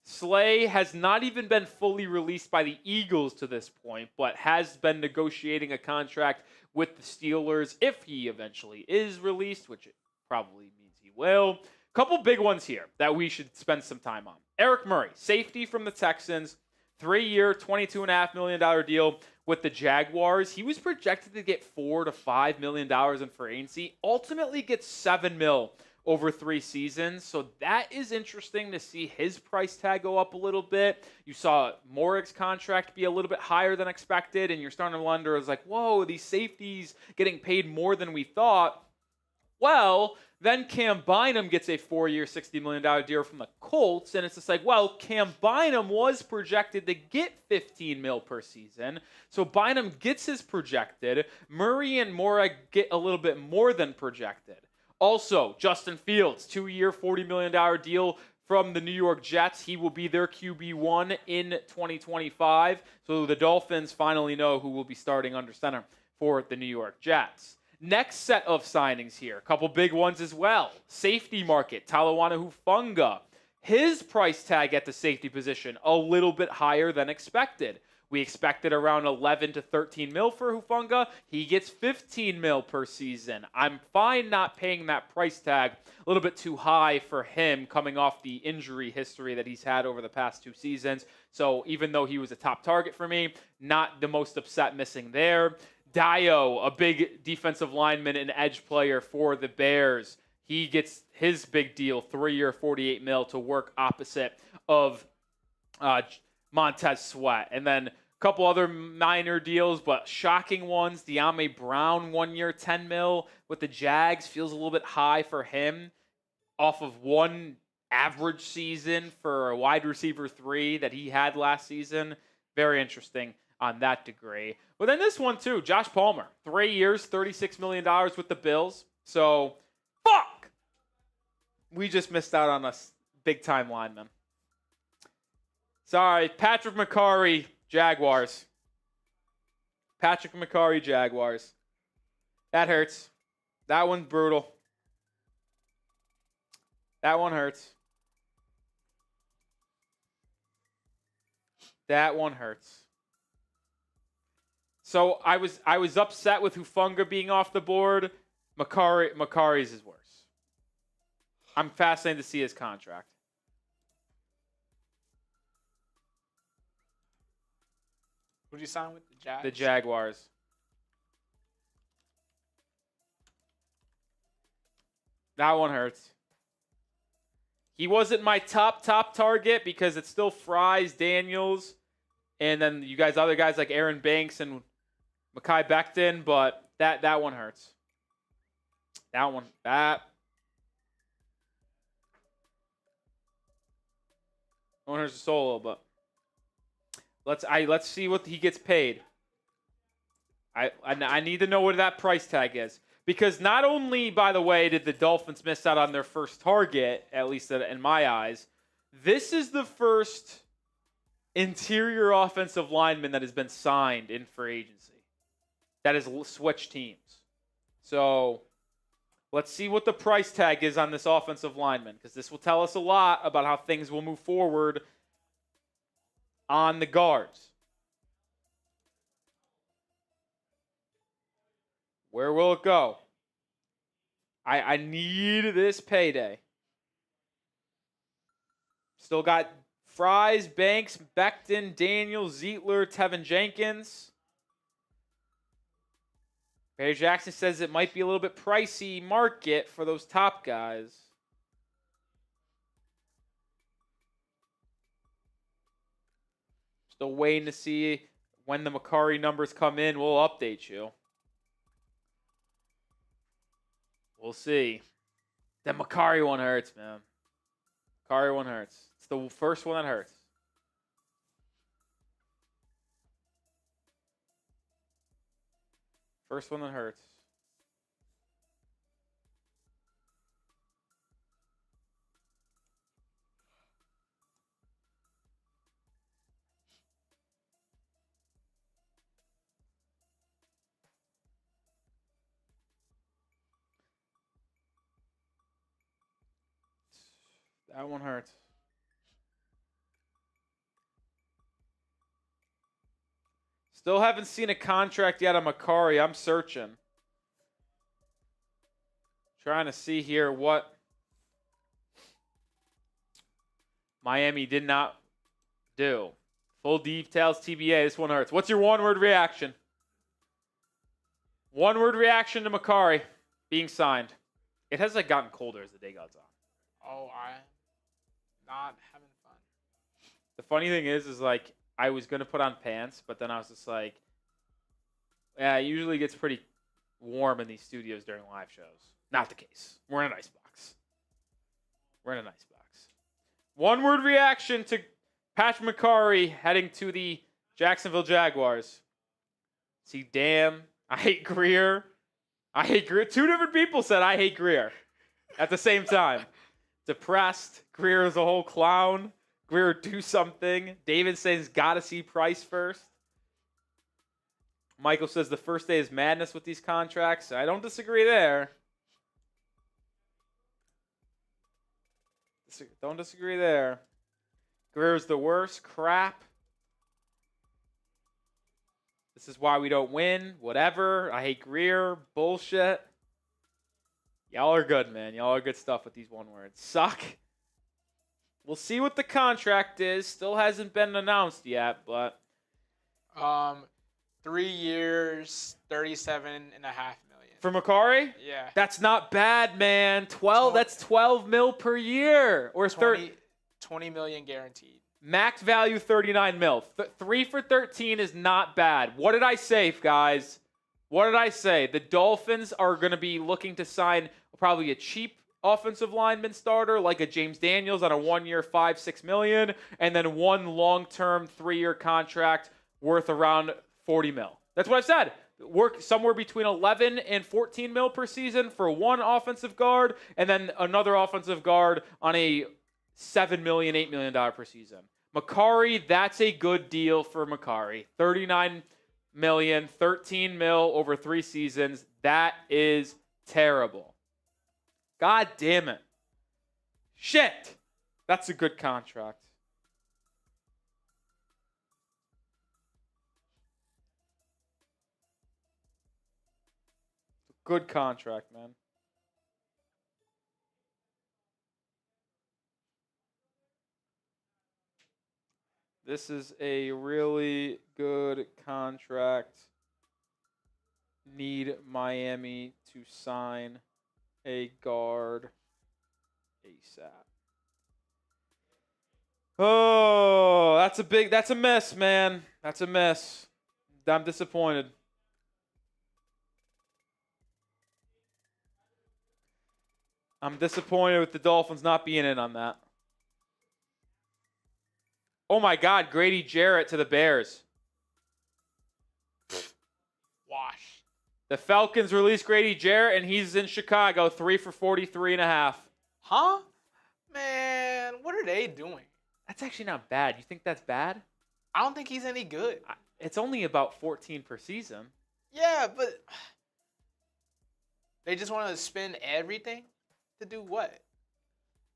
Slay has not even been fully released by the Eagles to this point, but has been negotiating a contract with the Steelers if he eventually is released, which it probably means he will. Couple big ones here that we should spend some time on. Eric Murray, safety from the Texans, 3-year, $22.5 million deal with the Jaguars. He was projected to get $4 to $5 million in free agency. Ultimately gets $7 million over 3 seasons. So that is interesting to see his price tag go up a little bit. You saw Moehrig's contract be a little bit higher than expected, and you're starting to wonder, it's like, whoa, these safeties getting paid more than we thought. Well, then Cam Bynum gets a 4-year, $60 million deal from the Colts, and it's just like, well, Cam Bynum was projected to get $15 million per season, so Bynum gets his projected. Murray and Moehrig get a little bit more than projected. Also, Justin Fields, 2-year, $40 million deal from the New York Jets. He will be their QB1 in 2025, so the Dolphins finally know who will be starting under center for the New York Jets. Next set of signings here. A couple big ones as well. Safety market, Talanoa Hufanga. His price tag at the safety position, a little bit higher than expected. We expected around 11 to 13 mil for Hufanga. He gets 15 mil per season. I'm fine not paying that price tag. A little bit too high for him coming off the injury history that he's had over the past 2 seasons. So even though he was a top target for me, not the most upset missing there. Dio, a big defensive lineman and edge player for the Bears. He gets his big deal, 3-year, $48 million to work opposite of Montez Sweat. And then a couple other minor deals, but shocking ones. De'Ami Brown, 1-year, $10 million with the Jags. Feels a little bit high for him off of one average season for a wide receiver 3 that he had last season. Very interesting on that degree. But then this one too, Josh Palmer, 3 years, $36 million with the Bills. So, fuck! We just missed out on a big-time lineman. Sorry, Patrick McCarry, Jaguars. Patrick McCarry, Jaguars. That hurts. That one's brutal. That one hurts. That one hurts. So I was upset with Hufanga being off the board. McCarry's is worse. I'm fascinated to see his contract. Who did you sign with? The Jags? The Jaguars. That one hurts. He wasn't my top target because it's still Fries, Daniels, and then you guys, other guys like Aaron Banks and Mekhi Becton, but that one hurts. That one hurts the soul a little bit. Let's see what he gets paid. I need to know what that price tag is. Because not only, by the way, did the Dolphins miss out on their first target, at least in my eyes, this is the first interior offensive lineman that has been signed in free agency that has switched teams. So let's see what the price tag is on this offensive lineman, because this will tell us a lot about how things will move forward on the guards. Where will it go? I need this payday. Still got Fries, Banks, Becton, Daniel, Zietler, Tevin Jenkins. Barry Jackson says it might be a little bit pricey market for those top guys. Still waiting to see when the Moehrig numbers come in. We'll update you. We'll see. That Moehrig one hurts, man. Moehrig one hurts. It's the first one that hurts. First one that hurts. That one hurts. Still haven't seen a contract yet on Moehrig. I'm searching. Trying to see here what Miami did not do. Full details, TBA. This one hurts. What's your one-word reaction? One-word reaction to Moehrig being signed. It has gotten colder as the day goes on. Oh, I'm not having fun. The funny thing is I was going to put on pants, but then I was just like, yeah, it usually gets pretty warm in these studios during live shows. Not the case. We're in an ice box. One-word reaction to Patrick Moehrig heading to the Jacksonville Jaguars. See, damn, I hate Grier. Two different people said I hate Grier at the same time. Depressed. Grier is a whole clown. Grier, do something. David says, gotta see Price first. Michael says the first day is madness with these contracts. I don't disagree there. Don't disagree there. Grier's the worst. Crap. This is why we don't win. Whatever. I hate Grier. Bullshit. Y'all are good, man. Y'all are good stuff with these one words. Suck. We'll see what the contract is. Still hasn't been announced yet, but 3 years, $37.5 million. for Moehrig? Yeah. That's not bad, man. 12. That's 12 mil per year, or 20 million guaranteed. Max value 39 mil. 3 for 13 is not bad. What did I say, guys? What did I say? The Dolphins are going to be looking to sign probably a cheap offensive lineman starter like a James Daniels on a 1-year, $5-6 million, and then one long-term 3-year contract worth around 40 mil. That's what I said. Work somewhere between 11 and 14 mil per season for one offensive guard, and then another offensive guard on a $7 million, $8 million per season. Moehrig, that's a good deal for Moehrig. 39 million, 13 mil over 3 seasons. That is terrible. God damn it. Shit. That's a good contract. Good contract, man. This is a really good contract. Need Miami to sign a guard ASAP. Oh, that's a miss, man. That's a miss. I'm disappointed. I'm disappointed with the Dolphins not being in on that. Oh my God, Grady Jarrett to the Bears. Wash. The Falcons released Grady Jarrett, and he's in Chicago, 3 for 43.5. Huh? Man, what are they doing? That's actually not bad. You think that's bad? I don't think he's any good. It's only about 14 per season. Yeah, but they just want to spend everything to do what?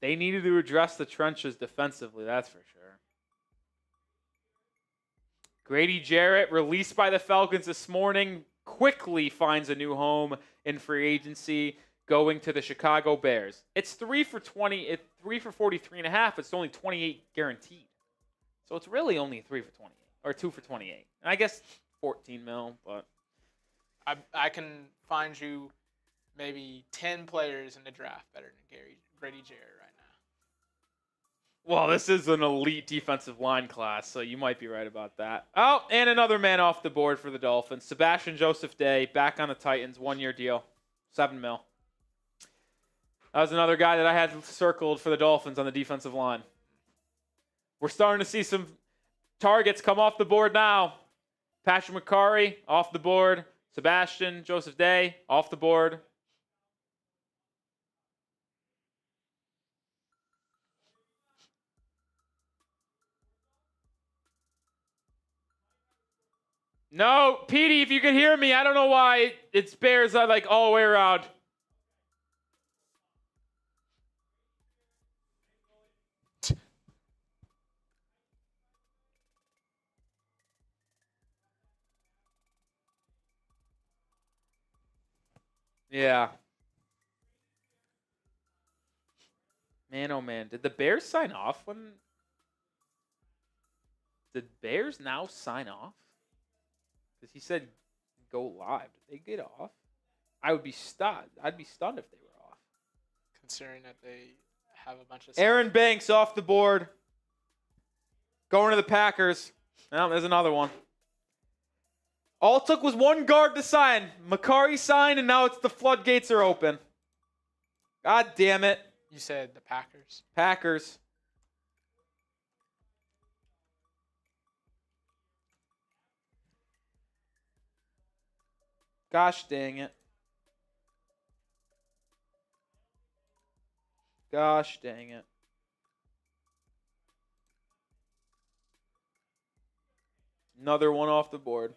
They needed to address the trenches defensively, that's for sure. Grady Jarrett, released by the Falcons this morning, quickly finds a new home in free agency, going to the Chicago Bears. It's 3 for 20. It's 3 for 43.5. It's only 28 guaranteed. So it's really only 3 for 28 or 2 for 28. And I guess 14 mil, but I can find you maybe 10 players in the draft better than Grady Jarrett right now. well, this is an elite defensive line class, so you might be right about that. Oh, and another man off the board for the Dolphins. Sebastian Joseph Day, back on the Titans, 1-year deal, 7 mil. That was another guy that I had circled for the Dolphins on the defensive line. We're starting to see some targets come off the board now. Patrick McCarry, off the board. Sebastian Joseph Day, off the board. No, Petey, if you can hear me, I don't know why it's Bears like all the way around. Yeah. Man, oh man. Did the Bears sign off when... Did Bears now sign off? Because he said go live. Did they get off? I would be stunned. I'd be stunned if they were off. Considering that they have a bunch of... Aaron Banks off the board. Going to the Packers. Well, there's another one. All it took was one guard to sign. Macari signed, and now it's the floodgates are open. God damn it. You said the Packers? Packers. Gosh dang it. Gosh dang it. Another one off the board.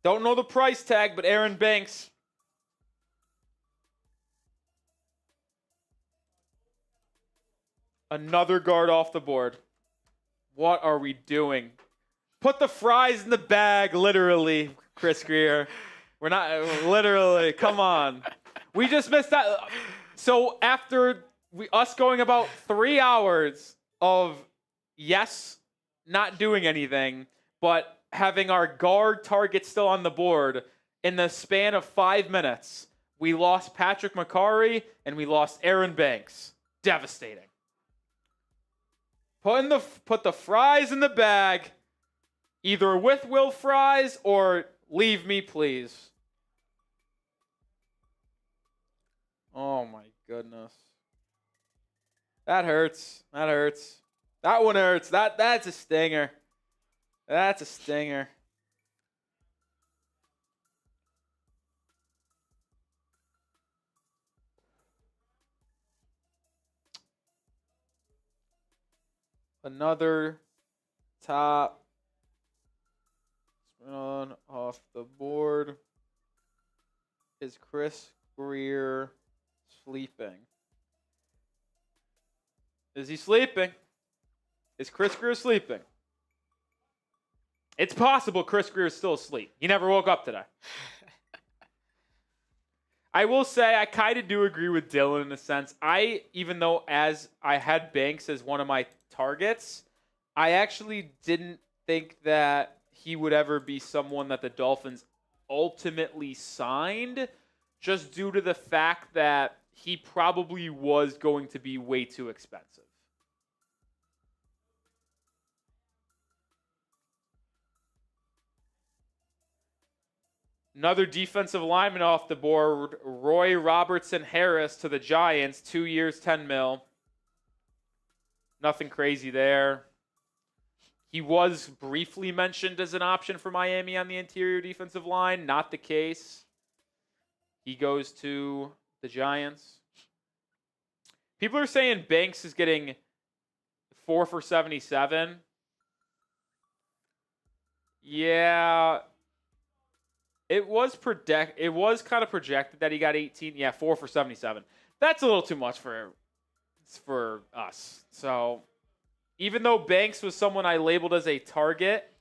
Don't know the price tag, but Aaron Banks. Another guard off the board. What are we doing? Put the fries in the bag, literally, Chris Grier. We're not, literally, come on. We just missed that. So after us going about 3 hours of, yes, not doing anything, but having our guard target still on the board, in the span of 5 minutes, we lost Patrick McCarry and we lost Aaron Banks. Devastating. Put the fries in the bag, either with Will Fries or leave me, please. Oh my goodness. That hurts. That hurts. That one hurts. That's a stinger. That's a stinger. Another top run off the board. Is Chris Grier sleeping? Is he sleeping? Is Chris Grier sleeping? It's possible Chris Grier is still asleep. He never woke up today. I will say I kind of do agree with Dylan in a sense. Even though as I had Banks as one of my targets, I actually didn't think that he would ever be someone that the Dolphins ultimately signed, just due to the fact that he probably was going to be way too expensive. Another defensive lineman off the board, Roy Robertson Harris to the Giants, 2 years, 10 mil. Nothing crazy there. He was briefly mentioned as an option for Miami on the interior defensive line. Not the case. He goes to the Giants. People are saying Banks is getting 4 for 77. Yeah. It was kind of projected that he got 18. Yeah, 4 for 77. That's a little too much for us. So even though Banks was someone I labeled as a target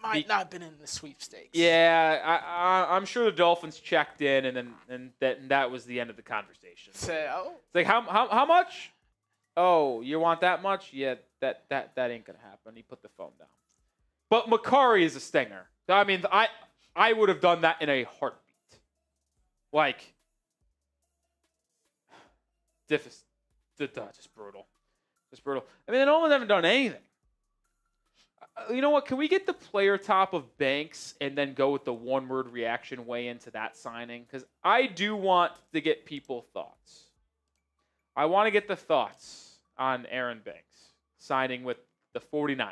Might not have been in the sweepstakes. Yeah, I'm sure the Dolphins checked in, and that was the end of the conversation. Say, It's like how much? Oh, you want that much? Yeah, that ain't gonna happen. He put the phone down. But Makari is a stinger. I mean, I would have done that in a heartbeat. Like, just brutal. Just brutal. I mean, the Dolphins haven't done anything. You know what? Can we get the player top of Banks and then go with the one-word reaction way into that signing? Because I do want to get people thoughts. I want to get the thoughts on Aaron Banks signing with the 49ers.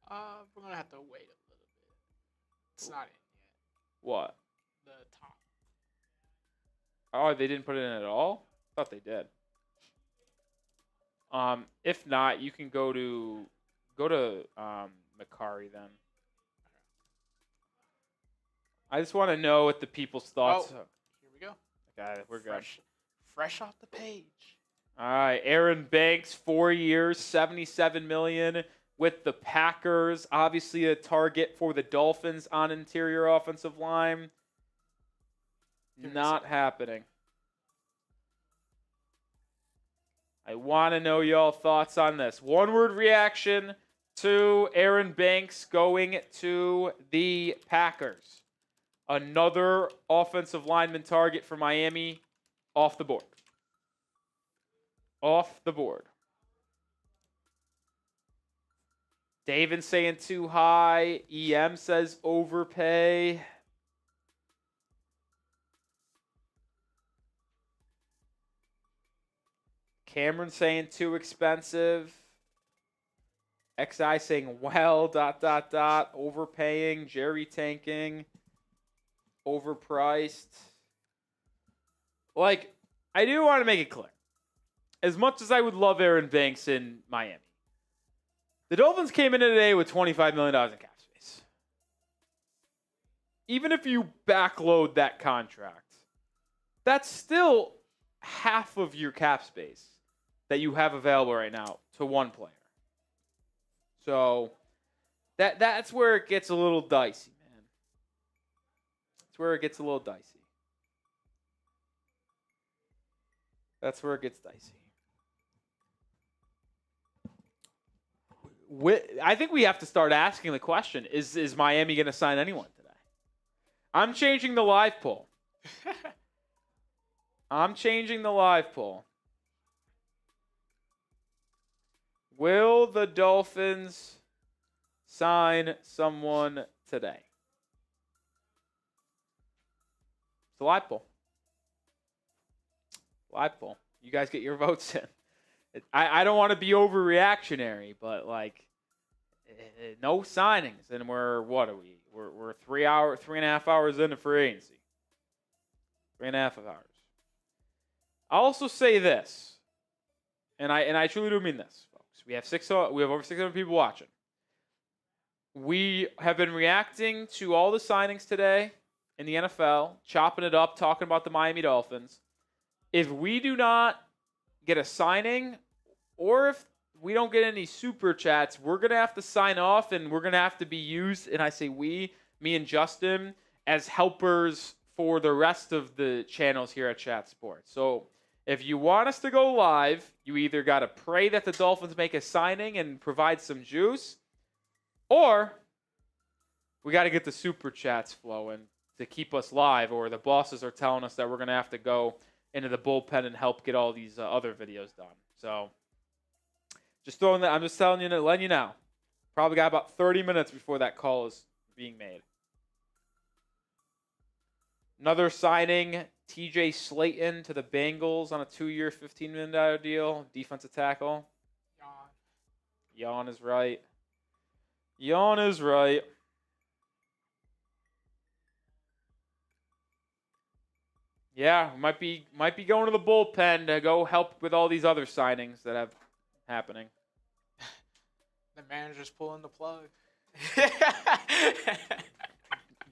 We're going to have to wait a little bit. It's not in yet. What? The top. Oh, they didn't put it in at all? I thought they did. If not, you can go to Makari then. I just want to know what the people's thoughts are. Here we go. Okay, we're good. Fresh off the page. All right, Aaron Banks, 4 years, $77 million with the Packers. Obviously a target for the Dolphins on interior offensive line. Not happening. I want to know y'all thoughts on this. One-word reaction to Aaron Banks going to the Packers. Another offensive lineman target for Miami off the board. Off the board. David saying too high. EM says overpay. Cameron saying too expensive. XI saying well, ... overpaying. Jerry tanking. Overpriced. Like, I do want to make it clear. As much as I would love Aaron Banks in Miami, the Dolphins came in today with $25 million in cap space. Even if you backload that contract, that's still half of your cap space that you have available right now to one player. So that's where it gets a little dicey, man. That's where it gets a little dicey. That's where it gets dicey. I think we have to start asking the question, is Miami going to sign anyone today? I'm changing the live poll. I'm changing the live poll. Will the Dolphins sign someone today? It's the live poll. Live poll. You guys get your votes in. I don't want to be overreactionary, but like, no signings, and we're what are we? We're 3.5 hours into free agency. 3.5 hours. I'll also say this, and I truly do mean this, folks. We have over 600 people watching. We have been reacting to all the signings today in the NFL, chopping it up, talking about the Miami Dolphins. If we do not get a signing, or if we don't get any super chats, we're going to have to sign off, and we're going to have to be used, and I say we, me and Justin, as helpers for the rest of the channels here at Chat Sports. So if you want us to go live, you either got to pray that the Dolphins make a signing and provide some juice, or we got to get the super chats flowing to keep us live, or the bosses are telling us that we're going to have to go into the bullpen and help get all these other videos done. So just throwing that, I'm just telling you, letting you know. Probably got about 30 minutes before that call is being made. Another signing, TJ Slayton to the Bengals on a 2-year, $15 million deal. Defensive tackle. Yawn is right. Yawn is right. Yeah, might be going to the bullpen to go help with all these other signings that have happening. The manager's pulling the plug.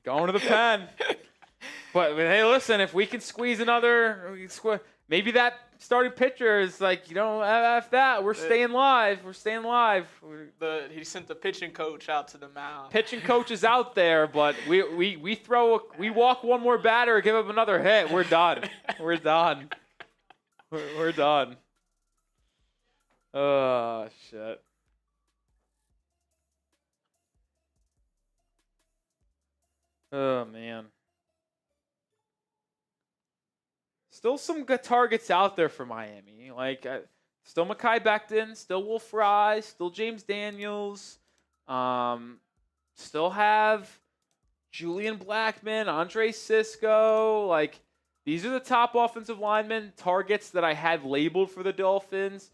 Going to the pen. But hey, listen, if we can squeeze another, maybe that starting pitcher is like, F that. We're staying live. He sent the pitching coach out to the mound. Pitching coach is out there, but we walk one more batter, give up another hit. We're done. We're done. We're done. Oh, shit. Oh, man. Still some good targets out there for Miami. Like, still Mekhi Becton, still Will Fry, still James Daniels. Still have Julian Blackmon, Andre Sisco. Like, these are the top offensive linemen targets that I had labeled for the Dolphins.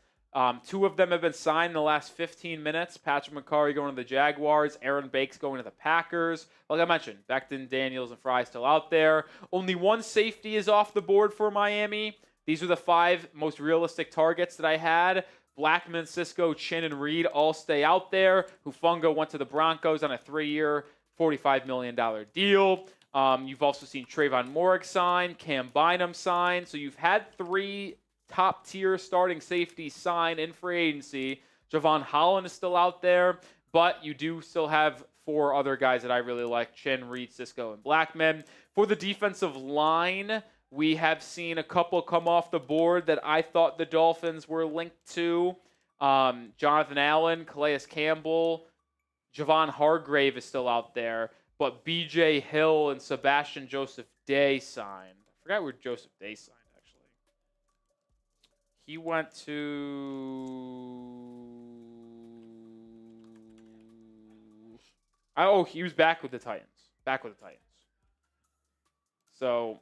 2 of them have been signed in the last 15 minutes. Patrick McCarry going to the Jaguars. Aaron Banks going to the Packers. Like I mentioned, Becton, Daniels, and Fry still out there. Only 1 safety is off the board for Miami. These are the 5 most realistic targets that I had. Blackmon, Sisco, Chin, and Reed all stay out there. Hufanga went to the Broncos on a 3-year, $45 million deal. You've also seen Tre'von Moehrig sign, Cam Bynum sign. So you've had 3 top-tier starting safety sign in free agency. Javon Holland is still out there, but you do still have 4 other guys that I really like, Chin, Reed, Sisco, and Blackmon. For the defensive line, we have seen a couple come off the board that I thought the Dolphins were linked to. Jonathan Allen, Calais Campbell, Javon Hargrave is still out there, but B.J. Hill and Sebastian Joseph Day signed. I forgot where Joseph Day signed. He went to... he was back with the Titans. So,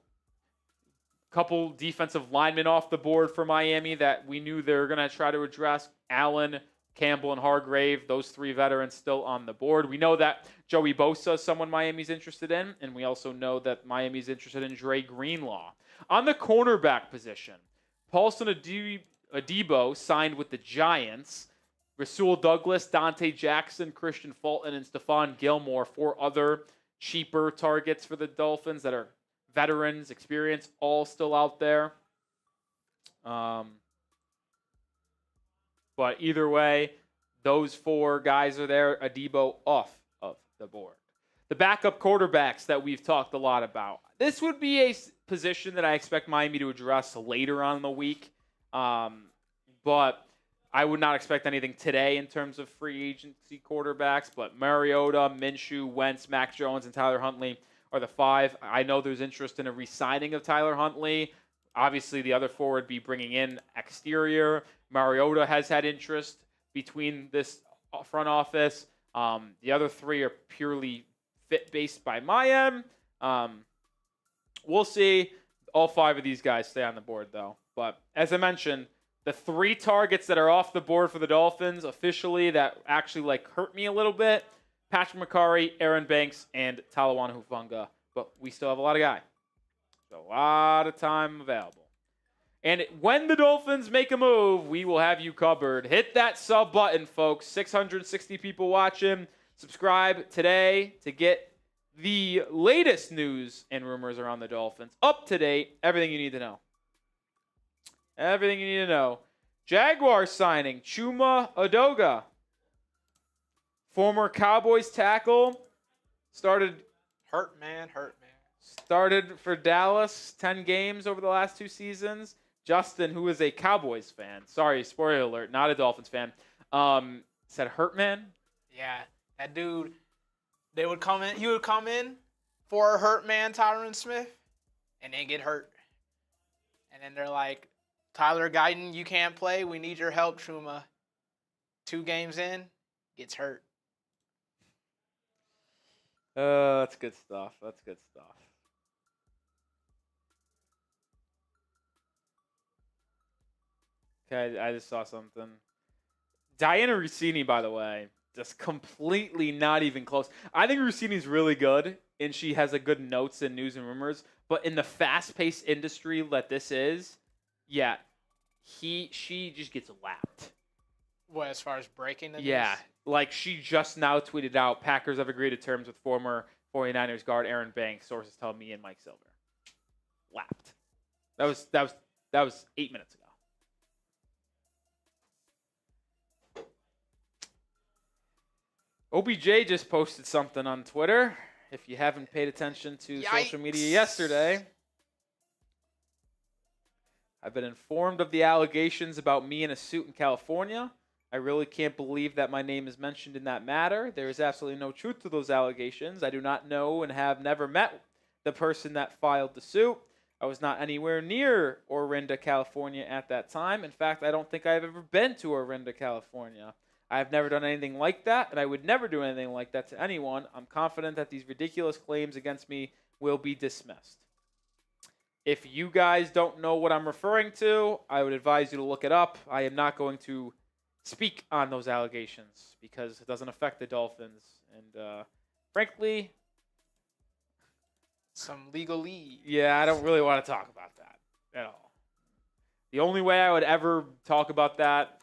a couple defensive linemen off the board for Miami that we knew they were going to try to address. Allen, Campbell, and Hargrave, those 3 veterans still on the board. We know that Joey Bosa is someone Miami's interested in, and we also know that Miami's interested in Dre Greenlaw. On the cornerback position, Paulson Adebo signed with the Giants. Rasul Douglas, Dante Jackson, Christian Fulton, and Stephon Gilmore, 4 other cheaper targets for the Dolphins that are veterans, experience, all still out there. But either way, those 4 guys are there. Adebo off of the board. The backup quarterbacks that we've talked a lot about. This would be a position that I expect Miami to address later on in the week. But I would not expect anything today in terms of free agency quarterbacks. But Mariota, Minshew, Wentz, Mac Jones, and Tyler Huntley are the 5. I know there's interest in a re-signing of Tyler Huntley. Obviously, the other 4 would be bringing in exterior. Mariota has had interest between this front office. The other 3 are purely fit-based by my end. We'll see. All 5 of these guys stay on the board, though. But as I mentioned, the 3 targets that are off the board for the Dolphins officially that actually hurt me a little bit, Patrick McCarry, Aaron Banks, and Talanoa Hufanga. But we still have a lot of guys. So a lot of time available. And when the Dolphins make a move, we will have you covered. Hit that sub button, folks. 660 people watching. Subscribe today to get the latest news and rumors around the Dolphins. Up to date. Everything you need to know. Everything you need to know. Jaguars signing Chuma Edoga. Former Cowboys tackle. Started for Dallas 10 games over the last 2 seasons. Justin, who is a Cowboys fan. Sorry, spoiler alert, not a Dolphins fan. Said hurt man. Yeah, that dude. He would come in for a hurt man, Tyron Smith, and then get hurt. And then they're like, Tyler Guyton, you can't play. We need your help, Chuma. 2 games in, gets hurt. That's good stuff. Okay, I just saw something. Diana Rossini, by the way, just completely not even close. I think Rossini's really good, and she has a good notes and news and rumors. But in the fast-paced industry that this is, yeah, she just gets lapped. What, as far as breaking the news? Yeah, she just now tweeted out, Packers have agreed to terms with former 49ers guard Aaron Banks. Sources tell me and Mike Silver. Lapped. That was 8 minutes ago. OBJ just posted something on Twitter. If you haven't paid attention to social media yesterday, I've been informed of the allegations about me in a suit in California. I really can't believe that my name is mentioned in that matter. There is absolutely no truth to those allegations. I do not know and have never met the person that filed the suit. I was not anywhere near Orinda, California at that time. In fact, I don't think I've ever been to Orinda, California. I have never done anything like that, and I would never do anything like that to anyone. I'm confident that these ridiculous claims against me will be dismissed. If you guys don't know what I'm referring to, I would advise you to look it up. I am not going to speak on those allegations because it doesn't affect the Dolphins. And frankly, some legalese. Yeah, I don't really want to talk about that at all. The only way I would ever talk about that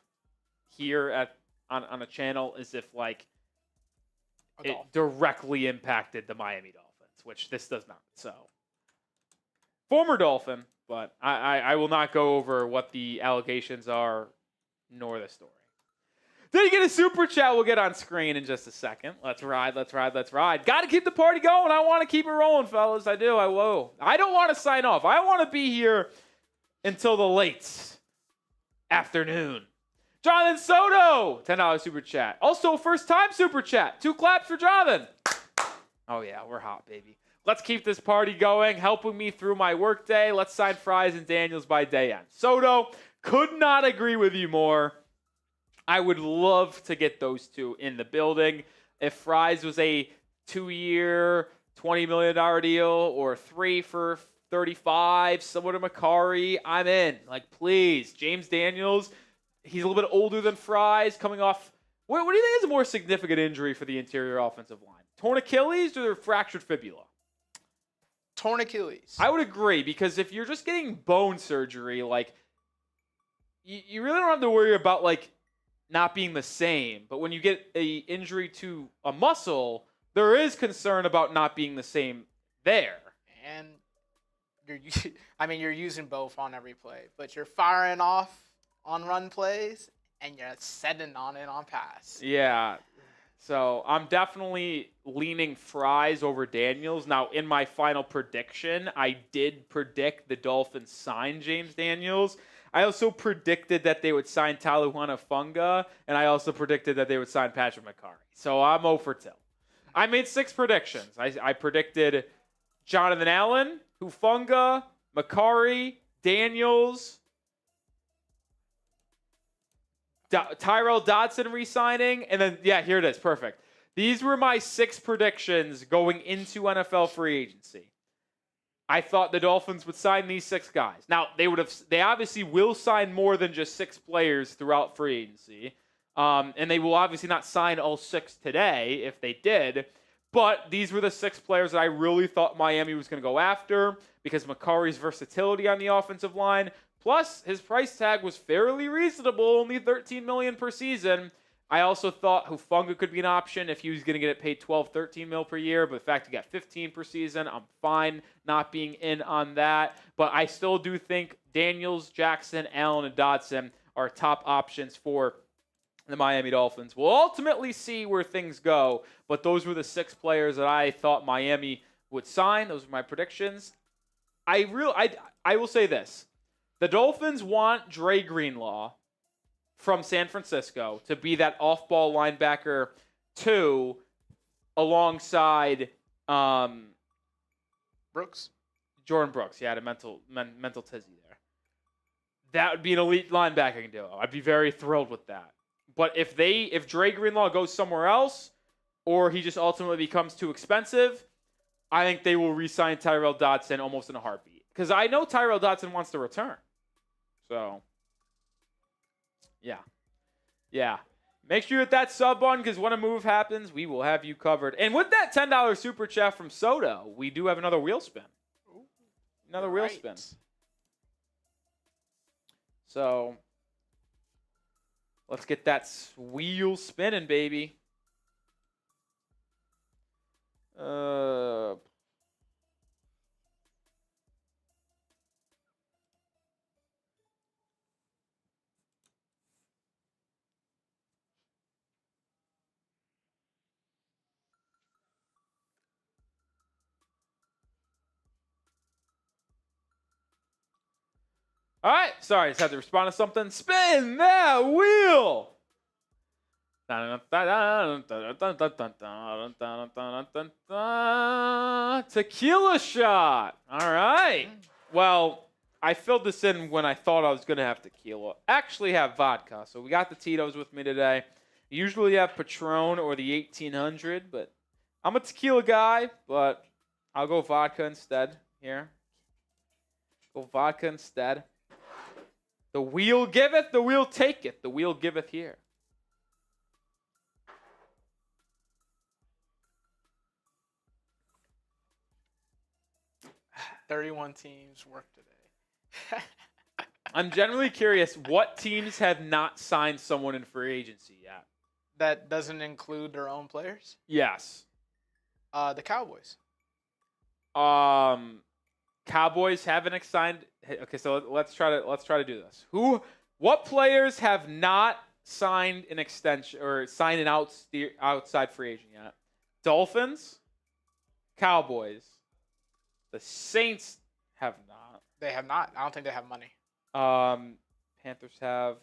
here on a channel is if it directly impacted the Miami Dolphins, which this does not. So, former Dolphin, but I will not go over what the allegations are nor the story. Did you get a super chat? We'll get on screen in just a second. Let's ride, let's ride, let's ride. Got to keep the party going. I want to keep it rolling, fellas. I do. I will. I don't want to sign off. I want to be here until the late afternoon. Jonathan Soto, $10 super chat. Also, first time super chat. 2 claps for Jonathan. Oh, yeah, we're hot, baby. Let's keep this party going, helping me through my workday. Let's sign Fries and Daniels by day end. Soto, could not agree with you more. I would love to get those two in the building. If Fries was a 2-year, $20 million deal or 3 for 35, similar to Macari, I'm in. Please. James Daniels, he's a little bit older than Fries, coming off. What do you think is a more significant injury for the interior offensive line? Torn Achilles or fractured fibula? Torn Achilles. I would agree, because if you're just getting bone surgery, you really don't have to worry about, not being the same. But when you get a injury to a muscle, there is concern about not being the same there. And you're using both on every play, but you're firing off on run plays and you're setting on it on pass. Yeah. So I'm definitely leaning Fries over Daniels. Now, in my final prediction, I did predict the Dolphins sign James Daniels. I also predicted that they would sign Talanoa Hufanga, and I also predicted that they would sign Patrick Macari. So I'm 0 for 2. I made 6 predictions. I predicted Jonathan Allen, Hufanga, Macari, Daniels, Tyrell Dodson re-signing, and then, here it is. Perfect. These were my 6 predictions going into NFL free agency. I thought the Dolphins would sign these 6 guys. Now, they obviously will sign more than just 6 players throughout free agency. And they will obviously not sign all 6 today if they did. But these were the 6 players that I really thought Miami was going to go after because Macari's versatility on the offensive line. Plus, his price tag was fairly reasonable, only $13 million per season. I also thought Hufanga could be an option if he was going to get it paid $12, $13 million per year. But the fact he got 15 per season, I'm fine not being in on that. But I still do think Daniels, Jackson, Allen, and Dodson are top options for the Miami Dolphins. We'll ultimately see where things go. But those were the 6 players that I thought Miami would sign. Those were my predictions. I will say this. The Dolphins want Dre Greenlaw from San Francisco to be that off-ball linebacker 2 alongside Brooks. Jordan Brooks. Yeah, I had a mental tizzy there. That would be an elite linebacking duo. I'd be very thrilled with that. But if Dre Greenlaw goes somewhere else or he just ultimately becomes too expensive, I think they will re-sign Tyrell Dodson almost in a heartbeat. Because I know Tyrell Dodson wants to return. So, yeah. Make sure you hit that sub button because when a move happens, we will have you covered. And with that $10 super chat from Soto, we do have another wheel spin. Another wheel spin. So, let's get that wheel spinning, baby. All right. Sorry, I just had to respond to something. Spin that wheel. Tequila shot. All right. Well, I filled this in when I thought I was going to have tequila. Actually have vodka. So we got the Tito's with me today. Usually have Patron or the 1800, but I'm a tequila guy, but I'll go vodka instead here. Go vodka instead. The wheel giveth, the wheel taketh. The wheel giveth here. "31 teams work today." I'm generally curious, what teams have not signed someone in free agency yet? That doesn't include their own players. Yes. The Cowboys. Cowboys haven't signed. Okay, so let's try to do this. What players have not signed an extension or signed an outside free agent yet? Dolphins, Cowboys, the Saints have not. They have not. I don't think they have money. Panthers have,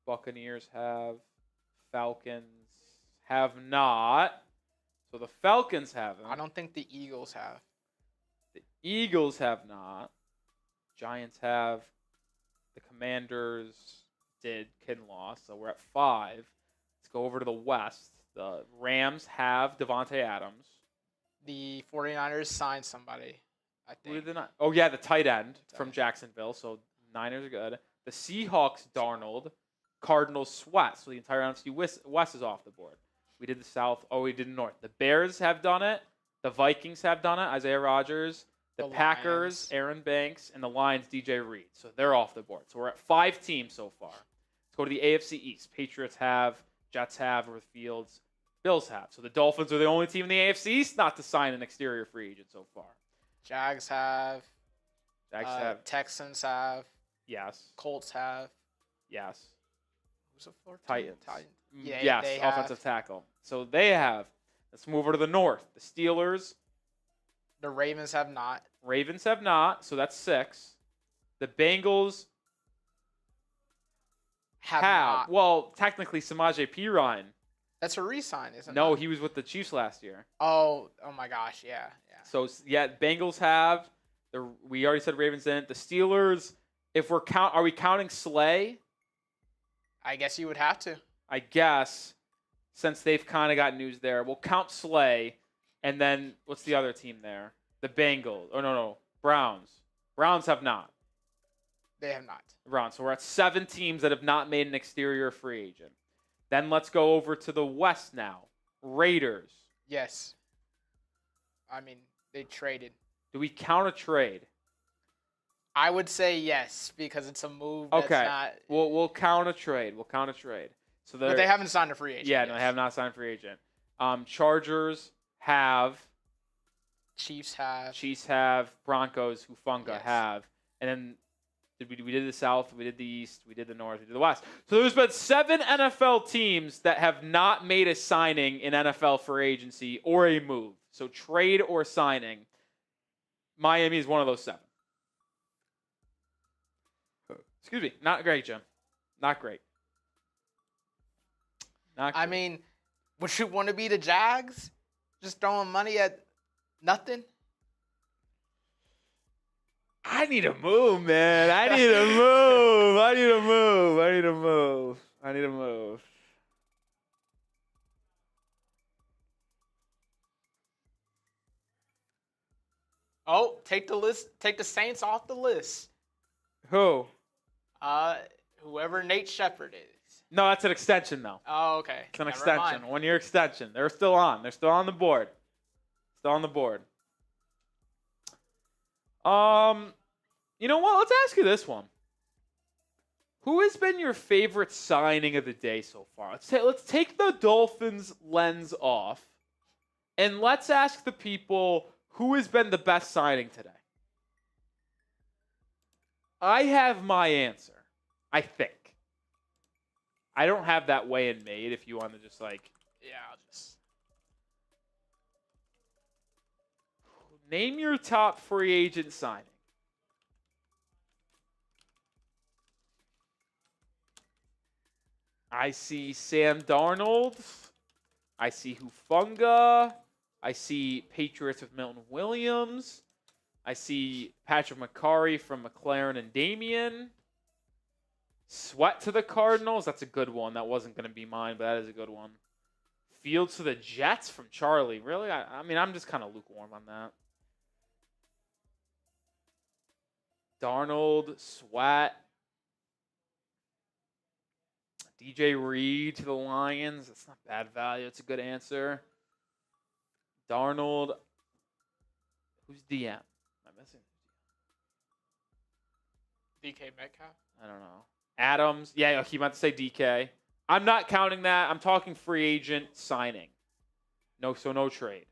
Buccaneers have, Falcons have not. So the Falcons haven't. I don't think the Eagles have. The Eagles have not. Giants have. The Commanders did. Kinlaw. So we're at 5. Let's go over to the West. The Rams have Devontae Adams. The 49ers signed somebody, I Who think. did they not? Oh, yeah, the tight end from Jacksonville. So Niners are good. The Seahawks, Darnold. Cardinals, Sweat. So the entire NFC West is off the board. We did the South. Oh, we did the North. The Bears have done it. The Vikings have done it. Isaiah Rodgers. The Packers, Lions. Aaron Banks. And the Lions, DJ Reed. So they're off the board. So we're at 5 teams so far. Let's go to the AFC East. Patriots have. Jets have. Over the Fields. Bills have. So the Dolphins are the only team in the AFC East not to sign an exterior free agent so far. Jags have. Jags have. Texans have. Yes. Colts have. Yes. Who's the fourth? Titans. Yeah, yes, they offensive have. tackle. So they have. Let's move over to the North. The Steelers. The Ravens have not. Ravens have not, so that's 6. The Bengals Have have. not. Well, technically, Samaje Perine. That's a re-sign, isn't it? No, he was with the Chiefs last year. Oh my gosh, yeah. So, yeah, Bengals have. We already said Ravens didn't. The Steelers, are we counting Slay? I guess you would have to. I guess, since they've kind of got news there. We'll count Slay, and then what's the other team there? The Bengals. Oh, no. Browns. Browns have not. They have not. Browns. So we're at 7 teams that have not made an exterior free agent. Then let's go over to the West now. Raiders. Yes. I mean, they traded. Do we count a trade? I would say yes because it's a move that's Okay. not. We'll count a trade. So But they haven't signed a free agent. Yeah, yet. no, they have not signed a free agent. Chargers have. Chiefs have. Chiefs have. Broncos, Hufanga Yes. have. And then we did the South, we did the East, we did the North, we did the West. So there's been 7 NFL teams that have not made a signing in NFL free agency or a move. So trade or signing. Miami is one of those 7. Excuse me. Not great, Jim. Not great. I mean, would you want to be the Jags? Just throwing money at nothing? I need a move, man. I need a move. Oh, take the Saints off the list. Who? Whoever Nate Shepard is. No, that's an extension, though. Oh, okay. It's an Never extension. mind. 1-year extension. They're still on. They're still on the board. You know what? Let's ask you this one. Who has been your favorite signing of the day so far? Let's take the Dolphins lens off, and let's ask the people who has been the best signing today. I have my answer, I think. I don't have that weigh-in made if you want to just like... Yeah, I'll just... Name your top free agent signing. I see Sam Darnold. I see Hufanga. I see Patriots with Milton Williams. I see Patrick McCarry from McLaren and Damien. Sweat to the Cardinals. That's a good one. That wasn't going to be mine, but that is a good one. Fields to the Jets from Charlie. Really? I mean, I'm just kind of lukewarm on that. Darnold, Sweat. DJ Reed to the Lions. That's not bad value. It's a good answer. Darnold. Who's DM? Am I missing? DK Metcalf? I don't know. Adams. Yeah, he meant to say DK. I'm not counting that. I'm talking free agent signing. No trade.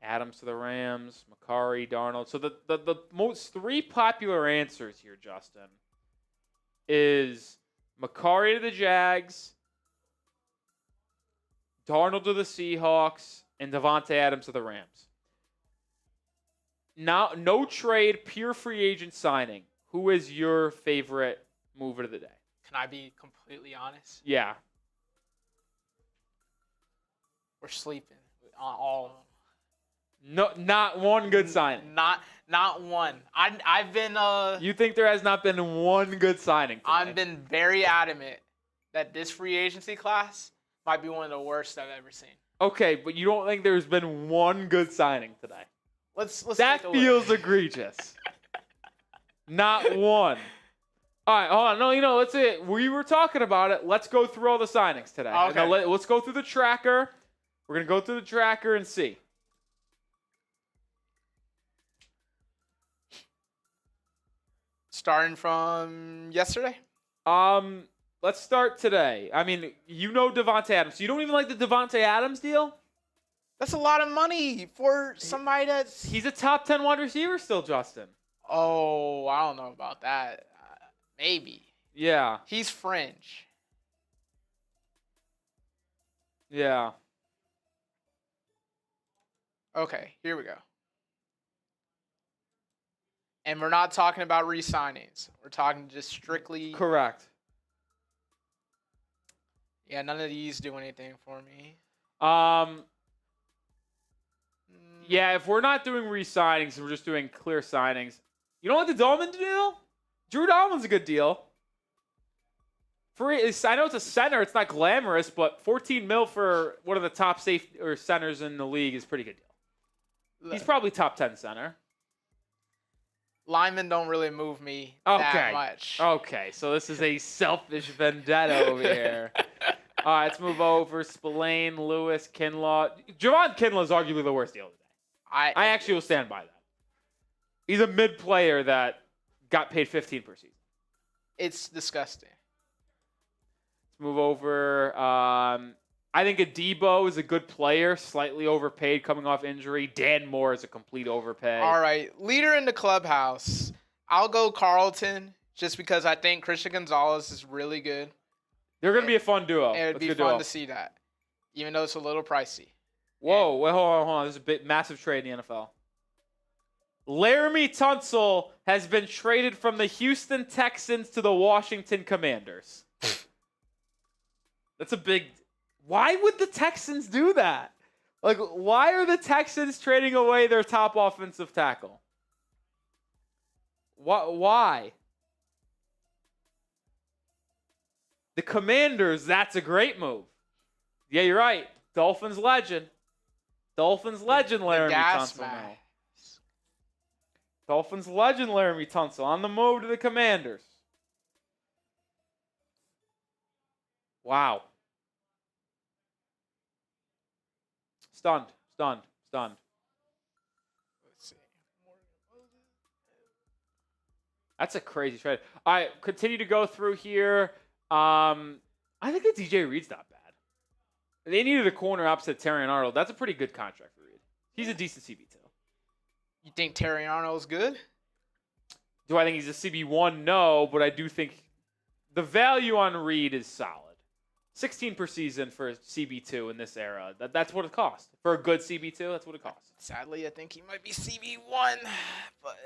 Adams to the Rams. McCarry, Darnold. So the most three popular answers here, Justin, is McCarry to the Jags, Darnold to the Seahawks, and Devontae Adams to the Rams. Now, no trade, pure free agent signing. Who is your favorite mover of the day? Can I be completely honest? Yeah. We're sleeping on all of them. No, not one good signing. Not one. I've been You think there has not been one good signing today? I've been very adamant that this free agency class might be one of the worst I've ever seen. Okay, but you don't think there's been one good signing today? Let's that take a feels look. egregious. Not one. All right, hold on. No, let's see. We were talking about it. Let's go through all the signings today. Okay. Now, let's go through the tracker. We're going to go through the tracker and see. Starting from yesterday? Let's start today. I mean, you know Devontae Adams. So you don't even like the Devontae Adams deal? That's a lot of money for somebody that's... He's a top 10 wide receiver still, Justin. Oh, I don't know about that. Maybe. Yeah. He's fringe. Yeah. Okay, here we go. And we're not talking about re-signings. We're talking just strictly... Correct. Yeah, none of these do anything for me. Yeah, if we're not doing re-signings and we're just doing clear signings, you don't like the Dalman deal? Drew Dalman's a good deal. I know it's a center. It's not glamorous, but $14 million for one of the top safety or centers in the league is a pretty good deal. He's probably top 10 center. Linemen don't really move me that much. Okay, so this is a selfish vendetta over here. All right, let's move over. Spillane, Lewis, Kinlaw. Javon Kinlaw is arguably the worst deal of the day. I actually will stand by that. He's a mid-player that got paid $15 per season. It's disgusting. Let's move over. I think Adebo is a good player, slightly overpaid coming off injury. Dan Moore is a complete overpay. All right, leader in the clubhouse. I'll go Carlton just because I think Christian Gonzalez is really good. They're going to be a fun duo. And it'd be fun to see that, even though it's a little pricey. Whoa, wait, hold on. There's a massive trade in the NFL. Laramie Tunsil has been traded from the Houston Texans to the Washington Commanders. That's a big... Why would the Texans do that? Like, why are the Texans trading away their top offensive tackle? Why? The Commanders, that's a great move. Yeah, you're right. Dolphins legend. Laramie Tunsil now. Dolphins legend Laramie Tunsil on the move to the Commanders. Wow. Stunned. Let's see. That's a crazy trade. All right, continue to go through here. I think that DJ Reed's not bad. They needed a corner opposite Terrion Arnold. That's a pretty good contract for Reed. He's a decent CB2. You think Terrion Arnold's good? Do I think he's a CB1? No, but I do think the value on Reed is solid. 16 per season for a CB2 in this era. That's what it costs. For a good CB2, that's what it costs. Sadly, I think he might be CB1, but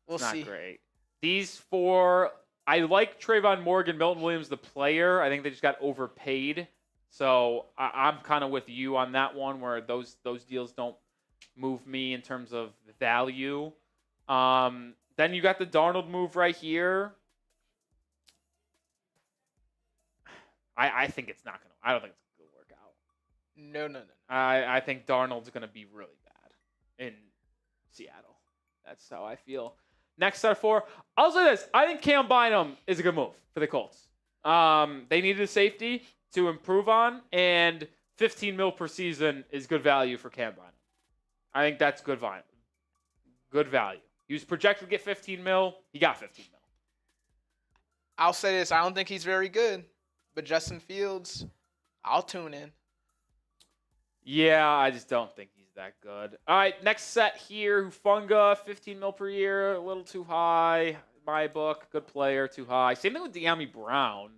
we'll see. Not great. These four I like Tre'von Morgan, Milton Williams, the player. I think they just got overpaid. So I'm kind of with you on that one, where those deals don't move me in terms of value. Then you got the Darnold move right here. I think it's not gonna. I don't think it's gonna work out. No. I think Darnold's gonna be really bad in Seattle. That's how I feel. Next at 4. I'll say this. I think Cam Bynum is a good move for the Colts. They needed a safety to improve on, and $15 million per season is good value for Cam Bynum. I think that's good value. Good value. He was projected to get $15 million. He got $15 million. I'll say this. I don't think he's very good, but Justin Fields, I'll tune in. Yeah, I just don't think he's that good. All right, next set here. Hufanga, $15 million per year. A little too high. My book, good player, too high. Same thing with De'Ami Brown.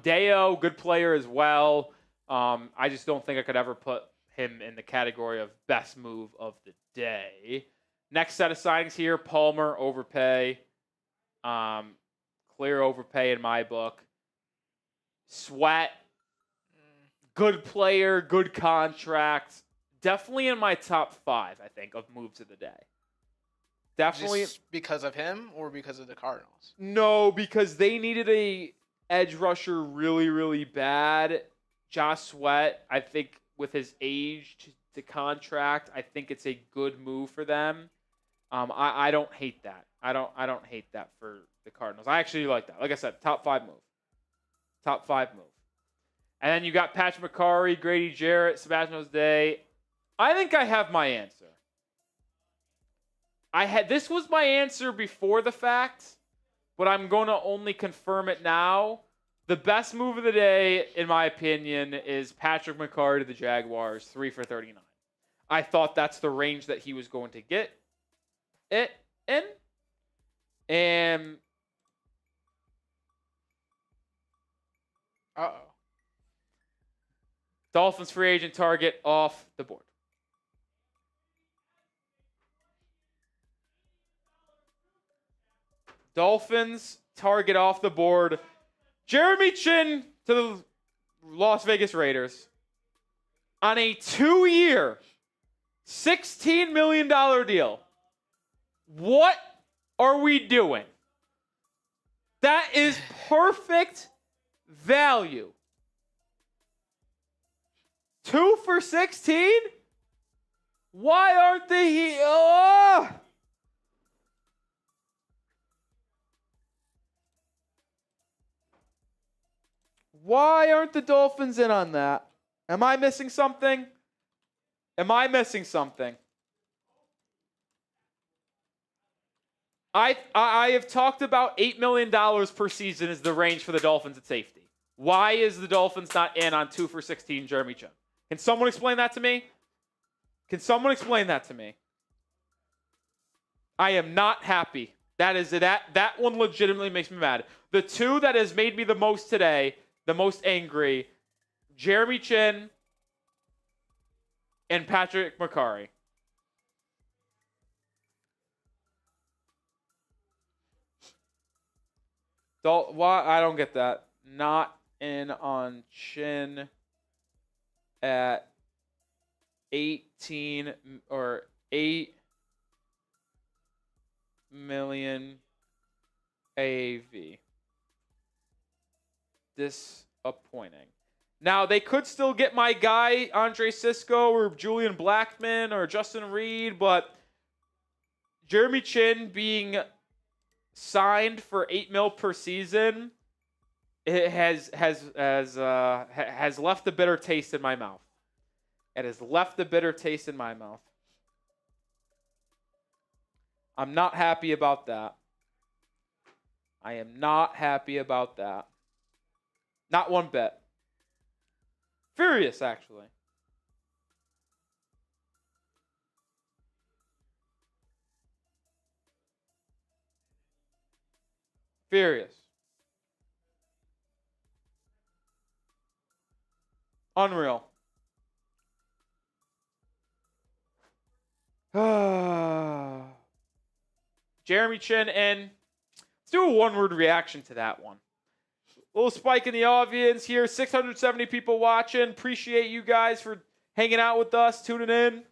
Deo, good player as well. I just don't think I could ever put him in the category of best move of the day. Next set of signings here. Palmer, overpay. Clear overpay in my book. Sweat, good player, good contract. Definitely in my top 5, I think, of moves of the day. Definitely. Just because of him or because of the Cardinals? No, because they needed a edge rusher really, really bad. Josh Sweat, I think with his age to contract, I think it's a good move for them. I don't hate that. I don't hate that for the Cardinals. I actually like that. Like I said, top 5 move. Top 5 move. And then you got Patrick McCarry, Grady Jarrett, Sebastian Day. I think I have my answer. This was my answer before the fact, but I'm going to only confirm it now. The best move of the day, in my opinion, is Patrick McCarry to the Jaguars, 3 for $39. I thought that's the range that he was going to get it in. And Dolphins free agent target off the board. Dolphins target off the board. Jeremy Chin to the Las Vegas Raiders on a 2-year, $16 million deal. What are we doing? That is perfect value. 2 for 16? Why aren't they here? Oh! Why aren't the Dolphins in on that? Am I missing something? I have talked about $8 million per season is the range for the Dolphins at safety. Why is the Dolphins not in on 2 for 16 Jeremy Chin? Can someone explain that to me? I am not happy. That one legitimately makes me mad. The 2 that has made me the most today, the most angry, Jeremy Chin and Patrick McCarry. Why? I don't get that. Not in on Chin at 18 or 8 million AAV. Disappointing. Now, they could still get my guy, Andre Sisco, or Julian Blackmon, or Justin Reed, but Jeremy Chin being signed for $8 million per season, it has left a bitter taste in my mouth. It has left a bitter taste in my mouth. I'm not happy about that. I am not happy about that. Not one bit. Furious, actually. Furious. Unreal. Jeremy Chin in. Let's do a one-word reaction to that one. A little spike in the audience here. 670 people watching. Appreciate you guys for hanging out with us, tuning in.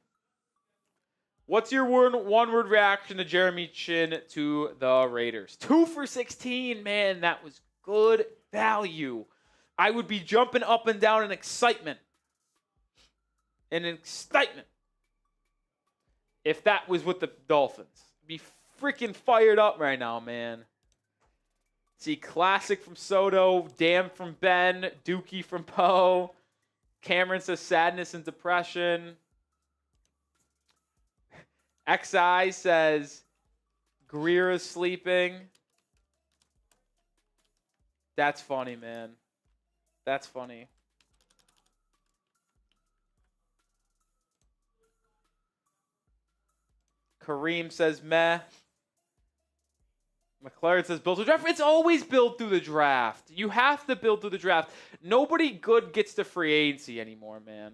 What's your one-word reaction to Jeremy Chin to the Raiders? 2 for 16, man, that was good value. I would be jumping up and down in excitement. If that was with the Dolphins. Be freaking fired up right now, man. See, classic from Soto, damn from Ben, Dookie from Poe. Cameron says sadness and depression. XI says Grier is sleeping. That's funny, man. That's funny. Kareem says meh. McLaren says build through the draft. It's always built through the draft. You have to build through the draft. Nobody good gets to free agency anymore, man.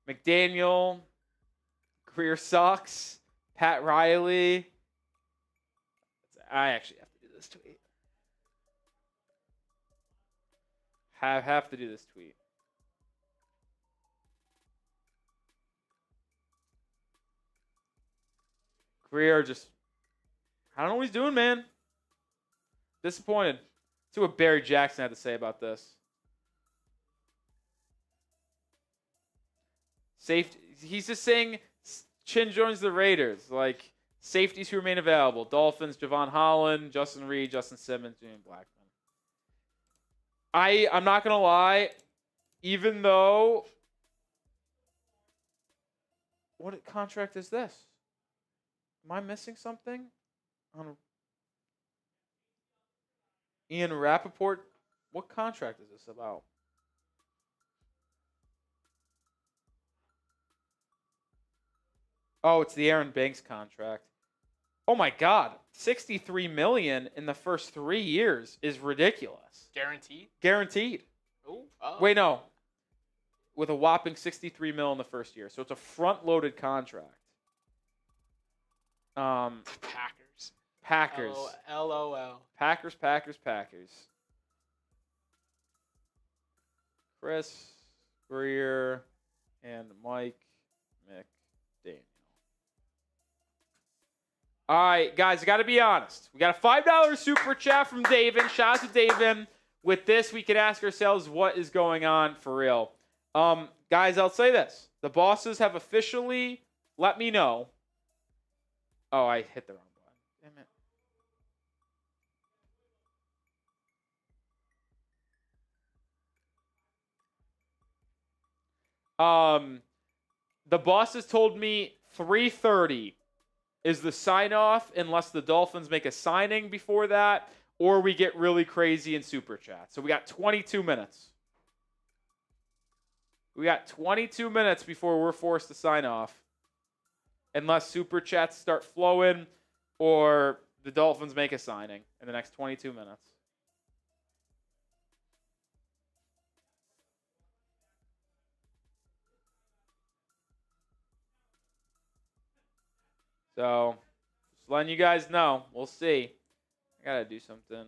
McDaniel. Grier sucks. Pat Riley. I actually have to do this tweet. Have to do this tweet. Grier just, I don't know what he's doing, man. Disappointed. See what Barry Jackson had to say about this. Safety. He's just saying Chin joins the Raiders. Like, safeties who remain available. Dolphins, Javon Holland, Justin Reed, Justin Simmons, Julian Blackman. I'm not going to lie. Even though, what contract is this? Am I missing something? Ian Rappaport, what contract is this about? Oh, it's the Aaron Banks contract. Oh my God, $63 million in the first 3 years is ridiculous. Guaranteed? Guaranteed. Ooh, Wait, no. With a whopping $63 million in the first year, so it's a front-loaded contract. Packers. LOL. Packers. Chris Grier and Mike McDaniel. All right, guys, I got to be honest. We got a $5 super chat from David. Shout out to David. With this, we can ask ourselves what is going on for real. Guys, I'll say this. The bosses have officially let me know. Oh, I hit the wrong button. Damn it. The bosses told me 3:30 is the sign-off unless the Dolphins make a signing before that or we get really crazy in Super Chat. So we got 22 minutes. We got 22 minutes before we're forced to sign off. Unless Super Chats start flowing or the Dolphins make a signing in the next 22 minutes. So, just letting you guys know. We'll see. I got to do something.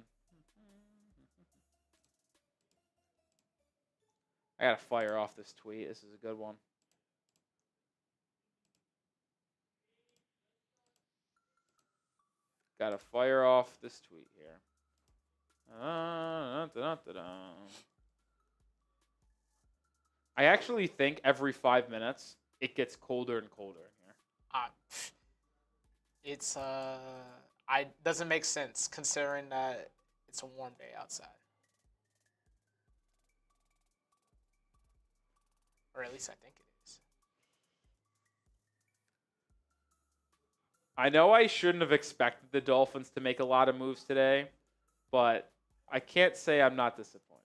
I got to fire off this tweet. This is a good one. Got to fire off this tweet here. I actually think every 5 minutes it gets colder and colder in here. It's doesn't make sense considering that it's a warm day outside. Or at least I think it is. I know I shouldn't have expected the Dolphins to make a lot of moves today, but I can't say I'm not disappointed.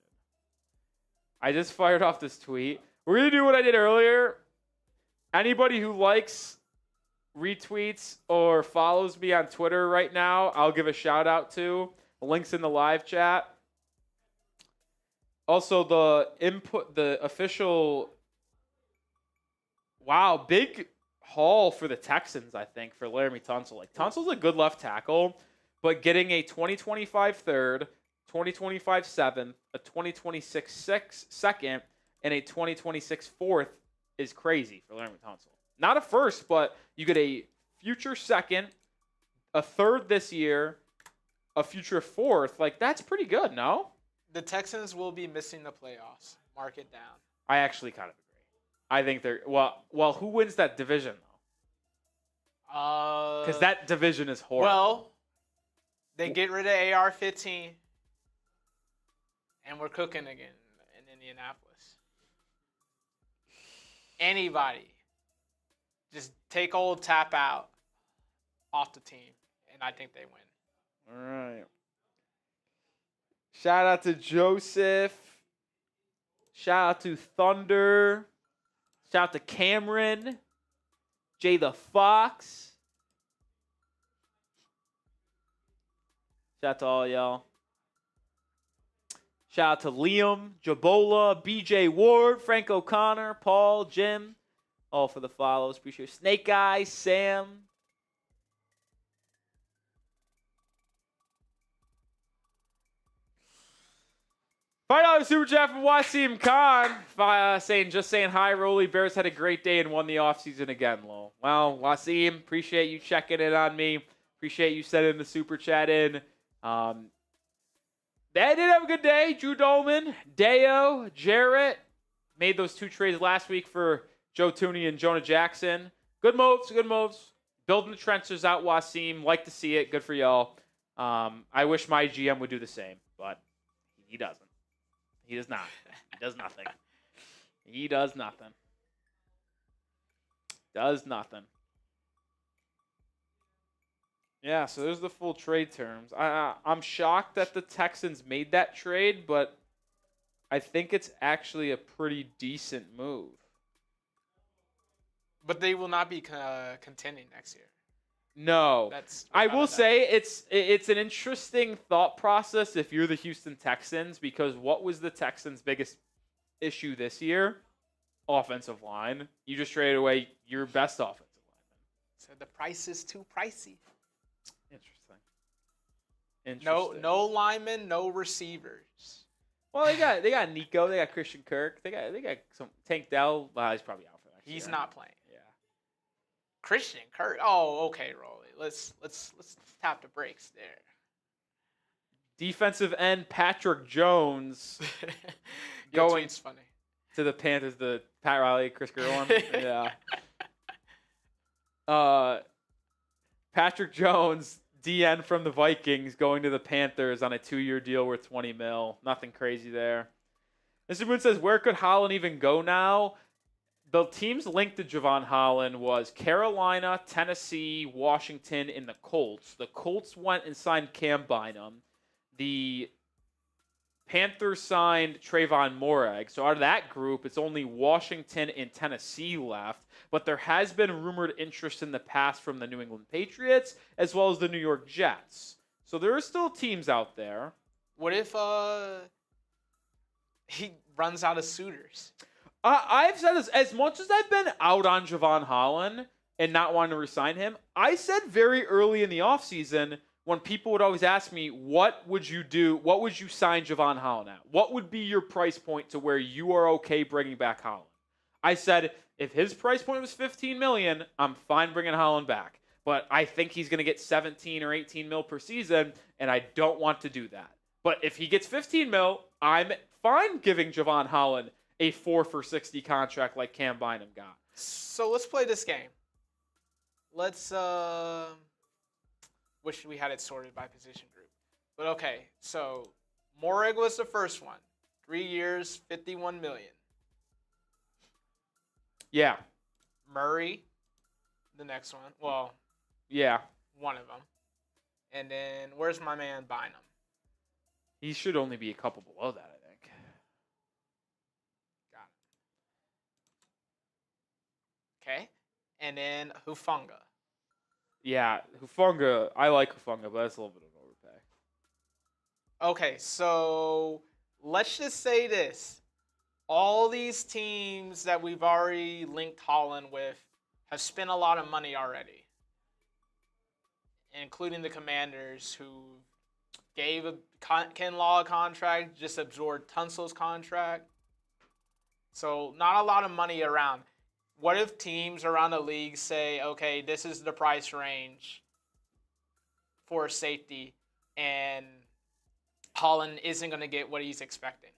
I just fired off this tweet. We're going to do what I did earlier. Anybody who likes, retweets, or follows me on Twitter right now, I'll give a shout out to. Links in the live chat. Also, the official, wow, big haul for the Texans, I think, for Laramie Tunsil. Like, Tunsil's a good left tackle, but getting a 2025 third, 2025 seventh, a 2026 second, and a 2026 fourth is crazy for Larry Tunsil. Not a first, but you get a future second, a third this year, a future fourth. Like, that's pretty good, no? The Texans will be missing the playoffs. Mark it down. I actually kind of agree. I think they're well. Who wins that division though? Because that division is horrible. Well, they get rid of AR-15, and we're cooking again in Indianapolis. Anybody, just take old Tap out off the team, and I think they win. All right. Shout out to Joseph. Shout out to Thunder. Shout out to Cameron. Jay the Fox. Shout out to all y'all. Shout out to Liam, Jabola, BJ Ward, Frank O'Connor, Paul, Jim. All for the follows. Appreciate it. Snake Eyes, Sam. $5 super chat from Wasim Khan saying hi, Rolly. Bears had a great day and won the offseason again, lol. Well, Wasim, appreciate you checking in on me. Appreciate you sending the super chat in. They did have a good day. Drew Dolman, Deo, Jarrett made those 2 trades last week for Joe Tooney and Jonah Jackson. Good moves, good moves. Building the trenches out, Wasim. Like to see it. Good for y'all. I wish my GM would do the same, but he doesn't. He does not. He does nothing. He does nothing. Does nothing. Yeah, so there's the full trade terms. I'm shocked that the Texans made that trade, but I think it's actually a pretty decent move. But they will not be contending next year. No. I will say it's an interesting thought process if you're the Houston Texans, because what was the Texans' biggest issue this year? Offensive line. You just traded away your best offensive lineman. So the price is too pricey. Interesting. No linemen, no receivers. Well, they got Nico, they got Christian Kirk, they got some Tank Dell. Well, he's probably out for next year. He's not playing. Yeah. Christian Kirk. Oh, okay, Rolly. Let's tap the brakes there. Defensive end Patrick Jones going funny. To the Panthers. The Pat Riley, Chris Grier one. Yeah. Patrick Jones, DN from the Vikings, going to the Panthers on a 2-year deal worth $20 million. Nothing crazy there. Mr. Moon says, where could Holland even go now? The teams linked to Javon Holland was Carolina, Tennessee, Washington, and the Colts. The Colts went and signed Cam Bynum. The Panthers signed Tre'von Moehrig. So out of that group, it's only Washington and Tennessee left. But there has been rumored interest in the past from the New England Patriots as well as the New York Jets. So there are still teams out there. What if he runs out of suitors? I've said this. As much as I've been out on Javon Holland and not wanting to resign him, I said very early in the offseason when people would always ask me, what would you do? What would you sign Javon Holland at? What would be your price point to where you are okay bringing back Holland? I said, if his price point was $15 million, I'm fine bringing Holland back. But I think he's going to get 17 or 18 mil per season, and I don't want to do that. But if he gets 15 mil, I'm fine giving Javon Holland a 4 for $60 contract like Cam Bynum got. So let's play this game. Let's wish we had it sorted by position group. But okay, so Moehrig was the first one. 3 years, $51 million. Yeah. Murray, the next one. Well, yeah, one of them. And then where's my man Bynum? He should only be a couple below that, I think. Got it. Okay. And then Hufanga. Yeah, Hufanga. I like Hufanga, but that's a little bit of an overpay. Okay, so let's just say this. All these teams that we've already linked Holland with have spent a lot of money already. including the Commanders, who gave Kinlaw a contract, just absorbed Tunsil's contract. So not a lot of money around. What if teams around the league say, okay, this is the price range for safety, and Holland isn't going to get what he's expecting?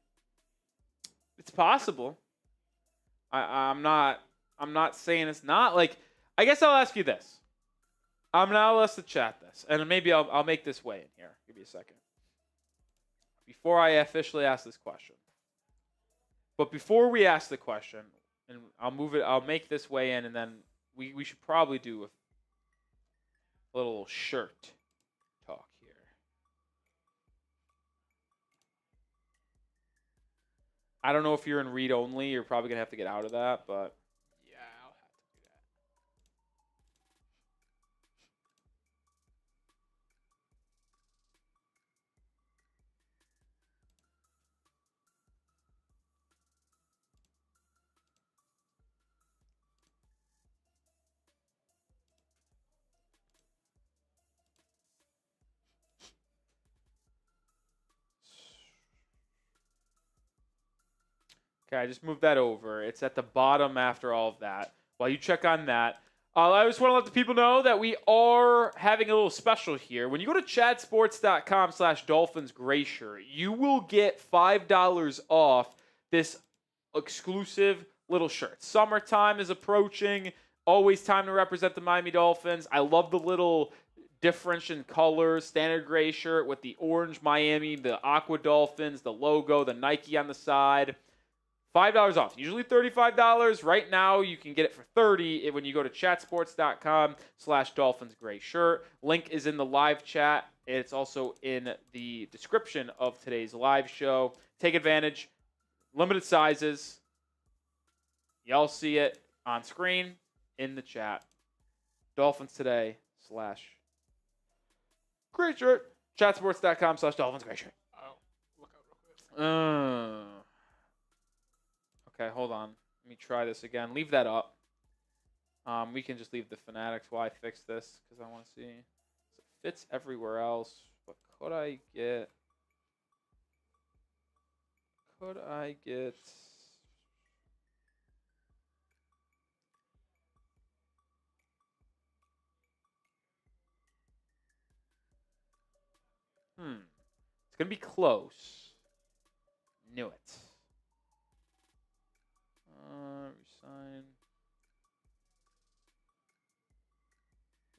It's possible. I'm not saying it's not. Like, I guess I'll ask you this. I'm now ask the chat this, and maybe I'll make this way in here. Give me a second. Before I officially ask this question. But before we ask the question, and I'll make this way in, and then we should probably do a little shirt talk here. I don't know if you're in read only. You're probably going to have to get out of that, but Yeah, I'll have to do that. okay, I just moved that over. It's at the bottom after all of that. While you check on that, I just want to let the people know that we are having a little special here. When you go to chatsports.com/Dolphins Gray Shirt, you will get $5 off this exclusive little shirt. Summertime is approaching. Always time to represent the Miami Dolphins. I love the little difference in colors. Standard gray shirt with the orange Miami, the aqua Dolphins, the logo, the Nike on the side. $5 off. Usually $35. Right now, you can get it for $30 when you go to chatsports.com/Dolphins Gray Shirt. Link is in the live chat. It's also in the description of today's live show. Take advantage. Limited sizes. Y'all see it on screen in the chat. Dolphins Today /Gray Shirt. Chatsports.com/Dolphins Gray Shirt. Oh, look up real quick. Okay, hold on. Let me try this again. Leave that up. We can just leave the Fanatics while I fix this because I want to see. It fits everywhere else. But could I get... It's going to be close. Knew it. Resign.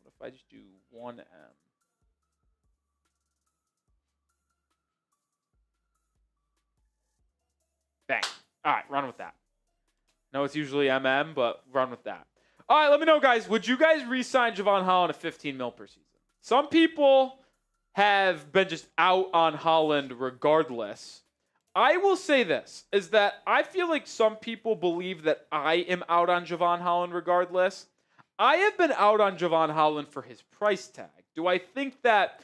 What if I just do 1M? Bang. All right, run with that. No, it's usually MM, but run with that. All right, let me know, guys. Would you guys re-sign Tre'von Holland at $15 million per season? Some people have been just out on Holland regardless. I will say this, is that I feel like some people believe that I am out on Tre'von Holland regardless. I have been out on Tre'von Holland for his price tag. Do I think that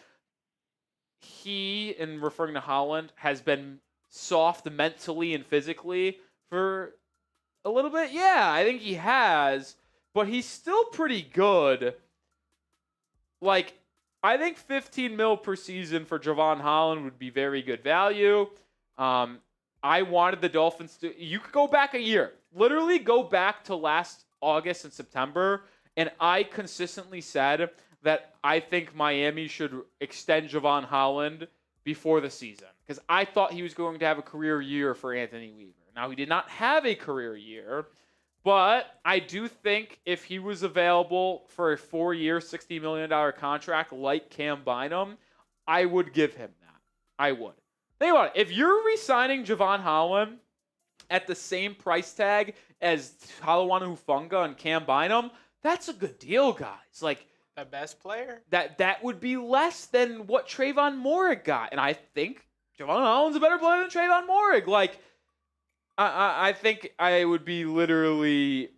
he, in referring to Holland, has been soft mentally and physically for a little bit? Yeah, I think he has, but he's still pretty good. Like, I think $15 million per season for Tre'von Holland would be very good value. I wanted the Dolphins to... You could go back a year. Literally go back to last August and September, and I consistently said that I think Miami should extend Tre'von Holland before the season because I thought he was going to have a career year for Anthony Weaver. Now, he did not have a career year, but I do think if he was available for a 4-year, $60 million contract like Cam Bynum, I would give him that. I would. Think about it. If you're re-signing Tre'von Holland at the same price tag as Talanoa Hufanga and Cam Bynum, that's a good deal, guys. Like The best player? that would be less than what Tre'von Moehrig got, and I think Tre'von Holland's a better player than Tre'von Moehrig. Like, I think I would be literally,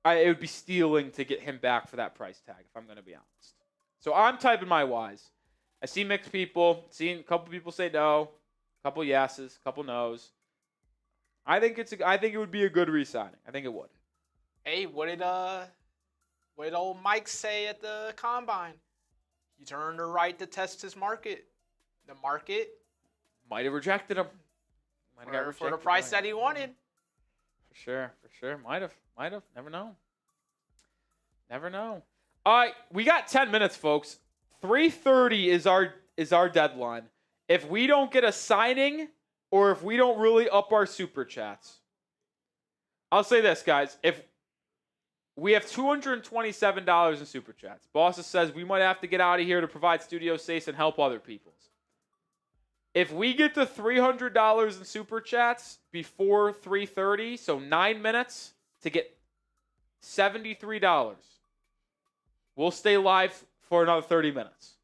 it would be stealing to get him back for that price tag, if I'm going to be honest. So I'm typing my Ys. I see mixed people. Seen a couple people say no, a couple yeses, a couple nos. I think it would be a good re-signing. I think it would. Hey, what what did old Mike say at the combine? He's earned the right to test his market. The market might have rejected him. for the price that he wanted. For sure. Might have. Never know. All right, we got 10 minutes, folks. 3:30 is our deadline. If we don't get a signing, or if we don't really up our super chats, I'll say this, guys. If we have $227 in super chats, Bosses says we might have to get out of here to provide studio space and help other people's. If we get to $300 in super chats before 3:30, so 9 minutes to get $73, we'll stay live for another 30 minutes.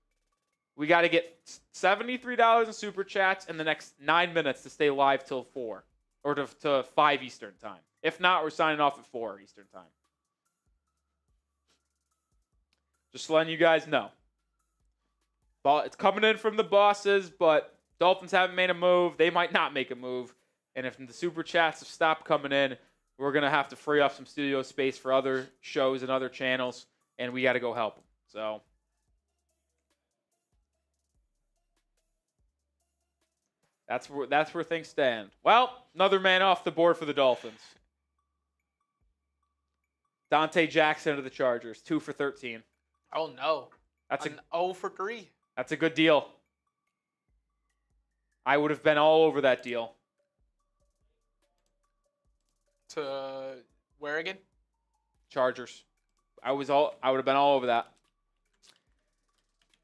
We got to get $73 in super chats in the next 9 minutes to stay live till 4 or to 5 Eastern time. If not, we're signing off at 4 Eastern time. Just letting you guys know. It's coming in from the bosses, but Dolphins haven't made a move. They might not make a move. And if the super chats have stopped coming in, we're going to have to free up some studio space for other shows and other channels, and we got to go help them. So that's where things stand. Well, another man off the board for the Dolphins. Dante Jackson of the Chargers, 2 for 13. Oh, no. That's an 0 for 3. That's a good deal. I would have been all over that deal. To where again? Chargers. I would have been all over that.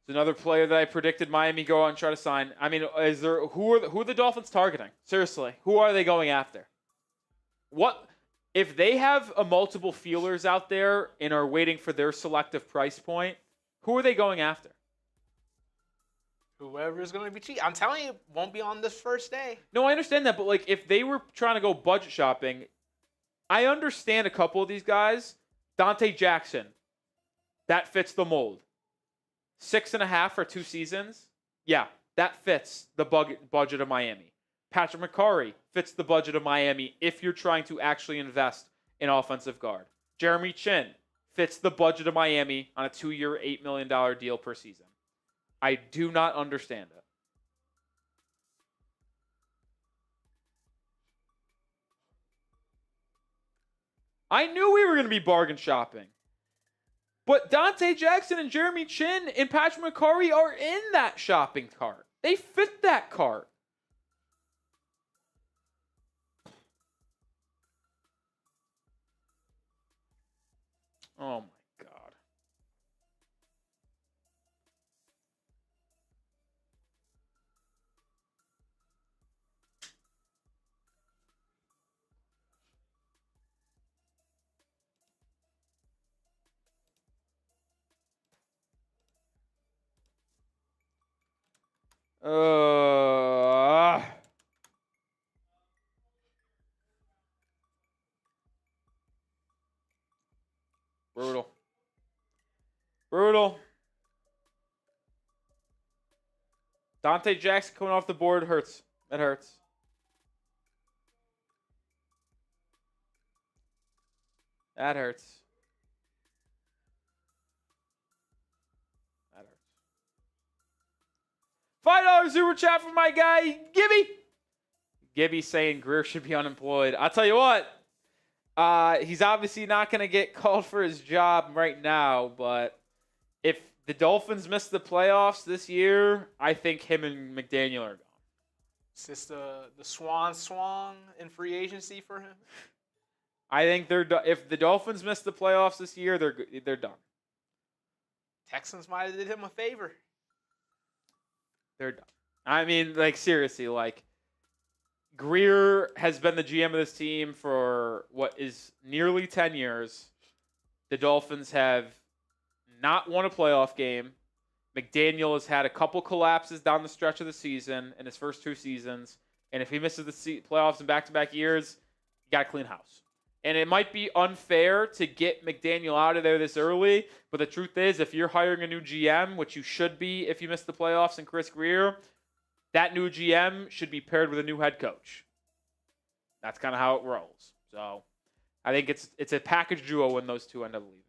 It's another player that I predicted Miami go out and try to sign. I mean, who are the Dolphins targeting? Seriously, who are they going after? What if they have multiple feelers out there and are waiting for their selective price point? Who are they going after? Whoever is going to be cheap. I'm telling you, it won't be on this first day. No, I understand that, but like if they were trying to go budget shopping, I understand a couple of these guys. Dante Jackson, that fits the mold. 6.5 for 2 seasons. Yeah, that fits the budget of Miami. Patrick McCurry fits the budget of Miami if you're trying to actually invest in offensive guard. Jeremy Chin fits the budget of Miami on a 2-year, $8 million deal per season. I do not understand it. I knew we were going to be bargain shopping. But Dante Jackson and Jeremy Chin and Patrick McCurry are in that shopping cart. They fit that cart. Oh, my God. Brutal. Dante Jackson coming off the board hurts. That hurts. That hurts. That hurts. $5 super chat from my guy, Gibby. Gibby saying Grier should be unemployed. I'll tell you what. He's obviously not going to get called for his job right now, but if the Dolphins miss the playoffs this year, I think him and McDaniel are gone. Is this the swan in free agency for him? I think they're done. If the Dolphins miss the playoffs this year, they're done. Texans might have did him a favor. They're done. I mean, like, seriously, like, Grier has been the GM of this team for what is nearly 10 years. The Dolphins have not won a playoff game. McDaniel has had a couple collapses down the stretch of the season in his first 2 seasons. And if he misses the playoffs in back-to-back years, you got to clean house. And it might be unfair to get McDaniel out of there this early, but the truth is, if you're hiring a new GM, which you should be if you miss the playoffs and Chris Grier, that new GM should be paired with a new head coach. That's kind of how it rolls. So I think it's a package duo when those two end up leaving.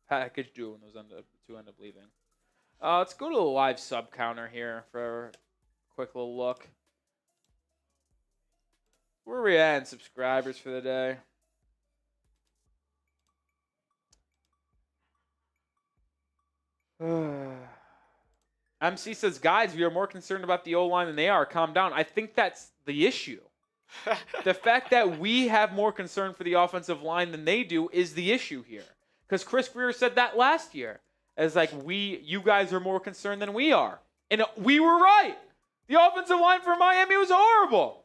package deal when those two end up leaving. Let's go to the live sub counter here for a quick little look. Where are we at in subscribers for the day? MC says, guys, we are more concerned about the O-line than they are. Calm down. I think that's the issue. The fact that we have more concern for the offensive line than they do is the issue here. Because Chris Grier said that last year. As like, you guys are more concerned than we are. And we were right. The offensive line for Miami was horrible.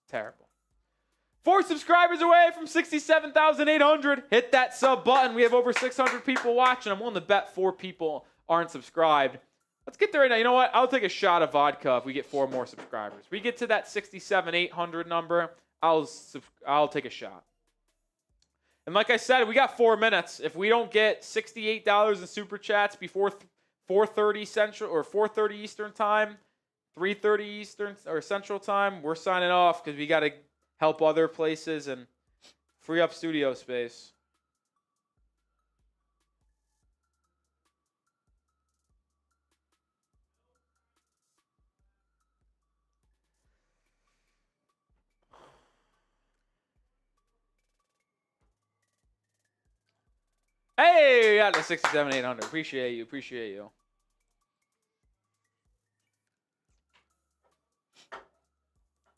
Terrible. 4 subscribers away from 67,800. Hit that sub button. We have over 600 people watching. I'm willing to bet 4 people aren't subscribed. Let's get there right now. You know what? I'll take a shot of vodka if we get 4 more subscribers. We get to that 67,800 number, I'll take a shot. And like I said, we got 4 minutes. If we don't get $68 in super chats before 4:30 Central or 4:30 Eastern time, 3:30 Eastern or Central time, we're signing off because we got to help other places and free up studio space. Hey, we got the 67,800. Appreciate you.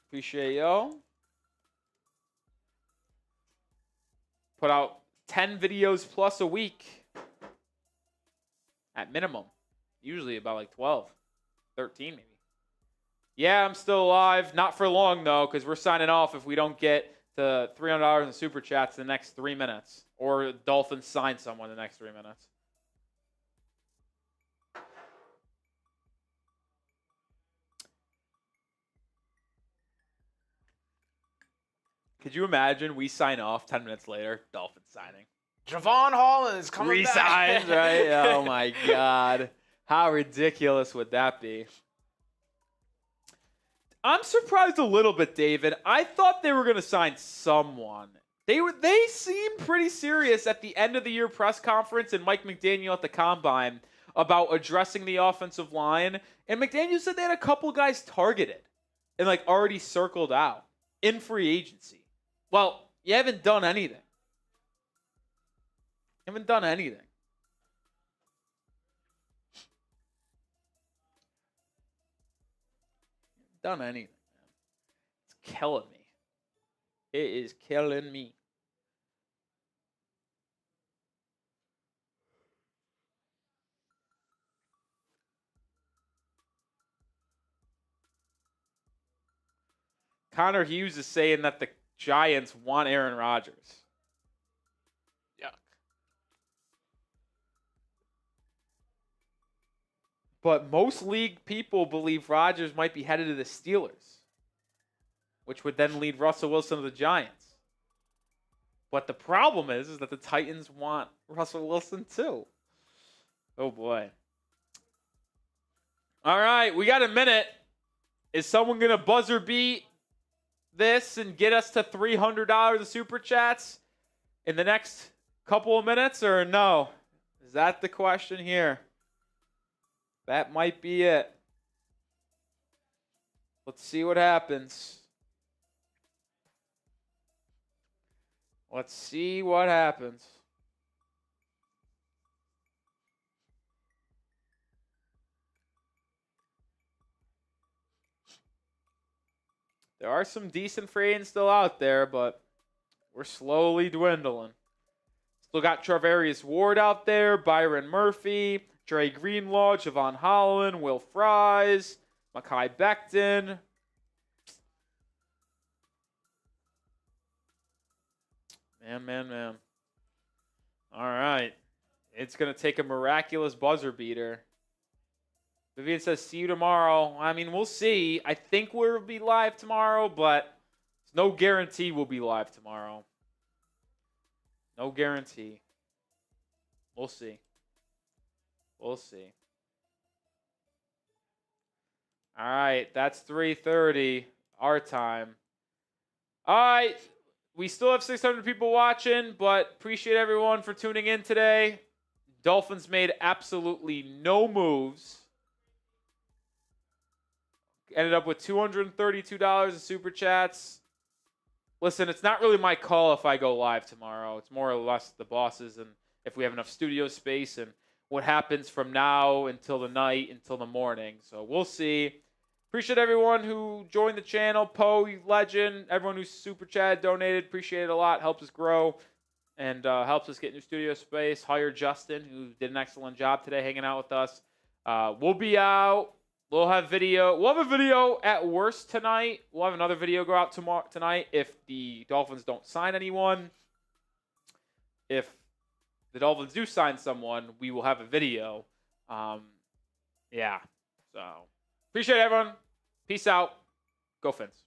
Appreciate y'all. Put out 10 videos plus a week. At minimum. Usually about like 12. 13 maybe. Yeah, I'm still alive. Not for long though, because we're signing off if we don't get to $300 in super chats in the next 3 minutes. Or Dolphins sign someone in the next 3 minutes. Could you imagine we sign off 10 minutes later, Dolphins signing? Javon Holland is coming back. Resigns, right? Oh, my God. How ridiculous would that be? I'm surprised a little bit, David. I thought they were going to sign someone. They seemed pretty serious at the end of the year press conference and Mike McDaniel at the Combine about addressing the offensive line. And McDaniel said they had a couple guys targeted and like already circled out in free agency. Well, you haven't done anything. You haven't done anything. Done anything, man. It's killing me. It is killing me. Connor Hughes is saying that the Giants want Aaron Rodgers. Yuck. But most league people believe Rodgers might be headed to the Steelers, which would then lead Russell Wilson to the Giants. But the problem is that the Titans want Russell Wilson too. Oh, boy. All right, we got a minute. Is someone going to buzzer beat this and get us to $300 of super chats in the next couple of minutes or no? Is that the question here? That might be it. Let's see what happens. Let's see what happens. There are some decent free agents still out there, but we're slowly dwindling. Still got Travarius Ward out there, Byron Murphy, Dre Greenlaw, Javon Holland, Will Fries, Mekhi Becton. Man. All right. It's going to take a miraculous buzzer beater. Vivian says, see you tomorrow. I mean, we'll see. I think we'll be live tomorrow, but there's no guarantee we'll be live tomorrow. No guarantee. We'll see. We'll see. All right, that's 3:30 our time. All right. We still have 600 people watching, but appreciate everyone for tuning in today. Dolphins made absolutely no moves. Ended up with $232 in super chats. Listen, it's not really my call if I go live tomorrow. It's more or less the bosses and if we have enough studio space and what happens from now until the night, until the morning. So we'll see. Appreciate everyone who joined the channel. Poe, legend. Everyone who's super chat, donated. Appreciate it a lot. Helps us grow and helps us get new studio space. Hire Justin, who did an excellent job today hanging out with us. We'll be out. We'll have video. We'll have a video at worst tonight. We'll have another video go out tonight if the Dolphins don't sign anyone. If the Dolphins do sign someone, we will have a video. Yeah. So appreciate everyone. Peace out. Go Fins.